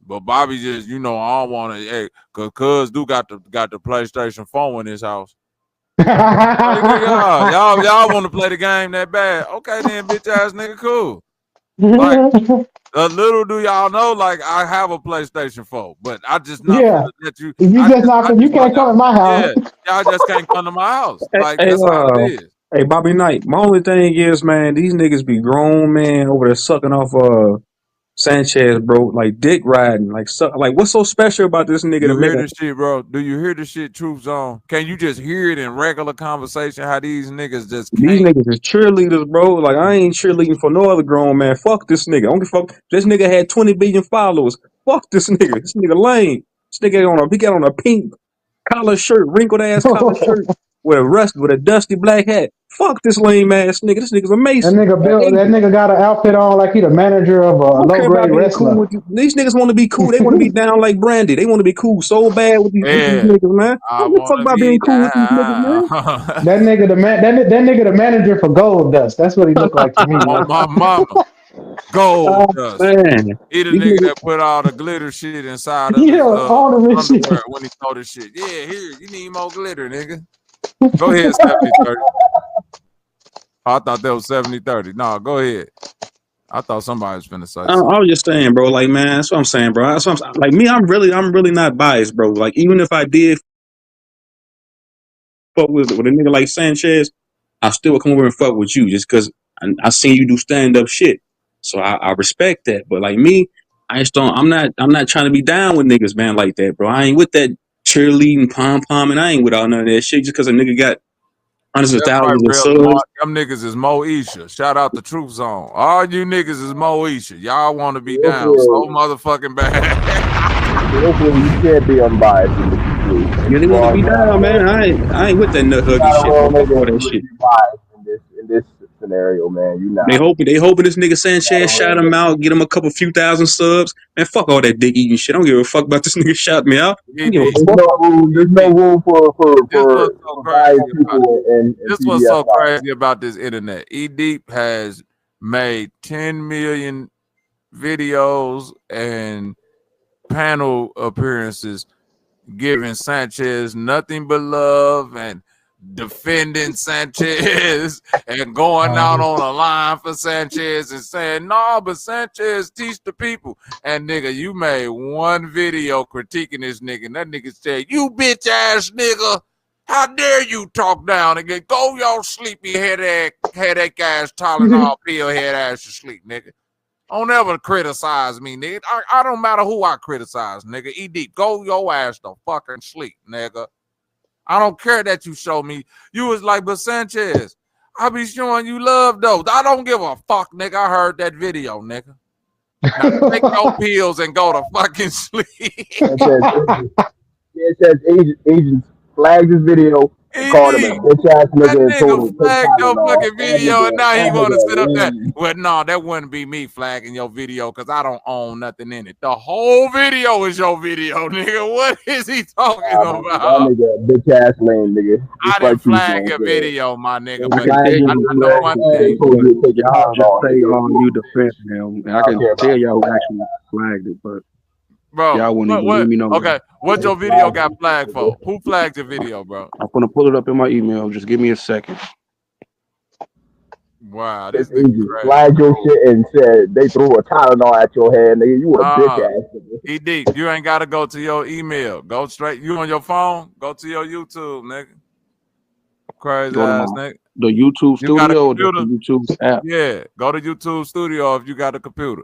Speaker 3: but Bobby just, I don't want to, hey, cause do got the PlayStation 4 in his house. Y'all want to play the game that bad? Okay, then, bitch ass nigga, cool. Like, little do y'all know, like I have a PlayStation 4, but I just not finna let you.
Speaker 17: You can't come in my house.
Speaker 3: Yeah, y'all just can't come to my house. Like
Speaker 20: Hey,
Speaker 3: that's how it is.
Speaker 20: hey, Bobby Knight. My only thing is, man, these niggas be grown man over there sucking off Sanchez, bro, like dick riding, like what's so special about this nigga to
Speaker 3: You
Speaker 20: make
Speaker 3: hear
Speaker 20: a
Speaker 3: this shit, bro? Do you hear this shit, Truth Zone? Can you just hear it in regular conversation? How these niggas just
Speaker 20: these
Speaker 3: can't.
Speaker 20: niggas is cheerleaders, bro. Like I ain't cheerleading for no other grown man. Fuck this nigga. I don't give a fuck. This nigga had 20 billion followers. Fuck this nigga. This nigga lame. This nigga he got on a pink collar shirt, wrinkled ass collar shirt with a dusty black hat. Fuck this lame ass nigga. This nigga's a
Speaker 17: That
Speaker 20: mason.
Speaker 17: nigga
Speaker 20: I
Speaker 17: built.
Speaker 20: hate
Speaker 17: That
Speaker 20: it.
Speaker 17: nigga got an outfit on like he the manager of
Speaker 20: I
Speaker 17: a
Speaker 20: don't
Speaker 17: low
Speaker 20: care about
Speaker 17: grade
Speaker 20: being cool
Speaker 17: wrestler.
Speaker 20: with you. These niggas want to be cool. They want to be down like Brandy. They want to be cool so bad with these
Speaker 3: Yeah,
Speaker 20: niggas, man.
Speaker 3: I
Speaker 20: Don't give a fuck
Speaker 3: wanna
Speaker 20: about
Speaker 3: be
Speaker 20: being cool with these niggas,
Speaker 3: down.
Speaker 20: man.
Speaker 17: That nigga that nigga the manager for Gold Dust. That's what he looked like to me.
Speaker 3: On
Speaker 17: Man.
Speaker 3: my mama, gold
Speaker 20: Oh
Speaker 3: dust.
Speaker 20: man,
Speaker 3: He the
Speaker 20: these
Speaker 3: nigga
Speaker 20: niggas.
Speaker 3: that put all the glitter shit inside of
Speaker 17: Yeah,
Speaker 3: his
Speaker 17: all of this shit.
Speaker 3: underwear when he throw this shit. Yeah, here, you need more glitter, nigga. Go ahead, 70-30. I thought that was 70-30. No, go ahead. I thought somebody was finna say
Speaker 20: I
Speaker 3: something.
Speaker 20: was just saying, bro. Like, man, that's what I'm saying, bro. That's what like me. I'm really not biased, bro. Like, even if I did fuck with a nigga like Sanchez, I still would come over and fuck with you just because I seen you do stand up shit. So I respect that. But like me, I just don't. I'm not trying to be down with niggas, man, like that, bro. I ain't with that cheerleading, pom pom, and I ain't with all none of that shit just because a nigga got hundreds of
Speaker 3: That's right,
Speaker 20: thousands of
Speaker 3: real
Speaker 20: subs.
Speaker 3: smart. Them niggas is Moesha. Shout out the Truth Zone. All you niggas is Moesha. Y'all want to be down so motherfucking bad.
Speaker 9: You can't be unbiased in this situation.
Speaker 20: Yeah, they
Speaker 9: You
Speaker 20: want to
Speaker 9: are
Speaker 20: be
Speaker 9: not
Speaker 20: down, man. I ain't with that nut
Speaker 9: you're
Speaker 20: huggy
Speaker 9: not a
Speaker 20: shit,
Speaker 9: real
Speaker 20: man. Fuck
Speaker 9: nigga
Speaker 20: all
Speaker 9: to
Speaker 20: that
Speaker 9: really
Speaker 20: shit.
Speaker 9: be biased in this scenario, man. You're not.
Speaker 20: They hoping this nigga
Speaker 9: You're not
Speaker 20: Sanchez
Speaker 9: a real
Speaker 20: shot him
Speaker 9: nigga.
Speaker 20: out, get him a couple few thousand subs. Man, fuck all that dick eating shit. I don't give a fuck about this nigga shot me out. I don't give a
Speaker 3: ED,
Speaker 20: fuck.
Speaker 9: There's no room
Speaker 3: this what's so
Speaker 9: for
Speaker 3: crazy
Speaker 9: biased
Speaker 3: about
Speaker 9: people in
Speaker 3: this what's
Speaker 9: PDF
Speaker 3: so
Speaker 9: live.
Speaker 3: crazy about this internet. E-Deep has made 10 million videos and panel appearances giving Sanchez nothing but love and defending Sanchez and going out on a line for Sanchez and saying, no, but Sanchez teach the people. And nigga, you made one video critiquing this nigga. And that nigga said, you bitch ass nigga. How dare you talk down again? Go your sleepy headache ass Tylenol pill head ass to sleep, nigga. Don't ever criticize me, nigga. I don't matter who I criticize, nigga. E-Deep, go your ass to fucking sleep, nigga. I don't care that you show me. You was like, but Sanchez, I be showing you love, though. I don't give a fuck, nigga. I heard that video, nigga. Now take your pills and go to fucking sleep.
Speaker 9: It says agents flagged this video and called him a bitch ass
Speaker 3: That
Speaker 9: nigga and told
Speaker 3: nigga
Speaker 9: him to take
Speaker 3: flagged your
Speaker 9: Tylenol.
Speaker 3: fucking video, and now he want to sit up there.
Speaker 9: Lame.
Speaker 3: Well, no, that wouldn't be me flagging your video because I don't own nothing in it. The whole video is your video, nigga. What is he talking about?
Speaker 9: That nigga a bitch ass lame nigga.
Speaker 3: I didn't flag your video, my nigga,
Speaker 8: I
Speaker 3: but
Speaker 8: can tell you,
Speaker 3: I know one thing.
Speaker 8: y'all just say you defend him, and I can tell y'all who actually flagged it, but
Speaker 3: bro,
Speaker 8: y'all wouldn't even leave me know.
Speaker 3: Okay, what your video got flagged for? Who flagged your video, bro?
Speaker 8: I'm gonna pull it up in my email. Just give me a second.
Speaker 3: Wow, this
Speaker 9: agent
Speaker 3: nigga
Speaker 9: flagged your shit and said they threw a Tylenol at your head, nigga. You a bitch ass nigga.
Speaker 3: E-Deep, you ain't gotta go to your email. Go straight. You on your phone? Go to your YouTube, nigga. Crazy
Speaker 8: Go to
Speaker 3: ass
Speaker 8: my-
Speaker 3: nigga.
Speaker 8: The YouTube
Speaker 3: You got a
Speaker 8: studio or the
Speaker 3: computer?
Speaker 8: YouTube app?
Speaker 3: Yeah, go to YouTube Studio if you got a computer.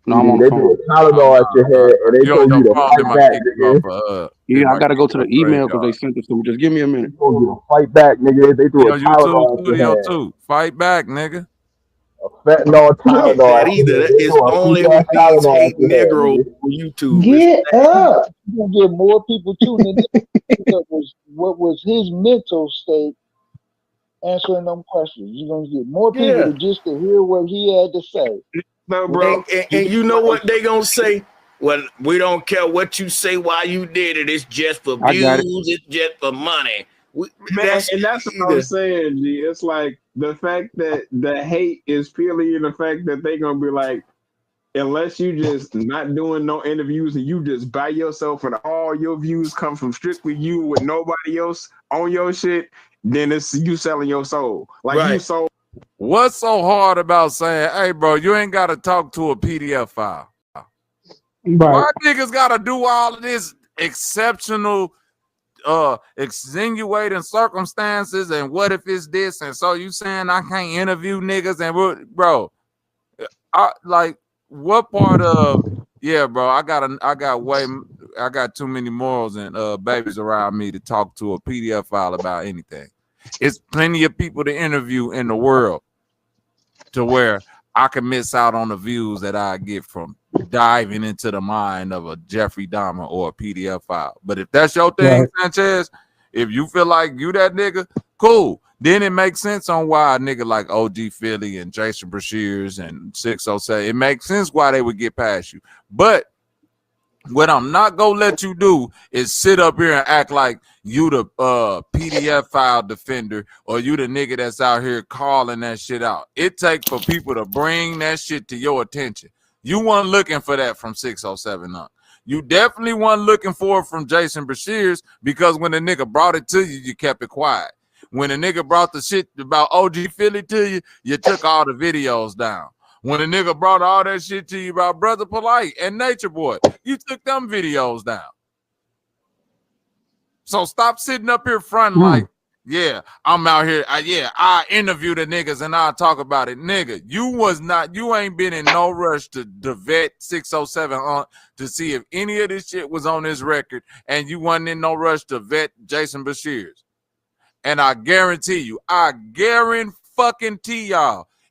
Speaker 8: No, I'm on the
Speaker 9: They
Speaker 8: phone.
Speaker 9: threw a Tylenol at your head and they
Speaker 3: You on
Speaker 9: told
Speaker 3: your
Speaker 9: you to
Speaker 3: phone,
Speaker 9: fight
Speaker 3: they might
Speaker 9: back,
Speaker 3: kick you
Speaker 9: nigga.
Speaker 3: off,
Speaker 8: Yeah, I gotta go to the email because they sent it to me. Just give me a minute.
Speaker 9: They told you to fight back, nigga. They threw
Speaker 3: Yo,
Speaker 9: a
Speaker 3: YouTube
Speaker 9: Tylenol at your
Speaker 3: Studio
Speaker 9: head.
Speaker 3: too. Fight back, neither.
Speaker 9: Fentanyl
Speaker 5: Get
Speaker 9: Tylenol
Speaker 5: that
Speaker 9: at your
Speaker 5: either.
Speaker 9: head.
Speaker 5: That
Speaker 9: They
Speaker 5: is
Speaker 9: threw a
Speaker 5: only
Speaker 9: weak
Speaker 5: who
Speaker 9: ass
Speaker 5: needs
Speaker 9: Tylenol
Speaker 5: hate
Speaker 9: at your head,
Speaker 5: Negro
Speaker 9: nigga.
Speaker 5: on YouTube.
Speaker 17: Get up.
Speaker 21: You gonna get more people tuning in. What was his mental state answering them questions? You're gonna get more people
Speaker 5: Yeah.
Speaker 21: to just to hear what he had to say.
Speaker 22: No, bro.
Speaker 5: And you know what they gonna say? Well, we don't care what you say while you did it. It's just for
Speaker 8: I got it.
Speaker 5: views. It's just for money.
Speaker 22: Man,
Speaker 5: That's
Speaker 22: and that's what
Speaker 5: either.
Speaker 22: I'm saying, G. It's like the fact that the hate is purely in the fact that they gonna be like, unless you just not doing no interviews and you just by yourself and all your views come from strictly you with nobody else on your shit, then it's you selling your soul. Like you sold.
Speaker 3: What's so hard about saying, hey, bro, you ain't got to talk to a PDF file? Why niggas got to do all of this exceptional, extenuating circumstances and what if it's this? And so you saying I can't interview niggas and bro, I like what part of bro, I got too many morals and babies around me to talk to a PDF file about anything. It's plenty of people to interview in the world to where I can miss out on the views that I get from diving into the mind of a Jeffrey Dahmer or a PDF file. But if that's your thing,
Speaker 17: Right.
Speaker 3: Sanchez, if you feel like you that nigga, cool. Then it makes sense on why a nigga like OG Philly and Jason Brashears and 607, it makes sense why they would get past you. But what I'm not gonna let you do is sit up here and act like you the PDF file defender or you the nigga that's out here calling that shit out. It takes for people to bring that shit to your attention. You weren't looking for that from 607 up. You definitely weren't looking for it from Jason Brashears because when the nigga brought it to you, you kept it quiet. When the nigga brought the shit about OG Philly to you, you took all the videos down. When a nigga brought all that shit to you about Brother Polite and Nature Boy, you took them videos down. So stop sitting up here fronting like, yeah, I'm out here. I interview the niggas and I'll talk about it. Nigga, you ain't been in no rush to vet 607 on to see if any of this shit was on this record, and you wasn't in no rush to vet Jason Brashears. And I guarantee y'all,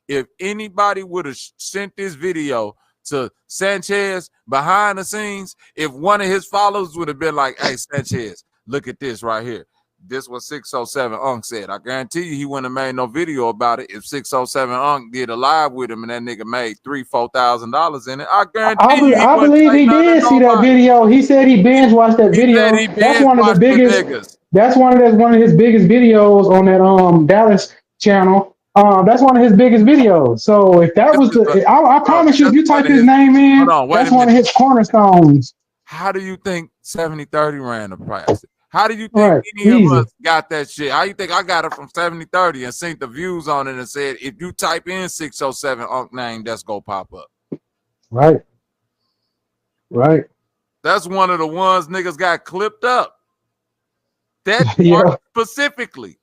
Speaker 3: if anybody would have sent this video to Sanchez behind the scenes, if one of his followers would have been like, hey, Sanchez, look at this right here. This was 607 Unk said. I guarantee you he wouldn't have made no video about it if 607 Unk did a live with him and that nigga made $3,000-$4,000 in it. I guarantee you
Speaker 17: I believe he did see that video. He said he binge watched that video. That's one of the biggest. That's one of his biggest videos on that Dallas channel. That's one of his biggest videos. So if that was I promise you, if you type his name in, that's one of his cornerstones.
Speaker 3: How do you think 7030 ran the plastic? How do you think any of us got that shit? How you think I got it from 7030 and seen the views on it and said, if you type in 607 Unk name, that's go pop up.
Speaker 17: Right.
Speaker 3: That's one of the ones niggas got clipped up. That part specifically.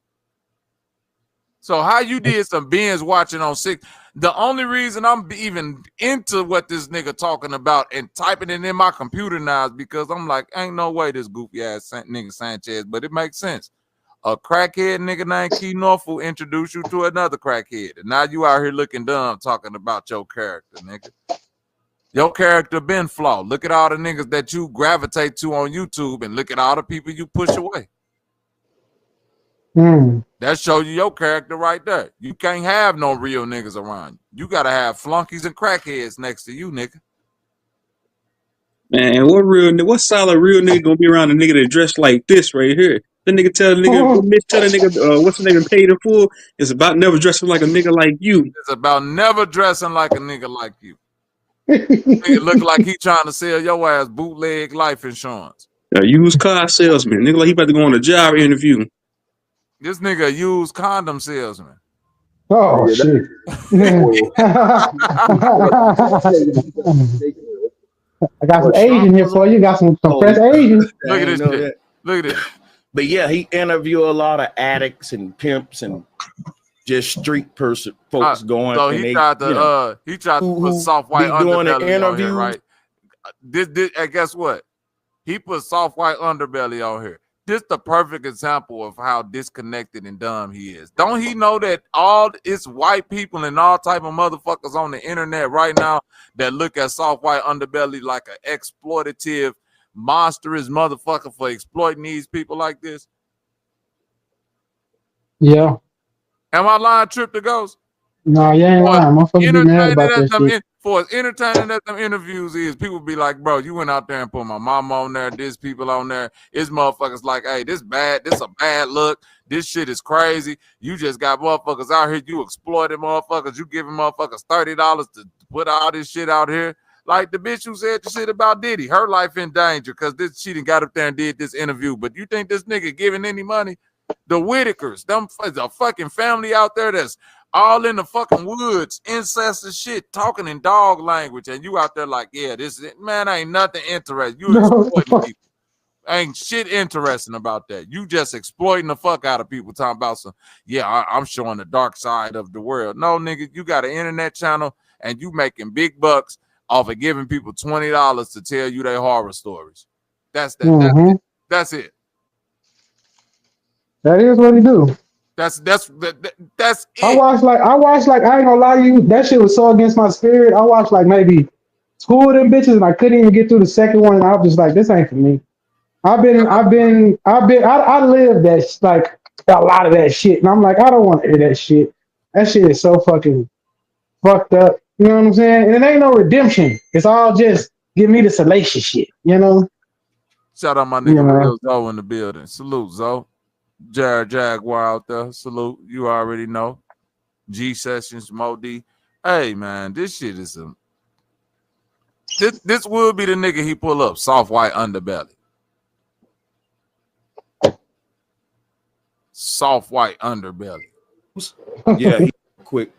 Speaker 3: So how you did some binge watching on 6? The only reason I'm even into what this nigga talking about and typing it in my computer now is because I'm like, ain't no way this goofy ass nigga Sanchez, but it makes sense. A crackhead nigga named Key Norfolk introduced you to another crackhead, and now you out here looking dumb talking about your character, nigga. Your character been flawed. Look at all the niggas that you gravitate to on YouTube, and look at all the people you push away. That show you your character right there. You can't have no real niggas around you. You gotta have flunkies and crackheads next to you, nigga.
Speaker 20: Man, what solid real nigga gonna be around a nigga that dressed like this right here? The nigga tell the nigga, what's the nigga paid in full? It's about never dressing like a nigga like you.
Speaker 3: It's about never dressing like a nigga like you. Nigga look like he trying to sell your ass bootleg life insurance.
Speaker 20: A used car salesman. Nigga like he about to go on a job interview.
Speaker 3: This nigga used condom salesman.
Speaker 17: Oh shit. I got some Asian here for you. Got some fresh Asians.
Speaker 3: Look at this shit. Look at this.
Speaker 5: But yeah, he interviewed a lot of addicts and pimps and just street folks going.
Speaker 3: So
Speaker 5: and
Speaker 3: he tried to put soft white underbelly on here, right? And guess what? He put soft white underbelly on here. This the perfect example of how disconnected and dumb he is. Don't he know that all it's white people and all type of motherfuckers on the internet right now that look at soft white underbelly like an exploitative, monstrous motherfucker for exploiting these people like this?
Speaker 17: Yeah.
Speaker 3: Am I lying, Trip the Ghost?
Speaker 17: No, you ain't lying. Motherfuckers be mad about that shit.
Speaker 3: For as entertaining as them interviews is, people be like, bro, you went out there and put my mama on there, this people on there. It's motherfuckers like, hey, this bad, this a bad look. This shit is crazy. You just got motherfuckers out here. You exploited motherfuckers. You giving motherfuckers $30 to put all this shit out here. Like the bitch who said the shit about Diddy, her life in danger because this she done got up there and did this interview. But you think this nigga giving any money? The Whitakers, them a fucking family out there that's all in the fucking woods, incest and shit, talking in dog language, and you out there like, yeah, this is, man, ain't nothing interesting. You exploiting people. Ain't shit interesting about that. You just exploiting the fuck out of people talking about some, yeah, I'm showing the dark side of the world. No, nigga, you got an internet channel and you making big bucks off of giving people $20 to tell you their horror stories. That's that. That's it.
Speaker 17: That is what he do.
Speaker 3: That's it.
Speaker 17: I watched like I ain't gonna lie to you, that shit was so against my spirit. I watched like maybe 2 of them bitches and I couldn't even get through the second one. And I was just like, this ain't for me. I lived that like a lot of that shit, and I'm like, I don't want to hear that shit. That shit is so fucking fucked up. You know what I'm saying? And it ain't no redemption. It's all just give me the salacious shit. You know.
Speaker 3: Shout out my nigga Real Zoe in the building. Salute, Zoe. Jared Jaguar out there. Salute. You already know. G Sessions, Modi. Hey man, this shit is this would be the nigga he pull up. Soft white underbelly. Soft white underbelly.
Speaker 5: Yeah, he quick.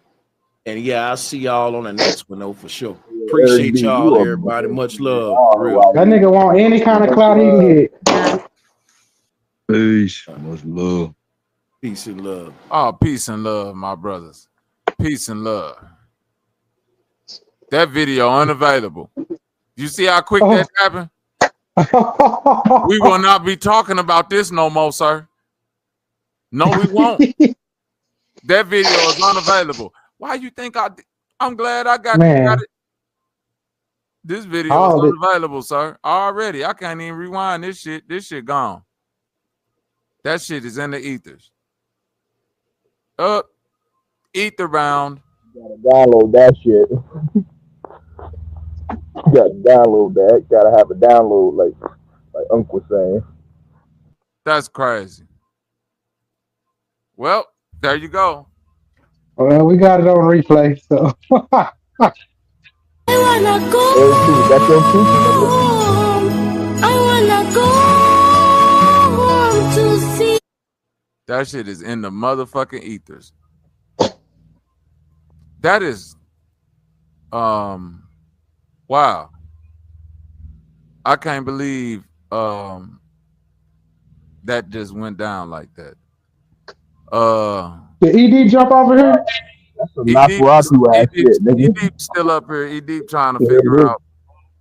Speaker 5: And yeah, I'll see y'all on the next one though for sure. Appreciate y'all, everybody. Much love. For real.
Speaker 17: That nigga want any kind of clout he can get.
Speaker 1: Peace. Much love.
Speaker 5: Peace and love.
Speaker 3: Oh, peace and love, my brothers. Peace and love. That video unavailable. You see how quick that happened? We will not be talking about this no more, sir. No, we won't. That video is unavailable. Why you think I'm glad I got it. This video is unavailable, sir. Already. I can't even rewind this shit. This shit gone. That shit is in the ethers. Ether bound.
Speaker 9: You gotta download that shit. You gotta download that. Gotta have a download, like Unc was saying.
Speaker 3: That's crazy. Well, there you go.
Speaker 17: Well, we got it on replay, so.
Speaker 6: I wanna go home to see.
Speaker 3: That shit is in the motherfucking ethers. That is, wow. I can't believe that just went down like that.
Speaker 17: Did ED jump over here?
Speaker 15: That's some
Speaker 3: E
Speaker 15: Nosferatu ass shit, nigga.
Speaker 3: Deep still up here. E Deep trying to
Speaker 15: Yeah,
Speaker 3: figure
Speaker 15: it is.
Speaker 3: out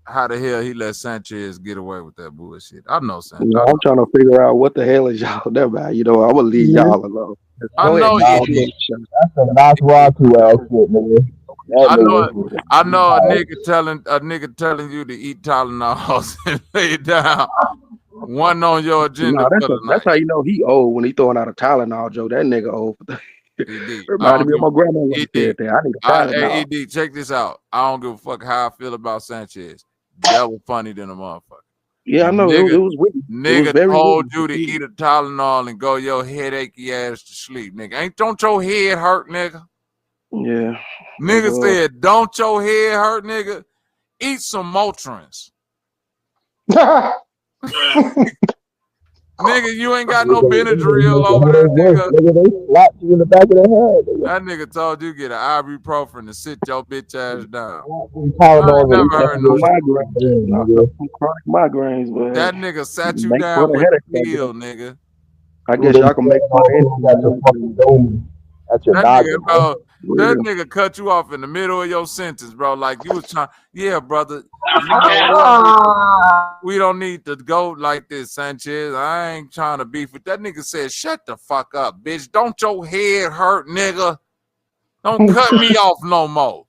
Speaker 3: how the hell he let Sanchez get away with that bullshit. I know Sanchez.
Speaker 8: You know, I'm trying to figure out what the hell is y'all about. You know, I will leave y'all alone.
Speaker 3: I
Speaker 8: Go ahead,
Speaker 3: know
Speaker 8: talk
Speaker 3: E
Speaker 8: your
Speaker 3: Deep.
Speaker 8: shit.
Speaker 15: That's some Nosferatu ass shit, nigga. That nigga.
Speaker 3: I know a nigga telling you to eat Tylenol and lay it down. One on your agenda
Speaker 8: No,
Speaker 3: for the
Speaker 8: that's
Speaker 3: night.
Speaker 8: how you know he old when he throwing out a Tylenol, Joe. That nigga old.
Speaker 3: ED.
Speaker 8: Reminded me of my grandma when he said that. I need a
Speaker 3: Hey,
Speaker 8: Tylenol.
Speaker 3: ED, check this out. I don't give a fuck how I feel about Sanchez. That was funny than a motherfucker.
Speaker 8: Yeah, I know. It was witty. It was
Speaker 3: Nigga
Speaker 8: very
Speaker 3: told
Speaker 8: witty.
Speaker 3: you to eat a Tylenol and go your headachy ass to sleep, nigga. Don't your head hurt, nigga?
Speaker 8: Yeah.
Speaker 3: Nigga said, don't your head hurt, nigga? Eat some Motrins. Nigga, you ain't got no Benadryl over there, nigga.
Speaker 15: Nigga, they slapped you in the back of the head, nigga.
Speaker 3: That nigga told you get an ibuprofen to sit your bitch ass down.
Speaker 15: Tylenol
Speaker 3: I ain't never heard no shit.
Speaker 8: Chronic migraines, but
Speaker 3: That nigga sat you
Speaker 8: make
Speaker 3: down
Speaker 8: for the
Speaker 3: with the
Speaker 8: headache.
Speaker 3: pill, nigga.
Speaker 8: I guess y'all can make fun of anything.
Speaker 15: That's your
Speaker 3: That
Speaker 15: noggin,
Speaker 3: nigga, bro,
Speaker 8: bro.
Speaker 3: that nigga cut you off in the middle of your sentence, bro. Like you was trying, yeah, brother. You know what? We don't need to go like this, Sanchez. I ain't trying to beef with that nigga. Said, shut the fuck up, bitch. Don't your head hurt, nigga. Don't cut me off no more.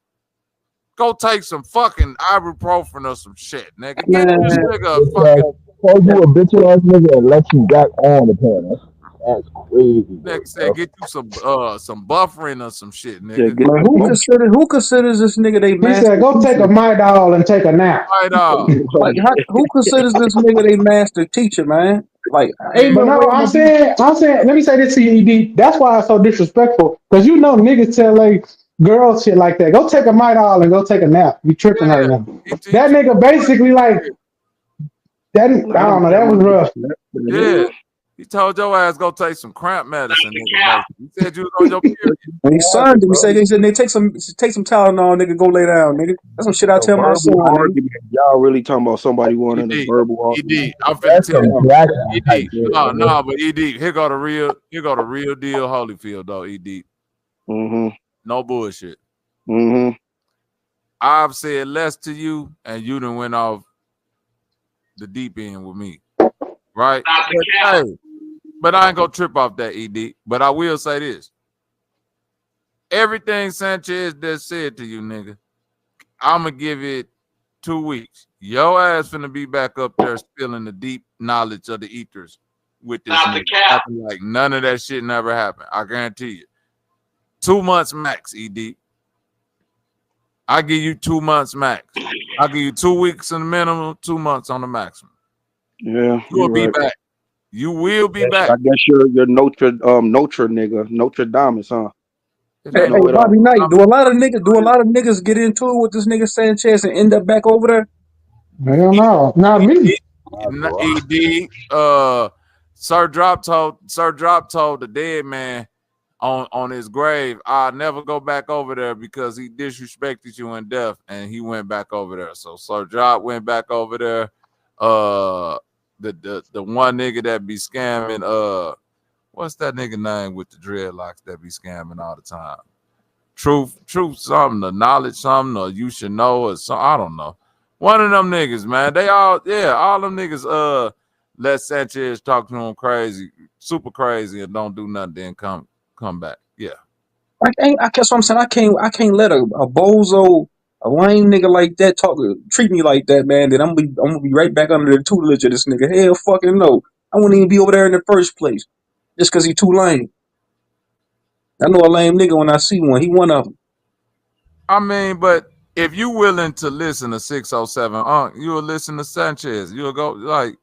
Speaker 3: Go take some fucking ibuprofen or some shit, nigga. Get this nigga a fucking.
Speaker 15: Told you a bitch ass nigga and let you back on the pen. That's crazy.
Speaker 3: Nigga said, get you some buffering or some shit, nigga.
Speaker 20: Man, who considers this nigga they
Speaker 17: He
Speaker 20: master
Speaker 17: said, "Go take a
Speaker 20: teacher?
Speaker 17: Midol and take a nap."
Speaker 3: Right off.
Speaker 20: Like, who considers this nigga they master teacher, man? Like, ain't
Speaker 17: But
Speaker 20: no way
Speaker 17: no,
Speaker 20: I'm
Speaker 17: I'm
Speaker 20: gonna be.
Speaker 17: saying, let me say this to you, ED. That's why it's so disrespectful. Because you know niggas tell like girls shit like that. Go take a Midol and go take a nap. You tripping right now. That nigga basically like that. I don't know. That was rough.
Speaker 3: Yeah. He told your ass go take some cramp medicine, nigga. He said you was on your period.
Speaker 20: And his son, he said, they take some Tylenol, nigga, go lay down, nigga. That's some shit I tell my son,
Speaker 8: Verbal
Speaker 20: nigga.
Speaker 8: argument. Y'all really talking about somebody wanting a verbal argument?
Speaker 3: I'm finna tell you. ED. No, but ED. Here go the real deal Holyfield, though, ED.
Speaker 8: Mm-hmm.
Speaker 3: No bullshit.
Speaker 8: Mm-hmm.
Speaker 3: I've said less to you, and you done went off the deep end with me. Right? But I ain't gonna trip off that, ED. But I will say this. Everything Sanchez just said to you, nigga, I'm gonna give it 2 weeks. Your ass finna be back up there spilling the deep knowledge of the ethers with this nigga. Acting like none of that shit never happened. I guarantee you. 2 months max, ED. I give you 2 months max. I'll give you 2 weeks in the minimum, 2 months on the maximum.
Speaker 8: Yeah,
Speaker 3: You'll be back. You will be back.
Speaker 8: I guess you're Notre nigga, Notre Dame, huh?
Speaker 20: Hey, Bobby Knight, do a lot of niggas get into it with this nigga Sanchez and end up back over there?
Speaker 17: Hell no, not me.
Speaker 3: ED, Sir Drop told the dead man on his grave, I'll never go back over there because he disrespected you in death, and he went back over there. So Sir Drop went back over there. The one nigga that be scamming, what's that nigga name with the dreadlocks that be scamming all the time? Truth, something, the knowledge, something, or you should know, or something. I don't know. One of them niggas, man. All them niggas, let Sanchez talk to him crazy, super crazy, and don't do nothing, then come back. Yeah.
Speaker 20: I guess what I'm saying. I can't let a bozo, a lame nigga like that treat me like that, man. Then I'm gonna be right back under the tutelage of this nigga. Hell fucking no. I wouldn't even be over there in the first place. Just cause he too lame. I know a lame nigga when I see one. He one of them.
Speaker 3: I mean, but if you willing to listen to 607, you'll listen to Sanchez. You'll go like.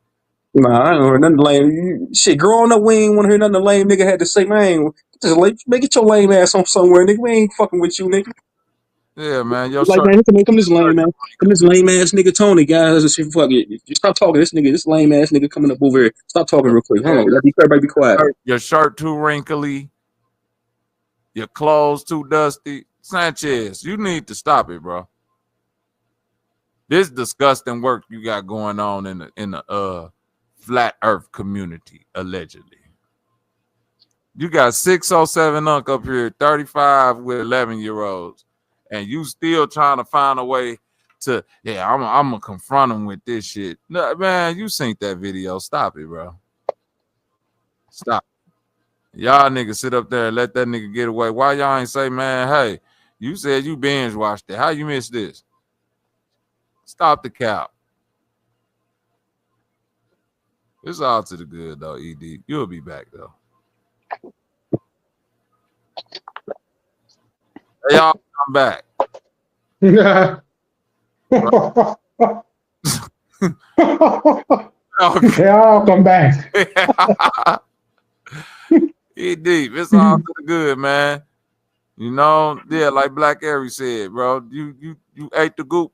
Speaker 20: Nah, I ain't heard nothing lame. Shit, growing up, we ain't want to hear nothing the lame nigga had to say. Man, just get your lame ass on somewhere, nigga. We ain't fucking with you, nigga.
Speaker 3: Yeah, man. Your
Speaker 20: Like,
Speaker 3: shirt.
Speaker 20: man, come this lame man. Come this lame ass nigga Tony, guys. Fuck it. Stop talking. This lame ass nigga coming up over here. Stop talking real quick. Hold on. Everybody be quiet.
Speaker 3: Your shirt too wrinkly. Your clothes too dusty. Sanchez, you need to stop it, bro. This disgusting work you got going on in the flat earth community, allegedly. You got 607 Unc up here, 35 with 11-year-olds, and you still trying to find a way to, I'm gonna confront him with this shit. No, man, you seen that video. Stop it, bro. Stop. Y'all niggas sit up there and let that nigga get away. Why y'all ain't say, man, hey, you said you binge watched it. How you missed this? Stop the cap. It's all to the good, though, ED. You'll be back, though. Hey, y'all come back.
Speaker 17: They all come back.
Speaker 3: ED, it's all to the good, man. You know, yeah, like Black Airy said, bro. You ate the goop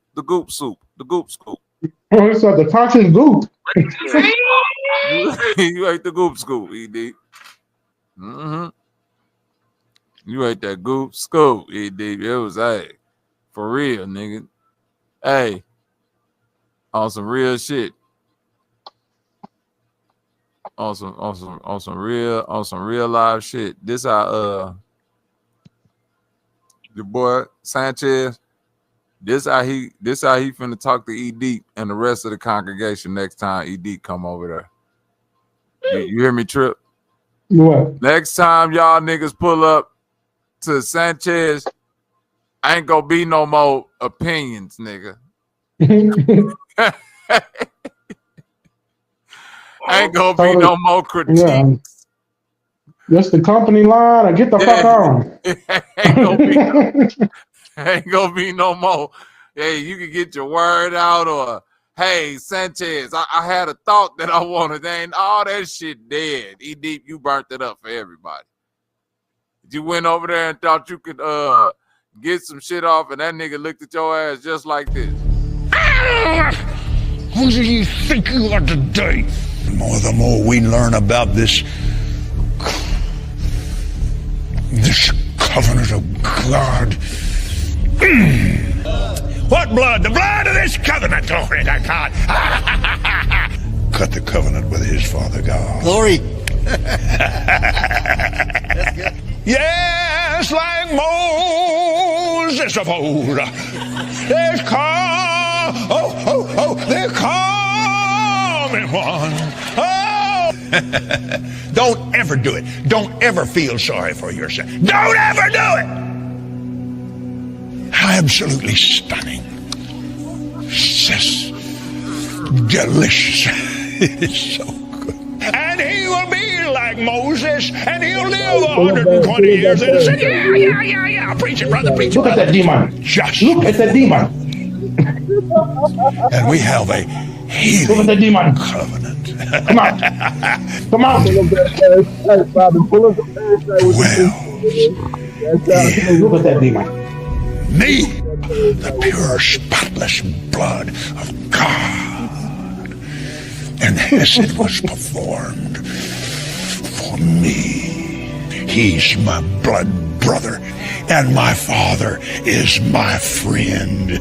Speaker 3: soup, the goop scoop.
Speaker 17: Oh, it's like the conscious goop.
Speaker 3: You ate the goop scoop, ED. Mm-hmm. You ate that goop scoop, ED. It was, hey, for real, nigga. Hey, on some real shit. On some real live shit. This how the boy Sanchez. This how he finna talk to ED and the rest of the congregation next time ED come over there. You hear me, Trip?
Speaker 17: What?
Speaker 3: Next time y'all niggas pull up to Sanchez, ain't gonna be no more opinions, nigga. Ain't gonna be no more critiques.
Speaker 17: Yeah. That's the company line. Or get the fuck on.
Speaker 3: Ain't gonna be no more. Hey, you can get your word out, or hey, Sanchez, I had a thought that I wanted. Ain't all that shit dead. E-Deep, you burnt it up for everybody. You went over there and thought you could get some shit off, and that nigga looked at your ass just like this.
Speaker 25: Who do you think you are today? The more we learn about this covenant of God. What blood? The blood of this covenant. Glory to God. Cut the covenant with his Father God.
Speaker 7: Glory.
Speaker 25: That's good. Yes, like Moses of old. There's there's coming one. Oh. Don't ever do it. Don't ever feel sorry for yourself. Don't ever do it. Absolutely stunning. Just delicious. It is so good. And he will be like Moses, and he'll live 120 years in the city. Yeah. Preach it, brother. Preach it.
Speaker 17: Look at that demon.
Speaker 25: Just
Speaker 17: look at that demon.
Speaker 25: And we have a healing
Speaker 17: look at the demon
Speaker 25: covenant.
Speaker 17: Come on. Come on. Look at that demon.
Speaker 25: Me, the pure, spotless blood of God. And Hesed was performed for me. He's my blood brother, and my father is my friend.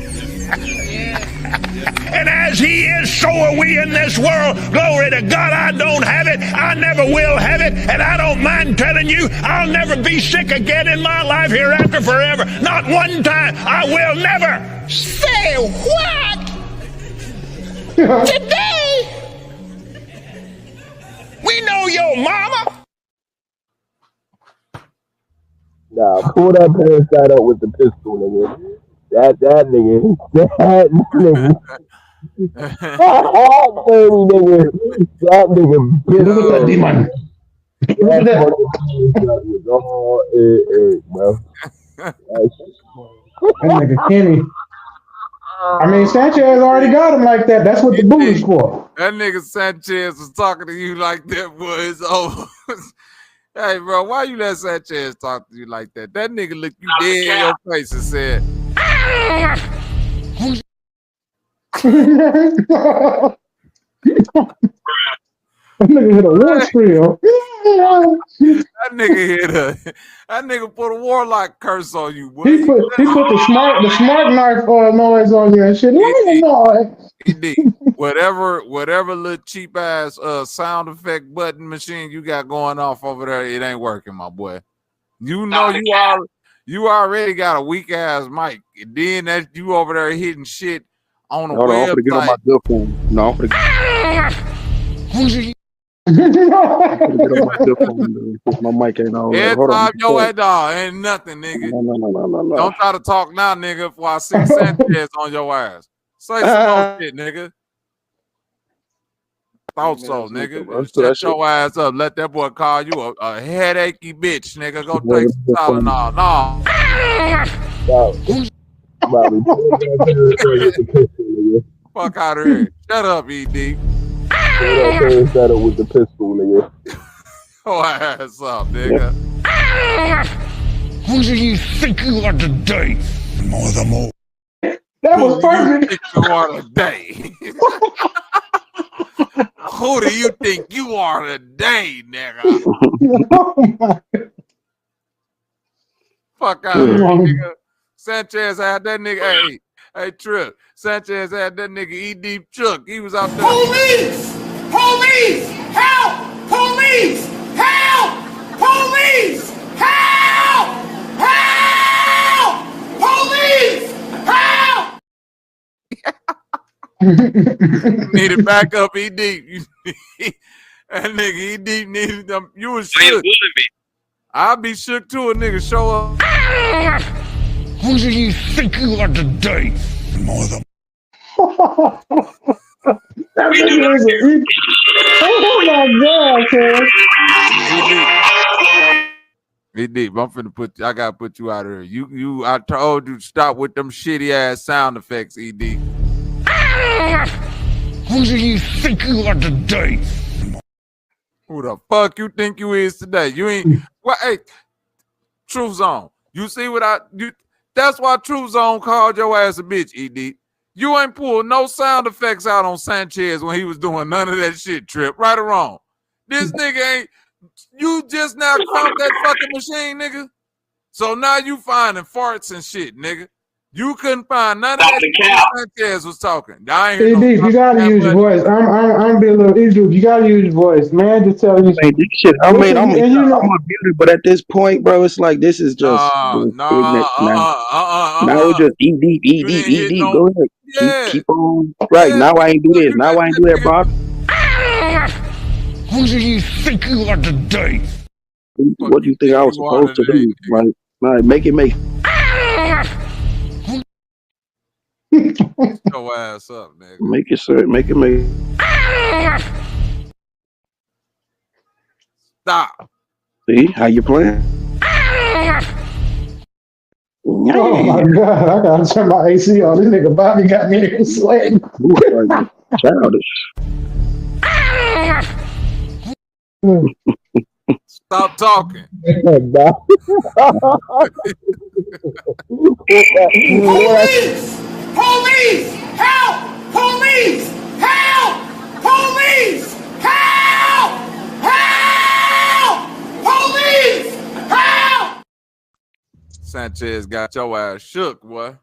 Speaker 25: And as he is, so are we in this world. Glory to God, I don't have it. I never will have it. And I don't mind telling you, I'll never be sick again in my life hereafter forever. Not one time. I will never.
Speaker 7: Say what? Today?
Speaker 25: We know your mama.
Speaker 9: Nah, pull that pants side up with the pistol, nigga. That nigga. That nigga.
Speaker 17: Look at that demon. Look at that.
Speaker 9: Bro.
Speaker 17: That nigga Kenny. I mean, Sanchez already got him like that. That's what the boot is for.
Speaker 3: That nigga Sanchez was talking to you like that, boy. It's over. Hey, bro, why you let Sanchez talk to you like that? That nigga looked you dead in your face and said,
Speaker 17: That nigga hit a war trail.
Speaker 3: That nigga hit that nigga put a warlock curse on you, boy.
Speaker 17: He put the smart knife noise on you and shit.
Speaker 3: Whatever little cheap ass sound effect button machine you got going off over there, it ain't working, my boy. You know you already got a weak ass mic. And then that you over there hitting shit on a
Speaker 8: Hold on, I'm gonna get on my
Speaker 3: website.
Speaker 8: good phone. No, I'm gonna get on my good phone. Dude. My mic ain't all right.
Speaker 3: Every
Speaker 8: Hold on.
Speaker 3: time your head dog ain't nothing, nigga.
Speaker 8: No.
Speaker 3: Don't try to talk now, nigga, before I see Sanchez on your ass. Say some more shit, nigga. Thought so, nigga. Shut your ass up. Let that boy call you a headachy bitch, nigga. Go take some Tylenol. No. Fuck out of here. Shut up, ED.
Speaker 9: Shut up with the pistol, nigga.
Speaker 3: Your ass up, nigga.
Speaker 25: Who do you think you are today? Mother.
Speaker 17: That was perfect.
Speaker 3: You are today. Who do you think you are today, nigga? Fuck out of here, nigga. Sanchez had that nigga. Hey, Trip. Sanchez had that nigga E.D. Chuck. He was out there.
Speaker 4: Police! Police! Help! Police! Help! Police! Help! Help! Police! Help!
Speaker 3: Needed backup, E.D. That nigga E.D. needed them. You was shook. I'll be shook too. A nigga show up.
Speaker 25: Who do you think you are today? Mother.
Speaker 17: Oh my God,
Speaker 3: ED, I'm finna I gotta put you out of here. I told you to stop with them shitty ass sound effects, ED.
Speaker 25: Who do you think you are today?
Speaker 3: Who the fuck you think you is today? You ain't what? Hey, Truth Zone. You see what that's why Truth Zone called your ass a bitch, ED. You ain't pulled no sound effects out on Sanchez when he was doing none of that shit, Trip. Right or wrong? This nigga ain't. You just now found that fucking machine, nigga. So now you finding farts and shit, nigga. You couldn't find none of that shit Sanchez was talking. I ain't hear no
Speaker 17: you gotta use your voice. I'm being a little easy. You gotta use your voice, man. Just tell you.
Speaker 8: This shit. I'm gonna build it, but at this point, bro, it's like this is just ignorant now. Now it's just ED. Go ahead, keep on. Right now, I ain't do this. Now I ain't do that, bro.
Speaker 25: Who do you think you are today?
Speaker 8: What do you think I was supposed to do? Like, make it make.
Speaker 3: Your ass up, nigga.
Speaker 8: Make it, sir. Make it make.
Speaker 3: Stop.
Speaker 8: See how you playing?
Speaker 17: Oh my God! I gotta turn my AC on. This nigga Bobby got me here sweating.
Speaker 8: Childish.
Speaker 3: Stop talking.
Speaker 4: Police! Police! Help! Police! Help! Police! Help! Help! Police! Help!
Speaker 3: Sanchez got your ass shook, boy.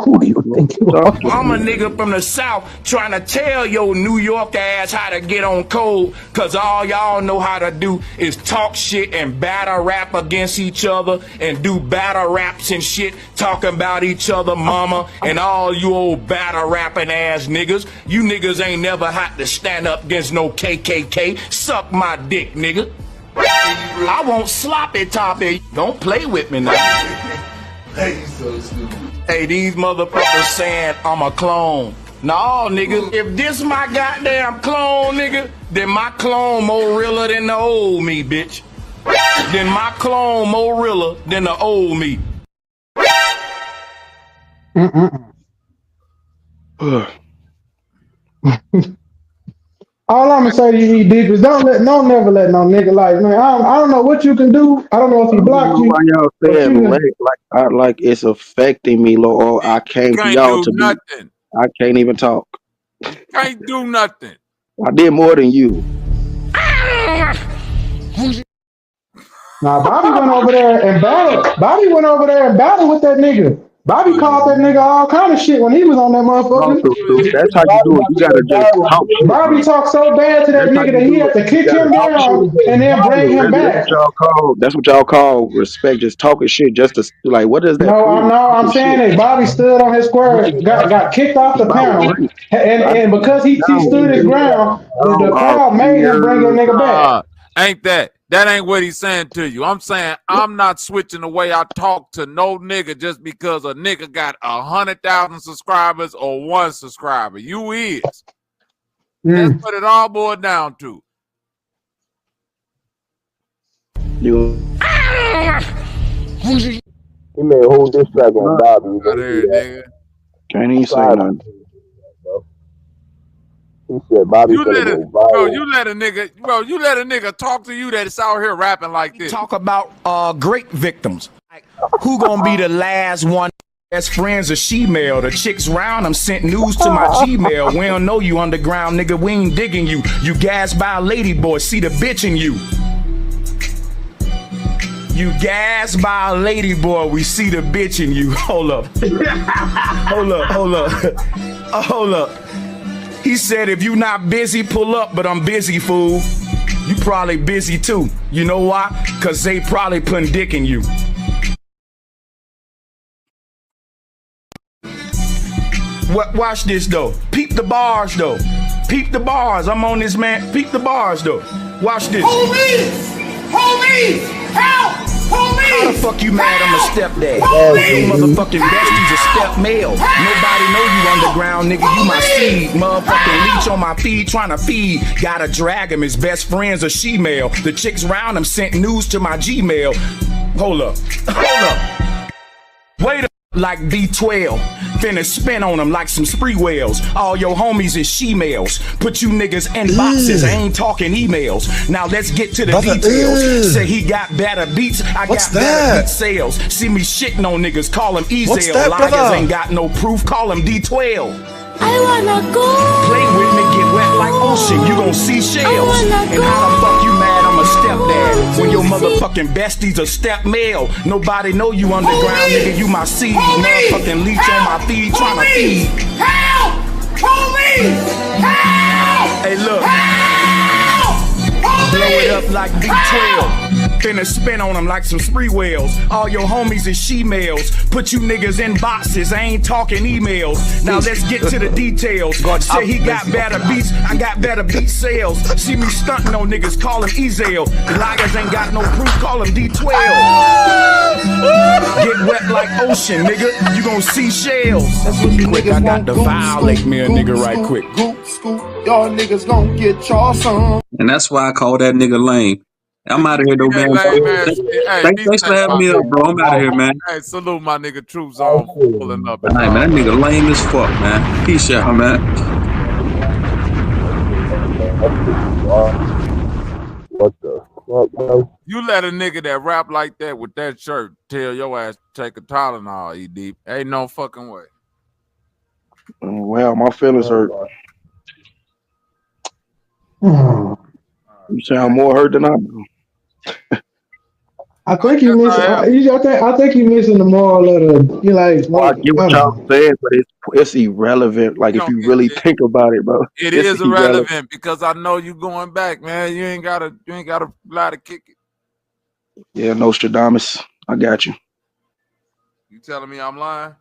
Speaker 17: Who do you think you are?
Speaker 5: I'm a nigga from the South trying to tell your New York ass how to get on code, cause all y'all know how to do is talk shit and battle rap against each other and do battle raps and shit talking about each other mama and all you old battle rapping ass niggas. You niggas ain't never had to stand up against no KKK. Suck my dick, nigga. I want sloppy toppy. Don't play with me now. Hey, so stupid. Hey, these motherfuckers saying I'm a clone. No, nigga, if this my goddamn clone, nigga, then my clone more realer than the old me, bitch. Then my clone more realer than the old me.
Speaker 17: All I'm gonna say to you, E Deep, is don't never let no nigga like, man. I don't know what you can do. I don't know if he blocked you.
Speaker 8: Why y'all saying like it's affecting me, Lord? I came to y'all to be. I can't even talk.
Speaker 3: Can't do nothing.
Speaker 8: I did more than you.
Speaker 17: Nah, Bobby went over there and battled. Bobby went over there and battled with that nigga. Bobby called that nigga all kind of shit when he was on that motherfucker.
Speaker 8: That's how you do it. You gotta just talk shit.
Speaker 17: Bobby talked so bad to that nigga that he had to kick him down and then bring him back.
Speaker 8: That's what y'all call respect. Just talking shit, just to like, what is that?
Speaker 17: I'm saying that Bobby stood on his square, got kicked off the panel, and because he stood his ground, the crowd made him bring that nigga back.
Speaker 3: Ain't that ain't what he's saying to you. I'm saying I'm not switching the way I talk to no nigga just because a nigga got 100,000 subscribers or 1 subscriber. You is. That's what it all boils down to.
Speaker 9: He made a whole diss track on Bobby.
Speaker 8: Can't even say nothing.
Speaker 9: He said Bobby
Speaker 3: You let a nigga talk to you that's out here rapping like this.
Speaker 5: Talk about great victims. Like, who gonna be the last one? Best friends or she-mail. The chicks round them sent news to my Gmail. We don't know you underground, nigga. We ain't digging you. You gassed by a lady boy. See the bitch in you. You gassed by a lady boy. We see the bitch in you. Hold up. Hold up. He said, if you not busy, pull up, but I'm busy, fool. You probably busy too. You know why? Cause they probably putting dick in you. Watch this though. Peep the bars though. Peep the bars. I'm on this, man. Peep the bars though. Watch this.
Speaker 7: Homies! Help! Homies!
Speaker 5: How the fuck you mad I'm a stepdad? You motherfucking bestie's a step male. Nobody know you underground, nigga. You my seed. Motherfucking leech on my feed trying to feed. Gotta drag him. His best friends are she-mail. The chicks round him sent news to my Gmail. Hold up. Wait a like B12. Finna spin on them like some spree whales. All your homies is she-mails. Put you niggas in boxes. I ain't talking emails. Now let's get to the details. Say he got better beats. I got better beat sales. See me shitting on niggas. Call him Ezel. Liars ain't got no proof. Call him D12.
Speaker 6: I wanna go.
Speaker 5: Play with me, get wet like ocean. You gon' see shells. And how the fuck you mad I'm a stepdad when your motherfucking bestie's a step male? Nobody know you underground, nigga. You my seed. Motherfucking leech on my feed trying to feed.
Speaker 7: Help! Homies! Help!
Speaker 5: Hey, look.
Speaker 7: Help!
Speaker 5: Blow it up like B12. Finna spin on them like some spree whales. All your homies is she-mails. Put you niggas in boxes. I ain't talking emails. Now let's get to the details. Say he got better beats. I got better beat sales. See me stunting on niggas. Call him Ezel. The liars ain't got no proof. Call him D12. Get wet like ocean, nigga. You gon' see shells. That's what you niggas I got to violate me a nigga right quick.
Speaker 7: Y'all niggas gon' get y'all some.
Speaker 20: And that's why I call that nigga lame. I'm out of here though, man. Thanks for having me up, bro. I'm out of here, man.
Speaker 3: Hey, salute my nigga Troops on pulling up.
Speaker 20: All right, man. That nigga lame as fuck, man. Peace out, man.
Speaker 9: What the fuck, bro?
Speaker 3: You let a nigga that rap like that with that shirt tell your ass to take a Tylenol, E deep. Ain't no fucking way.
Speaker 8: Well, my feelings hurt. You sound more hurt than I do.
Speaker 17: I think you missing. I think you missing the moral of the. You like.
Speaker 8: I get what y'all saying, but it's irrelevant. Like if you really think about it, bro.
Speaker 3: It is irrelevant because I know you going back, man. You ain't gotta lie to kick it.
Speaker 8: Yeah, Nostradamus. I got you.
Speaker 3: You telling me I'm lying?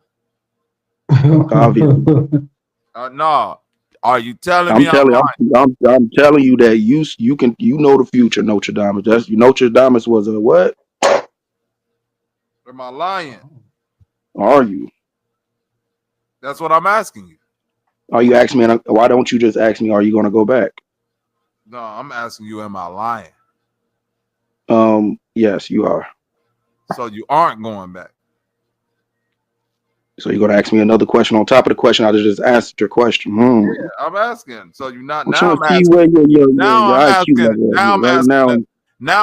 Speaker 8: Obviously.
Speaker 3: No. Are you telling me I'm lying?
Speaker 8: I'm telling you that you know the future, Nostradamus. That's Nostradamus was a what?
Speaker 3: Am I lying?
Speaker 8: Are you?
Speaker 3: That's what I'm asking you.
Speaker 8: Are you asking me? Why don't you just ask me? Are you going to go back?
Speaker 3: No, I'm asking you. Am I lying?
Speaker 8: Yes, you are.
Speaker 3: So you aren't going back.
Speaker 8: So you're going to ask me another question on top of the question I just answered your question.
Speaker 3: Yeah, I'm asking. So you're not. Now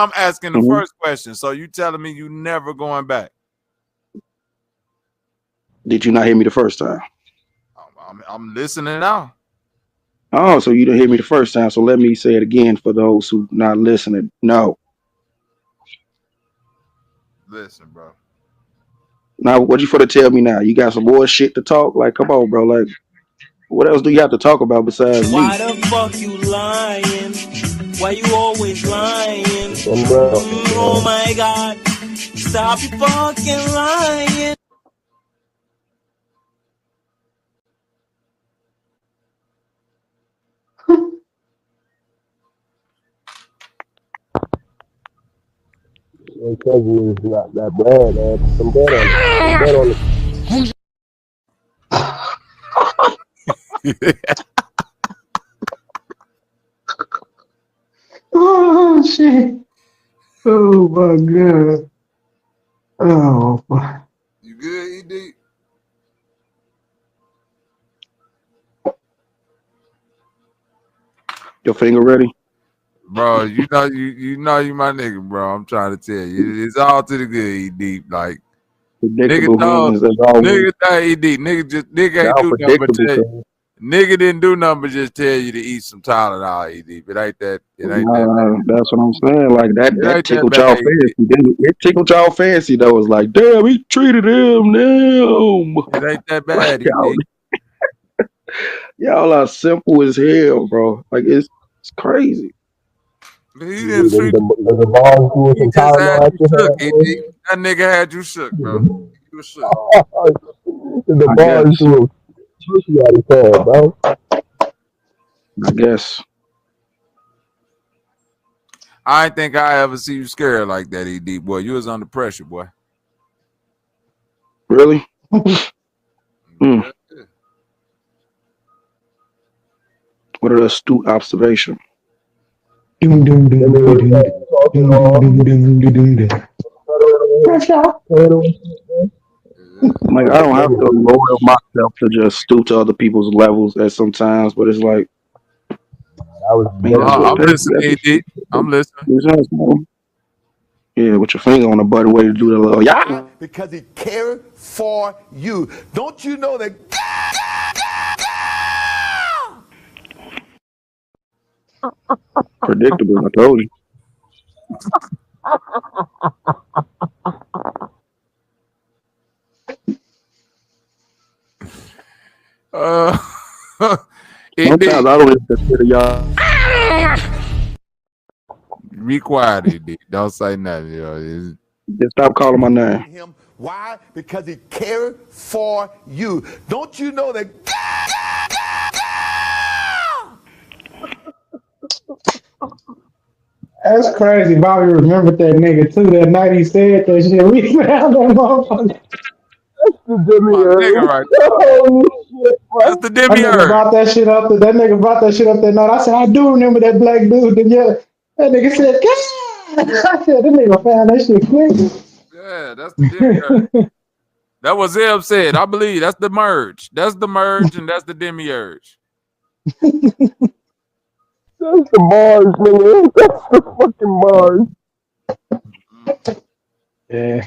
Speaker 3: I'm asking the first question. So you telling me you never going back?
Speaker 8: Did you not hear me the first time?
Speaker 3: I'm listening now.
Speaker 8: Oh, so you didn't hear me the first time. So let me say it again for those who not listening. No.
Speaker 3: Listen, bro.
Speaker 8: Now, what you for to tell me now? You got some more shit to talk? Like, come on, bro. Like, what else do you have to talk about besides
Speaker 2: Why
Speaker 8: me?
Speaker 2: the fuck you lying? Why you always lying? Oh my god. Stop you fucking lying.
Speaker 15: Your cousin is not that bad, man. Put some bread on it. Put bread on it.
Speaker 17: Oh shit! Oh my god! Oh.
Speaker 3: You good, Ed?
Speaker 8: Your finger ready?
Speaker 3: Bro, you know you my nigga, bro. I'm trying to tell you. It's all to the good, Ed. Like
Speaker 8: Predictable,
Speaker 3: nigga
Speaker 8: man.
Speaker 3: told
Speaker 8: As always.
Speaker 3: nigga Ed. Nigga ain't
Speaker 8: Y'all
Speaker 3: do nothing but
Speaker 8: predictable,
Speaker 3: tell you.
Speaker 8: cuz.
Speaker 3: Nigga didn't do nothing but just tell you to eat some Tylenol, Ed. It ain't that bad.
Speaker 8: That's what I'm saying. Like
Speaker 3: It
Speaker 8: that
Speaker 3: ain't that
Speaker 8: tickled
Speaker 3: bad,
Speaker 8: y'all
Speaker 3: Ed.
Speaker 8: fancy. It tickled y'all fancy though. It's like, damn, he treated him. Damn.
Speaker 3: It ain't that
Speaker 8: Like,
Speaker 3: bad, Ed.
Speaker 8: y'all are simple as hell, bro. Like it's crazy.
Speaker 3: He didn't treat
Speaker 15: The balls doing
Speaker 3: He
Speaker 15: some
Speaker 3: just had
Speaker 15: Tylenol at
Speaker 3: you
Speaker 15: your
Speaker 3: shook,
Speaker 15: head,
Speaker 3: Ed.
Speaker 15: man.
Speaker 3: That nigga had you shook, bro. You was shook.
Speaker 15: The
Speaker 8: I
Speaker 15: balls
Speaker 8: guess.
Speaker 15: doing pussy out his head, bro.
Speaker 8: I guess.
Speaker 3: I ain't think I ever see you scared like that, Ed. Boy, you was under pressure, boy.
Speaker 8: Really?
Speaker 3: Yeah.
Speaker 8: What an astute observation. Like I don't have to lower myself to just stoop to other people's levels at sometimes, but it's like,
Speaker 15: I was
Speaker 8: I mean, that's what
Speaker 3: I'm listening, Ed. I'm listening.
Speaker 8: Yeah, with your finger on the button, way to do the little yeah.
Speaker 10: Because he cared for you. Don't you know that?
Speaker 8: Predictable. I told you. Sometimes I don't even consider y'all.
Speaker 3: Be quiet, Ed. Don't say nothing. You know.
Speaker 8: Just stop calling my name.
Speaker 10: Him. Why? Because he cared for you. Don't you know that?
Speaker 17: That's crazy. Bobby remembered that nigga too. That night he said that shit. We found that motherfucker.
Speaker 3: Nigga right That's the
Speaker 17: That nigga
Speaker 3: demiurge.
Speaker 17: brought that shit up. That nigga brought that shit up that night. I said, I do remember that black dude. Then yeah, that nigga said, God. I said, that nigga found that shit quick.
Speaker 3: Yeah, that's the demiurge. That was Zeb said. I believe that's the merge. That's the merge, and that's the demiurge.
Speaker 15: That's the Mars, nigga. That's the fucking Mars.
Speaker 17: Yeah.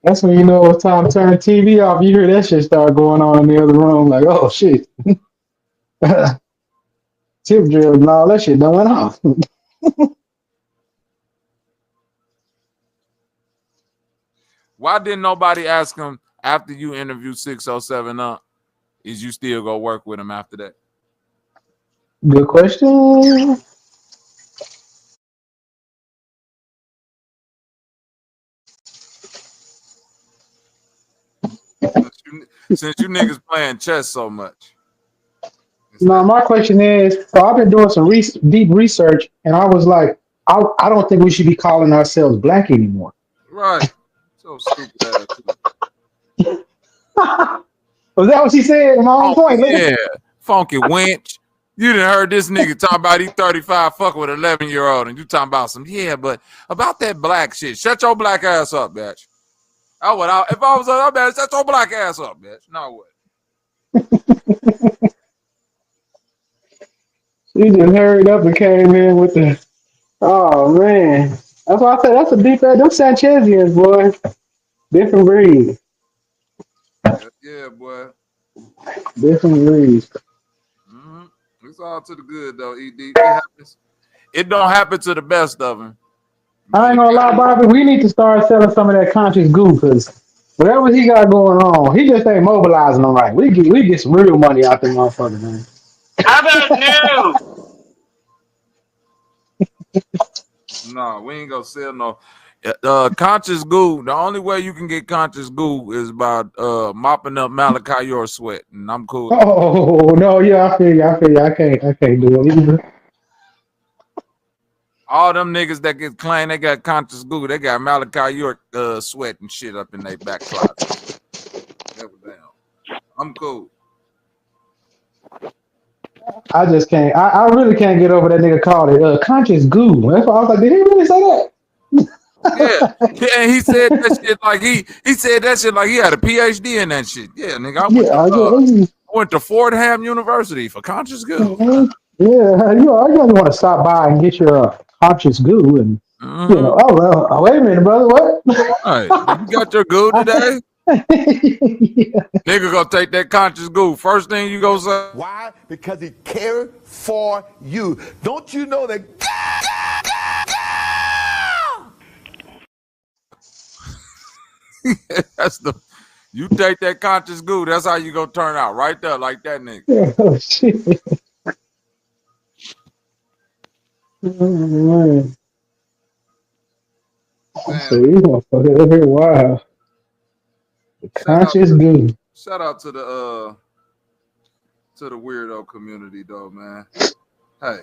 Speaker 17: That's when you know it's time to turn the TV off. You hear that shit start going on in the other room. Like, oh shit. Tip drills and all that shit done went off.
Speaker 3: Why didn't nobody ask him after you interviewed 607 up? Is you still go work with him after that?
Speaker 17: Good question.
Speaker 3: Since you niggas playing chess so much.
Speaker 17: Now, my question is, so I've been doing some deep research, and I was like, I don't think we should be calling ourselves black anymore.
Speaker 3: Right. So stupid ass.
Speaker 17: Was that what she said? Am I on point?
Speaker 3: Yeah. Funky wench. You done heard this nigga talking about he 35 fucking with an 11-year-old, and you talking about some, but about that black shit. Shut your black ass up, bitch. If I was on that bitch, shut your black ass up, bitch. No way.
Speaker 17: She just hurried up and came in with the, oh man. That's why I said that's a deep ass, them Sanchezians, boy. Different breed.
Speaker 3: Yeah, boy.
Speaker 17: Different breeds.
Speaker 3: It's all to the good though, ED. It happens. It don't happen to the best of them.
Speaker 17: I ain't gonna lie, Bobby. We need to start selling some of that conscious goo because whatever he got going on, he just ain't mobilizing them right. We get some real money out there, motherfucker, man.
Speaker 11: How about new?
Speaker 3: No, we ain't gonna sell no conscious goo. The only way you can get conscious goo is by mopping up Malachi your sweat, and I'm cool.
Speaker 17: Oh no, yeah, I feel you. I can't do it either.
Speaker 3: All them niggas that get claimed they got conscious goo, they got Malachi York sweat and shit up in their back closet. I'm cool.
Speaker 17: I just can't. I really can't get over that nigga called it conscious goo. That's why I was like, did he really say that?
Speaker 3: Yeah, and he said that shit like he said that shit like he had a PhD in that shit. Yeah, nigga, I went to Fordham University for conscious goo.
Speaker 17: Yeah, you want to stop by and get your conscious goo and you know. Oh well, wait a minute, brother. What?
Speaker 3: All right, you got your goo today? Nigga gonna take that conscious goo. First thing you gonna say?
Speaker 10: Why? Because he cared for you. Don't you know that?
Speaker 3: That's the you take that conscious goo. That's how you gonna turn out right there, like that nigga.
Speaker 17: Oh shit. Man. So you motherfucker over here, wow. The conscious goo.
Speaker 3: Shout out to the weirdo community though, man. Hey,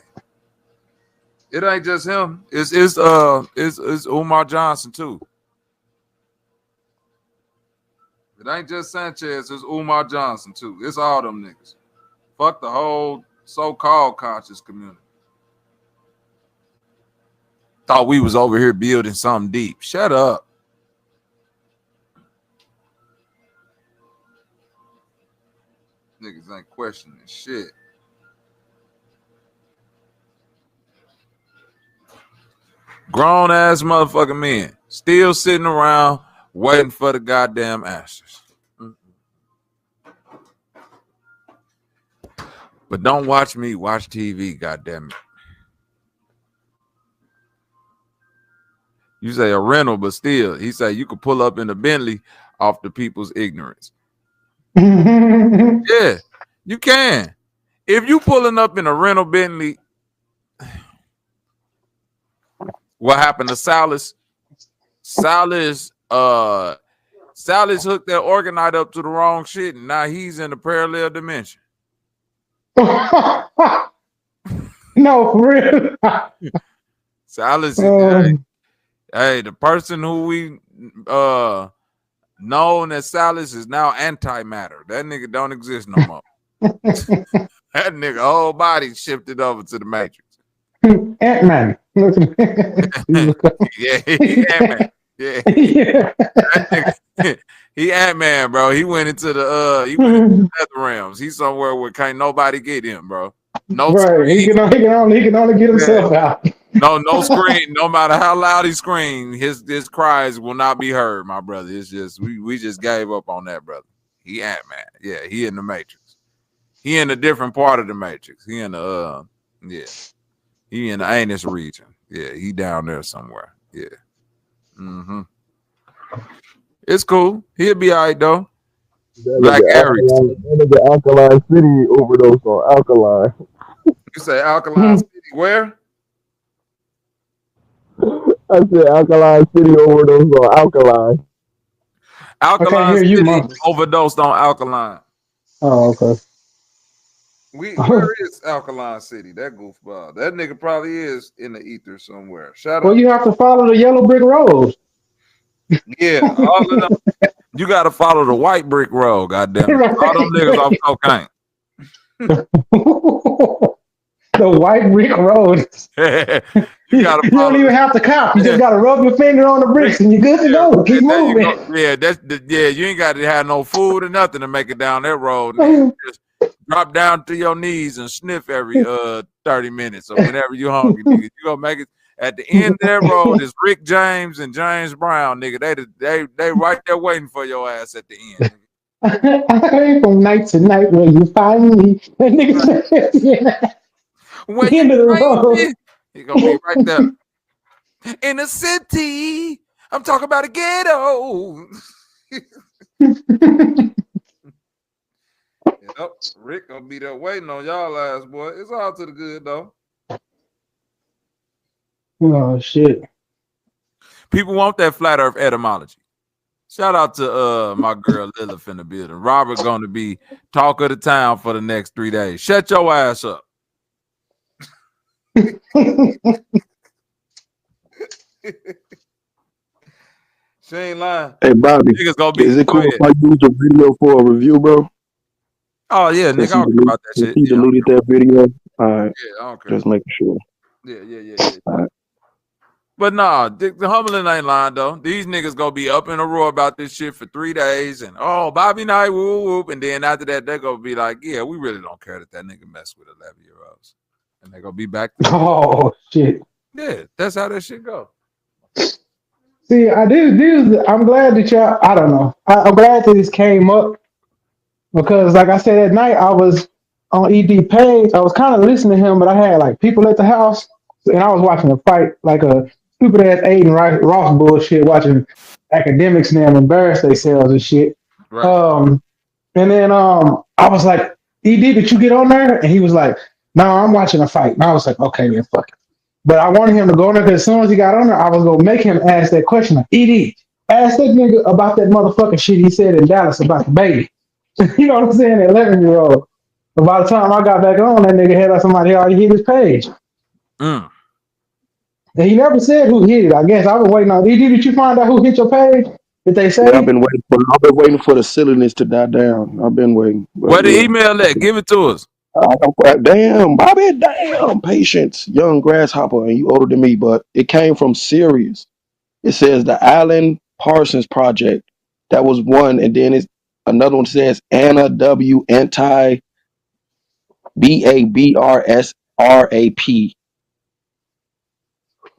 Speaker 3: it ain't just him. It's Umar Johnson too. It ain't just Sanchez. It's Umar Johnson too. It's all them niggas. Fuck the whole so-called conscious community. Thought we was over here building something deep. Shut up. Niggas ain't questioning shit. Grown ass motherfucking men still sitting around waiting for the goddamn answers. But don't watch me, watch TV, goddamn it. You say a rental, but still, he say you could pull up in a Bentley off the people's ignorance. Yeah, you can. If you pulling up in a rental Bentley, what happened to Salas? Salas hooked that orgonite up to the wrong shit, and now he's in a parallel dimension.
Speaker 17: No, for real.
Speaker 3: Salas, hey, the person who we known as Salas is now antimatter. That nigga don't exist no more. That nigga whole body shifted over to the Matrix.
Speaker 17: Ant-Man.
Speaker 3: Yeah, he Ant-Man. Yeah. He Ant-Man, bro. He went into the nether realms. He's somewhere where can't nobody get him, bro. No
Speaker 17: right.
Speaker 3: screen.
Speaker 17: He can only get himself out.
Speaker 3: No screen. No matter how loud he screams, his cries will not be heard, my brother. It's just we just gave up on that, brother. He Ant-Man. Yeah, he in the Matrix. He in a different part of the Matrix. He in the he in the anus region. Yeah, he down there somewhere. Yeah. Mm-hmm. It's cool. He'll be all right though. Black Aries.
Speaker 9: That nigga Alkaline City overdose on alkaline.
Speaker 3: You say Alkaline City where?
Speaker 9: I said Alkaline City overdose on alkaline.
Speaker 3: Alkaline City overdosed on alkaline.
Speaker 17: Oh, okay.
Speaker 3: Where is Alkaline City? That goofball. That nigga probably is in the ether somewhere. Shout
Speaker 17: Well,
Speaker 3: out.
Speaker 17: you have to follow the yellow brick road.
Speaker 3: Yeah, all of them. You got to follow the white brick road. Goddamn it. All them niggas off cocaine.
Speaker 17: The white brick road.
Speaker 3: You gotta.
Speaker 17: You don't even have to cop. You just gotta rub your finger on the bricks and you're good to go. Keep moving.
Speaker 3: You ain't got to have no food or nothing to make it down that road. Man. Just drop down to your knees and sniff every 30 minutes or whenever you hungry, nigga. You gonna make it. At the end of that road is Rick James and James Brown, nigga. They right there waiting for your ass at the end.
Speaker 17: I ain't from night to night where you find me. That nigga said, yeah.
Speaker 3: When
Speaker 17: End of the
Speaker 3: you find
Speaker 17: road.
Speaker 3: me, he gonna be right there. In the city, I'm talking about a ghetto. Yep, Rick gonna be there waiting on y'all ass, boy. It's all to the good though.
Speaker 17: Oh shit.
Speaker 3: People want that flat earth etymology. Shout out to my girl Lilith in the building. Robert gonna be talk of the town for the next 3 days. Shut your ass up. She ain't lying.
Speaker 8: Hey Bobby,
Speaker 3: Niggas gonna be
Speaker 8: is it cool
Speaker 3: quiet.
Speaker 8: if I use the video for a review, bro?
Speaker 3: Oh yeah,
Speaker 8: Since
Speaker 3: nigga, I don't care about that
Speaker 8: since
Speaker 3: shit.
Speaker 8: he
Speaker 3: Yeah,
Speaker 8: deleted that video. All right,
Speaker 3: I don't care.
Speaker 8: just making sure.
Speaker 3: Yeah.
Speaker 8: All right.
Speaker 3: But nah, the Humbling ain't lying though. These niggas gonna be up in a roar about this shit for 3 days, and oh, Bobby Knight, whoop whoop, and then after that, they're gonna be like, yeah, we really don't care that nigga mess with 11-year-olds, and they're gonna be back to the
Speaker 17: Oh shit.
Speaker 3: yeah. That's how that shit go.
Speaker 17: See, I'm glad that y'all. I don't know. I'm glad that this came up because, like I said, at night I was on ED page. I was kind of listening to him, but I had like people at the house, and I was watching a fight, like a stupid ass Aiden Ross bullshit, watching academics and them embarrass themselves and shit.
Speaker 3: Right.
Speaker 17: And then I was like, ED, did you get on there? And he was like, no, I'm watching a fight. And I was like, okay, then fuck it. But I wanted him to go on there because as soon as he got on there, I was gonna make him ask that question. Like, ED, ask that nigga about that motherfucking shit he said in Dallas about the baby. You know what I'm saying? 11-year-old. But by the time I got back on, that nigga had somebody already hit his page.
Speaker 3: Mm.
Speaker 17: And he never said who hit it. I guess I was waiting on. ED, did you find out who hit your page? Did they say?
Speaker 8: Yeah, I've been waiting for the silliness to die down. I've been waiting. But
Speaker 3: Where the
Speaker 8: yeah.
Speaker 3: email at? Give it to us.
Speaker 8: Damn, Bobby, damn, patience, young grasshopper, and you older than me, but it came from Sirius. It says the Alan Parsons Project. That was one, and then it's another one says Anna W. Anti BABRSRAP,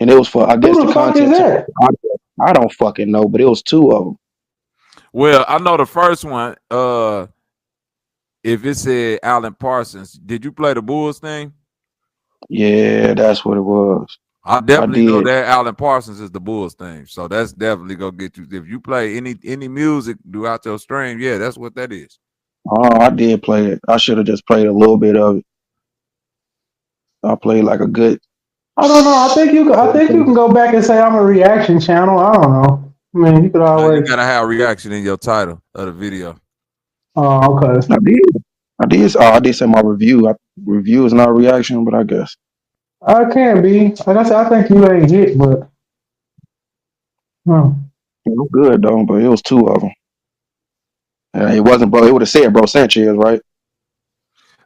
Speaker 8: and it was for, I guess,
Speaker 17: Who
Speaker 8: the
Speaker 17: the fuck is
Speaker 8: content.
Speaker 17: that?
Speaker 8: I don't fucking know, but it was two of them.
Speaker 3: Well, I know the first one. If it said Alan Parsons, did you play the Bulls thing?
Speaker 8: Yeah, that's what it was.
Speaker 3: I definitely know
Speaker 8: did.
Speaker 3: that Alan Parsons is the Bulls thing. So that's definitely gonna get you. If you play any music throughout your stream, yeah, that's what that is.
Speaker 8: Oh, I did play it. I should have just played a little bit of it. I played like a good.
Speaker 17: I don't know. I think you can go back and say I'm a reaction channel. I don't know. I mean, you could
Speaker 3: You
Speaker 17: always.
Speaker 3: gotta have reaction in your title of the video.
Speaker 17: Oh, okay.
Speaker 8: I did say my review. Review is not a reaction, but I guess.
Speaker 17: I can be. Like I said, I think you ain't hit, but.
Speaker 8: It was good though, but it was two of them. It wasn't bro. It would have said bro Sanchez, right?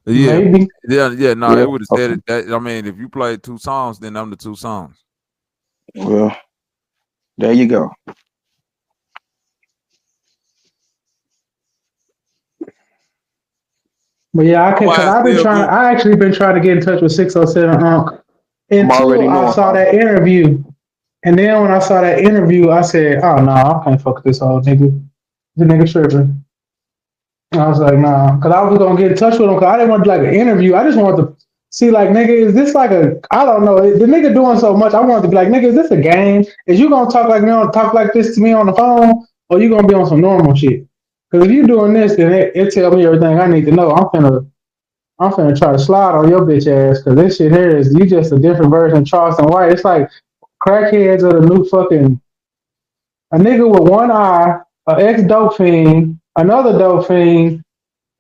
Speaker 3: Yeah,
Speaker 17: maybe.
Speaker 3: Yeah. No,
Speaker 8: Yeah,
Speaker 3: it would have said it. That, I mean, if you played 2 songs, then I'm the 2 songs.
Speaker 8: Well, there you go.
Speaker 17: But yeah, I can because I actually been trying to get in touch with 607 until I saw that interview. And then when I saw that interview, I said, "Oh no, I can't fuck with this old nigga. The nigga tripping." And I was like, "Nah," because I was gonna get in touch with him because I didn't want to do like an interview. I just wanted to see like, nigga, is this like I don't know, the nigga doing so much. I wanted to be like, nigga, is this a game? Is you gonna talk like this to me on the phone, or you gonna be on some normal shit? Because if you doing this, then it tell me everything I need to know. I'm finna try to slide on your bitch ass because this shit here is you just a different version of Charleston White. It's like crackheads are the new fucking a nigga with one eye, an ex-dope fiend, another dope fiend.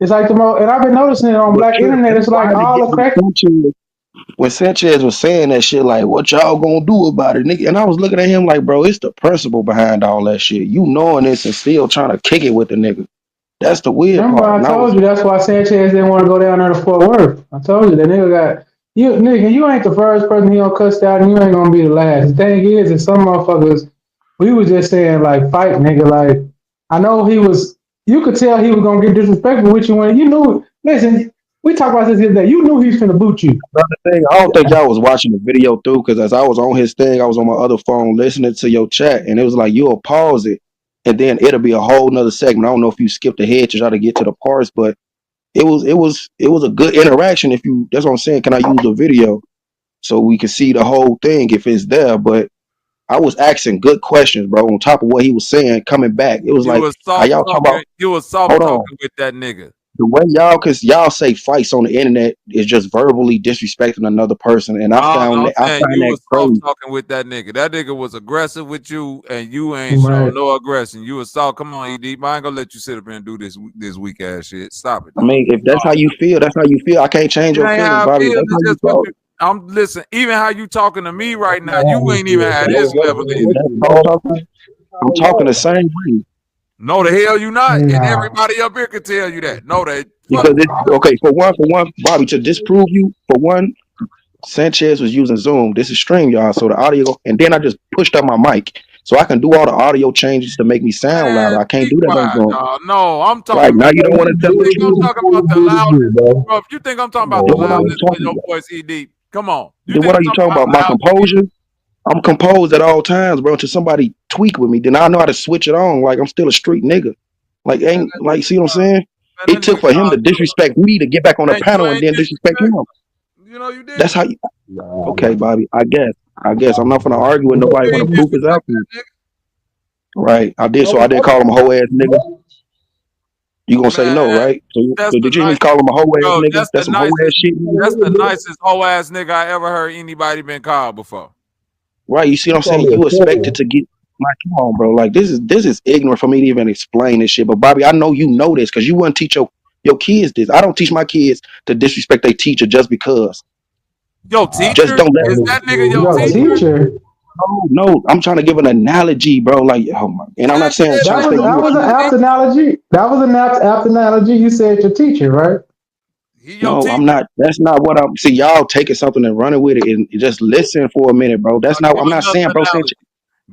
Speaker 17: It's like the most, and I've been noticing it on black internet. It's like all the crack.
Speaker 8: When Sanchez was saying that shit, like, what y'all gonna do about it, nigga? And I was looking at him like, bro, it's the principle behind all that shit. You knowing this and still trying to kick it with the nigga. That's the weird
Speaker 17: Remember,
Speaker 8: part.
Speaker 17: I told you that's why Sanchez didn't want to go down there to Fort Worth. I told you that nigga got you, nigga. You ain't the first person he gonna cuss out, and you ain't gonna be the last. The thing is some motherfuckers. We was just saying like fight, nigga. Like I know he was. You could tell he was gonna get disrespectful with you when you knew. Listen, we talked about this the other day. You knew he was gonna boot you.
Speaker 8: Thing, I don't think y'all was watching the video through because as I was on his thing, I was on my other phone listening to your chat, and it was like you'll pause it, and then it'll be a whole nother segment. I don't know if you skipped ahead to try to get to the parts, but it was a good interaction. If you, that's what I'm saying. Can I use the video so we can see the whole thing if it's there? But I was asking good questions, bro. On top of what he was saying, coming back, it was
Speaker 3: You
Speaker 8: like
Speaker 3: was
Speaker 8: how
Speaker 3: soft
Speaker 8: y'all talk
Speaker 3: talking.
Speaker 8: about.
Speaker 3: You was soft
Speaker 8: Hold on.
Speaker 3: talking with that nigga.
Speaker 8: The way y'all, cause y'all say fights on the internet is just verbally disrespecting another person, and I
Speaker 3: I'm
Speaker 8: find
Speaker 3: saying you
Speaker 8: that
Speaker 3: was soft
Speaker 8: crazy.
Speaker 3: talking with that nigga. That nigga was aggressive with you, and you ain't show
Speaker 17: Right.
Speaker 3: no aggression. You was soft. Come on, ED. I ain't gonna let you sit up here and do this weak ass shit. Stop it,
Speaker 8: I
Speaker 3: dog.
Speaker 8: mean, if that's how you feel, that's how you feel. I can't change
Speaker 3: It
Speaker 8: your
Speaker 3: ain't
Speaker 8: feelings,
Speaker 3: how I
Speaker 8: Bobby. If
Speaker 3: feel.
Speaker 8: that's how
Speaker 3: It's
Speaker 8: you
Speaker 3: just what
Speaker 8: talk.
Speaker 3: you. I'm listen. Even how you talking to me right now, you ain't even at this level
Speaker 8: If
Speaker 3: either.
Speaker 8: that's how I'm talking, I'm talking the same way.
Speaker 3: No, the hell you not, and
Speaker 17: Nah.
Speaker 3: everybody up here can tell you that. No, they fuck.
Speaker 8: Because it's okay for one, Bobby, to disprove you, for one, Sanchez was using Zoom. This is StreamYard, so the audio, and then I just pushed up my mic so I can do all the audio changes to make me sound louder. I can't
Speaker 3: Be
Speaker 8: do that on
Speaker 3: quiet,
Speaker 8: Zoom.
Speaker 3: dog. No, I'm
Speaker 8: Right
Speaker 3: talking
Speaker 8: now,
Speaker 3: about.
Speaker 8: you don't want to tell
Speaker 3: You
Speaker 8: the
Speaker 3: think I'm
Speaker 8: truth.
Speaker 3: talking about the loudness, bro? If you think I'm talking about the
Speaker 8: Then what are you
Speaker 3: loudness in
Speaker 8: talking
Speaker 3: your
Speaker 8: about?
Speaker 3: voice, ED, come on. You
Speaker 8: Then
Speaker 3: think
Speaker 8: what
Speaker 3: I'm
Speaker 8: are you
Speaker 3: talking
Speaker 8: talking
Speaker 3: about
Speaker 8: about? My
Speaker 3: how loud you
Speaker 8: composure? I'm composed at all times, bro. Until somebody tweak with me, then I know how to switch it on. Like I'm still a street nigga. Like
Speaker 3: Man,
Speaker 8: ain't like see what I'm saying?
Speaker 3: man,
Speaker 8: It
Speaker 3: that
Speaker 8: took
Speaker 3: nigga
Speaker 8: for him
Speaker 3: called
Speaker 8: to disrespect me to get back on the
Speaker 3: and you
Speaker 8: panel and
Speaker 3: ain't
Speaker 8: then disrespect
Speaker 3: disrespect.
Speaker 8: him.
Speaker 3: You know you
Speaker 8: That's
Speaker 3: didn't.
Speaker 8: how you. Okay, Bobby. I guess I'm not gonna argue with nobody
Speaker 3: You
Speaker 8: when
Speaker 3: ain't
Speaker 8: the proof is
Speaker 3: disrespect
Speaker 8: out
Speaker 3: that
Speaker 8: there.
Speaker 3: nigga.
Speaker 8: Right. I did. So I did call him a hoe ass nigga. You gonna say no,
Speaker 3: Man,
Speaker 8: right?
Speaker 3: that's
Speaker 8: So
Speaker 3: the
Speaker 8: did you hear me
Speaker 3: nice,
Speaker 8: call him a hoe ass
Speaker 3: bro.
Speaker 8: nigga?
Speaker 3: That's the
Speaker 8: That's some hoe ass
Speaker 3: nicest.
Speaker 8: shit.
Speaker 3: That's the nicest whole ass nigga I ever heard anybody been called before.
Speaker 8: Right. You see what I'm saying? You expected to get like, come on, bro. Like this is ignorant for me to even explain this shit. But Bobby, I know you know this because you wouldn't teach your kids this. I don't teach my kids to disrespect their teacher just because.
Speaker 3: Yo,
Speaker 8: Just
Speaker 3: teacher,
Speaker 8: don't let
Speaker 3: is
Speaker 8: them.
Speaker 3: that nigga your
Speaker 17: Yo,
Speaker 3: teacher?
Speaker 17: teacher.
Speaker 8: No. I'm trying to give an analogy, bro. Like, oh my, and I'm not saying
Speaker 3: Sanchez
Speaker 8: trying to
Speaker 3: is
Speaker 8: say
Speaker 3: your
Speaker 8: you a
Speaker 17: That was an
Speaker 8: teacher.
Speaker 3: fucking
Speaker 17: apt
Speaker 3: teacher.
Speaker 17: analogy. That was an apt analogy. You said your teacher, right?
Speaker 3: He your
Speaker 8: No, I'm
Speaker 3: teacher.
Speaker 8: not. That's not what I'm. See, y'all taking something and running with it, and just listen for a minute, bro. That's not.
Speaker 3: Give
Speaker 8: I'm not
Speaker 3: another
Speaker 8: saying, bro. Saying,
Speaker 3: analogy.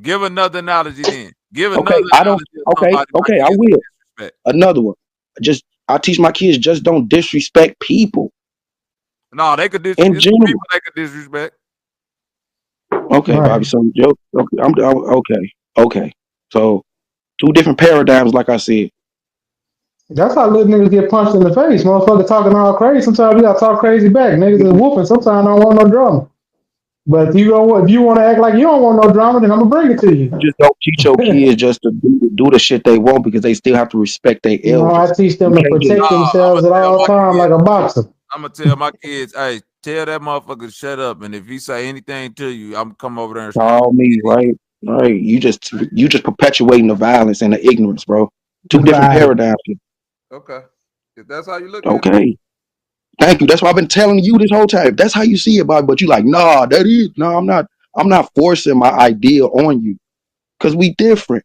Speaker 3: Give another analogy then. Give
Speaker 8: okay,
Speaker 3: another
Speaker 8: I don't.
Speaker 3: analogy of
Speaker 8: Okay,
Speaker 3: somebody my
Speaker 8: okay, I
Speaker 3: kids
Speaker 8: will.
Speaker 3: disrespect.
Speaker 8: Another one. Just I teach my kids just don't disrespect people
Speaker 3: No, they could
Speaker 8: in
Speaker 3: disrespect. It's
Speaker 8: general.
Speaker 3: people they could disrespect.
Speaker 8: Okay, Bobby.
Speaker 17: Right.
Speaker 8: So, okay, okay. So, two different paradigms, like I said.
Speaker 17: That's how little niggas get punched in the face. Motherfucker talking all crazy. Sometimes we gotta talk crazy back. Niggas is whooping. Sometimes I don't want no drama. But if you want to act like you don't want no drama, then I'm gonna bring it to you.
Speaker 8: Just don't teach your kids just to do the shit they want because they still have to respect their
Speaker 17: No, I
Speaker 8: elders.
Speaker 17: teach
Speaker 8: You
Speaker 17: them to
Speaker 8: can't just
Speaker 17: protect
Speaker 3: Nah,
Speaker 17: themselves at all time like a boxer.
Speaker 3: I'm gonna tell my kids, hey, tell that motherfucker to shut up. And if he say anything to you, I'm gonna come over there and stomp
Speaker 8: call me, right? Right. You just perpetuating the violence and the ignorance, bro. Two different
Speaker 17: Right.
Speaker 8: paradigms.
Speaker 3: okay. If that's how you look at it.
Speaker 8: Okay. Thank you. That's why I've been telling you this whole time. That's how you see it, Bobby. But you like, nah, that is no, I'm not. I'm not forcing my idea on you. Cause we different.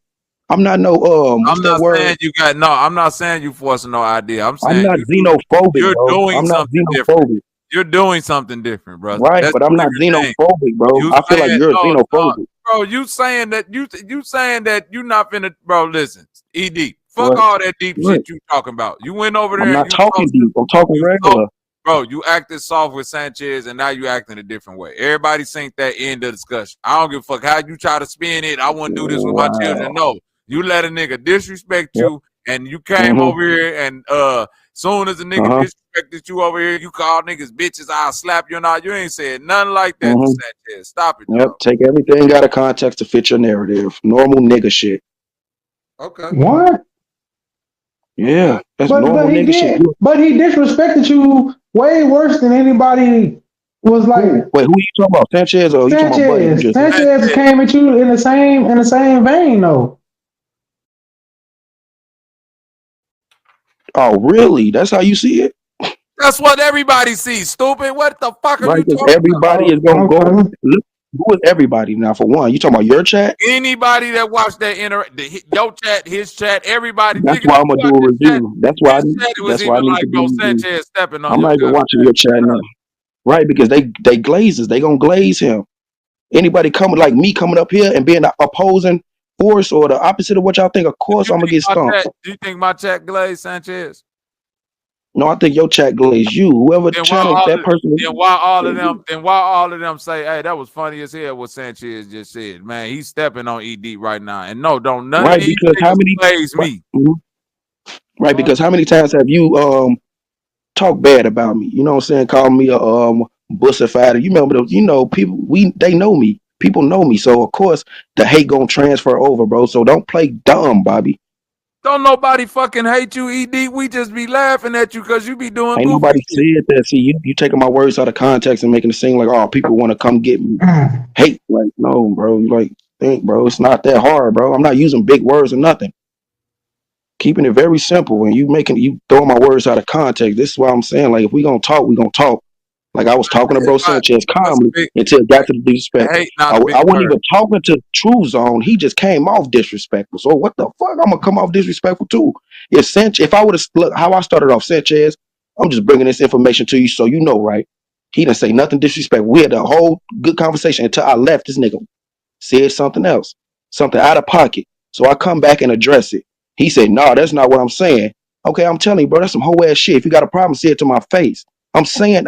Speaker 8: I'm not no what's
Speaker 3: I'm
Speaker 8: that
Speaker 3: not
Speaker 8: word?
Speaker 3: saying you got no, I'm not saying you forcing no idea. I'm
Speaker 8: I'm
Speaker 3: saying
Speaker 8: not xenophobic,
Speaker 3: you're
Speaker 8: bro.
Speaker 3: doing
Speaker 8: I'm not
Speaker 3: something different.
Speaker 8: xenophobic.
Speaker 3: You're doing something different, bro.
Speaker 8: Right,
Speaker 3: That's
Speaker 8: but I'm
Speaker 3: two
Speaker 8: not
Speaker 3: different things.
Speaker 8: xenophobic, bro.
Speaker 3: You
Speaker 8: I feel like
Speaker 3: saying
Speaker 8: you're
Speaker 3: no,
Speaker 8: xenophobic.
Speaker 3: bro. You saying that you saying that you not finna, bro. Listen, Ed, fuck
Speaker 8: What?
Speaker 3: all that deep
Speaker 8: What?
Speaker 3: shit you talking about. You went over
Speaker 8: I'm
Speaker 3: there and
Speaker 8: not
Speaker 3: you
Speaker 8: talking deep. I'm talking
Speaker 3: soft,
Speaker 8: regular.
Speaker 3: bro. You acted soft with Sanchez, and now you acting a different way. Everybody think that end of discussion. I don't give a fuck how you try to spin it. I wouldn't do this with my children.
Speaker 8: Wow.
Speaker 3: No, you let a nigga disrespect
Speaker 8: Yep.
Speaker 3: you, and you came
Speaker 8: Mm-hmm.
Speaker 3: over here and soon as a nigga
Speaker 8: Uh-huh.
Speaker 3: disrespected you over here, you call niggas bitches. I'll slap you. Not you ain't said nothing like that to
Speaker 8: Mm-hmm.
Speaker 3: Sanchez. Stop it,
Speaker 8: Yep.
Speaker 3: dog.
Speaker 8: Take everything out of context to fit your narrative. Normal nigga shit.
Speaker 3: Okay.
Speaker 17: What?
Speaker 8: Yeah. That's
Speaker 17: But
Speaker 8: normal
Speaker 17: he
Speaker 8: nigga shit.
Speaker 17: did. But he disrespected you way worse than anybody was
Speaker 8: Who?
Speaker 17: like.
Speaker 8: Wait, who you talking about? Sanchez or you talking about Buddy? You
Speaker 17: Sanchez.
Speaker 8: just
Speaker 17: Sanchez came at you in the same vein though.
Speaker 8: Oh, really? That's how you see it?
Speaker 3: That's what everybody sees. Stupid. What the fuck are
Speaker 8: Right,
Speaker 3: you
Speaker 8: because
Speaker 3: talking about?
Speaker 8: everybody is gonna go.
Speaker 17: Okay.
Speaker 8: Look, who is everybody now? For one, you talking about your chat?
Speaker 3: Anybody that watched that your chat, his chat, everybody,
Speaker 8: That's
Speaker 3: nigga,
Speaker 8: why
Speaker 3: if
Speaker 8: I'm
Speaker 3: you
Speaker 8: gonna do
Speaker 3: watch
Speaker 8: a
Speaker 3: his chat,
Speaker 8: review. That's why I
Speaker 3: even
Speaker 8: need
Speaker 3: like,
Speaker 8: to do
Speaker 3: bro,
Speaker 8: a review.
Speaker 3: Sanchez stepping on
Speaker 8: I'm
Speaker 3: your
Speaker 8: not even
Speaker 3: guy.
Speaker 8: watching your chat now. Right, because they glazes. They gonna glaze him. Anybody coming like me coming up here and being the opposing force or the opposite of what y'all think, of course I'm gonna get stumped.
Speaker 3: Do you think my chat glazed Sanchez?
Speaker 8: No, I think your chat glazed you. Whoever
Speaker 3: Then
Speaker 8: channel that person.
Speaker 3: why all of them say, hey, that was funny as hell what Sanchez just said. Man, he's stepping on ED right now. And no, don't none of these
Speaker 8: Because how
Speaker 3: niggas
Speaker 8: many
Speaker 3: plays me.
Speaker 8: Right, because how many times have you talk bad about me? You know what I'm saying? Call me a bussified. You remember those, people they know me. People know me. So of course the hate gonna transfer over, bro. So don't play dumb, Bobby.
Speaker 3: Don't nobody fucking hate you, ED. We just be laughing at you because you be doing
Speaker 8: Ain't
Speaker 3: goofy
Speaker 8: nobody
Speaker 3: shit.
Speaker 8: said that. See, you taking my words out of context and making it seem like, oh, people want to come get me. Hate, like, no, bro. You like think, bro. It's not that hard, bro. I'm not using big words or nothing. Keeping it very simple. And you throwing my words out of context. This is why I'm saying, like, if we gonna talk, we gonna talk. Like I was talking to Bro Sanchez calmly until it got to the disrespect. I wasn't even talking to True Zone. He just came off disrespectful. So what the fuck? I'm gonna come off disrespectful too. If I would have look how I started off Sanchez, I'm just bringing this information to you so you know, right? He didn't say nothing disrespectful. We had a whole good conversation until I left. This nigga said something else, something out of pocket. So I come back and address it. He said, "No, that's not what I'm saying." Okay, I'm telling you, bro, that's some whole ass shit. If you got a problem, say it to my face. I'm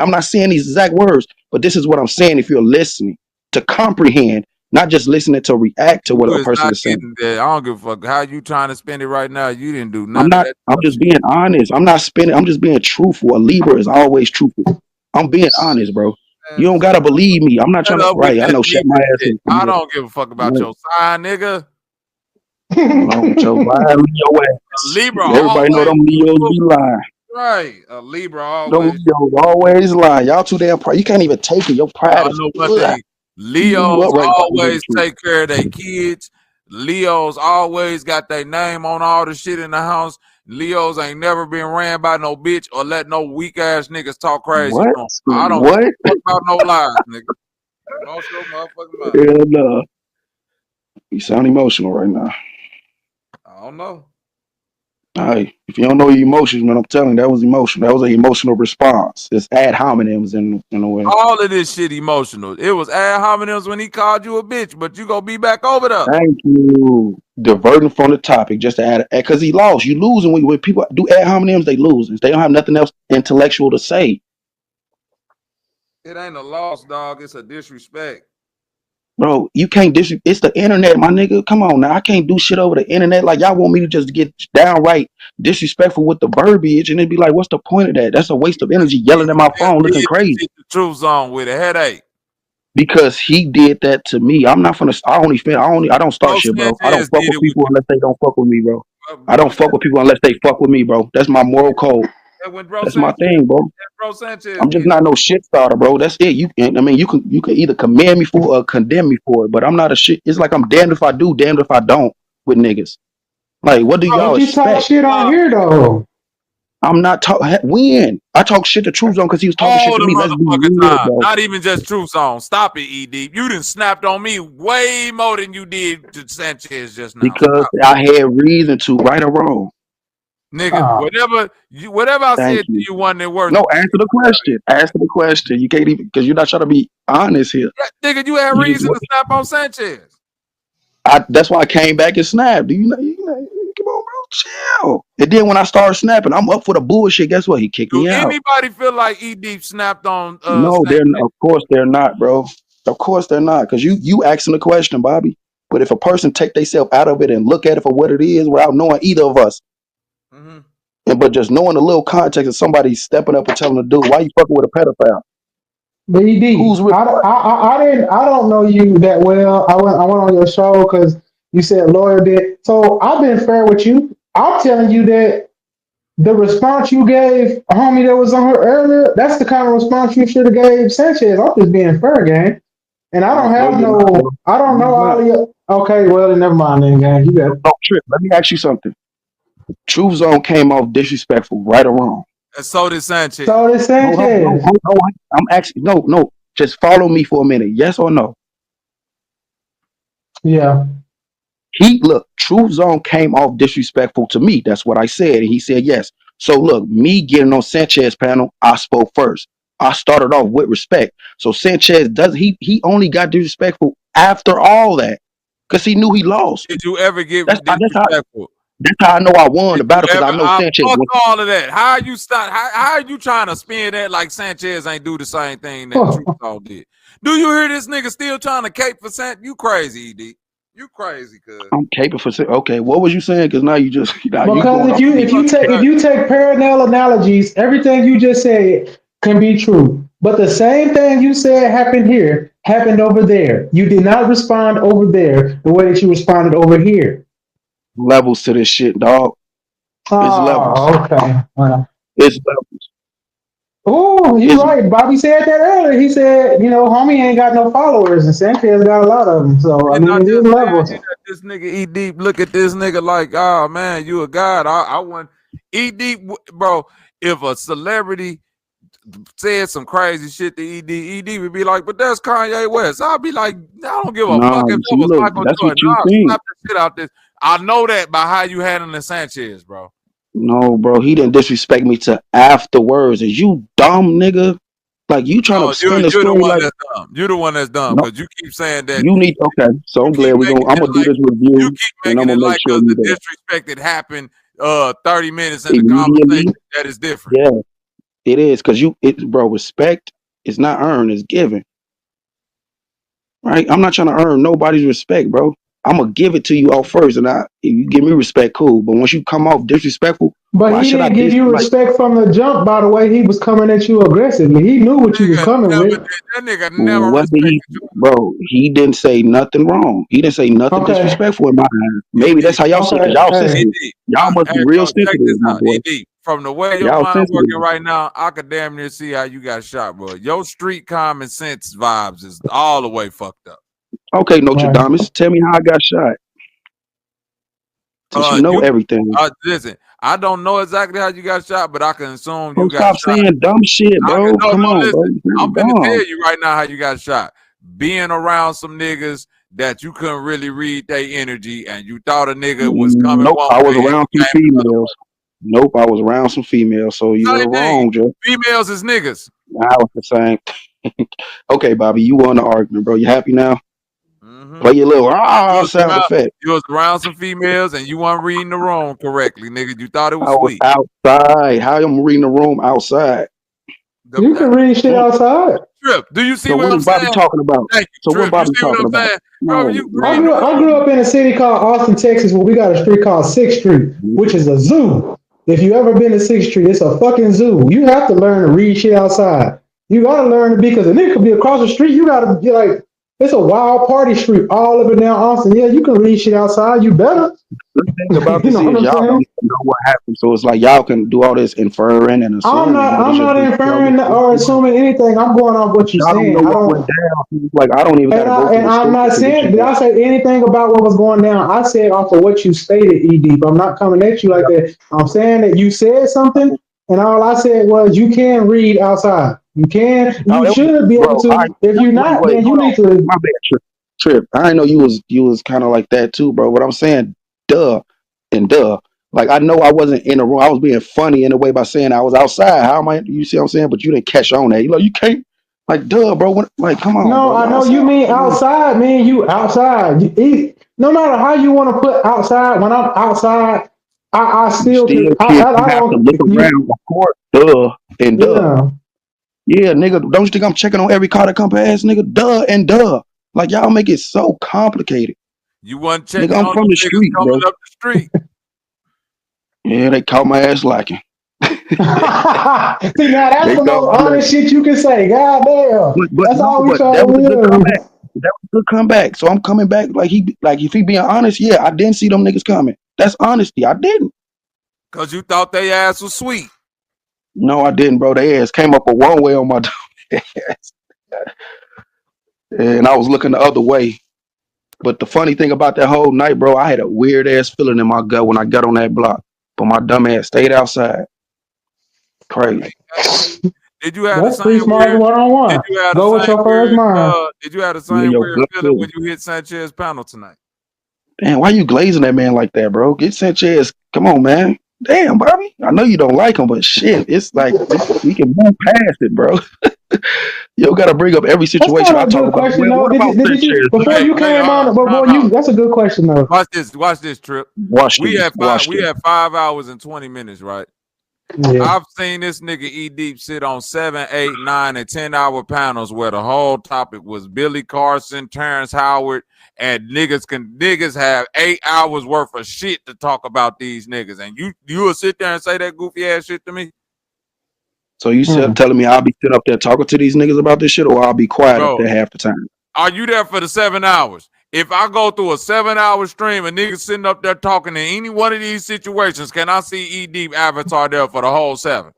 Speaker 8: not saying these exact words, but this is what I'm saying if you're listening to comprehend, not just listening to react to what a person is saying.
Speaker 3: I don't give a fuck how you trying to spend it right now. You didn't do none
Speaker 8: I'm
Speaker 3: of
Speaker 8: not,
Speaker 3: that.
Speaker 8: I'm just being honest. I'm not spinning, I'm just being truthful. A Libra is always truthful. I'm being honest, bro. You don't gotta believe me. I'm not trying to I know shut my ass in.
Speaker 3: I don't give a fuck about your sign, nigga.
Speaker 8: Leo ass.
Speaker 3: Libra
Speaker 8: Everybody know them Leos be lying.
Speaker 3: Right. A Libra always.
Speaker 8: Them Leos always lying. Y'all too damn proud. You can't even take it. Your pride is
Speaker 3: know one thing. Leos always take care of their kids. Leos always got their name on all the shit in the house. Leos ain't never been ran by no bitch or let no weak ass niggas talk crazy.
Speaker 8: What?
Speaker 3: I don't give a fuck about no lies, nigga. Lost your motherfucking mind.
Speaker 8: Hell no. You sound emotional right now.
Speaker 3: I don't know.
Speaker 8: All right. If you don't know your emotions, man, I'm telling you, that was emotional. That was an emotional response. It's ad hominems in a way.
Speaker 3: All of this shit emotional. It was ad hominems when he called you a bitch, but you gonna be back over there.
Speaker 8: Thank you. Diverting from the topic just to add, because he lost. You lose, and when people do ad hominems, they lose. They don't have nothing else intellectual to say.
Speaker 3: It ain't a loss, dog. It's a disrespect.
Speaker 8: Bro, you can't it's the internet, my nigga. Come on now. I can't do shit over the internet. Like y'all want me to just get downright disrespectful with the verbiage and it'd be like, what's the point of that? That's a waste of energy yelling at my phone looking crazy.
Speaker 3: The Truth Zone with a headache.
Speaker 8: Because he did that to me. I'm not gonna I don't start shit, bro. I don't fuck with people unless they don't fuck with me, bro. I don't fuck with people unless they fuck with me, bro. That's my moral code. That's my thing, bro. I'm just not no shit starter, bro. That's it. You can either commend me for it or condemn me for it, but I'm not a shit. It's like I'm damned if I do, damned if I don't with niggas. Like, what do y'all expect?
Speaker 17: You talk shit on here though.
Speaker 8: I'm not talking. When I talk shit to Truth Zone because he was talking shit to me. Let's be real, bro.
Speaker 3: Not even just Truth Zone. Stop it, ED. You done snapped on me way more than you did to Sanchez just now.
Speaker 8: Because I had reason to, right or wrong.
Speaker 3: Nigga, whatever I said to you wasn't worth.
Speaker 8: No, answer the question. Answer the question. You can't even because you're not trying to be honest here.
Speaker 3: Yeah, nigga, you had reason to snap on Sanchez.
Speaker 8: That's why I came back and snapped. Come on, bro, chill. And then when I started snapping, I'm up for the bullshit. Guess what? He kicked me out.
Speaker 3: Anybody feel like ED snapped on?
Speaker 8: No, of course they're not, bro. Of course they're not. Because you asking the question, Bobby. But if a person take themselves out of it and look at it for what it is, without knowing either of us, but just knowing a little context of somebody stepping up and telling the dude, why you fucking with a pedophile?
Speaker 17: But I don't know you that well. I went on your show because you said lawyer did. So I've been fair with you. I'm telling you that the response you gave a homie that was on her earlier, that's the kind of response you should have gave Sanchez. I'm just being fair, gang. And I don't have I don't know all of you. Okay, well then never mind then, gang. You got
Speaker 8: no trip. Let me ask you something. Truth Zone came off disrespectful, right or wrong?
Speaker 3: And so did Sanchez.
Speaker 8: No, I'm actually no. Just follow me for a minute. Yes or no?
Speaker 17: Yeah.
Speaker 8: Truth Zone came off disrespectful to me. That's what I said. And he said yes. So look, me getting on Sanchez panel, I spoke first. I started off with respect. So Sanchez he only got disrespectful after all that. Because he knew he lost.
Speaker 3: Did you ever get disrespectful?
Speaker 8: That's how I know I won the
Speaker 3: Did you
Speaker 8: battle because I
Speaker 3: ever?
Speaker 8: know Sanchez
Speaker 3: Fuck
Speaker 8: won.
Speaker 3: all of that. How you start? How are you trying to spin that like Sanchez ain't do the same thing that Truth Talk did? Do you hear this nigga still trying to cape for Sanchez? You crazy, ED? You crazy, cuz.
Speaker 8: I'm capable for okay. What was you saying? Because now you just now you
Speaker 17: Because
Speaker 8: going off.
Speaker 17: if you take parallel analogies, everything you just said can be true. But the same thing you said happened here happened over there. You did not respond over there the way that you responded over here.
Speaker 8: Levels to this shit, dog. It's levels.
Speaker 17: Oh, okay.
Speaker 8: It's levels.
Speaker 17: Oh, you're right. Bobby said that earlier. He said, you know, homie ain't got no followers, and Sanchez got a lot of them. So I mean, it is levels.
Speaker 3: This nigga E Deep look at this nigga like, oh man, you a god. I want E Deep, bro. If a celebrity said some crazy shit to ED would be like, but that's Kanye West. I'll be like, I don't give a fuck if that was Michael
Speaker 8: that's
Speaker 3: Jordan.
Speaker 8: what you
Speaker 3: Nah,
Speaker 8: think.
Speaker 3: slap the shit out this. I know that by how you handling Sanchez, bro.
Speaker 8: No, bro, he didn't disrespect me to afterwards. Is you dumb nigga? Like you trying to spin the
Speaker 3: You're the
Speaker 8: story
Speaker 3: one
Speaker 8: like
Speaker 3: that's dumb. You're the one that's dumb
Speaker 8: no,
Speaker 3: because you keep saying that.
Speaker 8: you need okay. So I'm glad I'm gonna do this review and I'm gonna make sure
Speaker 3: the
Speaker 8: you there.
Speaker 3: disrespect that happened 30 minutes in the conversation. That is different.
Speaker 8: Yeah, it is because bro, respect is not earned, it's given. Right? I'm not trying to earn nobody's respect, bro. I'm gonna give it to you off first, and if you give me respect, cool. But once you come off disrespectful,
Speaker 17: but
Speaker 8: why
Speaker 17: he
Speaker 8: should
Speaker 17: didn't
Speaker 8: I
Speaker 17: give you respect from the jump. By the way, he was coming at you aggressively. He knew what you was coming with.
Speaker 3: That nigga never
Speaker 8: what did he, bro? He didn't say nothing wrong. He didn't say nothing disrespectful in my eyes. Maybe that's how y'all see it. Y'all sensitive. Y'all must be real sensitive, my boy.
Speaker 3: From the way your
Speaker 8: Y'all
Speaker 3: mind
Speaker 8: sensitive.
Speaker 3: working right now, I could damn near see how you got shot, bro. Your street common sense vibes is all the way fucked up.
Speaker 8: Okay, Notre Dame, tell me how I got shot. Since you know everything.
Speaker 3: Listen, I don't know exactly how you got shot, but I can assume you got
Speaker 8: stop
Speaker 3: shot.
Speaker 8: saying dumb shit, bro. Come on,
Speaker 3: listen,
Speaker 8: bro.
Speaker 3: I'm gonna tell you right now how you got shot. Being around some niggas that you couldn't really read their energy, and you thought a nigga was coming.
Speaker 8: Nope, I was around some females. Nope, I was around some females. So you're wrong, Joe.
Speaker 3: Females is niggas.
Speaker 8: I was the same. Okay, Bobby, you won the argument, bro. You happy now? Play your little sound effect.
Speaker 3: You was around some females and you weren't reading the room correctly, nigga. You thought it was
Speaker 8: I was
Speaker 3: sweet.
Speaker 8: outside. How am I reading the room outside?
Speaker 17: You can read shit outside.
Speaker 3: Trip. Do you see
Speaker 8: so
Speaker 3: what I'm
Speaker 8: Bobby
Speaker 3: saying?
Speaker 8: talking about?
Speaker 3: Thank you,
Speaker 8: so
Speaker 3: Trip.
Speaker 8: what Bobby
Speaker 3: you see
Speaker 8: talking
Speaker 3: what I'm
Speaker 8: about?
Speaker 3: saying? Bro, you
Speaker 17: I grew up in a city called Austin, Texas, where we got a street called 6th Street, which is a zoo. If you ever been to 6th Street, it's a fucking zoo. You have to learn to read shit outside. You gotta learn to be, because a nigga could be across the street. You gotta be like, it's a wild party street all over down Austin. Yeah, you can read shit outside. You better.
Speaker 8: The thing about this is y'all don't know what happened, so it's like y'all can do all this inferring and assuming.
Speaker 17: I'm not inferring or assuming anything. I'm going off what you're saying.
Speaker 8: Don't know what went down. Like I don't even gotta go
Speaker 17: and I'm not saying, did I say anything about what was going down? I said off of what you stated, ED, but I'm not coming at you like that. I'm saying that you said something, and all I said was you can read outside. You can, you should be able to. If you're not, then you need to.
Speaker 8: My bad, Trip. I know you was kind of like that too, bro. But I'm saying, duh. Like I know I wasn't in the room. I was being funny in a way by saying I was outside. How am I? You see what I'm saying? But you didn't catch on that. You can't. Like, duh, bro. Like, come on.
Speaker 17: No,
Speaker 8: bro.
Speaker 17: I know you mean outside, man. You outside. No matter how you want to put outside. When I'm outside, I still
Speaker 8: you have to look around, of course. Duh and duh. Yeah, nigga. Don't you think I'm checking on every car that come past, nigga? Duh and duh. Like y'all make it so complicated.
Speaker 3: You wasn't checking
Speaker 8: nigga, I'm
Speaker 3: on
Speaker 8: from the street,
Speaker 3: coming
Speaker 8: bro.
Speaker 3: up the street.
Speaker 8: Yeah, they caught my ass lacking.
Speaker 17: See, now that's the most honest shit you can say. God damn. That's all we try to do.
Speaker 8: That was a good comeback. So I'm coming back if he being honest, yeah, I didn't see them niggas coming. That's honesty. I didn't.
Speaker 3: Cause you thought they ass was sweet.
Speaker 8: No, I didn't, bro. They ass came up a one way on my ass. And I was looking the other way. But the funny thing about that whole night, bro, I had a weird ass feeling in my gut when I got on that block. But my dumb ass stayed outside. Crazy.
Speaker 3: Did you have
Speaker 17: That's
Speaker 3: the same
Speaker 17: weird? One-on-one. Go with your first mind.
Speaker 3: Did you have the same weird feeling when you hit Sanchez panel tonight?
Speaker 8: Damn, why you glazing that man like that, bro? Get Sanchez. Come on, man. Damn, Bobby. I know you don't like him, but shit, it's like we can move past it, bro. You gotta bring up every
Speaker 17: That's
Speaker 8: situation.
Speaker 17: kind
Speaker 8: I
Speaker 17: of a
Speaker 8: talk
Speaker 17: good
Speaker 8: about,
Speaker 17: question,
Speaker 8: well,
Speaker 17: though.
Speaker 8: what about
Speaker 17: Did you
Speaker 8: Sanchez?
Speaker 17: before you came on? But boy, you that's a good question, though.
Speaker 3: Watch this trip.
Speaker 8: Watch
Speaker 3: We
Speaker 8: this.
Speaker 3: had
Speaker 8: Watch this.
Speaker 3: 5 hours and 20 minutes, right?
Speaker 17: Yeah.
Speaker 3: I've seen this nigga E Deep sit on 7, 8, 9, and 10-hour panels where the whole topic was Billy Carson, Terrence Howard, and niggas have 8 hours worth of shit to talk about these niggas. And you will sit there and say that goofy ass shit to me?
Speaker 8: So you telling me I'll be sitting up there talking to these niggas about this shit, or I'll be quiet up there half the time?
Speaker 3: Are you there for the 7 hours? If I go through a 7-hour stream and niggas sitting up there talking in any one of these situations, can I see E Deep avatar there for the whole 7?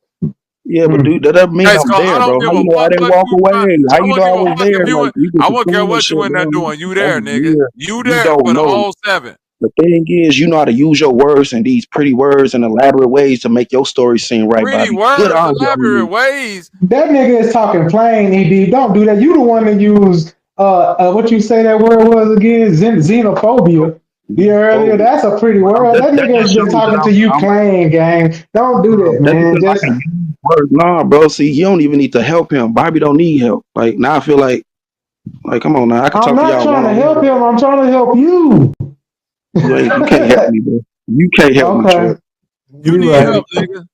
Speaker 8: Yeah, but dude, that doesn't mean I'm there, bro. How you know I didn't walk away? How you know I was there? Like, you
Speaker 3: I
Speaker 8: just
Speaker 3: won't care
Speaker 8: assuming
Speaker 3: what you
Speaker 8: shit,
Speaker 3: in there
Speaker 8: bro.
Speaker 3: doing. You
Speaker 8: That's
Speaker 3: there, nigga.
Speaker 8: weird.
Speaker 3: You
Speaker 8: You
Speaker 3: there
Speaker 8: don't
Speaker 3: for the
Speaker 8: know.
Speaker 3: whole 7.
Speaker 8: The thing is, you know how to use your words and these pretty words and elaborate ways to make your story seem right,
Speaker 3: Pretty
Speaker 8: Bobby. Good
Speaker 3: words,
Speaker 8: on you.
Speaker 3: elaborate ways.
Speaker 17: That nigga is talking plain, ED. Don't do that. You the one that used what you say that word was again? Xenophobia. Yeah, earlier. That's a pretty word. That
Speaker 8: That
Speaker 17: nigga has
Speaker 8: just
Speaker 17: been
Speaker 8: shows
Speaker 17: talking
Speaker 8: that
Speaker 17: to you
Speaker 8: I'm
Speaker 17: plain, gang. Don't do that,
Speaker 8: that's
Speaker 17: man.
Speaker 8: because I
Speaker 17: Just
Speaker 8: can use words. Nah, bro. See, you don't even need to help him. Bobby don't need help. Like now, I feel like come on now. I can
Speaker 17: I'm
Speaker 8: talk to
Speaker 17: not
Speaker 8: y'all
Speaker 17: trying
Speaker 8: one
Speaker 17: to
Speaker 8: on
Speaker 17: help
Speaker 8: one.
Speaker 17: him. I'm trying to help you.
Speaker 8: You can't help me, bro. You can't help me,
Speaker 17: Okay.
Speaker 8: Trip.
Speaker 3: You need
Speaker 17: right.
Speaker 3: help, nigga.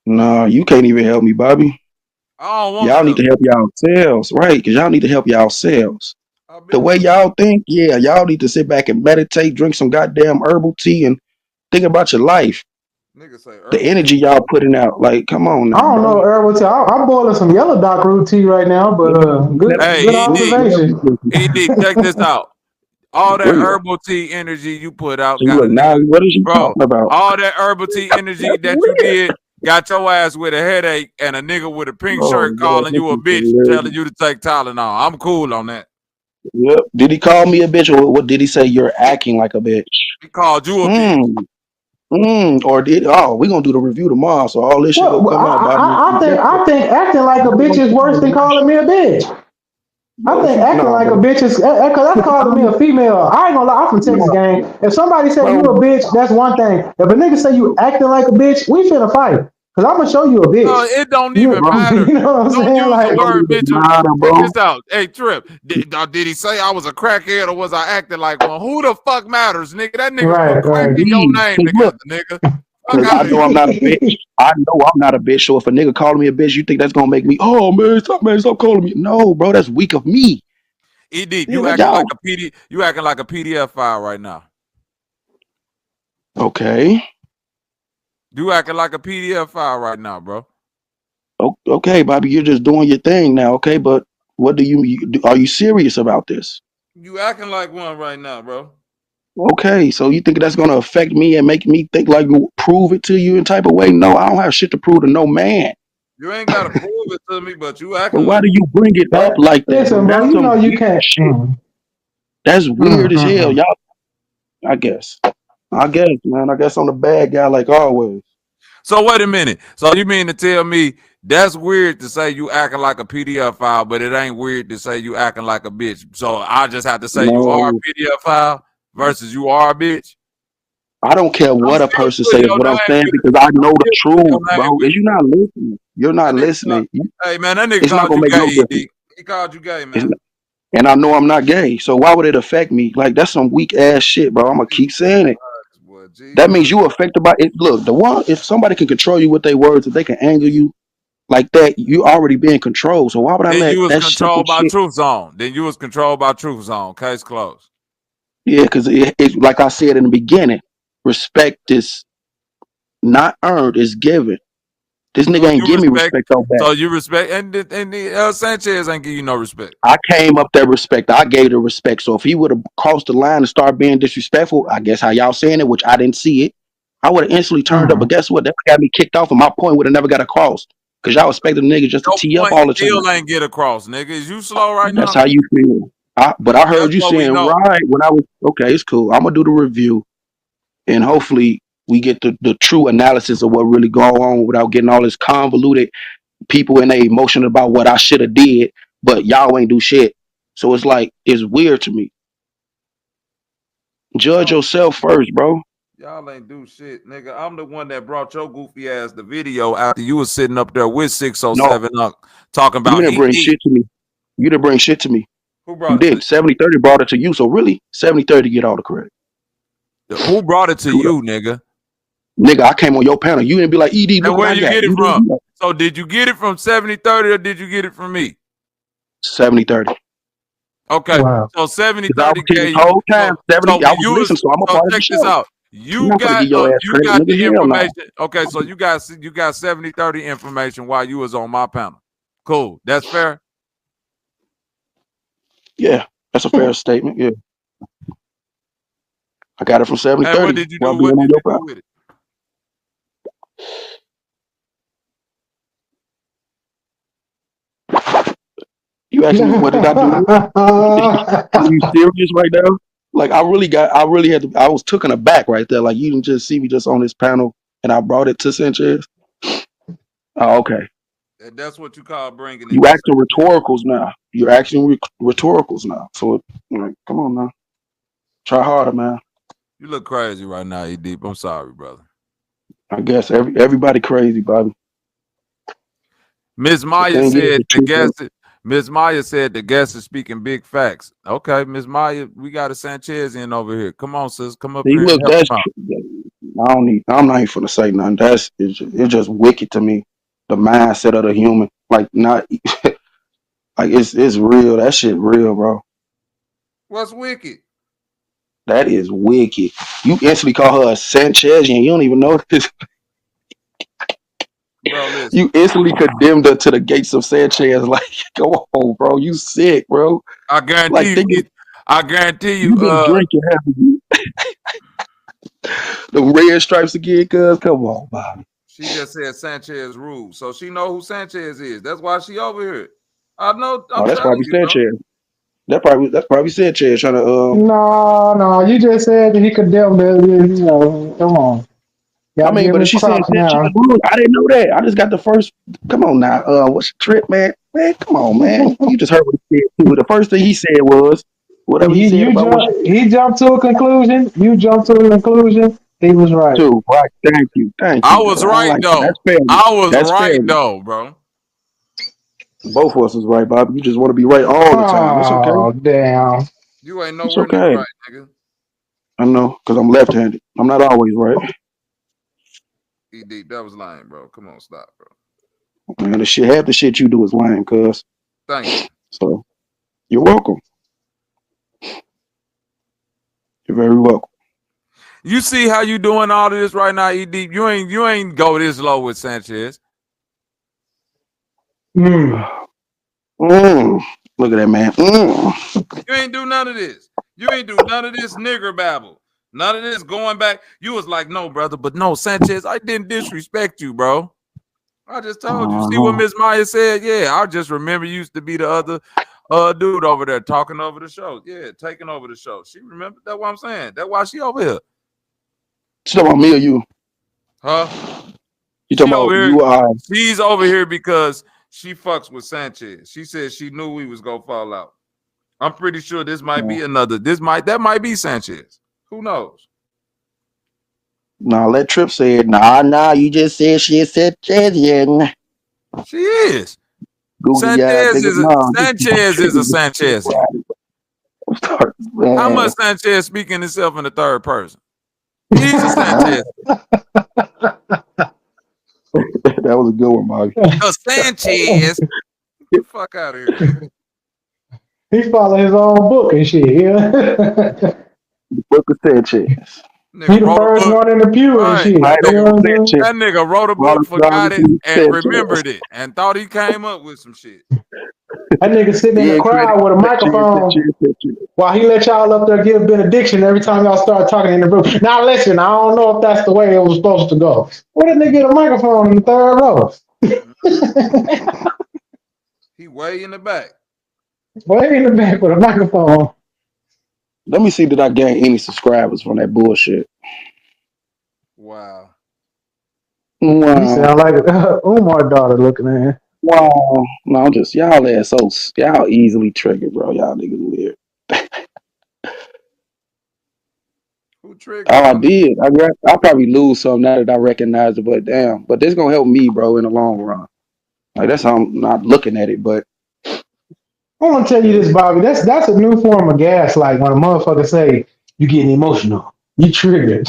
Speaker 8: Nah, you can't even help me, Bobby.
Speaker 3: I don't want
Speaker 8: Y'all need
Speaker 3: help.
Speaker 8: to help yourselves, right? Because y'all need to help yourselves. The way y'all think, yeah, y'all need to sit back and meditate, drink some goddamn herbal tea, and think about your life.
Speaker 3: Nigga say
Speaker 8: The
Speaker 3: herbal
Speaker 8: energy y'all putting out, like, come on
Speaker 17: I
Speaker 8: now,
Speaker 17: don't know,
Speaker 8: bro.
Speaker 17: Earl. I'm boiling some yellow dock root tea right now, but
Speaker 3: Hey,
Speaker 17: good
Speaker 3: ED,
Speaker 17: observation.
Speaker 3: ED, check this out. All that
Speaker 8: Real.
Speaker 3: herbal tea energy you put out
Speaker 8: See,
Speaker 3: got
Speaker 8: look,
Speaker 3: a
Speaker 8: now
Speaker 3: nigga,
Speaker 8: what is you
Speaker 3: bro.
Speaker 8: talking about?
Speaker 3: All that herbal tea energy that you did got your ass with a headache and a nigga with a pink
Speaker 8: Oh,
Speaker 3: shirt
Speaker 8: Lord,
Speaker 3: calling
Speaker 8: this
Speaker 3: you a
Speaker 8: is
Speaker 3: bitch,
Speaker 8: hilarious.
Speaker 3: telling you to take Tylenol. I'm cool on that.
Speaker 8: Yep. Did he call me a bitch, or what did he say? You're acting like a bitch.
Speaker 3: He called you a bitch.
Speaker 8: Or did we're gonna do the review tomorrow, so all this shit gonna
Speaker 17: Well,
Speaker 8: come out, Bobby.
Speaker 17: I think acting like a bitch is worse than calling me a bitch. I think acting like a
Speaker 8: bro.
Speaker 17: bitch is because that's calling me a female. I ain't gonna lie, I'm from Texas, gang. If somebody say you a bitch, that's one thing. If a nigga say you acting like a bitch, we finna fight. Cause I'm gonna show you a bitch.
Speaker 3: It don't
Speaker 17: You,
Speaker 3: even matter.
Speaker 17: you know what I'm
Speaker 3: Don't
Speaker 17: saying?
Speaker 3: use the
Speaker 17: Like,
Speaker 3: word bitch. Check
Speaker 8: bro.
Speaker 3: this out. Hey, Trip. Did he say I was a crackhead or was I acting like one? Who the fuck matters, nigga? That nigga put crack in your name together, nigga. Fuck
Speaker 8: Because
Speaker 3: out
Speaker 8: I
Speaker 3: of
Speaker 8: know
Speaker 3: here.
Speaker 8: I'm not a bitch. I know I'm not a bitch. So if a nigga calling me a bitch, you think that's gonna make me? Oh man, stop calling me. No, bro, that's weak of me.
Speaker 3: ED,
Speaker 8: Yeah,
Speaker 3: you
Speaker 8: let
Speaker 3: acting like
Speaker 8: y'all.
Speaker 3: a PD. You acting like a PDF file right now.
Speaker 8: Okay.
Speaker 3: You acting like a PDF file right now, bro.
Speaker 8: Okay, Bobby, you're just doing your thing now. Okay, but what do you do? Are you serious about this?
Speaker 3: You acting like one right now, bro.
Speaker 8: Okay, so you think that's gonna affect me and make me think like prove it to you in type of way? No, I don't have shit to prove to no man.
Speaker 3: You ain't gotta prove it to me, but you
Speaker 8: But
Speaker 3: acting
Speaker 8: why
Speaker 3: like
Speaker 8: do you bring it up like that, bro?
Speaker 17: listen, bro,
Speaker 8: That's
Speaker 17: you
Speaker 8: some
Speaker 17: know you
Speaker 8: weird
Speaker 17: can't.
Speaker 8: shit. That's weird as hell, y'all. I guess. Man. I guess I'm the bad guy like always.
Speaker 3: So wait a minute. So you mean to tell me that's weird to say you acting like a PDF file, but it ain't weird to say you acting like a bitch. So I just have to say you are a
Speaker 8: No,
Speaker 3: PDF file versus you are a bitch.
Speaker 8: I don't care
Speaker 3: I'm
Speaker 8: what a
Speaker 3: still
Speaker 8: person
Speaker 3: putting
Speaker 8: says.
Speaker 3: your
Speaker 8: What I'm
Speaker 3: name
Speaker 8: saying
Speaker 3: with it.
Speaker 8: because I
Speaker 3: I'm
Speaker 8: know the
Speaker 3: still putting
Speaker 8: truth,
Speaker 3: your name
Speaker 8: bro.
Speaker 3: with
Speaker 8: Is you not listening? You're
Speaker 3: it.
Speaker 8: not listening.
Speaker 3: Hey man, that nigga
Speaker 8: It's not
Speaker 3: called
Speaker 8: gonna
Speaker 3: you
Speaker 8: make
Speaker 3: gay,
Speaker 8: no difference.
Speaker 3: ED. He called you gay,
Speaker 8: It's
Speaker 3: man.
Speaker 8: not, and I know I'm not gay, so why would it affect me? Like that's some weak ass shit, bro. I'm gonna keep saying it.
Speaker 3: Boy,
Speaker 8: That
Speaker 3: Jesus.
Speaker 8: means you affected by it. Look, the one if somebody can control you with their words, if they can anger you like that, you already be in control. So why would I
Speaker 3: Then
Speaker 8: let
Speaker 3: you was
Speaker 8: that simple
Speaker 3: controlled by
Speaker 8: shit?
Speaker 3: Truth Zone. Then you was controlled by Truth Zone. Case closed.
Speaker 8: Yeah, because it's like I said in the beginning, respect is not earned, it's given. This nigga
Speaker 3: So
Speaker 8: ain't
Speaker 3: you
Speaker 8: give me
Speaker 3: respect.
Speaker 8: respect on back.
Speaker 3: So you respect, and Sanchez ain't give you no respect.
Speaker 8: I came up that respect. I gave the respect. So if he would have crossed the line and started being disrespectful, I guess how y'all saying it, which I didn't see it, I would have instantly turned up. But guess what? That got me kicked off, and my point would have never got across. Cause y'all expected the nigga just to
Speaker 3: Your
Speaker 8: tee up
Speaker 3: point
Speaker 8: all the time.
Speaker 3: still ain't get across, nigga. Is you slow right
Speaker 8: That's
Speaker 3: now?
Speaker 8: how you feel. But I
Speaker 3: That's
Speaker 8: heard you
Speaker 3: what we
Speaker 8: saying
Speaker 3: know.
Speaker 8: right when I was okay. It's cool. I'm gonna do the review, and hopefully we get the true analysis of what really going on without getting all this convoluted people in their emotion about what I should have did, but y'all ain't do shit. So it's like it's weird to me. Judge yourself first, bro.
Speaker 3: Y'all ain't do shit, nigga. I'm the one that brought your goofy ass the video after you was sitting up there with 607 talking
Speaker 8: You
Speaker 3: about
Speaker 8: didn't bring shit to me. You didn't bring shit to me.
Speaker 3: Who
Speaker 8: You
Speaker 3: brought it to
Speaker 8: did. 70-30 brought it to you. So really, 70-30 get all the credit.
Speaker 3: you? Who brought it to you, nigga?
Speaker 8: Nigga, I came on your panel. You didn't be like, ED, look
Speaker 3: And where
Speaker 8: what I
Speaker 3: you
Speaker 8: got.
Speaker 3: get it
Speaker 8: You didn't
Speaker 3: from?
Speaker 8: do that.
Speaker 3: So did you get it from 70-30 or did you get it from me?
Speaker 8: 70-30.
Speaker 3: Okay,
Speaker 17: Wow.
Speaker 3: so 70-30
Speaker 8: this
Speaker 3: gave
Speaker 8: whole
Speaker 3: you.
Speaker 8: time, 70, I was listening, so I'm a part of the
Speaker 3: check this
Speaker 8: show.
Speaker 3: out.
Speaker 8: I'm
Speaker 3: You
Speaker 8: not gonna
Speaker 3: got
Speaker 8: give your ass credit, nigga.
Speaker 3: the
Speaker 8: Hell no.
Speaker 3: information. Okay, so you got 70-30 information while you was on my panel. Cool, that's fair.
Speaker 8: Yeah, that's a fair statement. Yeah, I got it from 70-30.
Speaker 3: And what did you do?
Speaker 8: While
Speaker 3: What
Speaker 8: being on
Speaker 3: did
Speaker 8: your
Speaker 3: you do
Speaker 8: panel.
Speaker 3: with it?
Speaker 8: You asking me what did I do? Are you serious right now? Like I really had to. I was taken aback right there. Like you didn't just see me just on this panel, and I brought it to Sanchez. Oh, okay.
Speaker 3: And that's what you call bringing it.
Speaker 8: You asking rhetoricals now. You're asking rhetoricals now. So, like, come on now. Try harder, man.
Speaker 3: You look crazy right now, E Deep. I'm sorry, brother.
Speaker 8: I guess everybody crazy, Bobby.
Speaker 3: Miss Maya said the guest. Miss Maya said the guest is speaking big facts. Okay, Miss Maya, we got a Sanchez in over here. Come on, sis. Come up
Speaker 8: See,
Speaker 3: here
Speaker 8: look,
Speaker 3: and help
Speaker 8: that's
Speaker 3: him out.
Speaker 8: I'm not even finna say nothing. It's just wicked to me. The mindset of the human, like not like it's real. That shit real, bro.
Speaker 3: What's wicked?
Speaker 8: That is wicked. You instantly call her a Sanchez, and you don't even know this.
Speaker 3: Bro, listen.
Speaker 8: You instantly condemned her to the gates of Sanchez. Like, go on, bro. You sick, bro.
Speaker 3: I guarantee
Speaker 8: like,
Speaker 3: you. I guarantee you.
Speaker 8: You been drinking, haven't you? The red stripes again, cuz. Come on, Bobby.
Speaker 3: She just said Sanchez rules, so she know who Sanchez is. That's why she over here. I know. I'm
Speaker 8: that's
Speaker 3: telling
Speaker 8: probably
Speaker 3: you,
Speaker 8: Sanchez. That's probably Sanchez trying to.
Speaker 17: No. You just said that he condemned it. You know, come on.
Speaker 8: I mean, but if she said Sanchez rules, I didn't know that. I just got the first. Come on now. What's your trip, man? Man, come on, man. You just heard what he said too. The first thing he said was whatever he said about
Speaker 17: he jumped to a conclusion. You jumped to a conclusion. He was right.
Speaker 8: Too right. Thank you.
Speaker 3: I was right though.
Speaker 8: That's fair.
Speaker 3: I was
Speaker 8: That's
Speaker 3: right
Speaker 8: fair.
Speaker 3: though, bro.
Speaker 8: Both of us was right, Bob. You just want to be right all the time. It's okay.
Speaker 17: Oh, damn.
Speaker 3: You ain't
Speaker 8: It's
Speaker 3: nowhere near
Speaker 8: okay.
Speaker 3: right, nigga.
Speaker 8: I know, because I'm left-handed. I'm not always right.
Speaker 3: E Deep, that was lying, bro. Come on, stop, bro.
Speaker 8: Man, half the shit you do is lying, cuz.
Speaker 3: Thank you.
Speaker 8: So, you're welcome. You're very welcome.
Speaker 3: You see how you doing all of this right now, E Deep? You ain't go this low with Sanchez.
Speaker 8: Look at that, man.
Speaker 3: You ain't do none of this. You ain't do none of this nigger babble. None of this going back. You was like, no, brother, but no, Sanchez, I didn't disrespect you, bro. I just told you. See what Miss Maya said? Yeah, I just remember you used to be the other dude over there talking over the show. Yeah, taking over the show. She remembered. That's what I'm saying. That's why she over here.
Speaker 8: She talking about me or you?
Speaker 3: Huh?
Speaker 8: You talking about you or I?
Speaker 3: She's over here because she fucks with Sanchez. She said she knew we was gonna fall out. I'm pretty sure this might be another. That might be Sanchez. Who knows?
Speaker 8: Nah, let Trip say it. Nah, you just said she is Sanchezian.
Speaker 3: She is.
Speaker 8: Sanchez
Speaker 3: Sanchez is a Sanchez. How much Sanchez speaking himself in the third person? He's a Sanchez.
Speaker 8: That was a good one, Bobby.
Speaker 3: Sanchez. Get the fuck out of here.
Speaker 17: He followed his own book and shit. Yeah.
Speaker 8: The book of Sanchez.
Speaker 17: He the first one in the pew and shit.
Speaker 3: That nigga wrote a book, forgot it, and remembered it, and thought he came up with some shit.
Speaker 17: That nigga sitting in the crowd with a microphone while he let y'all up there give benediction every time y'all start talking in the room. Now listen, I don't know if that's the way it was supposed to go. Where did they get a microphone in the third row?
Speaker 3: He way in the back.
Speaker 17: Way in the back with a microphone.
Speaker 8: Let me see, did I gain any subscribers from that bullshit?
Speaker 3: Wow.
Speaker 17: You sound like Umar daughter looking at him.
Speaker 8: Wow. No, I'm just, y'all easily triggered, bro. Y'all niggas weird.
Speaker 3: Who triggered?
Speaker 8: Oh, I did. I'll probably lose some now that I recognize it, but damn. But this gonna help me, bro, in the long run. Like that's how I'm not looking at it, but
Speaker 17: I want to tell you this, Bobby. That's a new form of gaslight when a motherfucker say you getting emotional, you triggered.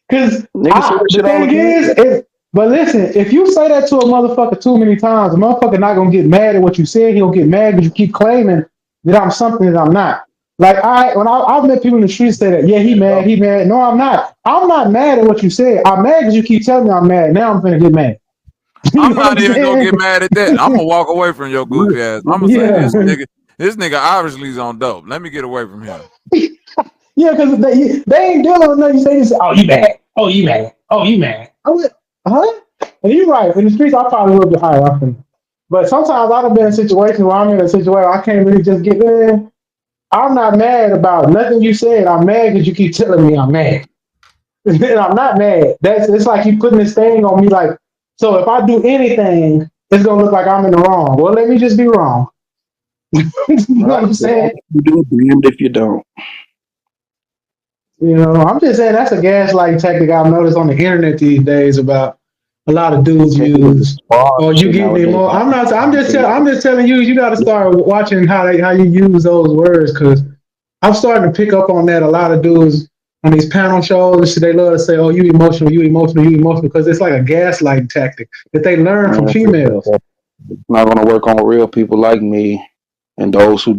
Speaker 17: Because
Speaker 8: niggas say that
Speaker 17: the
Speaker 8: shit all the
Speaker 17: thing is,
Speaker 8: time.
Speaker 17: but listen, if you say that to a motherfucker too many times, the motherfucker not gonna get mad at what you said. He'll get mad because you keep claiming that I'm something that I'm not. Like I've met people in the street say that, yeah, he mad, he mad. No, I'm not. I'm not mad at what you said. I'm mad because you keep telling me I'm mad. Now I'm gonna get mad.
Speaker 3: I'm not even gonna get mad at that. I'm gonna walk away from your goofy ass. I'm gonna say this nigga obviously is on dope. Let me get away from him.
Speaker 17: Yeah, because they ain't dealing with nothing. They just say, oh, you mad. Oh, you mad. Oh, you mad. I went, huh? And you're right. In the streets, I probably a little bit higher often. But sometimes I've been in situations where I'm in a situation where I can't really just get in. I'm not mad about nothing you said. I'm mad because you keep telling me I'm mad. And I'm not mad. It's like you putting this thing on me like, so if I do anything, it's gonna look like I'm in the wrong. Well, let me just be wrong. You know what I'm saying?
Speaker 8: You do, damned if you don't.
Speaker 17: You know, I'm just saying that's a gaslighting tactic I've noticed on the internet these days about a lot of dudes use. Or you get me more. I'm just telling you. You got to start watching how you use those words because I'm starting to pick up on that. A lot of dudes on these panel shows, they love to say, "Oh, you emotional, you emotional, you emotional," because it's like a gaslighting tactic that they learn from females.
Speaker 8: It's not gonna work on real people like me and those who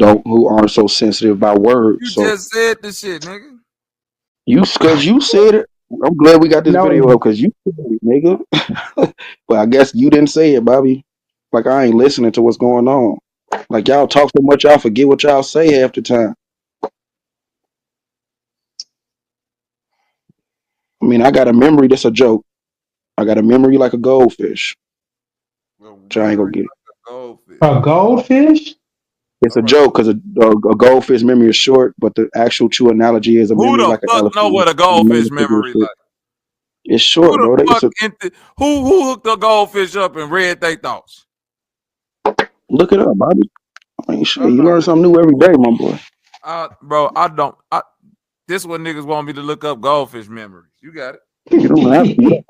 Speaker 8: aren't so sensitive about words.
Speaker 3: You
Speaker 8: So
Speaker 3: just said the shit, nigga.
Speaker 8: because you said it. I'm glad we got this video up because you said it, nigga. But I guess you didn't say it, Bobby. Like I ain't listening to what's going on. Like y'all talk so much, y'all forget what y'all say half the time. I mean, I got a memory that's a joke. I got a memory like a goldfish. Which I ain't gonna get it.
Speaker 17: A goldfish?
Speaker 8: It's a joke because a goldfish memory is short, but the actual true analogy is a
Speaker 3: Who
Speaker 8: memory
Speaker 3: the
Speaker 8: like an
Speaker 3: fuck
Speaker 8: elephant.
Speaker 3: know what a goldfish memory like?
Speaker 8: It's short,
Speaker 3: Who
Speaker 8: bro.
Speaker 3: the fuck who hooked the goldfish up and read their thoughts?
Speaker 8: Look it up, Bobby. I ain't shit. You learn something new every day, my boy.
Speaker 3: Bro, this is what niggas want me to look up goldfish memories. You got it.
Speaker 8: You don't have to.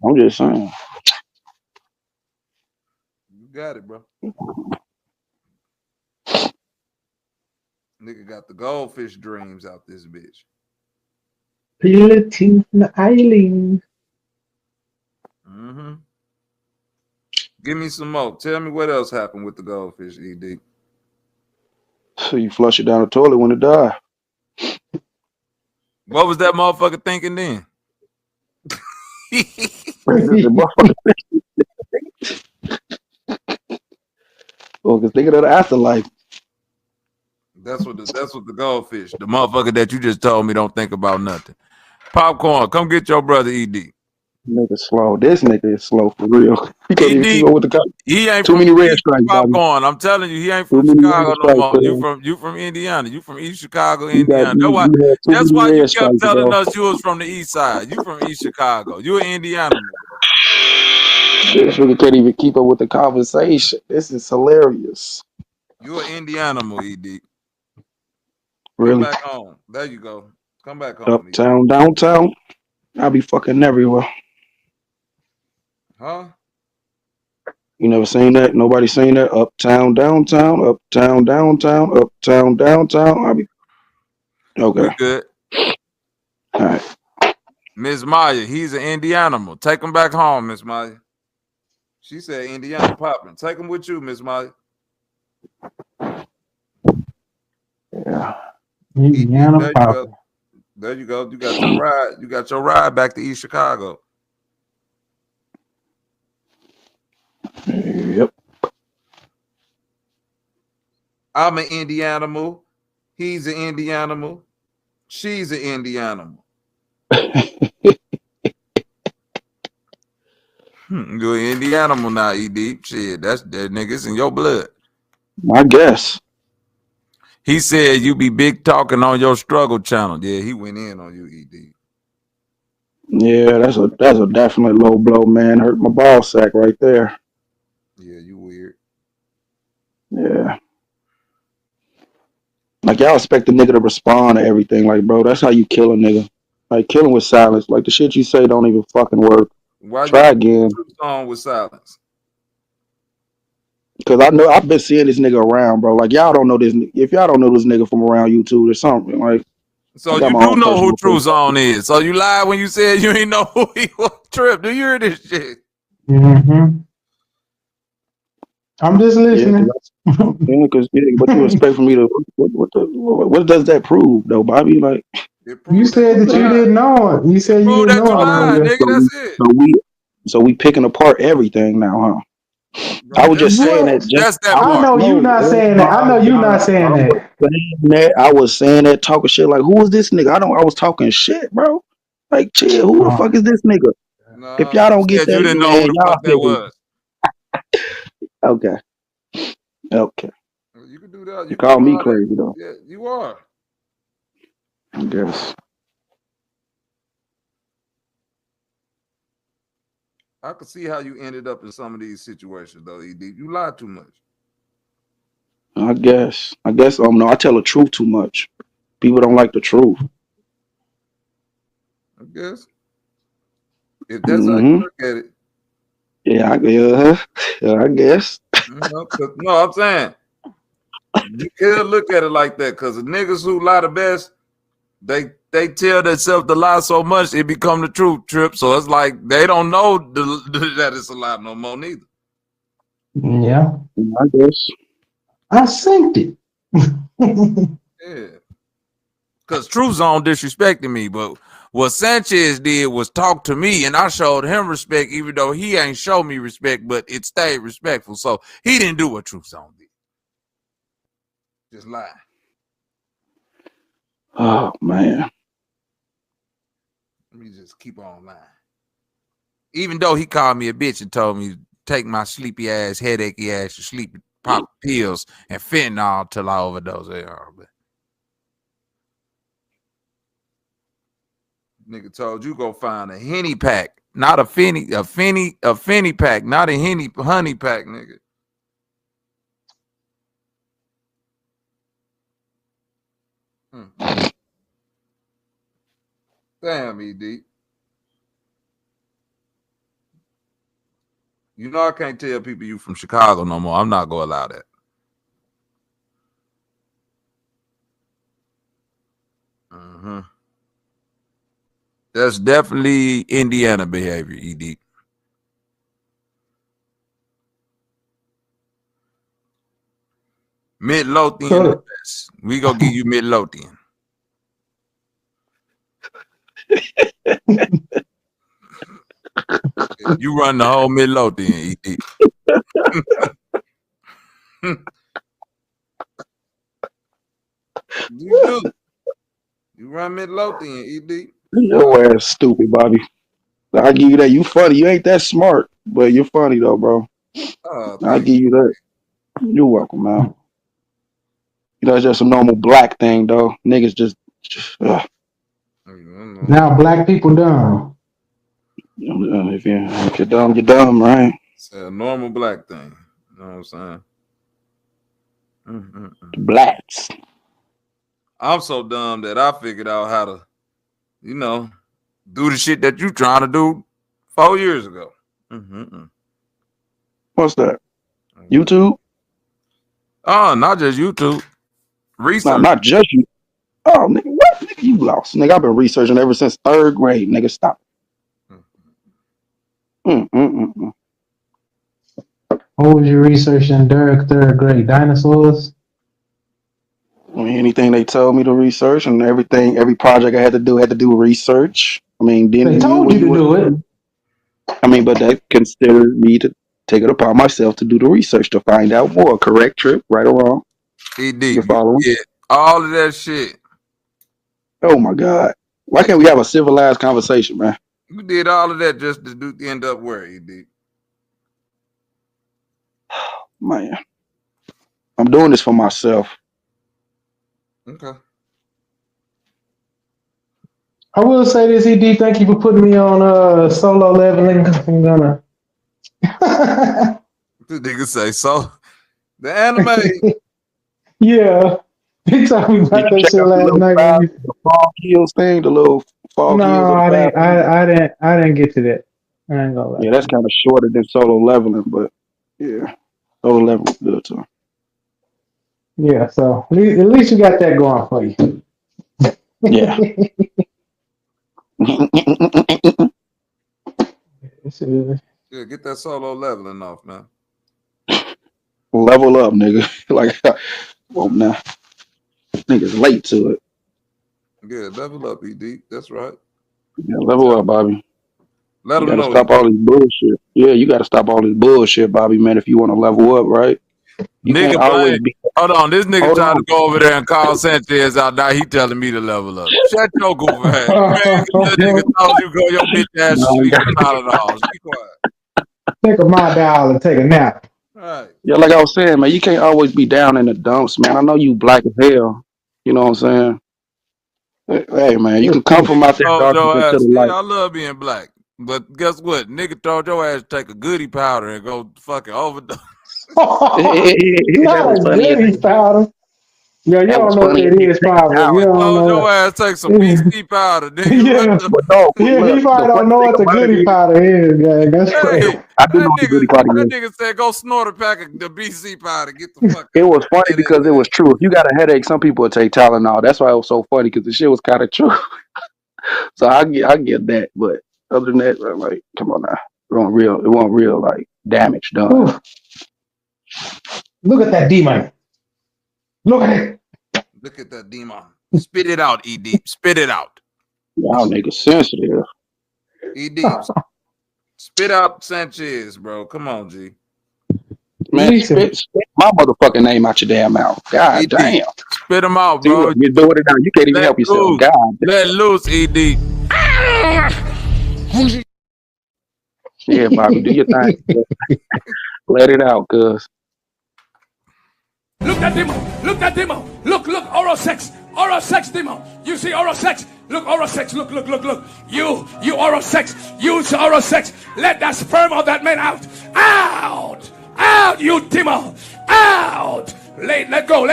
Speaker 8: I'm just saying.
Speaker 3: You got it, bro. Nigga got the goldfish dreams out this bitch.
Speaker 17: Philippine Island.
Speaker 3: Mm-hmm. Give me some more. Tell me what else happened with the goldfish, ED.
Speaker 8: So you flush it down the toilet when it die.
Speaker 3: What was that motherfucker thinking then?
Speaker 8: Well, because thinking of the afterlife.
Speaker 3: That's what the goldfish, the motherfucker that you just told me don't think about nothing. Popcorn, come get your brother ED.
Speaker 8: Nigga slow. This nigga is slow for real. He can't even keep up with the cop.
Speaker 3: He ain't
Speaker 8: Too
Speaker 3: from
Speaker 8: many red stripes,
Speaker 3: Popcorn.
Speaker 8: Bobby.
Speaker 3: I'm telling you, he ain't
Speaker 8: Too
Speaker 3: from
Speaker 8: many
Speaker 3: Chicago
Speaker 8: red
Speaker 3: no
Speaker 8: stripes,
Speaker 3: more.
Speaker 8: man.
Speaker 3: You from Indiana. You from East Chicago,
Speaker 8: You
Speaker 3: Indiana.
Speaker 8: had too
Speaker 3: That's
Speaker 8: many
Speaker 3: why you
Speaker 8: red
Speaker 3: kept
Speaker 8: stripes,
Speaker 3: telling
Speaker 8: bro.
Speaker 3: us you was from the East Side. You from East Chicago. You an Indiana.
Speaker 8: This nigga can't even keep up with the conversation. This is hilarious.
Speaker 3: You an Indiana, ED.
Speaker 8: Really?
Speaker 3: Come back home. There you go. Come back home.
Speaker 8: Uptown, downtown. I be fucking everywhere.
Speaker 3: Huh?
Speaker 8: You never seen that? Nobody seen that? Uptown, downtown, uptown, downtown, uptown, downtown. I be okay.
Speaker 3: We good.
Speaker 8: All right.
Speaker 3: Miss Maya, he's an Indianimal. Take him back home, Miss Maya. She said Indiana popping. Take him with you, Miss Maya.
Speaker 8: Yeah.
Speaker 17: Indiana popping.
Speaker 3: There you go. You got your ride. You got your ride back to East Chicago.
Speaker 8: Yep.
Speaker 3: I'm an Indianimal. He's an Indianimal. She's an Indianimal. You're an Indianimal now, ED. Shit, that nigga's in your blood.
Speaker 8: I guess.
Speaker 3: He said you be big talking on your struggle channel. Yeah, he went in on you, ED.
Speaker 8: Yeah, that's a definite low blow, man. Hurt my ball sack right there.
Speaker 3: Yeah, you weird.
Speaker 8: Yeah. Like y'all expect the nigga to respond to everything. Like, bro, that's how you kill a nigga. Like killing with silence. Like the shit you say don't even fucking work.
Speaker 3: Why
Speaker 8: Try
Speaker 3: you
Speaker 8: again.
Speaker 3: on with silence?
Speaker 8: Cause I know I've been seeing this nigga around, bro. Like y'all don't know this. If y'all don't know this nigga from around YouTube or something, like.
Speaker 3: So
Speaker 8: I got
Speaker 3: you
Speaker 8: my
Speaker 3: do
Speaker 8: own
Speaker 3: know who
Speaker 8: personal
Speaker 3: True
Speaker 8: opinion.
Speaker 3: Zone is. So you lied when you said you ain't know who he was. Trip, do you hear this shit?
Speaker 17: Mm-hmm. I'm just listening.
Speaker 8: Because what you expect from me to what does that prove though, Bobby? Like
Speaker 17: You said that you didn't know it. You said you didn't know I know you.
Speaker 8: So we picking apart everything now, huh? I was just saying that.
Speaker 17: I know you not saying that. I know you not saying that.
Speaker 8: I was saying that talking shit. Like who is this nigga? I was talking shit, bro. Like chill. Who the fuck is this nigga? If y'all don't get
Speaker 3: Said you
Speaker 8: that,
Speaker 3: didn't know who
Speaker 8: man,
Speaker 3: the
Speaker 8: y'all
Speaker 3: fuck that was.
Speaker 8: okay. Okay.
Speaker 3: You can do that.
Speaker 8: You call me crazy though.
Speaker 3: Yeah, you are.
Speaker 8: I guess.
Speaker 3: I can see how you ended up in some of these situations though, ED. You lie too much.
Speaker 8: I guess. No, I tell the truth too much. People don't like the truth.
Speaker 3: I guess. If that's how you look at it.
Speaker 8: Yeah, I guess.
Speaker 3: No, I'm saying you could look at it like that because the niggas who lie the best, they tell themselves to lie so much it become the truth, Trip. So it's like they don't know that it's a lie no more neither.
Speaker 17: Yeah.
Speaker 8: I guess.
Speaker 17: I synced it.
Speaker 3: Yeah. Because True Zone disrespected me, but what Sanchez did was talk to me, and I showed him respect, even though he ain't show me respect, but it stayed respectful. So he didn't do what True Zone did. Just lie.
Speaker 8: Oh man.
Speaker 3: Let me just keep on lying. Even though he called me a bitch and told me to take my sleepy ass, headachy ass to sleep, pop pills and fentanyl till I overdose. Nigga told you go find a Henny pack, not a Finny pack, not a honey pack, nigga. Damn, ED. You know I can't tell people you from Chicago no more. I'm not gonna allow that. That's definitely Indiana behavior, ED. Midlothian the best. We gonna give you Midlothian. You run the whole Midlothian, ED. You do. You run Midlothian, ED.
Speaker 8: Your ass stupid, Bobby. I'll give you that. You funny. You ain't that smart, but you're funny though, bro. I'll give you that. You're welcome, man. You know, it's just a normal black thing, though. Niggas just
Speaker 17: Now black people dumb.
Speaker 8: If you're dumb, you're dumb, right?
Speaker 3: It's a normal black thing. You know what I'm saying?
Speaker 8: Blacks.
Speaker 3: I'm so dumb that I figured out how to, do the shit that you trying to do 4 years ago.
Speaker 8: What's that? YouTube?
Speaker 3: Oh, not just YouTube. Research.
Speaker 8: No, not just you. Oh, nigga, what? Nigga, you lost. Nigga, I've been researching ever since 3rd grade. Nigga, stop.
Speaker 17: What was you researching during 3rd grade? Dinosaurs?
Speaker 8: I mean, anything they told me to research and every project I had to do research. I mean,
Speaker 17: They told you to do it.
Speaker 8: I mean, but that considered me to take it upon myself to do the research to find out more. Correct, Trip? Right or wrong?
Speaker 3: ED,
Speaker 8: you following?
Speaker 3: Yeah, all of that shit.
Speaker 8: Oh my God! Why can't we have a civilized conversation, man?
Speaker 3: You did all of that just to end up where, ED?
Speaker 8: Man, I'm doing this for myself.
Speaker 3: Okay.
Speaker 17: I will say this, ED. Thank you for putting me on solo leveling. I'm gonna.
Speaker 3: The nigga say so. The anime.
Speaker 17: Yeah. He told me about
Speaker 8: Did you
Speaker 17: that
Speaker 8: check
Speaker 17: shit
Speaker 8: out the
Speaker 17: last
Speaker 8: little
Speaker 17: night.
Speaker 8: five, the fall kills thing, the little fall
Speaker 17: No,
Speaker 8: kills of the
Speaker 17: I
Speaker 8: five?
Speaker 17: didn't. I didn't get to that. I ain't gonna lie.
Speaker 8: Yeah, that's kind of shorter than solo leveling, but yeah, solo leveling's good too.
Speaker 17: Yeah, so at least you got that going for you.
Speaker 8: Yeah.
Speaker 3: Yeah, get that solo leveling off, man.
Speaker 8: Level up, nigga. Like, well, now niggas late to it.
Speaker 3: Yeah, level up, ED. That's right.
Speaker 8: Yeah, level up, Bobby.
Speaker 3: Let
Speaker 8: You
Speaker 3: them
Speaker 8: gotta
Speaker 3: know,
Speaker 8: stop
Speaker 3: ED.
Speaker 8: all this bullshit. Yeah, you gotta stop all this bullshit, Bobby, man, if you want to level up, right? You can't
Speaker 3: Nigga
Speaker 8: always
Speaker 3: blame.
Speaker 8: be.
Speaker 3: Hold on, this nigga
Speaker 8: Hold
Speaker 3: tried to
Speaker 8: on.
Speaker 3: go over there and call Sanchez out. Now he telling me to level up. Shut your goof ass. Man, the nigga told you go your bitch ass to
Speaker 8: No,
Speaker 3: sleep with Tylenol. Be quiet.
Speaker 17: Take a my dial and take a nap.
Speaker 3: All right.
Speaker 8: Yeah, like I was saying, man, you can't always be down in the dumps, man. I know you black as hell. You know what I'm saying? Hey, man, you can come from
Speaker 3: Nigga
Speaker 8: out that
Speaker 3: told
Speaker 8: darkness
Speaker 3: your
Speaker 8: into
Speaker 3: ass,
Speaker 8: the light.
Speaker 3: yeah, I love being black. But guess what? Nigga told your ass to take a goody powder and go fucking overdose.
Speaker 8: That
Speaker 17: Not
Speaker 8: was
Speaker 17: a
Speaker 8: funny as
Speaker 17: goody
Speaker 8: hell.
Speaker 17: powder. Yo, you
Speaker 8: That was
Speaker 17: don't know what
Speaker 8: funny as
Speaker 17: that
Speaker 8: hell.
Speaker 17: is,
Speaker 8: Take a
Speaker 17: probably. You
Speaker 8: shower.
Speaker 17: don't
Speaker 3: Told
Speaker 17: know
Speaker 3: your ass take some BC powder, nigga. What
Speaker 17: yeah,
Speaker 3: the
Speaker 8: But no,
Speaker 17: yeah, he
Speaker 8: look,
Speaker 17: probably
Speaker 8: the
Speaker 17: don't
Speaker 8: funny
Speaker 17: know
Speaker 8: thing
Speaker 17: what the
Speaker 8: about it
Speaker 17: goody
Speaker 8: is,
Speaker 17: powder is, gang. That's crazy.
Speaker 3: Hey,
Speaker 8: I do know what the goody party
Speaker 3: that
Speaker 8: is.
Speaker 3: nigga said go snort a pack of the BC powder. Get the fuck
Speaker 8: It
Speaker 3: out.
Speaker 8: was funny because it was true. If you got a headache, some people would take Tylenol. That's why it was so funny because the shit was kind of true. So I get that, but other than that, I'm like, come on now, it wasn't real like damage done.
Speaker 17: Ooh, look at that D-man. Look at it.
Speaker 3: Look at that demon. Spit it out, ED. Spit it out.
Speaker 8: Y'all niggas sensitive.
Speaker 3: ED. Spit out Sanchez, bro. Come on, G.
Speaker 8: Man, spit my motherfucking name out your damn mouth. God
Speaker 3: ED.
Speaker 8: damn.
Speaker 3: Spit them out,
Speaker 8: See,
Speaker 3: bro.
Speaker 8: look, you're doing it now. You can't even
Speaker 3: Let
Speaker 8: help yourself.
Speaker 3: loose.
Speaker 8: God damn.
Speaker 3: Let loose, ED.
Speaker 8: Yeah, Bobby, do your thing. Let it out, cuz.
Speaker 4: Look at demon. Look at demon. Look, oral sex. Oral sex demon. You see oral sex. Look, oral sex. Look. You oral sex. Use oral sex. Let that sperm of that man out. Out, you demon. Out. Let go.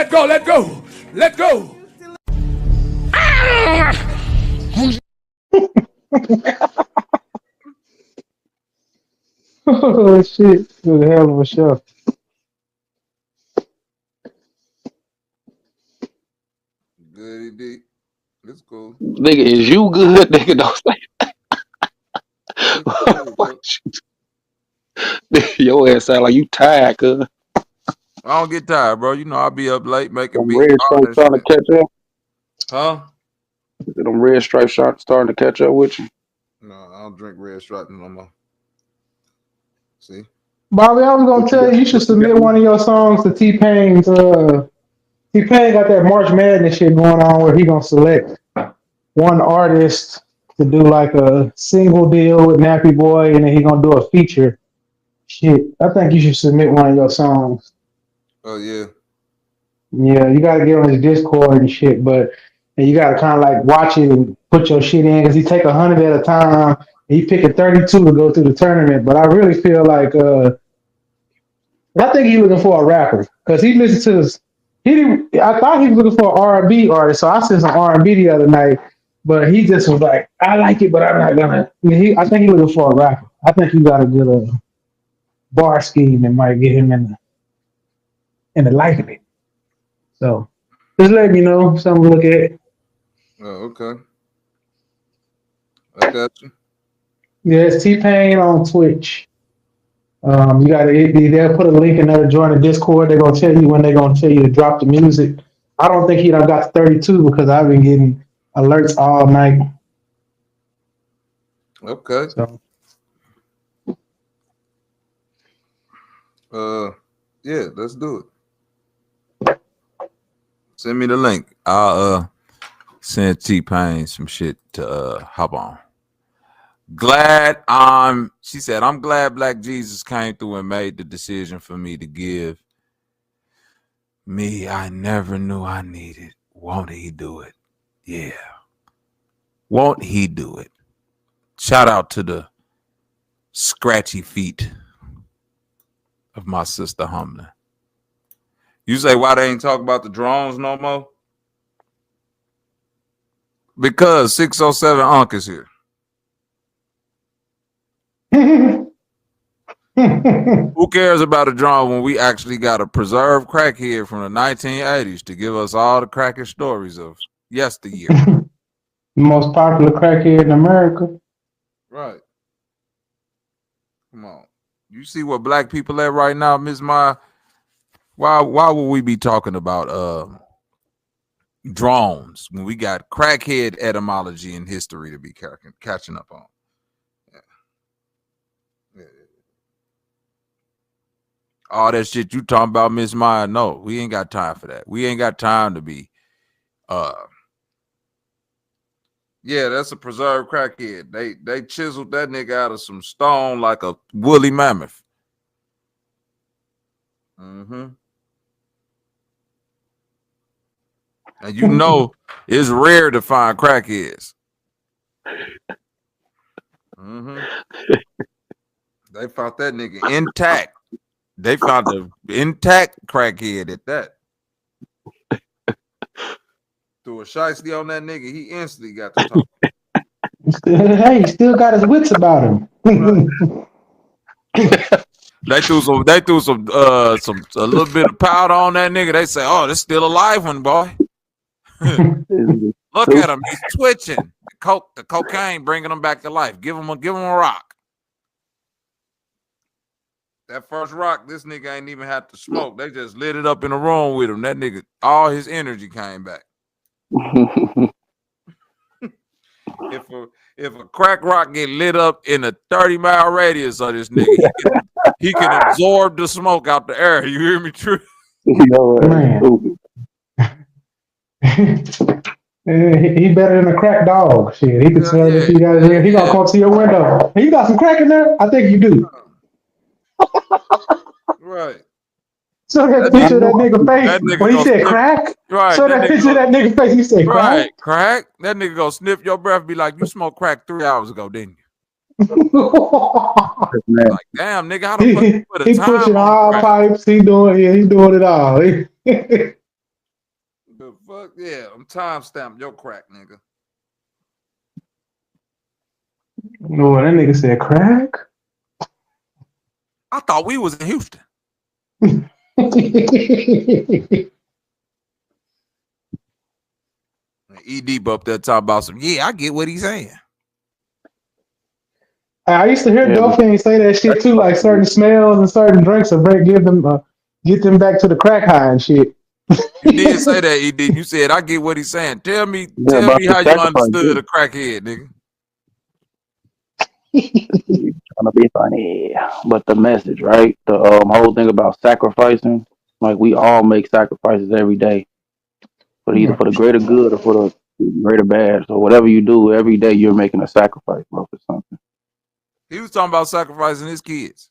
Speaker 17: Oh shit! It was a hell of a show.
Speaker 3: Good, ED. It's cool.
Speaker 8: Nigga, is you good? Nigga, don't
Speaker 3: It's cool, bro.
Speaker 8: say your ass sound like you tired, cuz.
Speaker 3: I don't get tired, bro. You know I be up late making
Speaker 8: Them
Speaker 3: beats,
Speaker 8: red
Speaker 3: all
Speaker 8: stripes
Speaker 3: that
Speaker 8: starting
Speaker 3: shit.
Speaker 8: to catch up.
Speaker 3: Huh?
Speaker 8: Them red stripes starting to catch up with you.
Speaker 3: No, I don't drink red stripe no more. See?
Speaker 17: Bobby, I was gonna
Speaker 8: What you
Speaker 17: tell
Speaker 8: got?
Speaker 17: you, you should
Speaker 8: What you got?
Speaker 17: submit one of your songs to T-Pain's. T-Pain got that March Madness shit going on where he gonna select one artist to do like a single deal with Nappy Boy, and then he gonna do a feature. Shit, I think you should submit one of your songs.
Speaker 3: Oh yeah.
Speaker 17: Yeah, you gotta get on his Discord and shit, and you gotta kind of like watch it and put your shit in because he take 100 at a time. And he picking 32 to go through the tournament, but I really feel like I think he's looking for a rapper because he listens to this. I thought he was looking for an R&B artist, so I sent some R&B the other night. But he just was like, "I like it, but I'm not gonna." I think he's looking for a rapper. I think he got a good bar scheme that might get him in the light of it. So just let me know something to look at.
Speaker 3: Oh, okay. I got you.
Speaker 17: Yeah, it's T-Pain on Twitch. You got to. They'll put a link in there to join the Discord. They're gonna tell you when they're gonna tell you to drop the music. I don't think he done got to 32 because I've been getting alerts all night.
Speaker 3: Okay.
Speaker 17: So
Speaker 3: Yeah, let's do it. Send me the link. I'll send T-Pain some shit to hop on. She said, I'm glad Black Jesus came through and made the decision for me to give me I never knew I needed. Won't he do it? Yeah. Won't he do it? Shout out to the scratchy feet of my sister Humlin. You say why they ain't talk about the drones no more? Because 607 Unc is here. Who cares about a drone when we actually got a preserved crackhead from the 1980s to give us all the crackhead stories of yesteryear?
Speaker 17: The most popular crackhead in America.
Speaker 3: Right. Come on. You see what black people at right now, Ms. Maya? Why would we be talking about drones when we got crackhead etymology and history to be catching up on? Yeah. All that shit you talking about, Miss Maya, no, we ain't got time for that. We ain't got time to be yeah, that's a preserved crackhead. They chiseled that nigga out of some stone like a woolly mammoth. Mm-hmm. And you know it's rare to find crackheads. Mm-hmm. They found that nigga intact. They found an intact crackhead at that. Threw a shiesty on that nigga, he instantly got to talk.
Speaker 17: Hey, he still got his wits about him.
Speaker 3: They threw some a little bit of powder on that nigga. They say, "Oh, this still a live one, boy." Look at him, he's twitching. The cocaine bringing him back to life. Give him a rock. That first rock, this nigga ain't even had to smoke. They just lit it up in the room with him. That nigga, all his energy came back. If a crack rock get lit up in a 30-mile radius of this nigga, he can absorb the smoke out the air. You hear me, True?
Speaker 17: Man. He better than a crack dog. Shit, he can smell if you got it. He gonna come to your window. Hey, you got some crack in there? I think you do.
Speaker 3: Right.
Speaker 17: So that picture of that nigga face when he said crack.
Speaker 3: Right.
Speaker 17: So that picture of that nigga face, he said crack.
Speaker 3: Right, crack. That nigga gonna sniff your breath and be like, "You smoked crack 3 hours ago, didn't you?" Like, damn, nigga, how the fuck you put a
Speaker 17: he
Speaker 3: time
Speaker 17: pushing
Speaker 3: on
Speaker 17: all
Speaker 3: crack?
Speaker 17: pipes. He doing it all.
Speaker 3: The fuck, yeah, I'm time stamping your crack, nigga.
Speaker 17: No, that nigga said crack.
Speaker 3: I thought we was in Houston. E-Deep up there talking about some, I get what he's saying.
Speaker 17: I used to hear Dolphin say that shit too, like certain smells and certain drinks will get them back to the crack high and shit.
Speaker 3: You did say that, E-Deep. You said, I get what he's saying. Tell me how you understood a crackhead, nigga.
Speaker 8: Trying to be funny, but the message, right? The whole thing about sacrificing, like we all make sacrifices every day, but either for the greater good or for the greater bad. So whatever you do every day, you're making a sacrifice, bro, for something.
Speaker 3: He was talking about sacrificing his kids.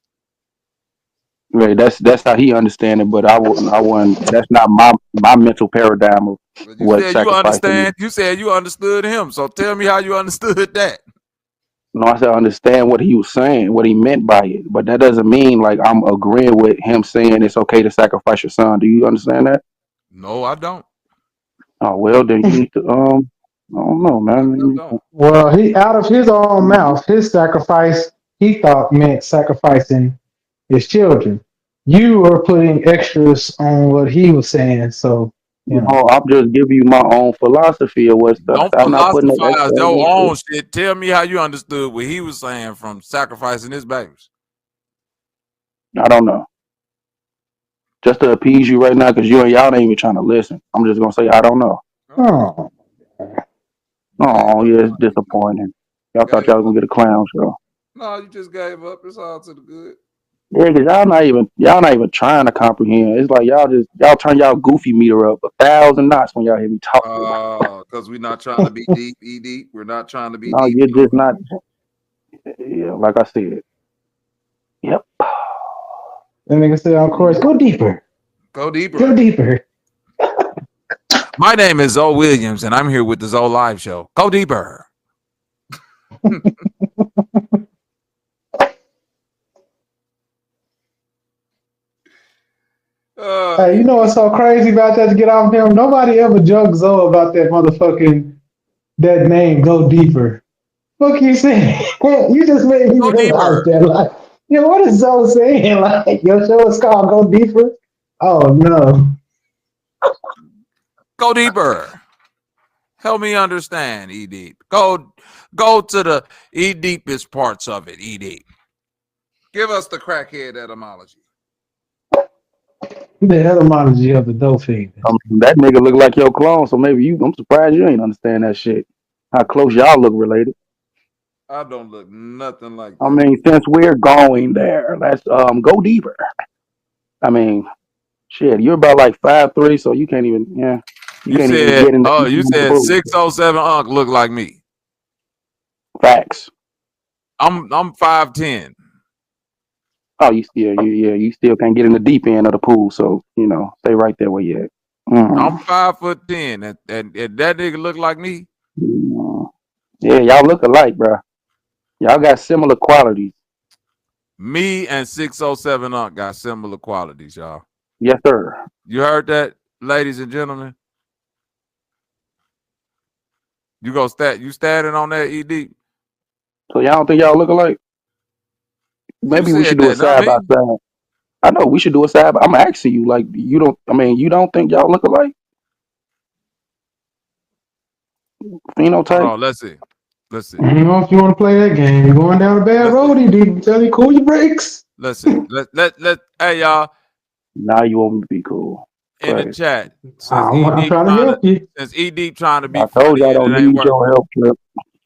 Speaker 8: Right, that's how he understand it, but I wouldn't. That's not my mental paradigm of what sacrificing.
Speaker 3: You said you understood him, so tell me how you understood that.
Speaker 8: No, I said I understand what he was saying, what he meant by it, but that doesn't mean like I'm agreeing with him saying it's okay to sacrifice your son. Do you understand that?
Speaker 3: No, I don't.
Speaker 8: Oh well, then you need to I don't know, man.
Speaker 17: Well, he out of his own mouth, his sacrifice he thought meant sacrificing his children. You were putting extras on what he was saying, so you know.
Speaker 8: No, I'm just giving you my own philosophy of what's
Speaker 3: Don't
Speaker 8: I'm not putting no
Speaker 3: philosophize
Speaker 8: extra
Speaker 3: your
Speaker 8: into
Speaker 3: own
Speaker 8: it.
Speaker 3: shit. Tell me how you understood what he was saying from sacrificing his babies.
Speaker 8: I don't know. Just to appease you right now, because y'all ain't even trying to listen. I'm just gonna say I don't know.
Speaker 17: Oh,
Speaker 8: Yeah, it's disappointing. Y'all thought y'all was gonna get a clown show.
Speaker 3: No, you just gave up. It's all to the good.
Speaker 8: Yeah, because y'all not even trying to comprehend. It's like y'all turn y'all goofy meter up 1,000 knots when y'all hear me talk.
Speaker 3: Because we're not trying to be deep, E-Deep. We're not trying to be
Speaker 8: No,
Speaker 3: deep.
Speaker 8: you're just not. Yeah, like I said. Yep.
Speaker 17: That nigga said on course, go deeper.
Speaker 3: Go deeper.
Speaker 17: Go deeper.
Speaker 3: My name is Zoe Williams, and I'm here with the Zoe Live Show. Go deeper.
Speaker 17: Hey, you know what's so crazy about that to get off him? Nobody ever joked Zoe about that motherfucking that name Go Deeper. What you saying? You just made me realize that. Like, what is Zoe saying? Like, your show is called Go Deeper? Oh, no.
Speaker 3: Go deeper. Help me understand, E Deep. Go to the E deepest parts of it, E Deep. Give us the crackhead etymology.
Speaker 17: The etymology of the dope fiend.
Speaker 8: That nigga look like your clone, so maybe I'm surprised you ain't understand that shit. How close y'all look related.
Speaker 3: I don't look nothing like
Speaker 8: I
Speaker 3: that.
Speaker 8: mean, since we're going there, let's go deeper. I mean, shit, you're about like 5'3", so you can't even
Speaker 3: You
Speaker 8: can't even
Speaker 3: said,
Speaker 8: get in the
Speaker 3: you said 607 Unc look like me.
Speaker 8: Facts.
Speaker 3: I'm 5'10".
Speaker 8: Oh, you still can't get in the deep end of the pool, so stay right there where you at.
Speaker 3: I'm 5'10", and that nigga look like me.
Speaker 8: Yeah, y'all look alike, bro. Y'all got similar qualities.
Speaker 3: Me and 607 Unc got similar qualities, y'all.
Speaker 8: Yes, sir.
Speaker 3: You heard that, ladies and gentlemen? You standing on that, E Deep?
Speaker 8: So y'all don't think y'all look alike? Maybe we should do a side by side. I know we should do a side. But I'm asking you, like, you don't think y'all look alike? Phenotype.
Speaker 3: Hold on, let's see.
Speaker 17: I don't know if you want to play that game. You're going down a bad road, dude. Tell you cool your brakes.
Speaker 3: Let's see. Hey, y'all.
Speaker 8: Now you want me to be cool.
Speaker 3: In the chat.
Speaker 17: I'm trying to help you.
Speaker 3: Since E Deep trying to be
Speaker 8: I
Speaker 3: funny,
Speaker 8: told y'all I don't need your help, Trip.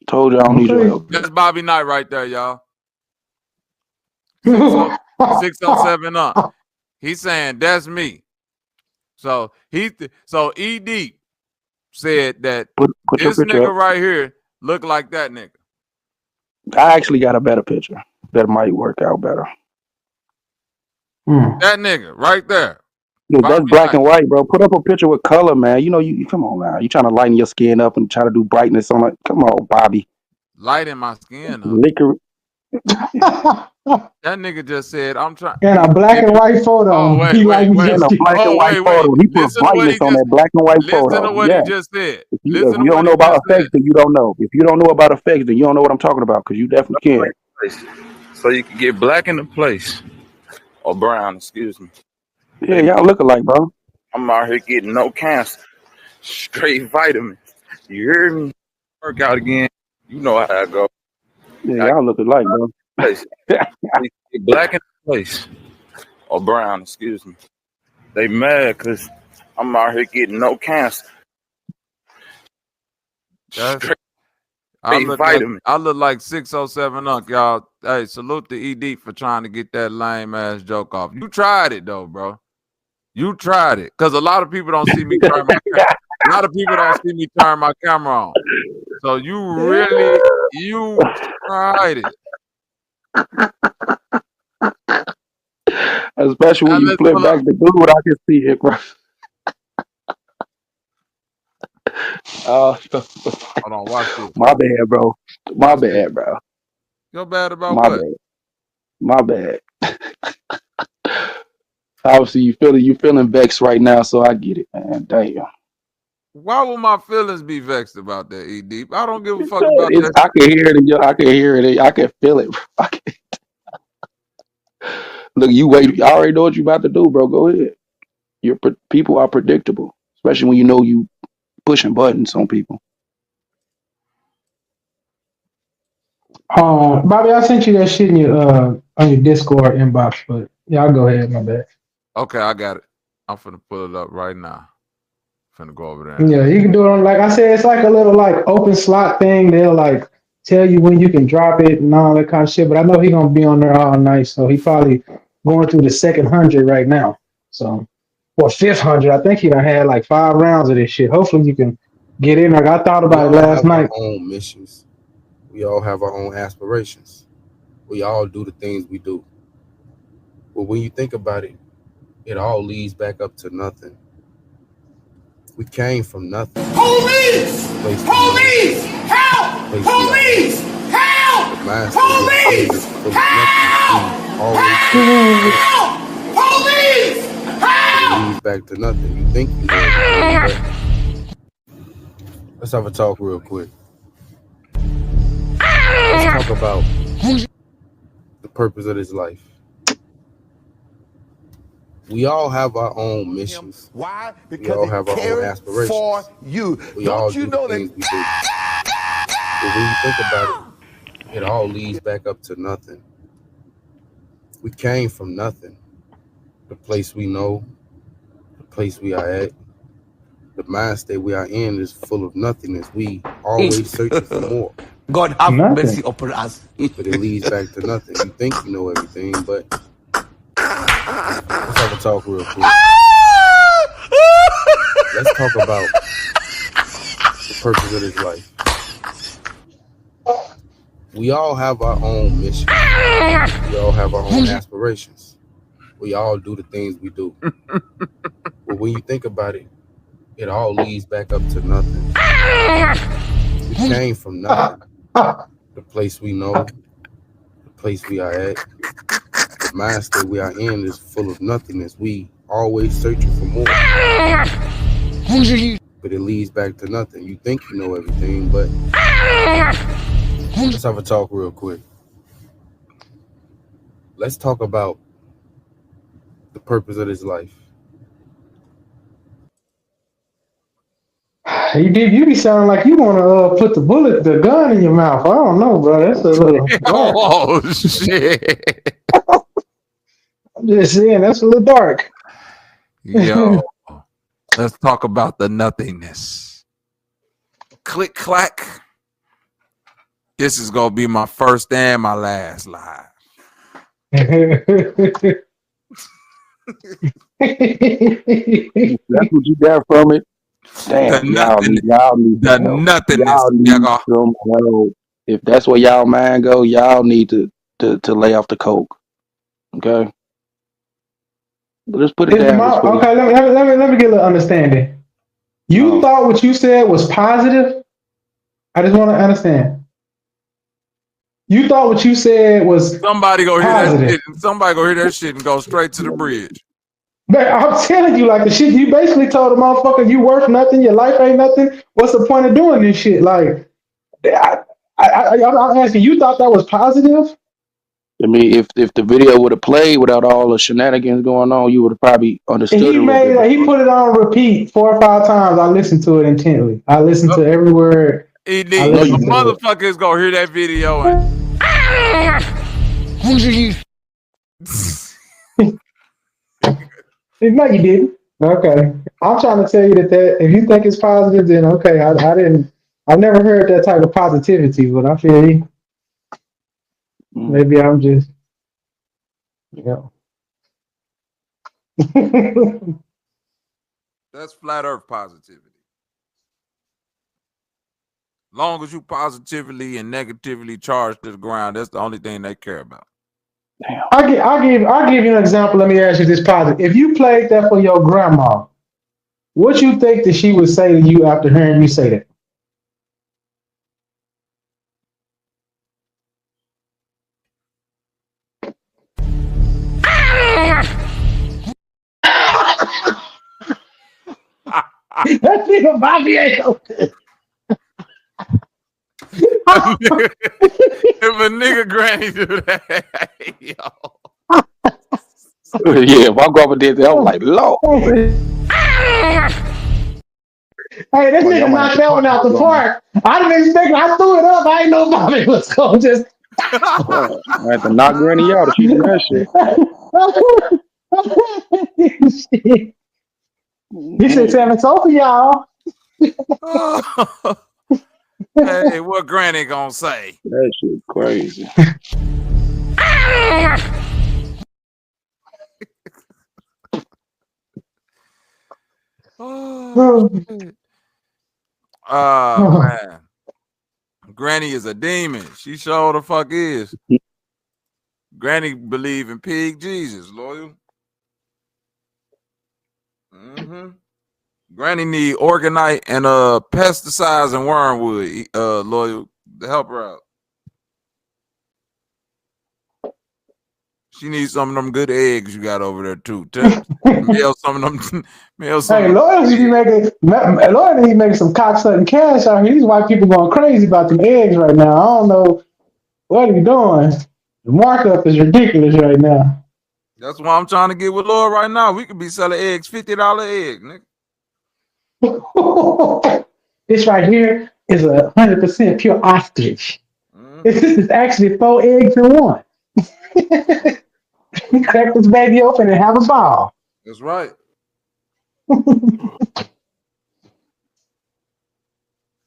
Speaker 8: Told y'all I don't need your help.
Speaker 3: That's Bobby Knight right there, y'all. 607 Unc. He's saying that's me. So E Deep said that this nigga right here look like that nigga.
Speaker 8: I actually got a better picture that might work out better.
Speaker 3: That nigga right there.
Speaker 8: Yeah, that's black and white, bro. Put up a picture with color, man. You come on now. You trying to lighten your skin up and try to do brightness on it. Come on, Bobby.
Speaker 3: Lighten my skin up.
Speaker 8: Liquor.
Speaker 3: That nigga just said, I'm trying.
Speaker 17: And a black and white photo.
Speaker 3: Oh, wait.
Speaker 8: And a black and white photo. He put brightness on that black and white photo.
Speaker 3: Listen to what he just said.
Speaker 8: If you don't know about effects, then you don't know. If you don't know about effects, then you don't know what I'm talking about, because you definitely can.
Speaker 12: So you can get black in the place. Or brown, excuse me.
Speaker 8: Yeah, y'all look alike, bro.
Speaker 12: I'm out here getting no cancer. Straight vitamins. You hear me? Work out again. You know how I go.
Speaker 8: Yeah, y'all look alike, bro.
Speaker 12: Get black in the place. Or brown, excuse me. They mad because I'm out here getting no cancer.
Speaker 3: I look like 607 Unc, y'all. Hey, salute to ED for trying to get that lame ass joke off. You tried it though, bro. You tried it, because a lot of people don't see me turn my camera on. So you tried it.
Speaker 8: Especially when you flip back the dude, I can see it, bro.
Speaker 3: Hold on, watch this.
Speaker 8: My bad, bro. My bad, bro.
Speaker 3: You're bad about what?
Speaker 8: My bad. Obviously, you feeling vexed right now, so I get it, man. Damn.
Speaker 3: Why would my feelings be vexed about that, E-Deep? I don't give a fuck about that.
Speaker 8: I can hear it. I can hear it. I can feel it. Look, you wait. I already know what you about to do, bro. Go ahead. People are predictable, especially when you know you pushing buttons on people.
Speaker 17: Bobby, I sent you that shit in your on your Discord inbox, but y'all go ahead, my bad.
Speaker 3: Okay, I got it. I'm finna pull it up right now. Finna go over there.
Speaker 17: Yeah, you can do it on, like I said, it's like a little like open slot thing. They'll like tell you when you can drop it and all that kind of shit. But I know he gonna be on there all night, so he probably going through the second 100 right now. So, or 500. I think he done had like 5 rounds of this shit. Hopefully you can get in. Like I thought about it last night.
Speaker 14: We all have our own missions. We all have our own aspirations. We all do the things we do. But when you think about it, it all leads back up to nothing. We came from nothing.
Speaker 4: Police! Police! Help! Police! Help! Police! Help! Help! Police! Help!
Speaker 14: It leads back to nothing. You think you know. Let's have a talk real quick. talk about the purpose of this life. We all have our own missions.
Speaker 10: Why?
Speaker 14: We
Speaker 10: Because
Speaker 14: all
Speaker 10: he
Speaker 14: have our own
Speaker 10: cared
Speaker 14: aspirations.
Speaker 10: for you.
Speaker 14: We all
Speaker 10: Don't
Speaker 14: do
Speaker 10: you
Speaker 14: the
Speaker 10: know
Speaker 14: things
Speaker 10: that?
Speaker 14: we do. But when you think about it, it all leads back up to nothing. We came from nothing. The place we know, the place we are at, the mind state we are in is full of nothingness. We always searching for more.
Speaker 10: God have mercy upon us.
Speaker 14: But it leads back to nothing. You think you know everything, but let's have a talk real quick. Let's talk about the purpose of this life. We all have our own mission. We all have our own aspirations. We all do the things we do. But when you think about it, it all leads back up to nothing. We came from nothing. The place we know, the place we are at, the mind state we are in is full of nothingness. We always searching for more. But it leads back to nothing. You think you know everything, but let's have a talk real quick. Let's talk about the purpose of this life.
Speaker 17: You be sounding like you want to put the gun in your mouth. I don't know, bro. That's a little dark.
Speaker 3: Oh shit!
Speaker 17: I'm just saying that's a little dark.
Speaker 3: Yo, let's talk about the nothingness. Click clack. This is gonna be my first and my last live.
Speaker 8: That's what you got from it. Damn, y'all need
Speaker 3: the nothingness.
Speaker 8: some help. If that's where y'all mind go, y'all need to lay off the coke. Okay, let's put it down.
Speaker 17: Okay, let me get a little understanding. You thought what you said was positive? I just want to understand. You thought what you said was
Speaker 3: somebody go
Speaker 17: positive.
Speaker 3: hear that shit. Somebody go hear that shit and go straight to the bridge.
Speaker 17: But I'm telling you, like the shit you basically told the motherfucker, you worth nothing, your life ain't nothing. What's the point of doing this shit? Like, I'm asking, you thought that was positive?
Speaker 8: I mean, if the video would have played without all the shenanigans going on, you would have probably understood.
Speaker 17: He put it on repeat 4 or 5 times. I listened to it intently. I listened to every word.
Speaker 3: A motherfucker is gonna hear that video and
Speaker 17: no, you didn't. Okay, I'm trying to tell you that if you think it's positive, then okay. I've never heard that type of positivity, but I feel you. Maybe I'm just,
Speaker 3: that's flat earth positivity. Long as you positively and negatively charged to the ground, that's the only thing they care about.
Speaker 17: I'll give you an example. Let me ask you this positive. If you played that for your grandma, what you think that she would say to you after hearing you say that? That nigga Bobby ain't okay.
Speaker 3: If a nigga granny do that, yo.
Speaker 8: Yeah, if my grandma did that, I was like, Lord.
Speaker 17: Hey, this nigga knocked that one out the park. I didn't expect it. I threw it up. I didn't know Bobby was going to just.
Speaker 8: I had to knock Granny out if she did that shit.
Speaker 17: He said, "It's over, y'all."
Speaker 3: Hey, what Granny gonna say?
Speaker 8: That shit crazy.
Speaker 3: Man. Granny is a demon. She sure the fuck is. Granny believe in pig Jesus, loyal. Granny need organite and pesticides and wormwood, loyal, to help her out. She needs some of them good eggs you got over there too. Mail some of them. Mail some.
Speaker 17: Hey, Lloyd, making some cocksucking cash out here. These white people going crazy about them eggs right now. I don't know. What are you doing? The markup is ridiculous right now.
Speaker 3: That's why I'm trying to get with Lord right now. We could be selling eggs, $50 egg, nigga.
Speaker 17: This right here is 100% pure ostrich. This is actually 4 eggs in one. Crack this baby open and have a ball.
Speaker 3: That's right.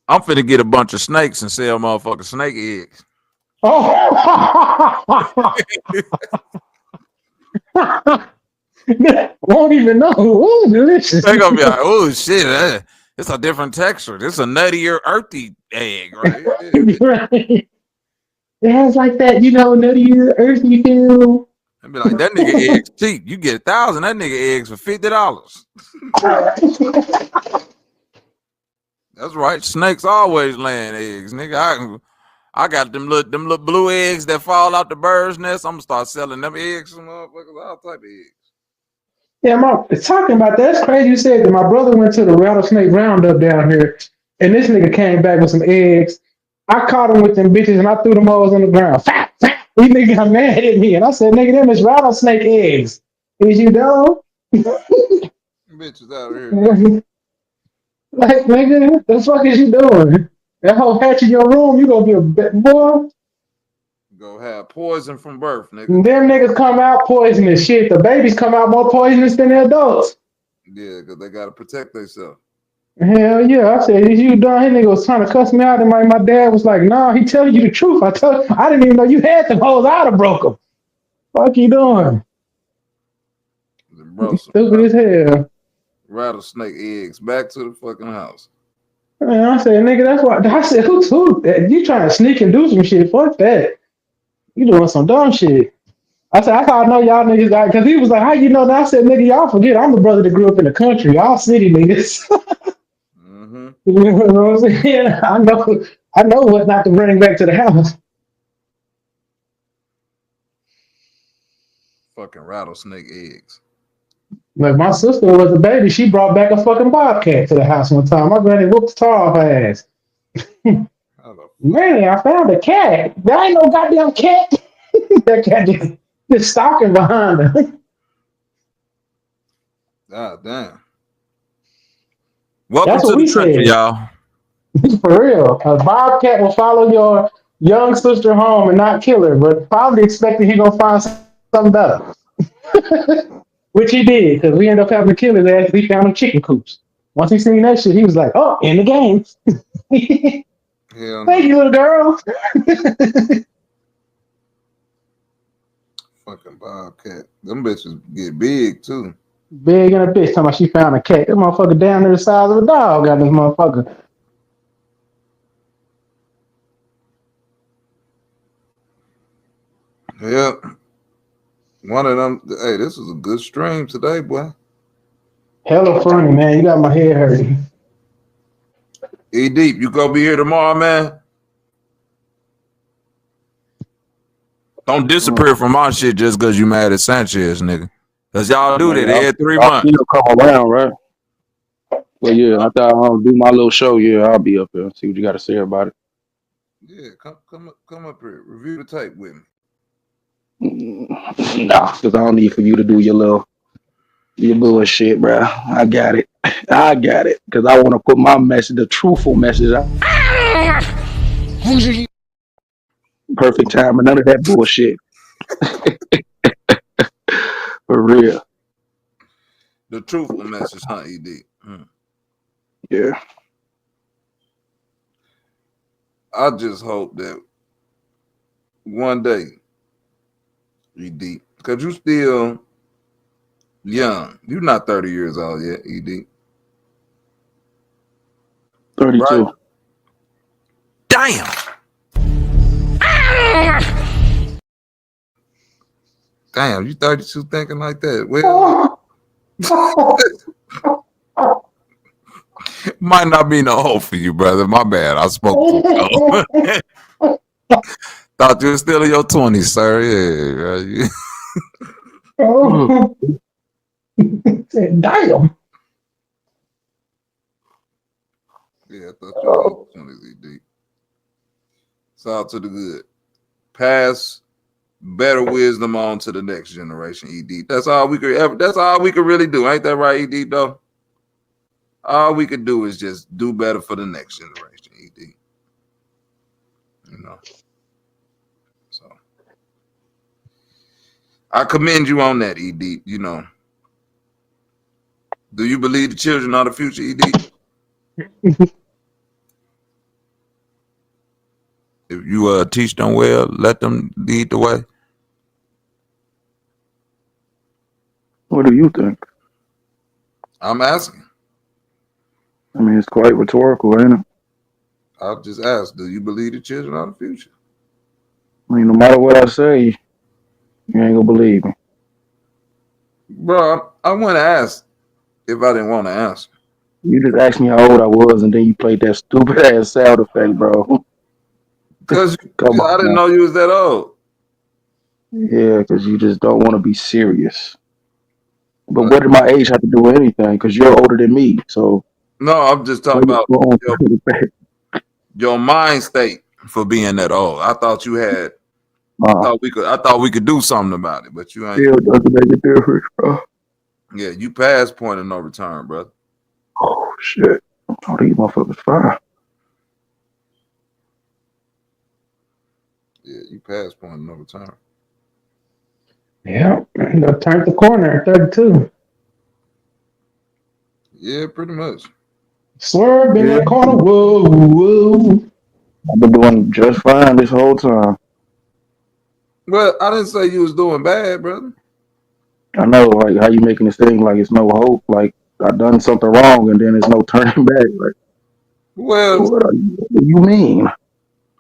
Speaker 3: I'm finna get a bunch of snakes and sell motherfucking snake eggs.
Speaker 17: Oh. Won't even know. Ooh, delicious.
Speaker 3: They're gonna be like, oh shit, it's a different texture. This is a nuttier, earthy egg, right?
Speaker 17: Right. It has like that, nutty, earthy feel.
Speaker 3: I'd be like, that nigga eggs cheap. You get 1,000 that nigga eggs for $50. That's right. Snakes always laying eggs, nigga. I got them little blue eggs that fall out the bird's nest. I'm gonna start selling them eggs to motherfuckers, all type of eggs.
Speaker 17: Yeah, talking about that. That's crazy. You said that my brother went to the rattlesnake roundup down here, and this nigga came back with some eggs. I caught him with them bitches, and I threw them hoes on the ground. Fat. These niggas got mad at me, and I said, "Nigga, them is rattlesnake eggs. Is you dumb?"
Speaker 3: Bitches out here.
Speaker 17: Like, nigga, what the fuck is you doing? That whole hatch in your room, you gonna be a boy.
Speaker 3: Go have poison from birth, nigga.
Speaker 17: And them niggas come out poisonous. Shit, the babies come out more poisonous than the adults.
Speaker 3: Yeah, because they gotta protect themselves.
Speaker 17: Hell yeah. I said, is you done? His nigga was trying to cuss me out, and my dad was like, nah, he telling you the truth. I didn't even know you had them hoes. I'd have broke them. Fuck you doing?
Speaker 3: Bro,
Speaker 17: Stupid as hell.
Speaker 3: Rattlesnake eggs back to the fucking house.
Speaker 17: And I said, nigga, that's why. I said, who you trying to sneak and do some shit? Fuck that. You doing some dumb shit. I said, that's how I know y'all niggas got, because he was like, how you know that? I said, nigga, y'all forget, I'm the brother that grew up in the country. Y'all city niggas. You know what I'm saying? Yeah, I know what not to bring back to the house.
Speaker 3: Fucking rattlesnake eggs.
Speaker 17: Like my sister was a baby, she brought back a fucking bobcat to the house one time. My granny whooped the tar off her ass. Man, I found a cat. There ain't no goddamn cat. That cat just stalking behind her.
Speaker 3: God damn. Welcome
Speaker 17: That's
Speaker 3: to
Speaker 17: what we
Speaker 3: the country,
Speaker 17: said.
Speaker 3: y'all.
Speaker 17: For real. A bobcat will follow your young sister home and not kill her, but probably expecting he gonna find something better. Which he did, because we ended up having to kill his ass because he found him chicken coops. Once he seen that shit, he was like, oh, in the game. Thank you, little girl.
Speaker 3: Fucking bobcat. Them bitches get big too.
Speaker 17: Big in a bitch talking about she found a cat. That motherfucker down there the size of a dog got this motherfucker.
Speaker 3: Yep. One of them. Hey, this was a good stream today, boy.
Speaker 17: Hella funny, man. You got my head hurting.
Speaker 3: E Deep, you gonna be here tomorrow, man? Don't disappear from my shit just because you mad at Sanchez, nigga. Because y'all do that every 3 months.
Speaker 8: I'll come around, right? Well, yeah, after I do my little show, yeah, I'll be up there. See what you got to say about it.
Speaker 3: Yeah, come up here. Review the tape with me.
Speaker 8: Nah, because I don't need for you to do your bullshit, bro. I got it. Because I want to put my message, the truthful message out. Perfect time and none of that bullshit. For real.
Speaker 3: The truthful message, huh, ED?
Speaker 8: Yeah.
Speaker 3: I just hope that one day, ED, because you still young. You're not 30 years old yet, ED.
Speaker 8: 32.
Speaker 3: Right? Damn. Damn, you 32 thinking like that. Well, might not be no hope for you, brother. My bad. I spoke too slow. Thought you were still in your 20s, sir. Yeah.
Speaker 17: Damn.
Speaker 3: Yeah, I thought you were in your 20s, ED. It's all to the good. pass better wisdom on to the next generation, ED. That's all we could really do. Ain't that right, ED, though? All we could do is just do better for the next generation, ED. You know. So I commend you on that, ED. You know. Do you believe the children are the future, ED? If you teach them well, let them lead the way.
Speaker 8: What do you think?
Speaker 3: I'm asking.
Speaker 8: I mean, it's quite rhetorical, ain't it?
Speaker 3: I'll just ask, do you believe the children are the future?
Speaker 8: I mean, no matter what I say, you ain't gonna believe me.
Speaker 3: Bro, I wouldn't ask if I didn't want to answer.
Speaker 8: You just asked me how old I was, and then you played that stupid ass sound effect, bro.
Speaker 3: Because I didn't know you was that old.
Speaker 8: Yeah, because you just don't want to be serious. But what did my age have to do with anything? Because you're older than me, so.
Speaker 3: No, I'm just talking about your mind state for being that old. I thought you had. I thought we could do something about it, but you ain't.
Speaker 8: Still doesn't make a difference, bro.
Speaker 3: Yeah, you passed point of no return, brother.
Speaker 8: Oh shit! Oh, these motherfuckers fire.
Speaker 3: Yeah, you passed point of no return.
Speaker 17: Yeah, I turned the corner at 32.
Speaker 3: Yeah, pretty much.
Speaker 17: Swerve in that corner. Whoa, whoa.
Speaker 8: I've been doing just fine this whole time.
Speaker 3: Well, I didn't say you was doing bad, brother.
Speaker 8: I know, like, how you making it seem like it's no hope, like I done something wrong and then there's no turning back. Like,
Speaker 3: well,
Speaker 8: what do you mean?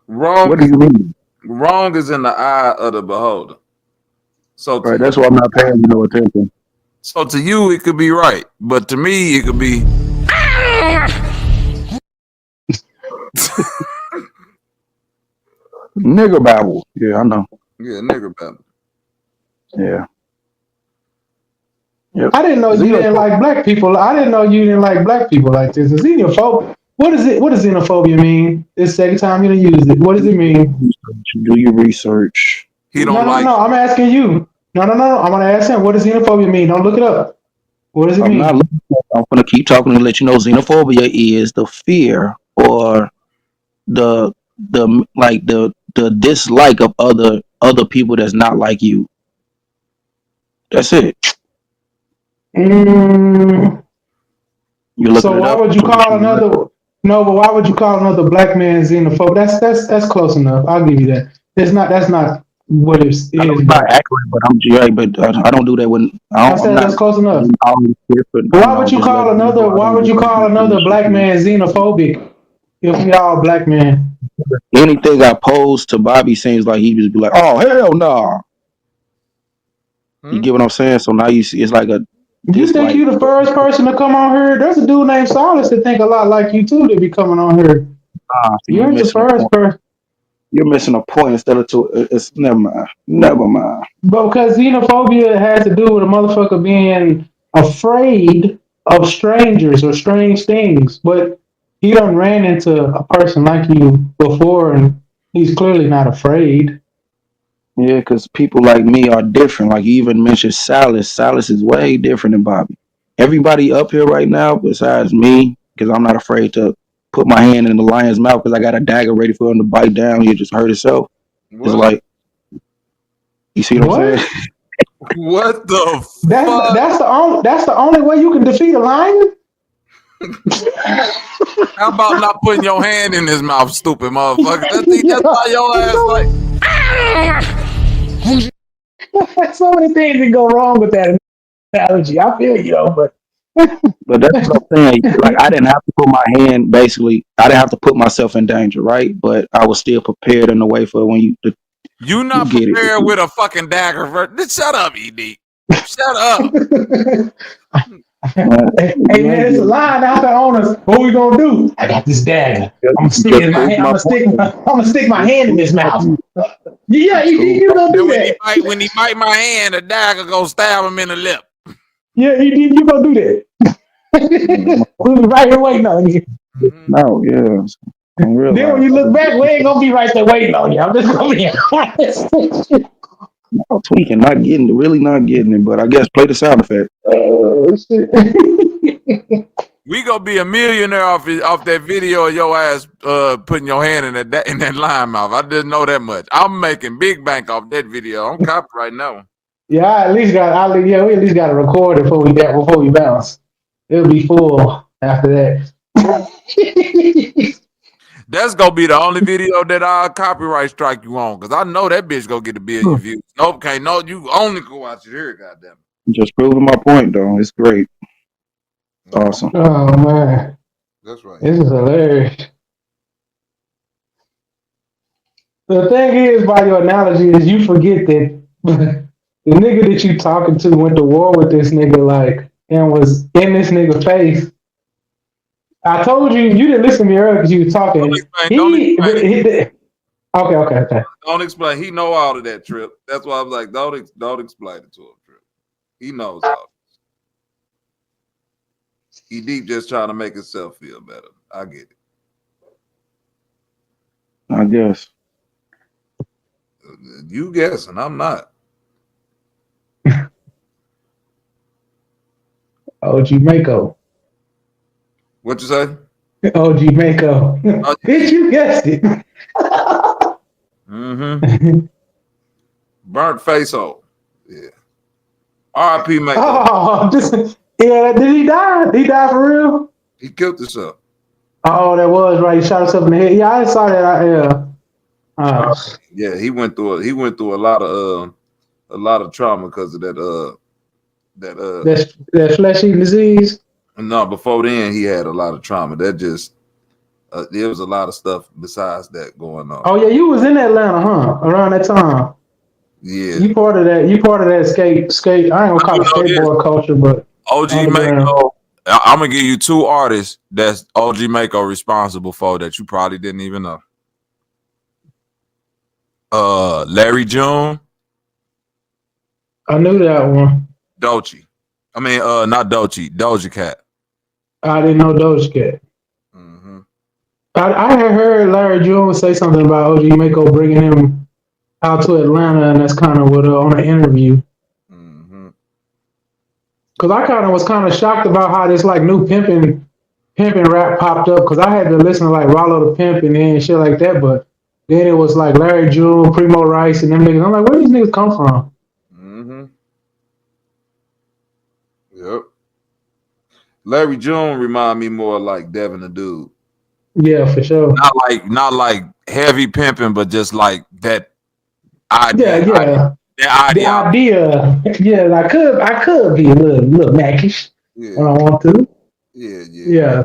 Speaker 3: Wrong.
Speaker 8: What do you mean?
Speaker 3: Wrong is in the eye of the beholder. So
Speaker 8: right, that's why I'm not paying you no attention.
Speaker 3: So to you, it could be right, but to me, it could be.
Speaker 8: Nigger babble. Yeah, I know.
Speaker 3: Yeah, nigger babble.
Speaker 8: Yeah.
Speaker 17: Yep. I didn't know you didn't like black people. I didn't know you didn't like black people like this. Xenophobia. What is it? What does xenophobia mean? It's the second time you done used it. What does it mean?
Speaker 8: Do your research.
Speaker 3: He don't
Speaker 17: No. I'm asking you. No. I'm gonna ask him. What does xenophobia mean? Don't look it up. What does it mean?
Speaker 8: I'm gonna keep talking and let you know. Xenophobia is the fear or the dislike of other people that's not like you. That's it.
Speaker 17: So why would you call another? No, but why would you call another black man xenophobic? That's close enough. I'll give you that. That's not what it is.
Speaker 8: It's not accurate, but I'm GA. But I don't do that when
Speaker 17: that's close enough. Why would you call another? Why would you call another black man xenophobic if we all black men?
Speaker 8: Anything I pose to Bobby seems like he just be like, "Oh hell no." You get what I'm saying? So now you see, it's like a.
Speaker 17: You think you the first person to come on here? There's a dude named Solace that think a lot like you too. That be coming on here. You ain't the first person.
Speaker 8: You're missing a point instead of two. It's never mind. Never mind.
Speaker 17: But because xenophobia has to do with a motherfucker being afraid of strangers or strange things, but he done ran into a person like you before, and he's clearly not afraid.
Speaker 8: Yeah, because people like me are different. Like you even mentioned Salas. Salas is way different than Bobby. Everybody up here right now, besides me, because I'm not afraid to put my hand in the lion's mouth because I got a dagger ready for him to bite down. He just hurt himself. What? It's like, you see what I'm saying?
Speaker 3: What the
Speaker 17: That's the only way you can defeat a lion?
Speaker 3: How about not putting your hand in his mouth, stupid motherfucker? That's why your ass
Speaker 17: like. So many things can go wrong with that analogy. I feel you, but
Speaker 8: that's what I'm saying. Like I didn't have to put my hand. Basically, I didn't have to put myself in danger, right? But I was still prepared in a way for when you.
Speaker 3: You not prepared with a fucking dagger. Shut up, ED. Shut up.
Speaker 17: Hey man, it's a lion out there on us. What we gonna do? I got this dagger. I'm gonna stick it in my hand. I'm gonna stick my hand in his mouth. Yeah, you gonna do that.
Speaker 3: When he bite my hand, the dagger gonna stab him in the lip.
Speaker 17: Yeah, you gonna do that. We'll be right here waiting on you.
Speaker 8: No, yeah.
Speaker 17: Then when you look back, we ain't gonna be right there waiting on you. I'm just gonna be honest.
Speaker 8: I'm tweaking, really not getting it, but I guess play the sound effect.
Speaker 3: We gonna be a millionaire off that video of your ass putting your hand in that lime mouth. I didn't know that much. I'm making big bank off that video. I'm copyright now.
Speaker 17: Yeah, we at least got to record it before we bounce. It'll be full after that.
Speaker 3: That's gonna be the only video that I'll copyright strike you on, because I know that bitch gonna get a billion views. Nope, can't. No, you only go watch it here, goddamn it.
Speaker 8: Just proving my point, though. It's great. It's awesome.
Speaker 17: Oh man,
Speaker 3: that's right.
Speaker 17: This is hilarious. The thing is, by your analogy, is you forget that the nigga that you talking to went to war with this nigga, like, and was in this nigga face. I told you didn't listen to me earlier because you was talking.
Speaker 3: Don't explain.
Speaker 17: Okay.
Speaker 3: Don't explain. He know all of that, Trip. That's why I'm like, don't explain it to him, Trip. He knows all. He deep just trying to make himself feel better. I get it.
Speaker 8: I guess.
Speaker 3: You guessing? I'm not.
Speaker 17: OG Mako.
Speaker 3: What you say?
Speaker 17: OG Mako. Bitch, you guessed it.
Speaker 3: Mm-hmm. Burnt face hole. Yeah. R.I.P. Mako.
Speaker 17: Oh, yeah. Did he die? Did he die for real?
Speaker 3: He killed himself.
Speaker 17: Oh, that was right. He shot himself in the head. Yeah, I saw that.
Speaker 3: Yeah, he went through a lot of trauma because of that
Speaker 17: flesh eating disease.
Speaker 3: No, before then he had a lot of trauma. That just there was a lot of stuff besides that going on.
Speaker 17: Oh yeah, you was in Atlanta, huh? Around that time.
Speaker 3: Yeah.
Speaker 17: You part of that skate. I ain't gonna call it skateboard culture, but
Speaker 3: OG Mako. I'm gonna give you two artists that's OG Mako responsible for that you probably didn't even know. Larry June.
Speaker 17: I knew that one.
Speaker 3: Doechii. I mean, not Doechii. Doja Cat.
Speaker 17: I didn't know Doja Cat.
Speaker 3: Mm-hmm.
Speaker 17: I had heard Larry June say something about OG Mako bringing him out to Atlanta, and that's kind of what on an interview. Cause I was kind of shocked about how this like new pimping rap popped up. Cause I had to listen to like Rollo the Pimp and then shit like that, but then it was like Larry June, Primo Rice, and them niggas. I'm like, where these niggas come from?
Speaker 3: Mm-hmm. Yep. Larry June remind me more like Devin the Dude.
Speaker 17: Yeah, for sure.
Speaker 3: Not like heavy pimping, but just like that idea.
Speaker 17: Yeah. The idea. Yeah, I could be a little mackish when I want to.
Speaker 3: Yeah.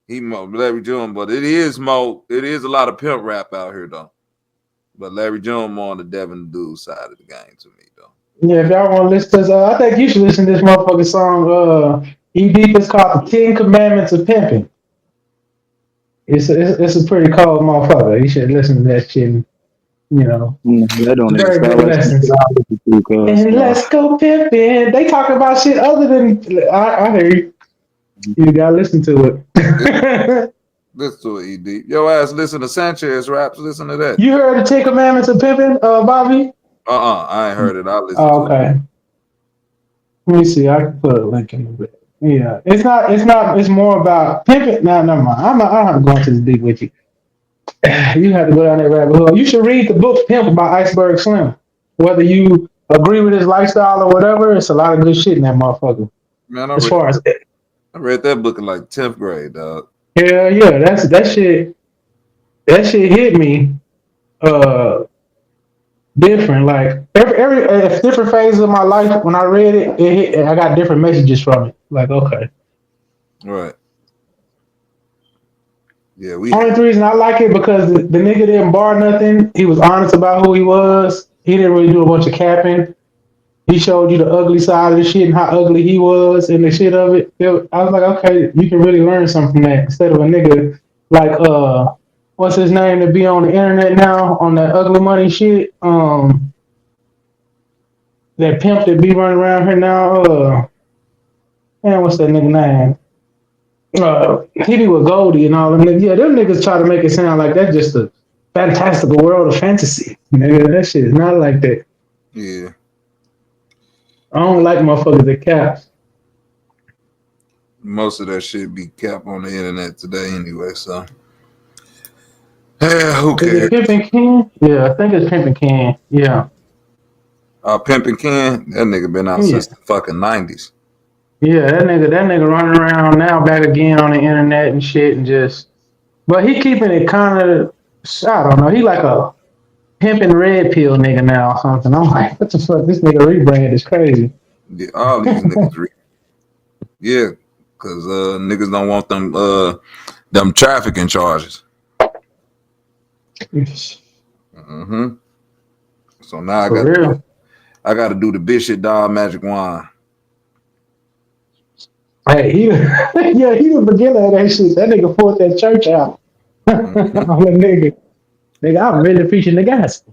Speaker 3: He Larry June, but it is a lot of pimp rap out here though. But Larry June more on the Devin the Dude side of the game to me though.
Speaker 17: Yeah, if y'all want to listen to this, I think you should listen to this motherfucking song. It's called The 10 Commandments of Pimping. It's a pretty cold motherfucker. You should listen to that shit.
Speaker 8: That don't
Speaker 17: very good lessons. And let's go pimping. They talk about shit other than I hear you. You gotta listen to it.
Speaker 3: Listen to it, ED. Your ass listen to Sanchez raps. Listen to that.
Speaker 17: You heard the 10 Commandments of Pimping, Bobby?
Speaker 3: I ain't heard it. I listen.
Speaker 17: Okay. Let me see. I can put a link in the bit. Yeah, it's not. It's more about pimping. No, never mind. I don't have to go into this deep with you. You have to go down that rabbit hole. You should read the book Pimp by Iceberg Slim. Whether you agree with his lifestyle or whatever, it's a lot of good shit in that motherfucker.
Speaker 3: Man, I read that book in like 10th grade, dog.
Speaker 17: Yeah, that shit hit me different. Like every different phase of my life when I read it, I got different messages from it. Like, okay.
Speaker 3: Right. Yeah,
Speaker 17: Only reason I like it because the nigga didn't bar nothing. He was honest about who he was. He didn't really do a bunch of capping. He showed you the ugly side of the shit and how ugly he was and the shit of it. I was like, okay, you can really learn something from that instead of a nigga like what's his name to be on the internet now on that ugly money shit. That pimp that be running around here now. Man, what's that nigga name? He be with Goldie and all them niggas. Yeah, them niggas try to make it sound like that's just a fantastical world of fantasy. Nigga, that shit is not like that.
Speaker 3: Yeah.
Speaker 17: I don't like motherfuckers that cap.
Speaker 3: Most of that shit be kept on the internet today anyway, so. Yeah, who cares?
Speaker 17: Is it Pimpin' Ken? Yeah, I think it's Pimpin' Ken. Yeah.
Speaker 3: Pimpin' Ken? That nigga been out since the fucking 90s.
Speaker 17: Yeah, that nigga running around now back again on the internet and shit and just, but he keeping it kind of, I don't know, he like a pimping red pill nigga now or something. I'm like, what the fuck, this nigga rebrand is crazy.
Speaker 3: Yeah, all these niggas yeah, cause niggas don't want them trafficking charges. Mm-hmm. So now I gotta do the Bishop Dog Magic Wand.
Speaker 17: Hey, he the beginner of that shit. That nigga forced that church out. I'm a nigga. Nigga, I'm really preaching the gospel.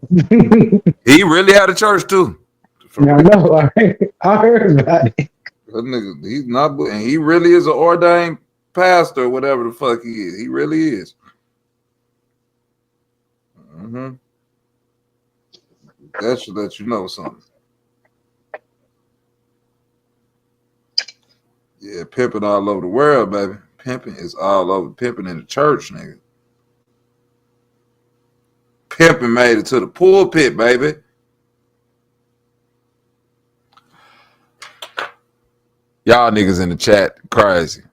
Speaker 3: He really had a church too.
Speaker 17: I know. I heard about it.
Speaker 3: That nigga, he's not, and he really is an ordained pastor, or whatever the fuck he is. He really is. Mm-hmm. That should let you know something. Yeah, pimping all over the world, baby. Pimping is all over. Pimping in the church, nigga. Pimping made it to the pulpit, baby. Y'all niggas in the chat crazy.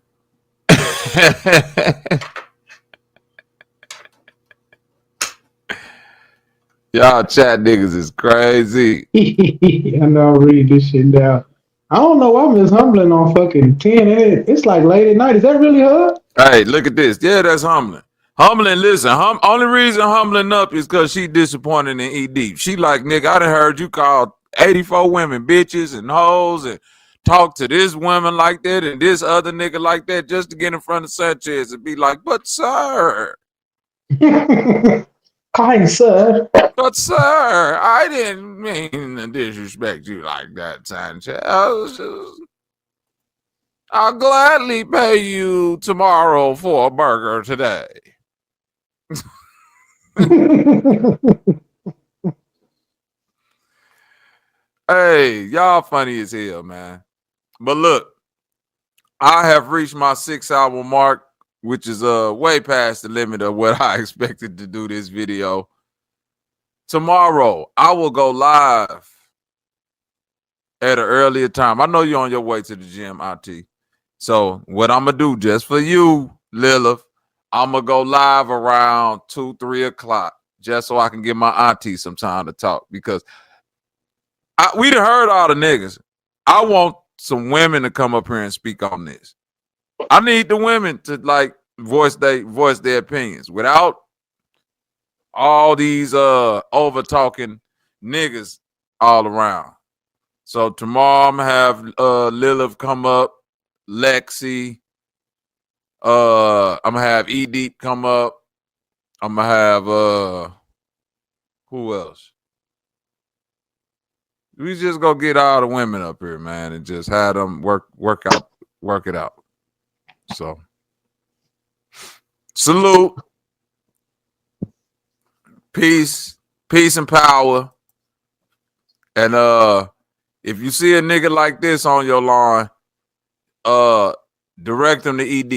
Speaker 3: Y'all chat niggas is crazy.
Speaker 17: I know I'm reading this shit down. I don't know why Miss Humbling on fucking 10. It's like late at night. Is that really her?
Speaker 3: Hey, look at this. Yeah, that's Humbling. Humbling, listen. Only reason Humbling up is because she disappointed in E Deep. She like, nigga, I done heard you call 84 women bitches and hoes and talk to this woman like that and this other nigga like that just to get in front of Sanchez and be like, but sir.
Speaker 17: Kind sir.
Speaker 3: But sir, I didn't mean to disrespect you like that, Sanchez. I'll gladly pay you tomorrow for a burger today. Hey, y'all funny as hell, man. But look, I have reached my 6-hour mark, which is way past the limit of what I expected to do this video. Tomorrow, I will go live at an earlier time. I know you're on your way to the gym, IT. So what I'm going to do just for you, Lilith, I'm going to go live around 2, 3 o'clock just so I can give my auntie some time to talk because we done heard all the niggas. I want some women to come up here and speak on this. I need the women to like voice their opinions without all these over talking niggas all around. So tomorrow I'm gonna have Lilith come up, Lexi. I'm gonna have E Deep come up. I'm gonna have who else? We just go get all the women up here, man, and just have them work it out. So salute. Peace and power. And if you see a nigga like this on your lawn, direct him to ED.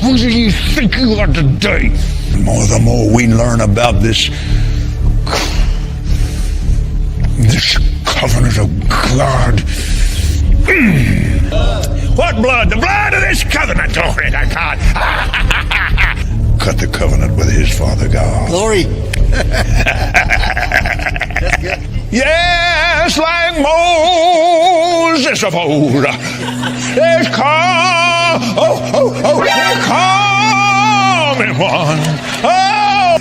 Speaker 25: Who do you think you are today? The more we learn about this covenant of God. What blood? The blood of this covenant. Glory to God. Cut the covenant with his father God.
Speaker 10: Glory.
Speaker 25: Yes, like Moses of old. There's coming one. Oh!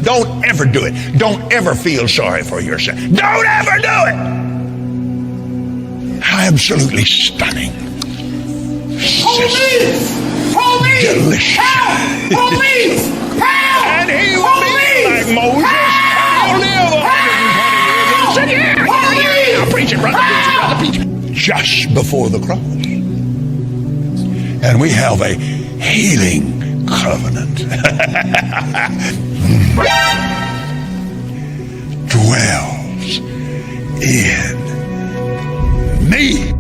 Speaker 25: Don't ever do it. Don't ever feel sorry for yourself. Don't ever do it. Absolutely stunning.
Speaker 10: Police! Police!
Speaker 25: Delicious.
Speaker 10: Help! Police! Help!
Speaker 25: And he will be like Moses. He'll live 120 years. Yeah, preach it, brother. Preach it, brother. Preach it. Just before the cross. and we have a healing covenant. Dwells in me,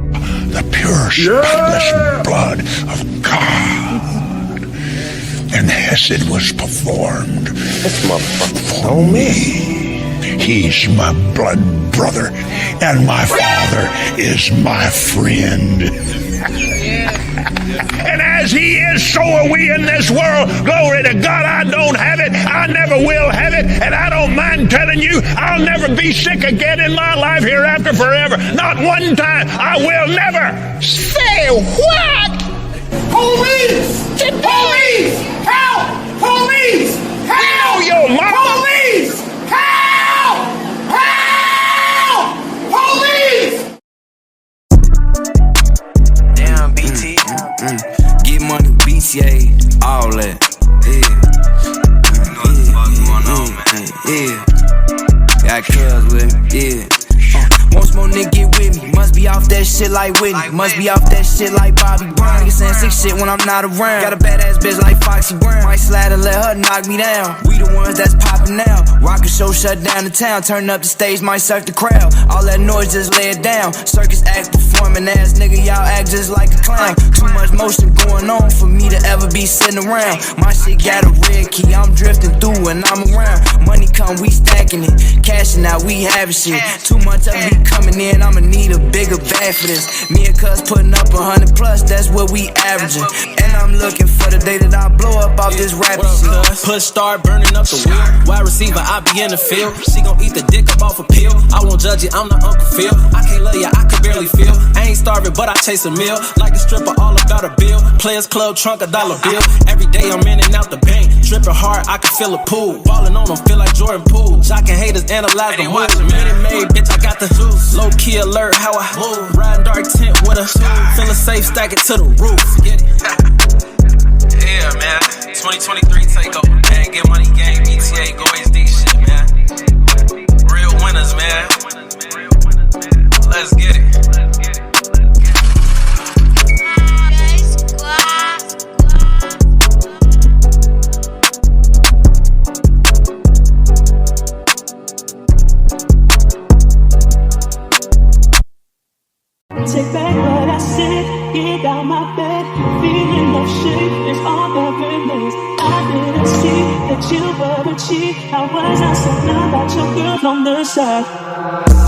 Speaker 25: the pure, spotless blood of God. And Hesed was performed for me. He's my blood brother, and my father is my friend. And as he is, so are we in this world. Glory to God, I don't have it. I never will have it. And I don't mind telling you, I'll never be sick again in my life hereafter forever. Not one time. I will never. Say what?
Speaker 4: Police! Police! Help! Police! Help!
Speaker 25: Your mama!
Speaker 4: Police! Help! Help! Police!
Speaker 2: Damn, BT. Get money, BTA, all that. Yeah. Got cuz with me, yeah. Most more nigga get with me. Must be off that shit like Whitney. Must be off that shit like Bobby Brown. Niggas saying sick shit when I'm not around. Got a badass bitch like Foxy Brown. Might slide and let her knock me down. We the ones that's popping now. Rock a show, shut down the town. Turn up the stage, might surf the crowd. All that noise just lay it down. Circus act performing ass nigga, y'all act just like a clown. Too much motion going on for me to ever be sitting around. My shit got a red key, I'm drifting through and I'm around. Money come, we stacking it. Cashing out, we having shit. Too much of me coming in, I'ma need a bigger bag for this. Me and cuz putting up 100 plus, that's what we averaging. And I'm looking for the day that I blow up off this rapping shit.
Speaker 24: Push start burning up the wheel. Wide receiver, I be in the field. She gon' eat the dick up off a pill. I won't judge it, I'm not Uncle Phil. I can't love ya, I can barely feel. I ain't starving, but I chase a meal. Like a stripper, all about a bill. Players Club, trunk, $1 bill. Every day I'm in and out the bank. Dripping hard, I can feel a pool. Ballin' on them, feel like Jordan Poole. Jockin' haters, analyze the move. Minute Maid, bitch, I got the juice. Low key alert, how I move. Riding dark tent with a feelin' safe, stack it to the roof. Get it? Yeah, man. 2023 takeover, man. Get money, gang, BTA, go HD shit, man. Real winners, man. Let's get it.
Speaker 13: Take back what I said, get out my bed, feeling no shit is all that remains. I didn't see that you were a cheat. How was I so blind about your girl on the side?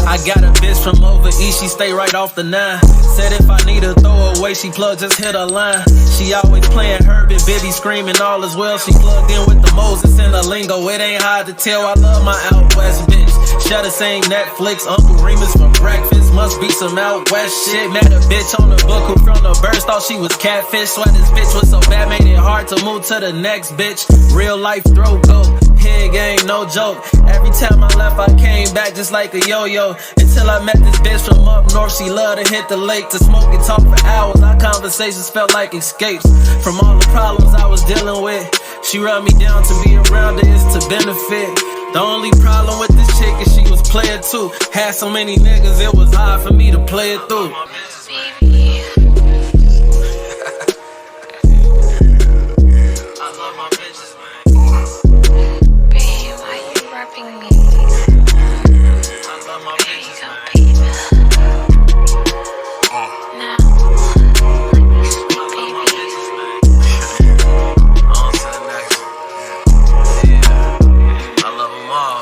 Speaker 24: I got a bitch from over east, she stay right off the 9. Said if I need a throwaway, she plug, just hit a line. She always playing Herb and Bibby, screaming all is well. She plugged in with the Moses and the lingo, it ain't hard to tell. I love my out west bitch. Shutter saying Netflix, Uncle Remus for breakfast. Must be some out west shit. Met a bitch on the book who from the birds thought she was catfish. Swear this bitch was so bad, made it hard to move to the next bitch. Real life throw go. Head game, no joke. Every time I left, I came back just like a yo-yo. Until I met this bitch from up north, she loved to hit the lake to smoke and talk for hours. Our conversations felt like escapes from all the problems I was dealing with. She rubbed me down to be around her is to benefit. The only problem with this chick is she was player too. Had so many niggas, it was hard for me to play it through.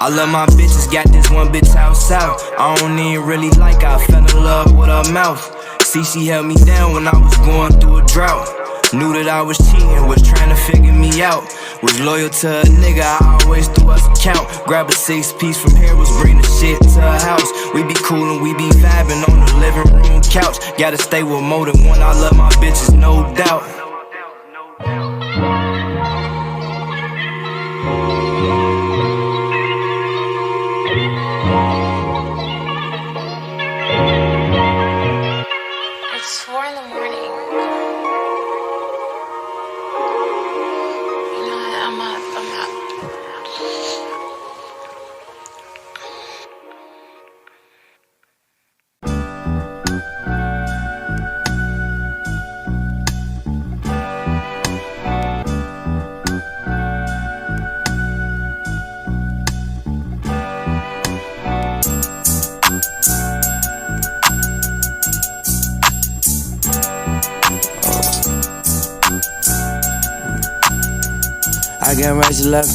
Speaker 2: I love my bitches, got this one bitch out south. I don't even really like her, I fell in love with her mouth. See, she held me down when I was going through a drought. Knew that I was cheating, was trying to figure me out. Was loyal to a nigga, I always threw us a count. Grab a 6-piece from here, was bring the shit to her house. We be coolin', we be vibing on the living room couch. Gotta stay with more than one, I love my bitches, no doubt.
Speaker 16: It's 4 in the morning. You know what? I'm up.
Speaker 2: I got right to left.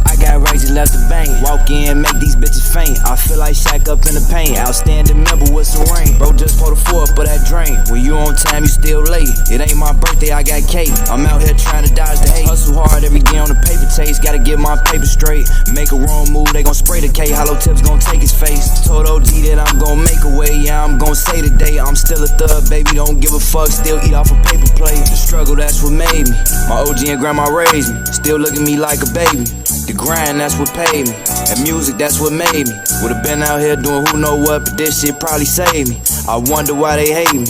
Speaker 2: I got right to left the bank. Walk in, make these bitches faint. I feel like Shaq up in the paint. Outstanding member with some rain. Bro, just pour the fourth for that drain. When you on time, you still late. It ain't my birthday, I got cake. I'm out here trying to dodge the hate. Hustle hard every day on the paper chase. Gotta get my paper straight. Make a wrong move, they gon' spray the K. Hollow tips gon' take his face. Told OG that I'm gon' make a way. Yeah, I'm gon' say today. I'm still a thug, baby. Don't give a fuck. Still eat off a paper plate. The struggle, that's what made me. My OG and grandma raised me. Still look at me like a baby. The grind, that's what paid me. And music, that's what made me. Would've been out here doing who know what, but this shit probably saved me. I wonder why they hate me.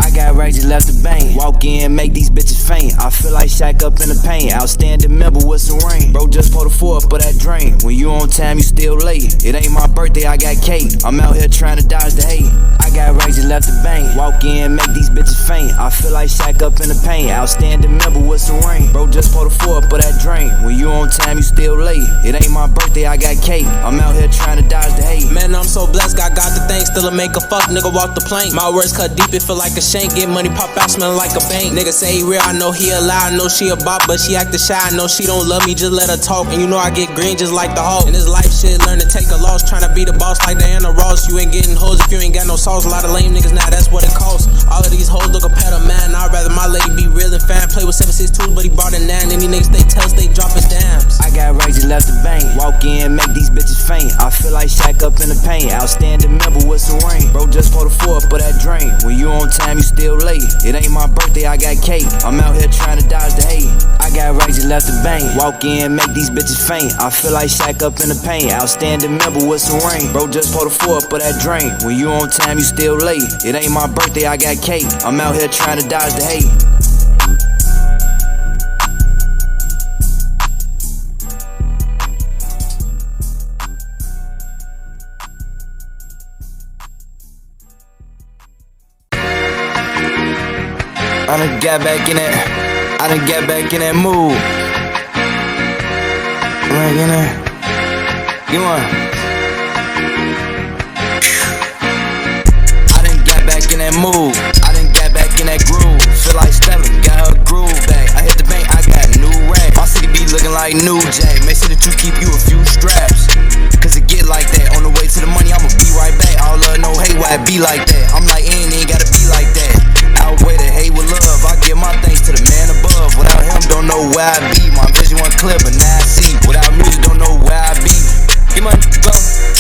Speaker 2: I got right, just left the bank. Walk in, make these bitches faint. I feel like Shaq up in the paint. Outstanding member with some rain. Bro, just pour the fourth for that drain. When you on time, you still late. It ain't my birthday, I got cake. I'm out here trying to dodge the hate. I got right, just left the bank. Walk in, make these bitches faint. I feel like Shaq up in the paint. Outstanding member with some rain. Bro, just pour the fourth for that drain. When you on time, you still late. It ain't my birthday, I got cake. I'm out here trying to dodge the hate.
Speaker 18: Man, I'm so blessed, I got the thing. Still a make a fuck, nigga walk the plane. My words cut deep, it feel like a shank. Get money, pop out, smelling like a bank. Nigga say he real, I know he a lie. I know she a bop, but she actin' shy. I know she don't love me, just let her talk. And you know I get green just like the Hulk. In this life shit, learn to take a loss. Tryna be the boss like Diana Ross. You ain't getting hoes if you ain't got no sauce. A lot of lame niggas now, that's what it costs. All of these hoes look a pet of man. I'd rather my lady be real and fan. Play with 762s, but he bought a 9. Any niggas they tell, they dropping dams.
Speaker 2: I got right, just left the bank. Walk in, make these bitches faint. I feel like Shaq up in the paint. Outstanding member with some rain. Bro, just pour the fourth for that drain. When you on time, you still late. It ain't my birthday, I got cake. I'm out here trying to dodge the hate. I got right, just left the bank. Walk in, make these bitches faint. I feel like Shaq up in the paint. Outstanding member with some rain. Bro, just pour the fourth for that drain. When you on time, you still late. It ain't my birthday, I got cake. I'm out here trying to dodge the hate. I done got back in that. I done got back in that mood. Back in that. Get one. I done got back in that mood. I done got back in that groove. Feel like Stella, got her groove back. I hit the bank, I got new rap. My city be looking like New Jack. Make sure that you keep you a few straps. Cause it get like that. On the way to the money, I'ma be right back. All love, no hate, why it be like that? I'm like, ain't gotta be like that. Outweigh the hate with love. I give my thanks to the man above. Without him, don't know where I be. My vision wasn't clear, but now I see. Without music, don't know where I be. Get money, go.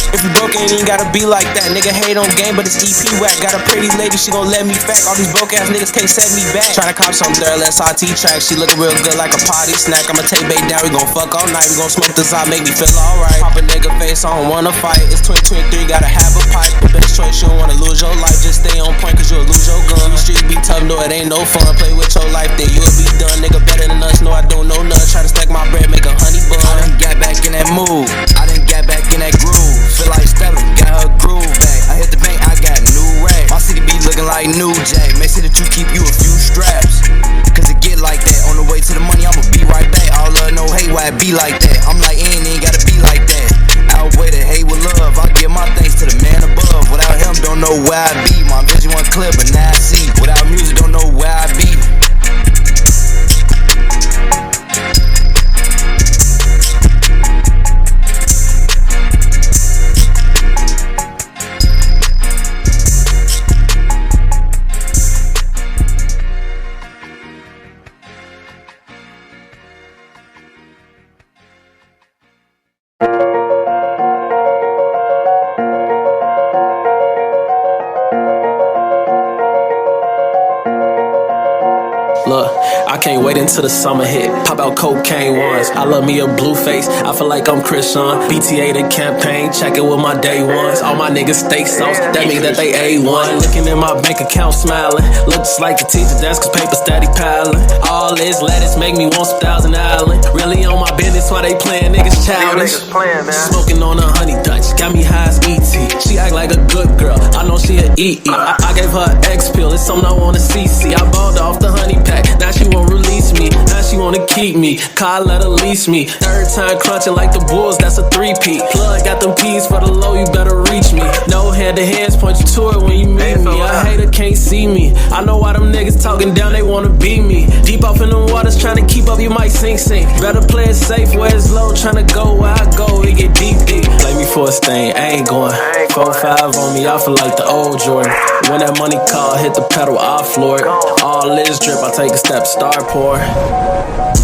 Speaker 2: If you broke, ain't even gotta be like that. Nigga hate on game, but it's EP whack. Got a pretty lady, she gon' let me back. All these broke ass niggas can't set me back. Tryna cop some third SRT track. She looking real good like a party snack. I'ma take bait down, we gon' fuck all night. We gon' smoke this out, make me feel alright. Pop a nigga face, I don't wanna fight. It's 2023, gotta have a pipe. The best choice, you don't wanna lose your life. Just stay on point, cause you'll lose your gun. The street be tough, no, it ain't no fun. Play with your life, then you'll be done. Nigga better than us, no, I don't know none. Try to stack my bread, make a honey bun. I done got back in that mood. I done got back in that groove. Feel like Stella, got her groove back. I hit the bank, I got new rap. My city be looking like New Jack. Make sure that you keep you a few straps. Cause it get like that. On the way to the money, I'ma be right back. All love, no hate, why it be like that? I'm like, ain't gotta be like that. Outweigh the hate with love. I give my thanks to the man above. Without him, don't know where I be. My vision wasn't clear, but now I see. Without music, don't know where I be.
Speaker 18: Look, I can't wait until the summer hit. Pop out cocaine ones. I love me a blue face. I feel like I'm Chris Sean. BTA the campaign. Check it with my day ones. All my niggas steak sauce. That means that they A1. Looking in my bank account smiling. Looks like the teacher desk cause paper steady piling. All this lettuce make me want some Thousand Island. Really on my business while they playing niggas childish. Smoking on a honey Dutch. Got me high as ET. She act like a good girl. I know she a EE. I gave her an X pill. It's something I wanna see. I balled off the honey pack. Now she won't release me. Now she wanna keep me. Car let her lease me. Third time crunching like the Bulls. That's a 3-peat. Plug got them P's for the low. You better reach me. No hand to hands, point you to it when you meet me. A hater can't see me. I know why them niggas talking down, they wanna beat me. Deep off in the waters, trying to keep up, you might sink. Better play it safe, where it's low, trying to go where I go, it get deep. Play me for a stain, I ain't going. 4-5 on me, I feel like the old Jordan. When that money call, hit the pedal, I floor it. All this drip, I take a step, start pour.